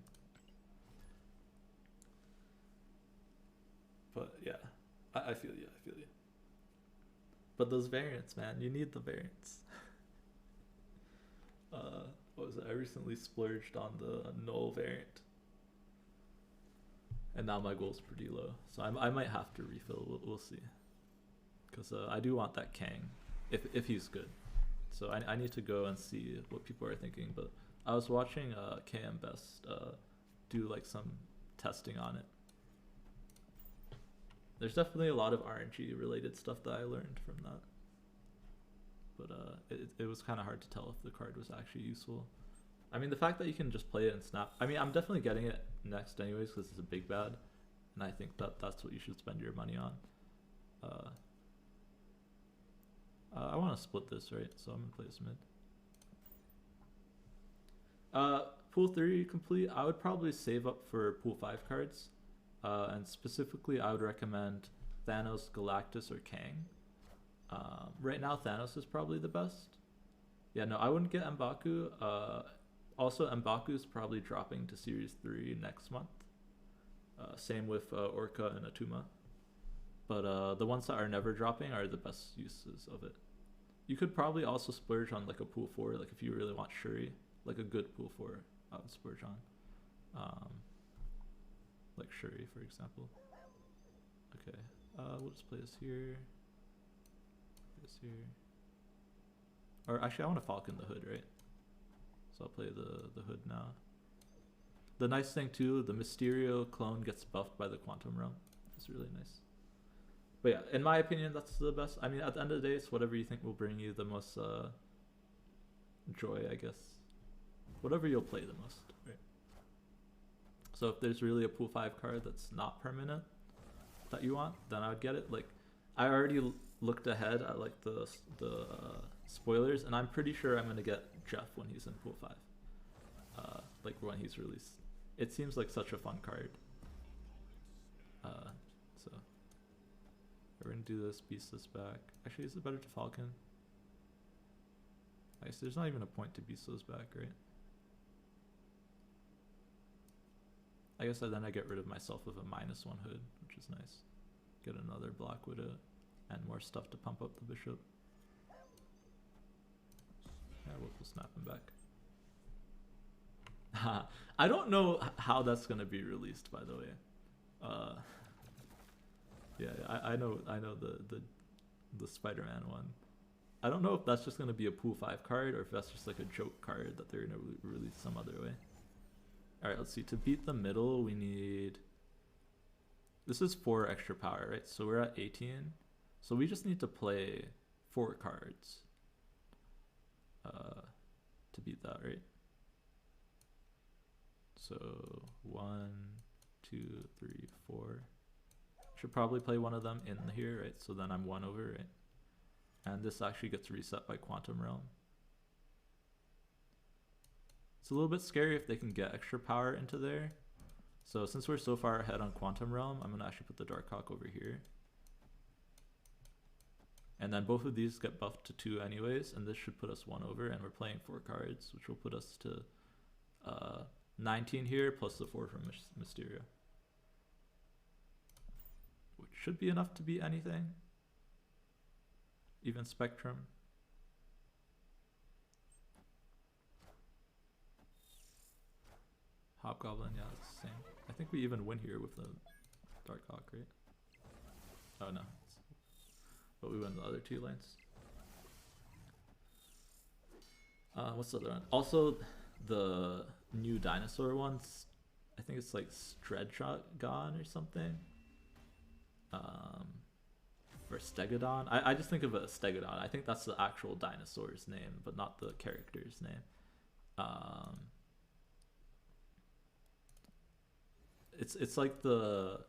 [SPEAKER 1] But yeah, I feel you, I feel you. But those variants, man, you need the variants. What was it? I recently splurged on the null variant. And now my goal's pretty low. So I might have to refill, we'll see. Because I do want that Kang, if he's good. So I need to go and see what people are thinking. But I was watching KM Best do like some testing on it. There's definitely a lot of RNG related stuff that I learned from that. But it was kind of hard to tell if the card was actually useful. I mean, the fact that you can just play it and snap. I mean, I'm definitely getting it next anyways because it's a big bad. And I think that's what you should spend your money on. I want to split this, right? So I'm going to play this mid. Pool 3 complete. I would probably save up for pool 5 cards. And specifically, I would recommend Thanos, Galactus, or Kang. Right now, Thanos is probably the best. Yeah, no, I wouldn't get M'Baku. Also, M'Baku is probably dropping to Series 3 next month. Same with Orca and Atuma. But the ones that are never dropping are the best uses of it. You could probably also splurge on like a pool 4, like if you really want Shuri. Like a good pool 4, I would splurge on. Like Shuri, for example. Okay, we'll just play this here. This here. Or actually, I want to Falcon the Hood, right? So I'll play the Hood now. The nice thing too, the Mysterio clone gets buffed by the Quantum Realm. It's really nice. But yeah, in my opinion, that's the best. I mean, at the end of the day, it's whatever you think will bring you the most joy, I guess. Whatever you'll play the most, right? So if there's really a pool 5 card that's not permanent that you want, then I would get it. Like, I already looked ahead at like the spoilers, and I'm pretty sure I'm gonna get Jeff when he's in pool 5. Like when he's released. It seems like such a fun card. So we're gonna do this, beast this back. Actually, is it better to Falcon? I guess there's not even a point to beast those back, right? I guess then I get rid of myself with a -1 Hood, which is nice. Get another Black Widow and more stuff to pump up the bishop. Yeah, we'll snap him back. I don't know how that's gonna be released, by the way. Yeah, I know the Spider-Man one. I don't know if that's just gonna be a pool 5 card or if that's just like a joke card that they're gonna release some other way. All right, let's see. To beat the middle, we need this is 4 extra power, right? So we're at 18. So we just need to play 4 cards to beat that, right? So 1, 2, 3, 4. Should probably play one of them in here, right? So then I'm 1 over, right? And this actually gets reset by Quantum Realm. It's a little bit scary if they can get extra power into there. So since we're so far ahead on Quantum Realm, I'm going to actually put the Darkhawk over here. And then both of these get buffed to 2 anyways, and this should put us 1 over, and we're playing 4 cards, which will put us to 19 here, plus the 4 from Mysterio. Which should be enough to beat anything. Even Spectrum. Hobgoblin, yeah, it's the same. I think we even win here with the Darkhawk, right? Oh no. But we win the other 2 lanes. What's the other one? Also, the new dinosaur ones, I think it's like Stredgon or something. Or Stegodon. I just think of it as Stegodon. I think that's the actual dinosaur's name, but not the character's name. It's like the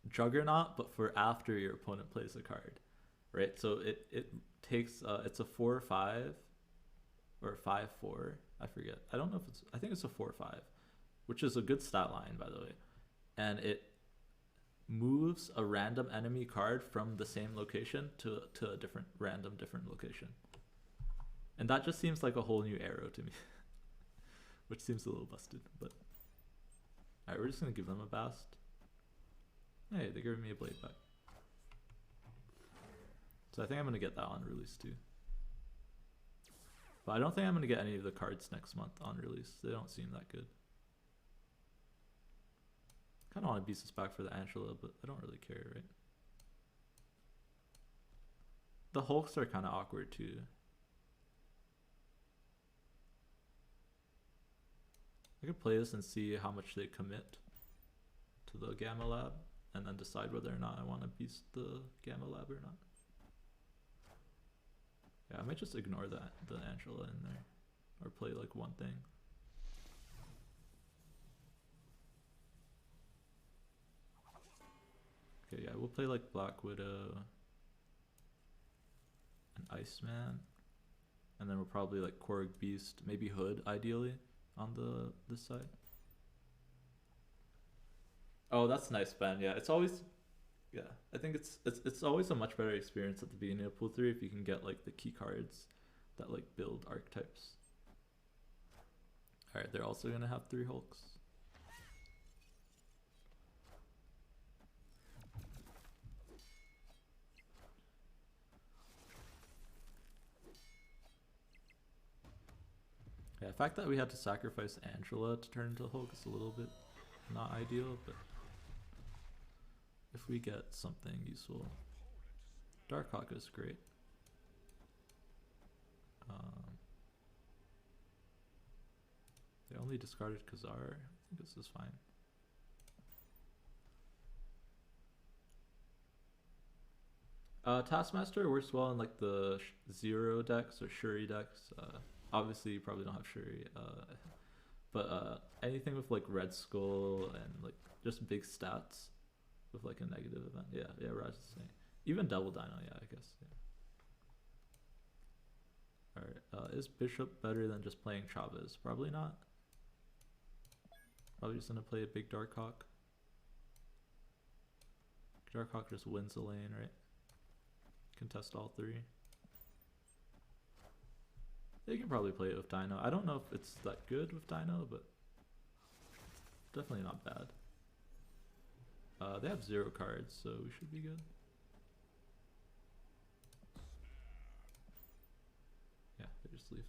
[SPEAKER 1] Juggernaut, but for after your opponent plays a card, right? So it takes it's a 4/5 or 5/4. I forget. I don't know if it's. I think it's a 4/5, which is a good stat line, by the way, and it moves a random enemy card from the same location to a different location, and that just seems like a whole new arrow to me, which seems a little busted. But all right, we're just gonna give them a Bast. Hey, they're giving me a blade back. So I think I'm going to get that on release too. But I don't think I'm going to get any of the cards next month on release. They don't seem that good. Kind of want to beast this back for the Angela, but I don't really care, right? The Hulks are kind of awkward too. I could play this and see how much they commit to the Gamma Lab, and then decide whether or not I want to beast the Gamma Lab or not. Yeah, I might just ignore the Angela in there, or play like one thing. Okay, yeah, we'll play like Black Widow and Iceman, and then we'll probably like Korg Beast, maybe Hood ideally on this side. Oh, that's nice, Ben. Yeah, it's always, yeah, I think it's always a much better experience at the beginning of pool 3 if you can get like the key cards that like build archetypes. All right, they're also gonna have 3 Hulks. Yeah, the fact that we had to sacrifice Angela to turn into a Hulk is a little bit not ideal, but if we get something useful, Darkhawk is great. They only discarded Khazar. I think this is fine. Taskmaster works well in like the Zero decks or Shuri decks. Obviously, you probably don't have Shuri, but anything with like Red Skull and like just big stats with like a negative event. Yeah, Raj is saying. Even Double Dino, yeah, I guess. Yeah. Alright, is Bishop better than just playing Chavez? Probably not. Probably just gonna play a big Darkhawk. Darkhawk just wins the lane, right? Contest all 3. They can probably play it with Dino. I don't know if it's that good with Dino, but definitely not bad. They have 0 cards, so we should be good. Yeah, they just leave.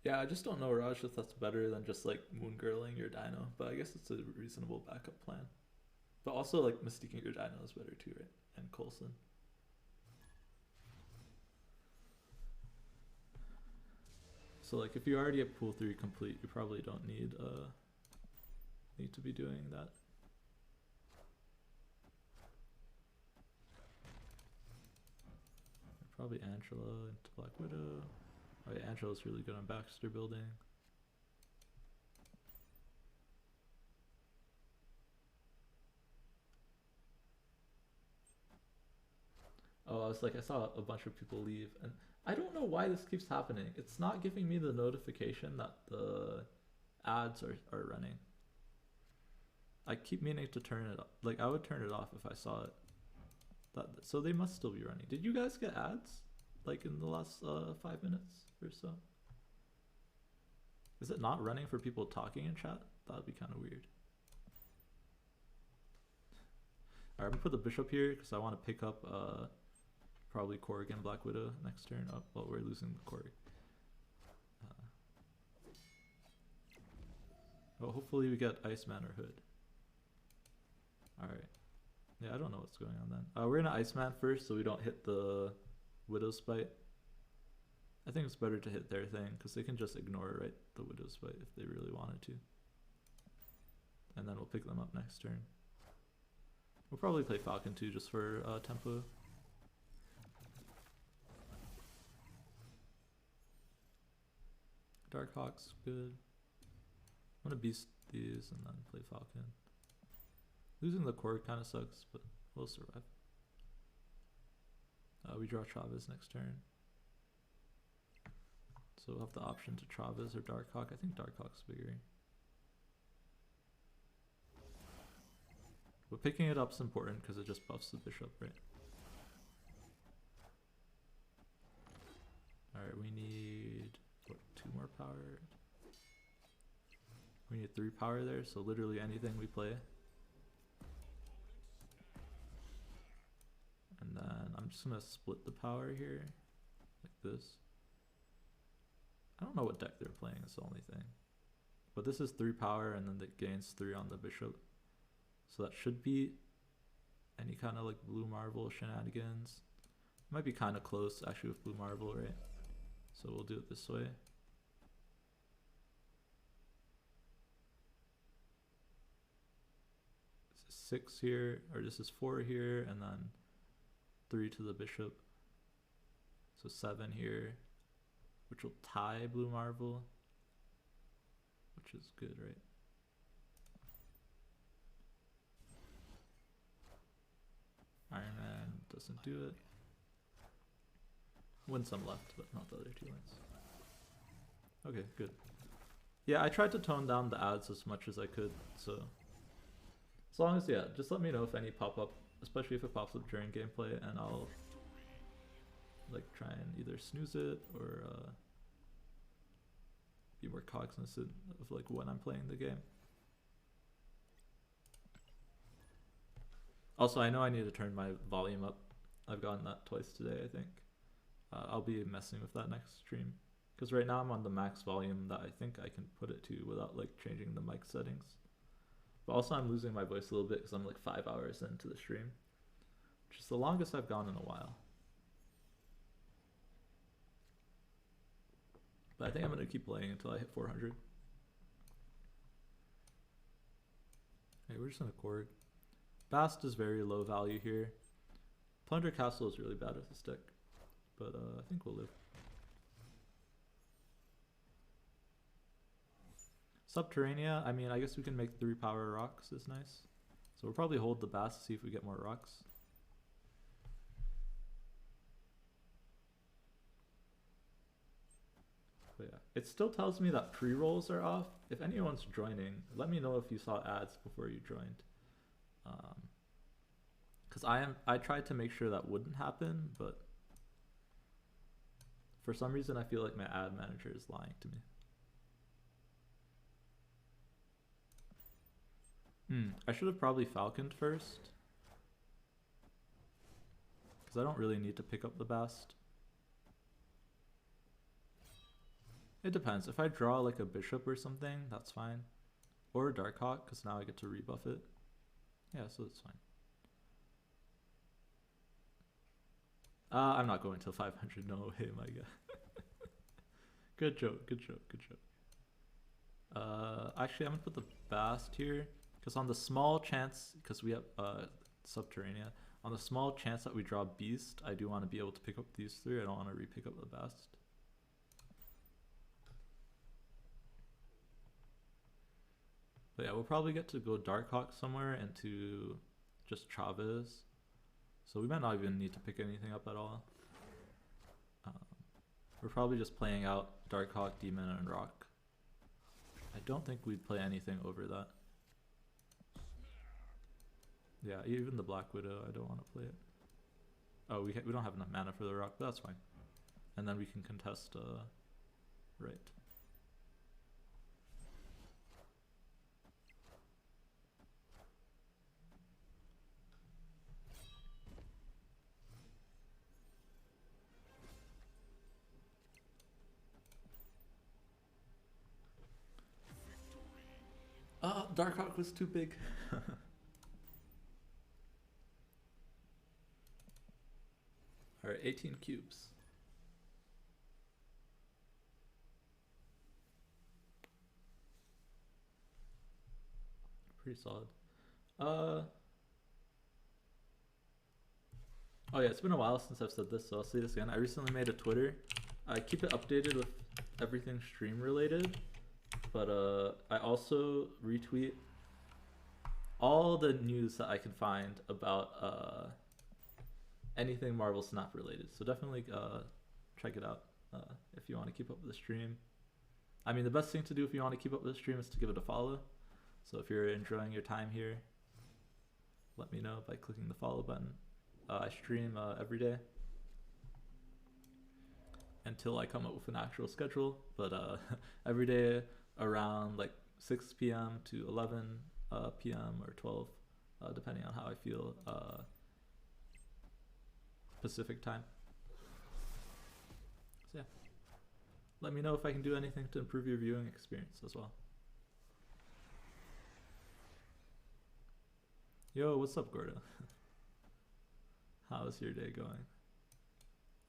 [SPEAKER 1] Yeah, I just don't know, Raj, if that's better than just like moongirling your dino, but I guess it's a reasonable backup plan. But also like mystiquing your dino is better too, right? And Coulson. So like if you already have pool 3 complete, you probably don't need to be doing that. Probably Angela into Black Widow. Oh yeah, Angela's really good on Baxter building. Oh, I was like, I saw a bunch of people leave, and I don't know why this keeps happening. It's not giving me the notification that the ads are running. I keep meaning to turn it off. Like, I would turn it off if I saw it. So they must still be running. Did you guys get ads? Like in the last 5 minutes or so? Is it not running for people talking in chat? That would be kind of weird. Alright, I'm gonna put the bishop here because I want to pick up probably Korg and Black Widow next turn. Oh, well, we're losing the Korg. Oh, hopefully we get Iceman or Hood. Alright. Yeah, I don't know what's going on then. We're gonna Iceman first so we don't hit the Widow's Spite. I think it's better to hit their thing because they can just ignore, right, the Widow's Spite if they really wanted to. And then we'll pick them up next turn. We'll probably play Falcon too just for tempo. Darkhawk's good. I'm gonna beast these and then play Falcon. Losing the core kind of sucks, but we'll survive. We draw Travis next turn. So we'll have the option to Travis or Darkhawk. I think Darkhawk's bigger. But picking it up is important because it just buffs the bishop, right? Alright, we need, what, 2 more power? We need 3 power there, so literally anything we play. And then I'm just gonna split the power here, like this. I don't know what deck they're playing, is the only thing. But this is 3 power and then it gains 3 on the bishop. So that should be any kind of like blue marble shenanigans. Might be kind of close actually with blue marble, right? So we'll do it this way. This is 6 here, or this is 4 here, and then 3 to the bishop. So 7 here, which will tie blue marble, which is good, right? Iron Man doesn't do it. Win some left, but not the other 2 lanes. Okay, good. Yeah, I tried to tone down the ads as much as I could, so as long as, yeah, just let me know if any pop up, especially if it pops up during gameplay, and I'll like try and either snooze it or be more cognizant of like when I'm playing the game. Also, I know I need to turn my volume up. I've gotten that twice today, I think. I'll be messing with that next stream. Because right now I'm on the max volume that I think I can put it to without like changing the mic settings. But also I'm losing my voice a little bit because I'm like 5 hours into the stream. Which is the longest I've gone in a while. But I think I'm going to keep playing until I hit 400. Okay, we're just going to Korg. Bast is very low value here. Plunder Castle is really bad with this deck, but I think we'll live. Subterranea, I mean, I guess we can make 3 power rocks is nice. So we'll probably hold the Bast to see if we get more rocks. But yeah, it still tells me that pre-rolls are off. If anyone's joining, let me know if you saw ads before you joined. Because I tried to make sure that wouldn't happen, but for some reason I feel like my ad manager is lying to me. I should have probably Falconed first, because I don't really need to pick up the Bast. It depends. If I draw like a bishop or something, that's fine. Or a Dark Hawk, because now I get to rebuff it. Yeah, so it's fine. I'm not going till 500. No way, my god. Good joke, good joke, good joke. Actually, I'm gonna put the Bast here, because on the small chance, because we have Subterranea, on the small chance that we draw Beast, I do want to be able to pick up these three. I don't want to re-pick up the Bast. But yeah, we'll probably get to go Darkhawk somewhere into just Chavez. So we might not even need to pick anything up at all. We're probably just playing out Darkhawk, Demon, and Rock. I don't think we'd play anything over that. Yeah, even the Black Widow, I don't want to play it. Oh, we don't have enough mana for the Rock, but that's fine. And then we can contest, right. Darkhawk was too big. Alright, 18 cubes. Pretty solid. Oh yeah, it's been a while since I've said this, so I'll say this again. I recently made a Twitter. I keep it updated with everything stream related, but I also retweet all the news that I can find about anything Marvel Snap related. So definitely check it out if you want to keep up with the stream. I mean, the best thing to do if you want to keep up with the stream is to give it a follow. So if you're enjoying your time here, let me know by clicking the follow button. I stream every day until I come up with an actual schedule, but every day around like 6 p.m. to 11 p.m. or 12, depending on how I feel, Pacific time. So yeah, let me know if I can do anything to improve your viewing experience as well. Yo, what's up, Gordo? How's your day going?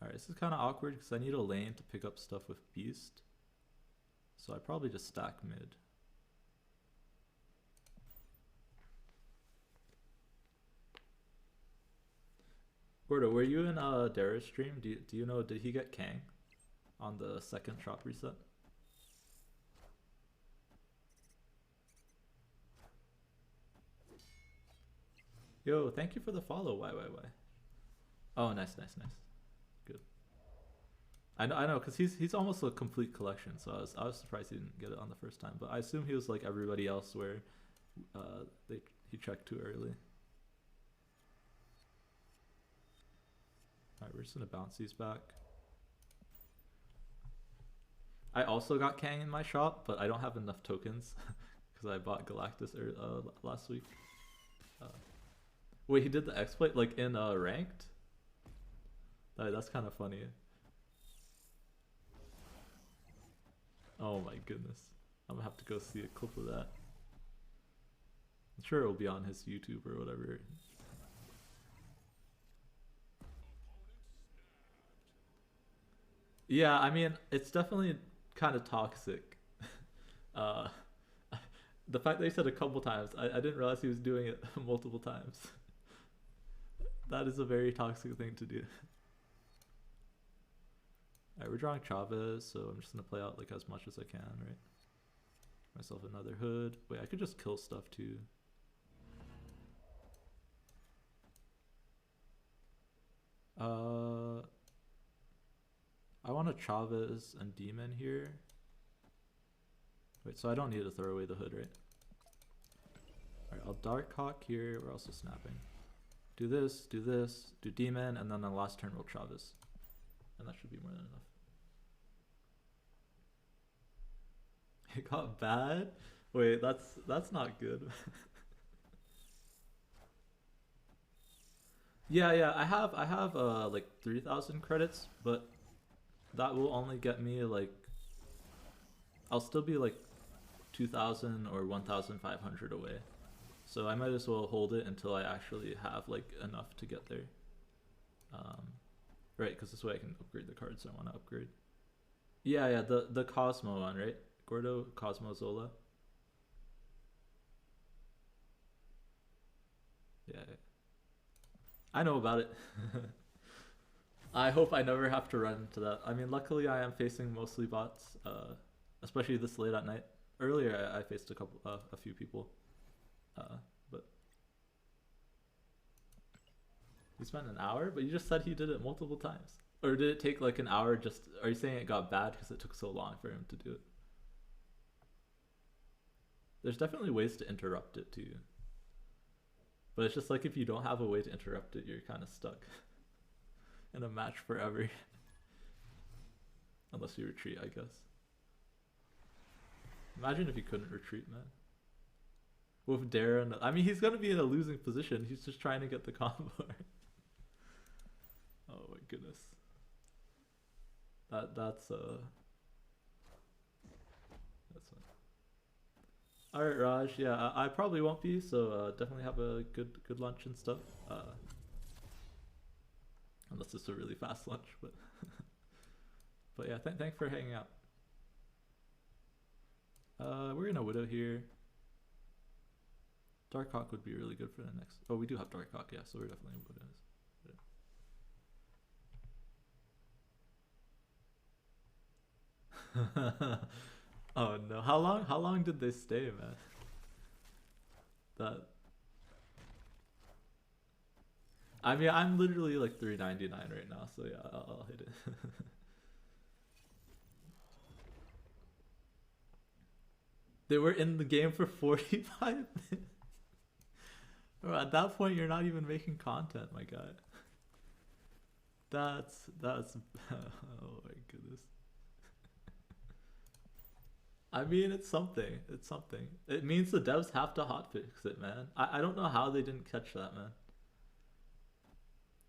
[SPEAKER 1] Alright, this is kind of awkward because I need a lane to pick up stuff with Beast. So I probably just stack mid. Gordo, were you in Dara's stream? Do you know, did he get Kang on the second shop reset? Yo, thank you for the follow, YYY. Oh, nice. Good. I know, cause he's almost a complete collection, so I was surprised he didn't get it on the first time. But I assume he was like everybody else, where he checked too early. All right, we're just gonna bounce these back. I also got Kang in my shop, but I don't have enough tokens because I bought Galactus last week. Wait, he did the exploit like in ranked? That's kind of funny. Oh my goodness. I'm gonna have to go see a clip of that. I'm sure it'll be on his YouTube or whatever. Yeah, I mean, it's definitely kind of toxic. The fact that he said a couple times, I didn't realize he was doing it multiple times. That is a very toxic thing to do. Alright, we're drawing Chavez, so I'm just gonna play out like as much as I can, right? Myself another hood. Wait, I could just kill stuff too. I want a Chavez and Demon here. Wait, so I don't need to throw away the hood, right? Alright, I'll Dark Hawk here. We're also snapping. Do this, do Demon, and then the last turn we'll Chavez. And that should be more than enough. It got bad? Wait, that's not good. Yeah, I have like 3,000 credits, but that will only get me like I'll still be like 2,000 or 1,500 away. So I might as well hold it until I actually have like enough to get there. Um, right, because this way I can upgrade the cards I want to upgrade. Yeah, yeah, the Cosmo one, right? Gordo, Cosmo, Zola. Yeah, yeah. I know about it. I hope I never have to run into that. I mean, luckily I am facing mostly bots, especially this late at night. Earlier I faced a few people, but you spent an hour. But you just said he did it multiple times, or did it take like an hour? Just are you saying it got bad because it took so long for him to do it? There's definitely ways to interrupt it too, but it's just like if you don't have a way to interrupt it, you're kind of stuck in a match forever, unless you retreat, I guess. Imagine if he couldn't retreat, man. With Darren, I mean, he's gonna be in a losing position. He's just trying to get the combo. Oh my goodness. That's all right, Raj. Yeah, I probably won't be. So definitely have a good lunch and stuff. Unless it's a really fast lunch, but but yeah, thanks for hanging out. We're gonna Widow here. Darkhawk would be really good for the next. Oh, we do have Darkhawk, yeah. So we're definitely Widows. Oh no! How long did they stay, man? That. I mean, I'm literally like 399 right now, so yeah, I'll hit it. They were in the game for 45 minutes. Bro, at that point, you're not even making content, my guy. That's. Oh my goodness. I mean, it's something. It's something. It means the devs have to hotfix it, man. I don't know how they didn't catch that, man.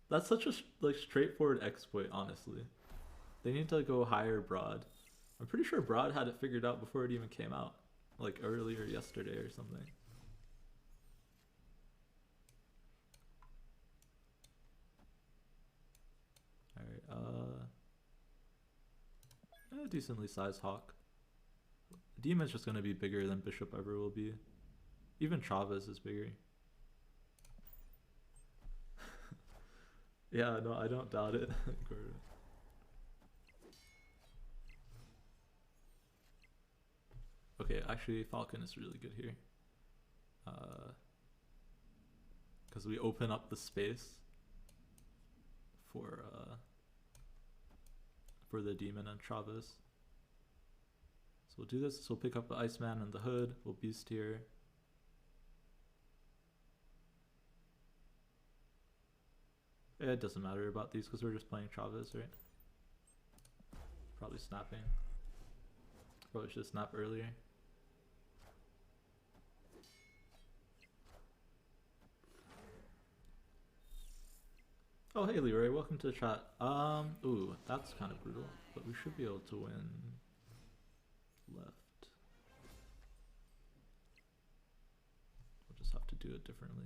[SPEAKER 1] That's such a like straightforward exploit, honestly. They need to go hire Broad. I'm pretty sure Broad had it figured out before it even came out, like earlier yesterday or something. All right, a decently sized Hawk. Demon's just gonna be bigger than Bishop ever will be. Even Chavez is bigger. Yeah, no, I don't doubt it. Okay, actually Falcon is really good here. Because we open up the space for the Demon and Chavez. So we'll do this. So we'll pick up the Iceman and the Hood. We'll Beast here. It doesn't matter about these because we're just playing Chavez, right? Probably snapping. Probably should snap earlier. Oh, hey Leroy, welcome to the chat. Ooh, that's kind of brutal, but we should be able to win left. We'll just have to do it differently.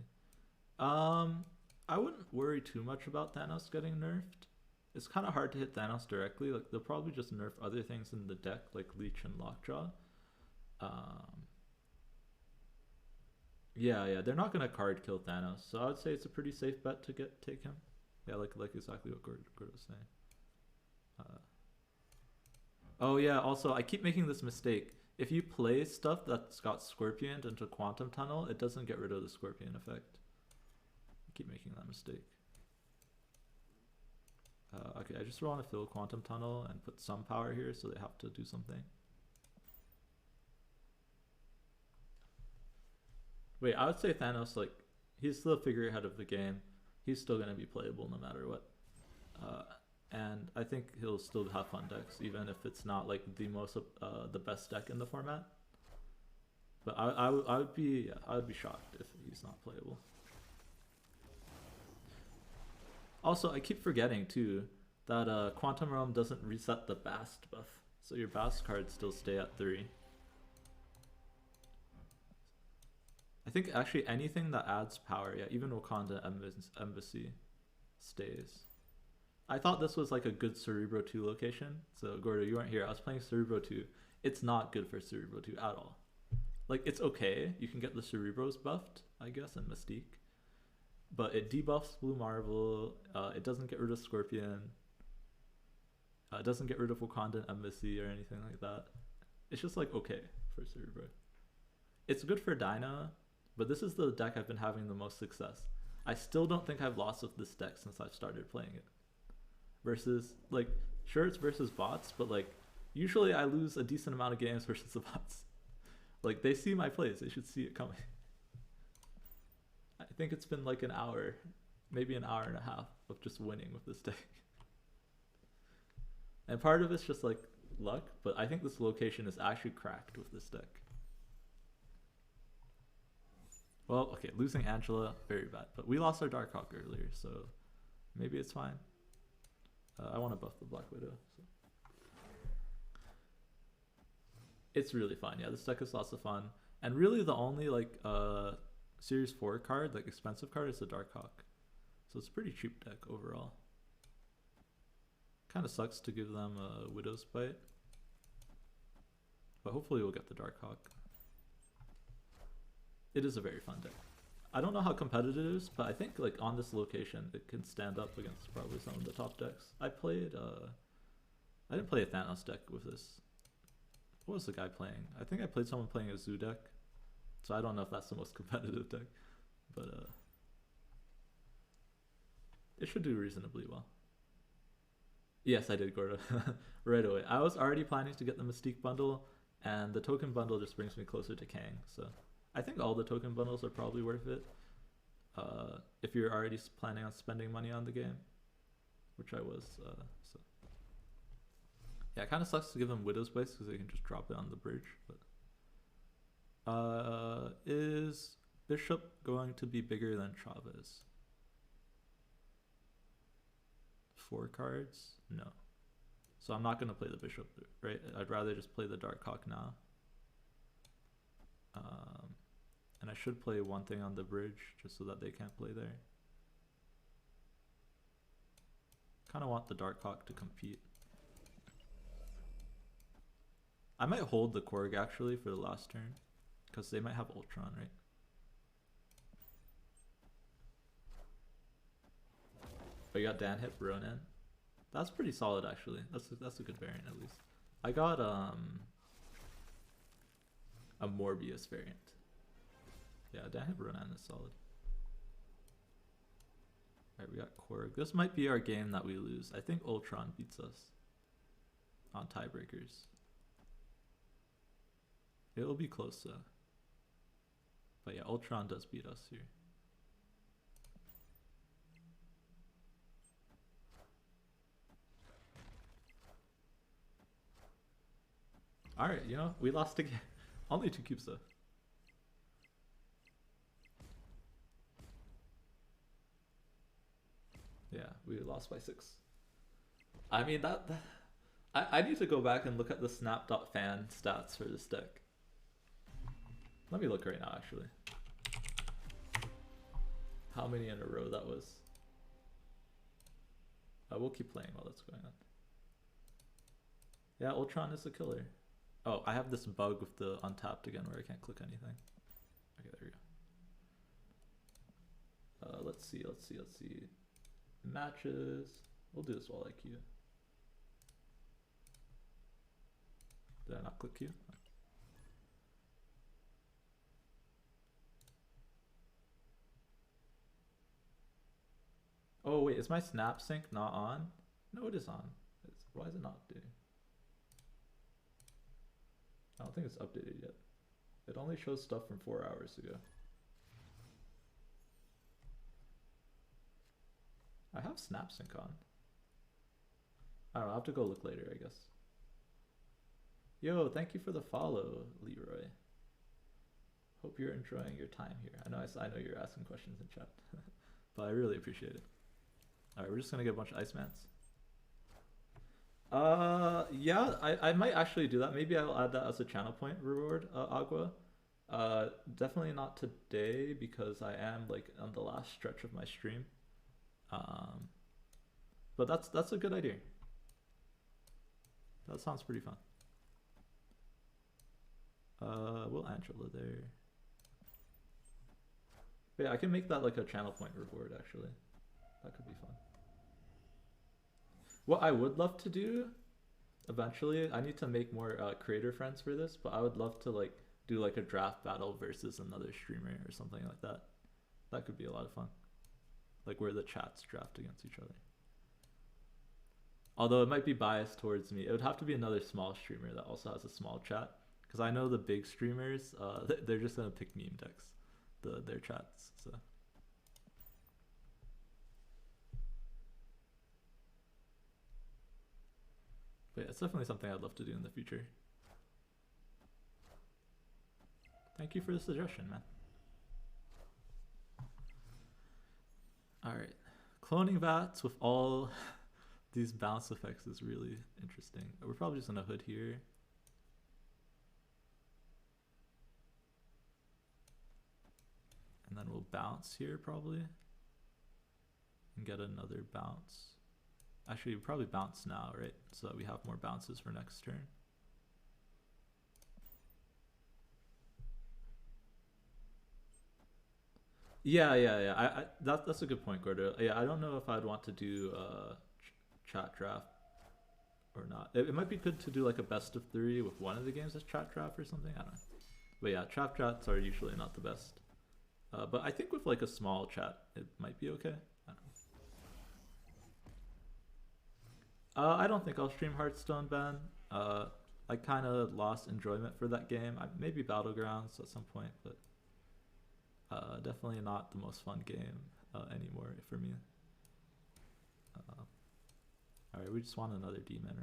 [SPEAKER 1] I wouldn't worry too much about Thanos getting nerfed. It's kind of hard to hit Thanos directly. Like they'll probably just nerf other things in the deck, like Leech and Lockjaw. Yeah, they're not gonna card kill Thanos, so I would say it's a pretty safe bet to take him. Yeah, like exactly what Gord was saying. Oh yeah, also I keep making this mistake. If you play stuff that's got Scorpion into Quantum Tunnel, it doesn't get rid of the Scorpion effect. I keep making that mistake. Okay, I just want to fill Quantum Tunnel and put some power here so they have to do something. Wait, I would say Thanos, like, he's the figurehead of the game. He's still going to be playable no matter what. And I think he'll still have fun decks, even if it's not like the best deck in the format. But I would be shocked if he's not playable. Also, I keep forgetting too that Quantum Realm doesn't reset the Bast buff. So your Bass cards still stay at 3. I think actually anything that adds power, yeah, even Wakanda Embassy stays. I thought this was like a good Cerebro 2 location. So Gordo, you weren't here. I was playing Cerebro 2. It's not good for Cerebro 2 at all. Like, it's okay. You can get the Cerebros buffed, I guess, and Mystique. But it debuffs Blue Marvel. It doesn't get rid of Scorpion. It doesn't get rid of Wakandan Embassy or anything like that. It's just like okay for Cerebro. It's good for Dyna, but this is the deck I've been having the most success. I still don't think I've lost with this deck since I've started playing it. Versus, like, sure it's versus bots, but like, usually I lose a decent amount of games versus the bots. Like, they see my plays, they should see it coming. I think it's been like an hour, maybe an hour and a half of just winning with this deck. And part of it's just like luck, but I think this location is actually cracked with this deck. Well, okay, losing Angela, very bad. But we lost our Darkhawk earlier, so maybe it's fine. I want to buff the Black Widow. So. It's really fun. Yeah, this deck is lots of fun. And really the only like Series 4 card, like expensive card, is the Darkhawk. So it's a pretty cheap deck overall. Kind of sucks to give them a Widow's Bite. But hopefully we'll get the Darkhawk. It is a very fun deck. I don't know how competitive it is, but I think like on this location it can stand up against probably some of the top decks. I didn't play a Thanos deck with this. What was the guy playing? I think I played someone playing a Zoo deck. So I don't know if that's the most competitive deck. But it should do reasonably well. Yes, I did, Gordo. Right away. I was already planning to get the Mystique bundle, and the token bundle just brings me closer to Kang. So I think all the token bundles are probably worth it. If you're already planning on spending money on the game, which I was. So yeah, it kind of sucks to give them Widow's Place because they can just drop it on the bridge. But is Bishop going to be bigger than Chavez? 4 cards? No. So I'm not going to play the Bishop, right? I'd rather just play the Darkhawk now. And I should play one thing on the bridge just so that they can't play there. Kind of want the Darkhawk to compete. I might hold the Korg actually for the last turn because they might have Ultron, right? But you got Dan hit Ronan. That's pretty solid actually. That's a good variant at least. I got a Morbius variant. Yeah, Dan hit Ronan is solid. Alright, we got Korg. This might be our game that we lose. I think Ultron beats us on tiebreakers. It'll be close though. But yeah, Ultron does beat us here. Alright, you know, we lost again. Only 2 cubes though. Yeah, we lost by 6. I mean, I need to go back and look at the snap.fan stats for this deck. Let me look right now, actually. How many in a row that was. We'll keep playing while that's going on. Yeah, Ultron is a killer. Oh, I have this bug with the untapped again where I can't click anything. Okay, there we go. Let's see. Matches. We'll do this while I queue. Did I not click queue? Oh wait, is my snap sync not on? No, it is on. Why is it not updating? I don't think it's updated yet. It only shows stuff from 4 hours ago. I have snap sync on. I don't know, I'll have to go look later, I guess. Yo, thank you for the follow, Leroy. Hope you're enjoying your time here. I know you're asking questions in chat, but I really appreciate it. All right, we're just gonna get a bunch of Icemans. Yeah, I might actually do that. Maybe I'll add that as a channel point reward, Agua. Definitely not today because I am like on the last stretch of my stream. Um, but that's a good idea. That sounds pretty fun. Will Angela there? But yeah, I can make that like a channel point reward actually. That could be fun. What I would love to do eventually, I need to make more creator friends for this, but I would love to like do like a draft battle versus another streamer or something like that. That could be a lot of fun. Like where the chats draft against each other. Although it might be biased towards me. It would have to be another small streamer that also has a small chat. Because I know the big streamers, they're just going to pick meme decks, their chats. So. But yeah, it's definitely something I'd love to do in the future. Thank you for the suggestion, man. Alright. Cloning VATs with all these bounce effects is really interesting. We're probably just gonna hood here. And then we'll bounce here probably. And get another bounce. Actually, we'll probably bounce now, right? So that we have more bounces for next turn. Yeah. That's a good point, Gordo. Yeah, I don't know if I'd want to do chat draft or not. It might be good to do like a best of 3 with one of the games as chat draft or something. I don't know. But yeah, chat drafts are usually not the best. But I think with like a small chat, it might be okay. I don't think I'll stream Hearthstone, Ben. I kind of lost enjoyment for that game. Maybe Battlegrounds at some point, but definitely not the most fun game anymore for me. Alright, we just want another demon,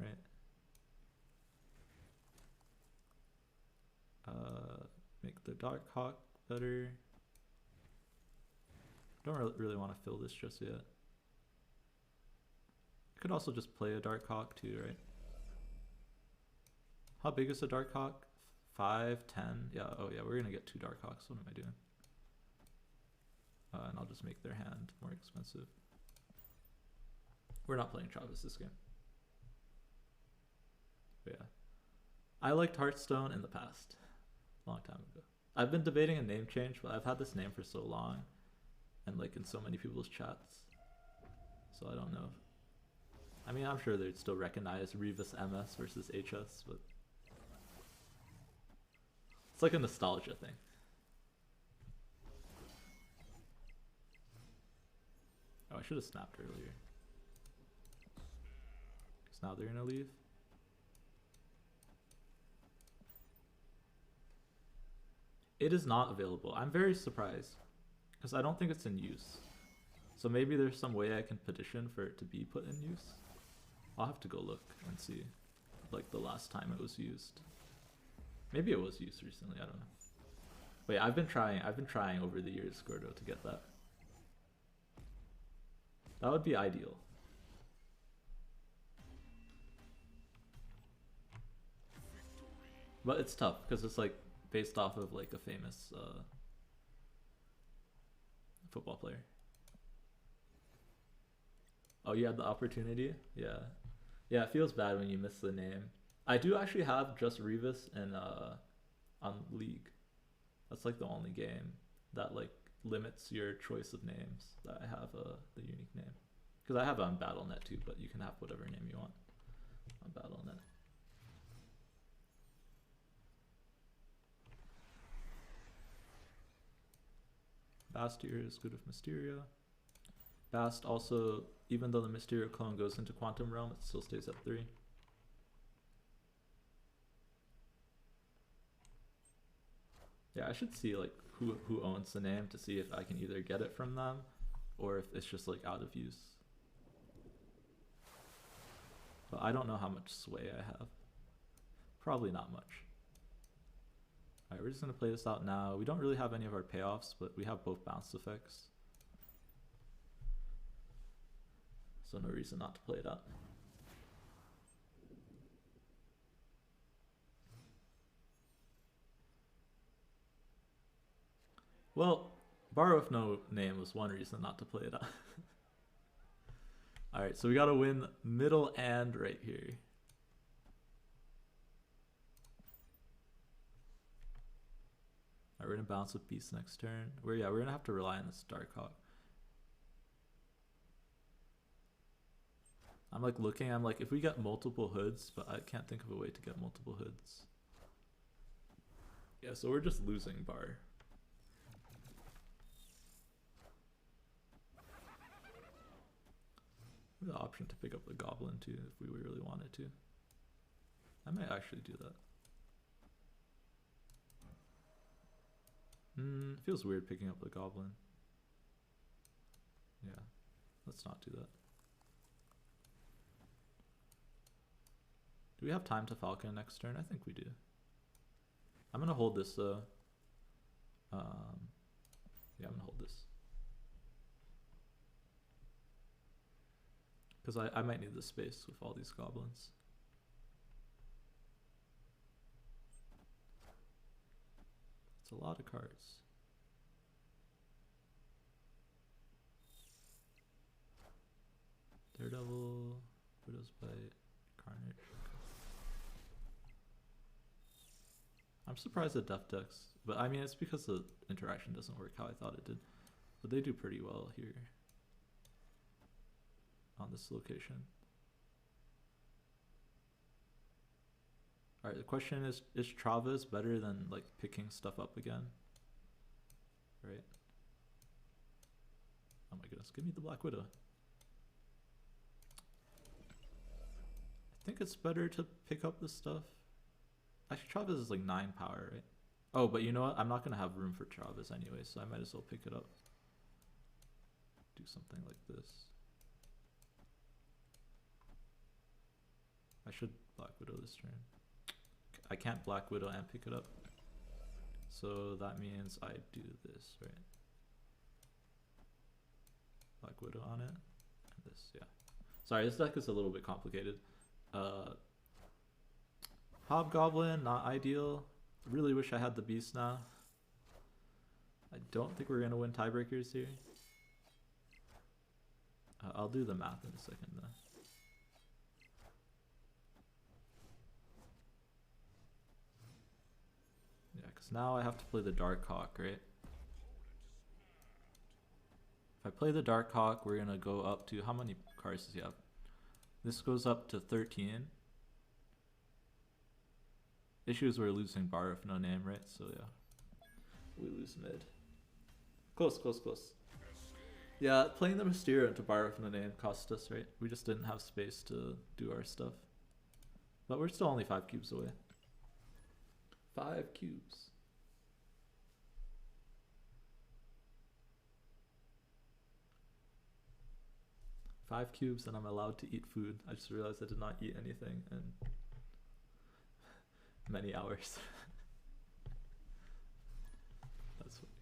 [SPEAKER 1] right? Make the Dark Hawk better. Don't really want to fill this just yet. Could also just play a Dark Hawk too, right? How big is a Dark Hawk? 5, 10? Yeah, oh yeah, we're gonna get 2 Dark Hawks. What am I doing? And I'll just make their hand more expensive. We're not playing Travis this game. But yeah. I liked Hearthstone in the past. A long time ago. I've been debating a name change, but I've had this name for so long. And like in so many people's chats. So I don't know. I mean, I'm sure they'd still recognize Revis MS versus HS, but it's like a nostalgia thing. Oh, I should have snapped earlier. Because now they're gonna leave. It is not available. I'm very surprised. Because I don't think it's in use. So maybe there's some way I can petition for it to be put in use. I'll have to go look and see, like the last time it was used. Maybe it was used recently, I don't know. But yeah, I've been trying over the years, Gordo, to get that. That would be ideal. But it's tough, because it's like based off of like a famous football player. Oh, you had the opportunity? Yeah. Yeah, it feels bad when you miss the name. I do actually have just Revis and on League. That's like the only game that like limits your choice of names that I have the unique name. Because I have it on Battle.net too, but you can have whatever name you want on Battle.net. Bast here is good with Mysteria. Bast also, even though the Mysterio clone goes into Quantum Realm, it still stays at 3. Yeah, I should see like who owns the name to see if I can either get it from them or if it's just like out of use. But I don't know how much sway I have. Probably not much. Alright, we're just gonna play this out now. We don't really have any of our payoffs, but we have both bounce effects. So no reason not to play it out. Well, Bar with No Name was one reason not to play it. Alright, so we gotta win middle and right here. Alright, we're gonna bounce with Beast next turn. We're gonna have to rely on this Darkhawk. I'm like looking, I'm like, if we get multiple hoods, but I can't think of a way to get multiple hoods. Yeah, so we're just losing Bar. We have the option to pick up the Goblin too, if we really wanted to. I might actually do that. It feels weird picking up the Goblin. Yeah, let's not do that. Do we have time to Falcon next turn? I think we do. I'm gonna hold this though. Yeah, I'm gonna hold this. Because I might need the space with all these goblins. It's a lot of cards. Daredevil, Widow's Bite, Carnage. I'm surprised at Def Decks, but I mean it's because the interaction doesn't work how I thought it did. But they do pretty well here on this location. Alright, the question is Travis better than like picking stuff up again? Right? Oh my goodness, give me the Black Widow. I think it's better to pick up this stuff. Actually, Travis is like 9 power, right? Oh, but you know what? I'm not going to have room for Travis anyway, so I might as well pick it up. Do something like this. I should Black Widow this turn. I can't Black Widow and pick it up. So that means I do this, right? Black Widow on it. And this, yeah. Sorry, this deck is a little bit complicated. Hobgoblin, not ideal. Really wish I had the Beast now. I don't think we're going to win tiebreakers here. I'll do the math in a second though. Yeah, because now I have to play the Darkhawk, right? If I play the Darkhawk, we're going to go up to, how many cards does he have? This goes up to 13. Issues we're losing Bar with No Name, right? So yeah, we lose mid. Close, close, close. Yeah, playing the Mysterio into Bar with No Name cost us, right? We just didn't have space to do our stuff. But we're still only 5 cubes away. 5 cubes. Five cubes and I'm allowed to eat food. I just realized I did not eat anything in many hours. That's funny.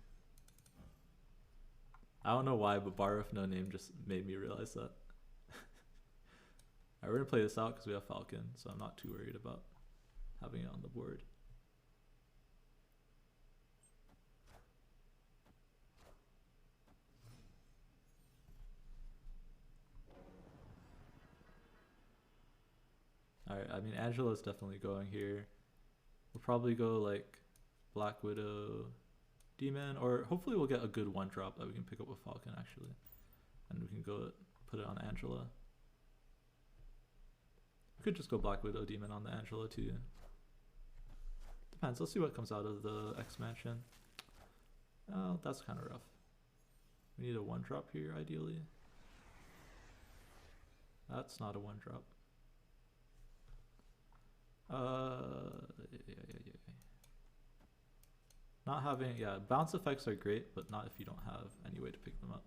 [SPEAKER 1] I don't know why, but Bar with No Name just made me realize that. Alright, we're gonna play this out because we have Falcon, so I'm not too worried about having it on the board. Alright, I mean Angela's definitely going here. We'll probably go like Black Widow, Demon, or hopefully we'll get a good 1-drop that we can pick up with Falcon actually. And we can go put it on Angela. We could just go Black Widow, Demon on the Angela too. Depends, let's see what comes out of the X-Mansion. Oh, that's kind of rough. We need a 1-drop here ideally. That's not a 1-drop. Yeah. Not having, yeah, bounce effects are great, but not if you don't have any way to pick them up.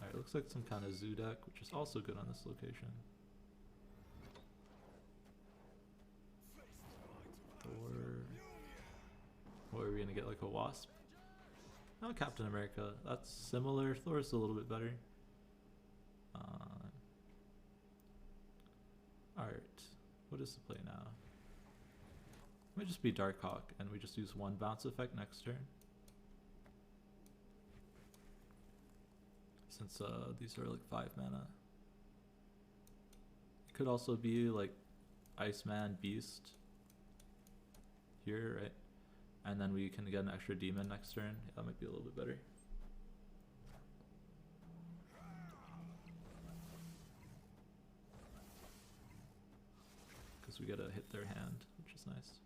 [SPEAKER 1] Alright, looks like some kind of zoo deck, which is also good on this location. Thor. What are we gonna get, like a wasp? Oh, Captain America. That's similar. Thor's a little bit better. Alright. What is the play now? Might just be Dark Hawk, and we just use one bounce effect next turn. Since these are like 5 mana. It could also be like Iceman Beast here, right? And then we can get an extra demon next turn. Yeah, that might be a little bit better. Because we gotta hit their hand, which is nice.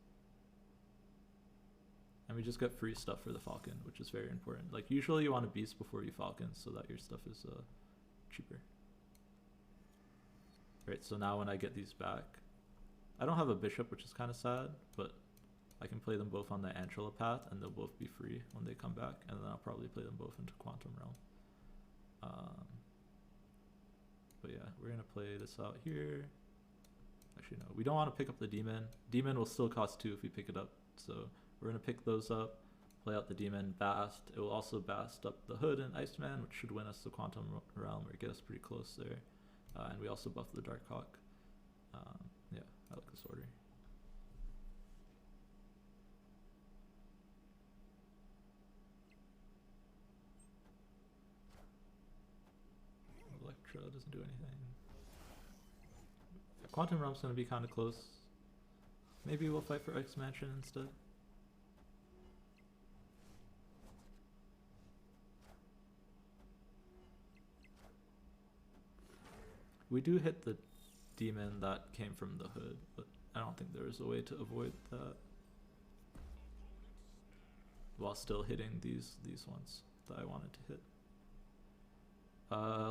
[SPEAKER 1] And we just get free stuff for the Falcon, which is very important. Like, usually you want a Beast before you Falcon so that your stuff is cheaper. Right, so now when I get these back, I don't have a Bishop, which is kind of sad, but I can play them both on the Angela path, and they'll both be free when they come back, and then I'll probably play them both into Quantum Realm. But yeah, we're gonna play this out here. Actually, no, we don't want to pick up the Demon. Demon will still cost 2 if we pick it up, so we're gonna pick those up, play out the Demon, Bast. It will also Bast up the Hood and Iceman, which should win us the Quantum Realm or get us pretty close there. And we also buff the Dark Hawk. Yeah, I like this order. Electra doesn't do anything. Quantum Realm's gonna be kind of close. Maybe we'll fight for X Mansion instead. We do hit the demon that came from the Hood, but I don't think there is a way to avoid that while still hitting these ones that I wanted to hit.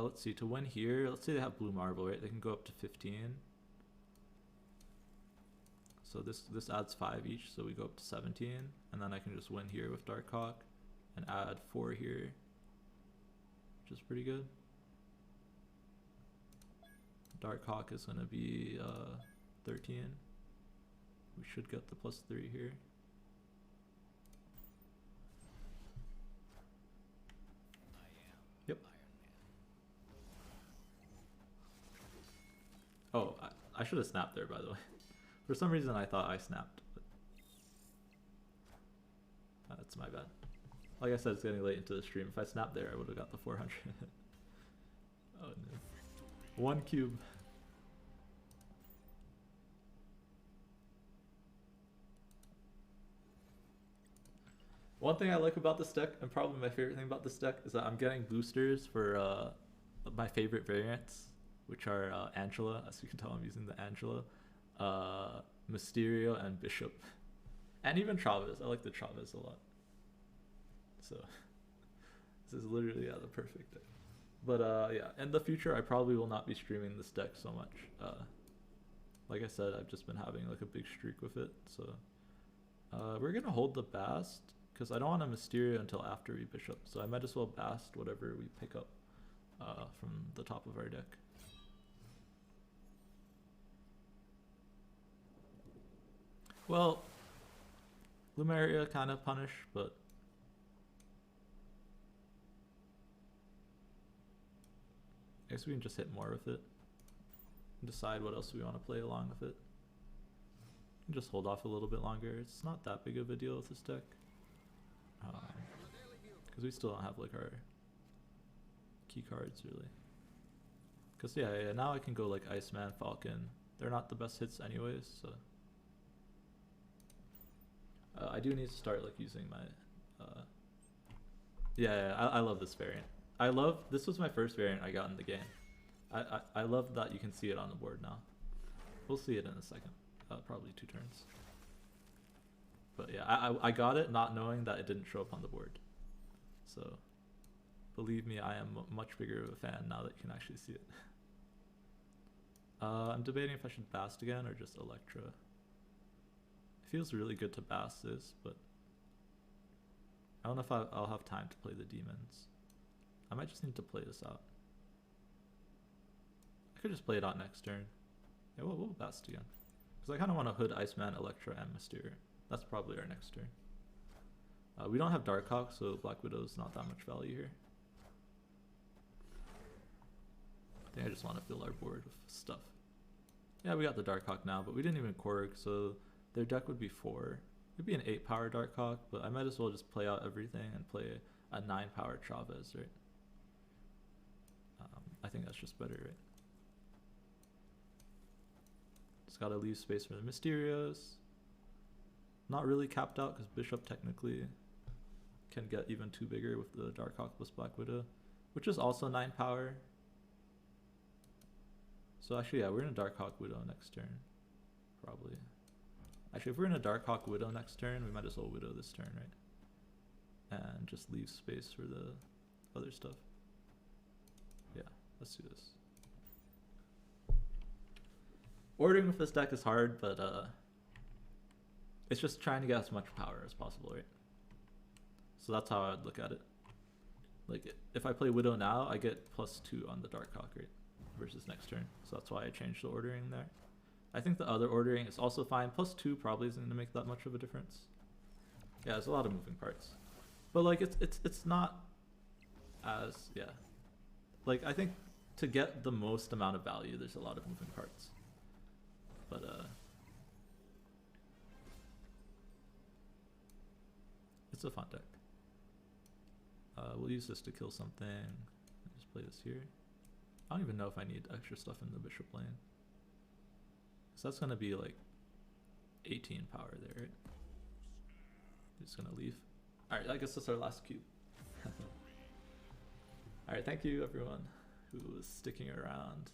[SPEAKER 1] Let's see, to win here, let's say they have blue marble, right? They can go up to 15. So this adds 5 each, so we go up to 17, and then I can just win here with Dark Hawk and add 4 here, which is pretty good. Dark Hawk is gonna be 13. We should get the +3 here. Yep. Oh, I should have snapped there, by the way. For some reason I thought I snapped, but that's my bad. Like I said, it's getting late into the stream. If I snapped there, I would have got the 400. Oh no. 1 cube. One thing I like about this deck, and probably my favorite thing about this deck, is that I'm getting boosters for my favorite variants, which are Angela. As you can tell, I'm using the Angela, Mysterio, and Bishop. And even Travis. I like the Travis a lot. So, this is literally, yeah, the perfect deck. But yeah, in the future, I probably will not be streaming this deck so much. Like I said, I've just been having like a big streak with it. So, we're going to hold the Bast, because I don't want a Mysterio until after we Bishop. So I might as well Bast whatever we pick up from the top of our deck. Well, Lumeria kind of punish, but I guess we can just hit more with it and decide what else we want to play along with it. And just hold off a little bit longer. It's not that big of a deal with this deck. Because we still don't have like our key cards really. Because yeah, now I can go like Iceman, Falcon. They're not the best hits anyways, so. I do need to start like using my, yeah, I love this variant. This was my first variant I got in the game. I love that you can see it on the board now. We'll see it in a second, probably 2 turns. But yeah, I got it not knowing that it didn't show up on the board. So, believe me, I am much bigger of a fan now that you can actually see it. I'm debating if I should Bast again or just Electra. It feels really good to Bast this, but I don't know if I'll have time to play the demons. I might just need to play this out. I could just play it out next turn. Yeah, we'll Bast again. Because I kind of want to Hood, Iceman, Electra, and Mysterio. That's probably our next turn. We don't have Darkhawk, so Black Widow's not that much value here. I think I just want to fill our board with stuff. Yeah, we got the Darkhawk now, but we didn't even Korg, so their deck would be 4. It'd be an 8 power Darkhawk, but I might as well just play out everything and play a 9 power Chavez, right? I think that's just better, right? Just gotta leave space for the Mysterios. Not really capped out because Bishop technically can get even 2 bigger with the Darkhawk plus Black Widow, which is also 9 power. So actually, yeah, we're gonna Darkhawk Widow next turn, probably. Actually, if we're gonna Darkhawk Widow next turn, we might as well Widow this turn, right? And just leave space for the other stuff. Yeah, let's do this. Ordering with this deck is hard, but it's just trying to get as much power as possible, right? So that's how I would look at it. Like, if I play Widow now, I get +2 on the Darkhawk, right? Versus next turn. So that's why I changed the ordering there. I think the other ordering is also fine. +2 probably isn't going to make that much of a difference. Yeah, there's a lot of moving parts. But like, it's not as, yeah. Like, I think to get the most amount of value, there's a lot of moving parts. But it's a fun deck. We'll use this to kill something. Just play this here. I don't even know if I need extra stuff in the bishop lane. So that's gonna be like 18 power there, right? Just gonna leave. Alright, I guess that's our last cube. Alright, thank you everyone who was sticking around.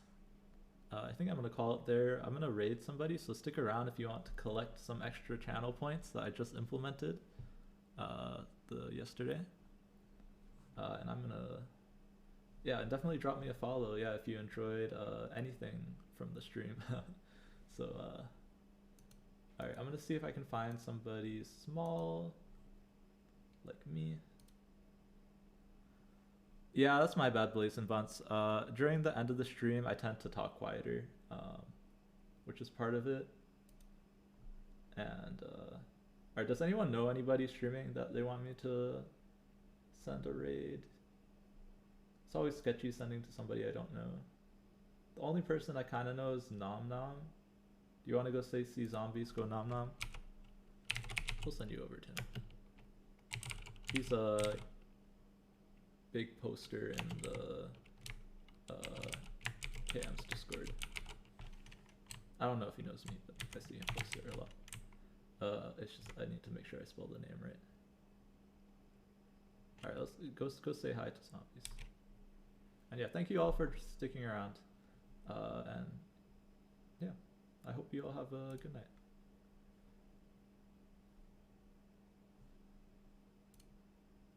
[SPEAKER 1] I think I'm gonna call it there. I'm gonna raid somebody, so stick around if you want to collect some extra channel points that I just implemented yesterday. And I'm gonna, yeah, and definitely drop me a follow, yeah, if you enjoyed anything from the stream. So, alright, I'm gonna see if I can find somebody small, like me. Yeah, that's my bad, Blaze and Bunts. During the end of the stream, I tend to talk quieter, which is part of it. And, alright, does anyone know anybody streaming that they want me to send a raid? It's always sketchy sending to somebody I don't know. The only person I kind of know is Nom Nom. Do you want to go say see zombies go Nom Nom? We'll send you over to him. He's a big poster in the KM's Discord. I don't know if he knows me, but I see him post there a lot. It's just I need to make sure I spell the name right. Alright, let's go say hi to zombies. And yeah, thank you all for sticking around. And yeah, I hope you all have a good night.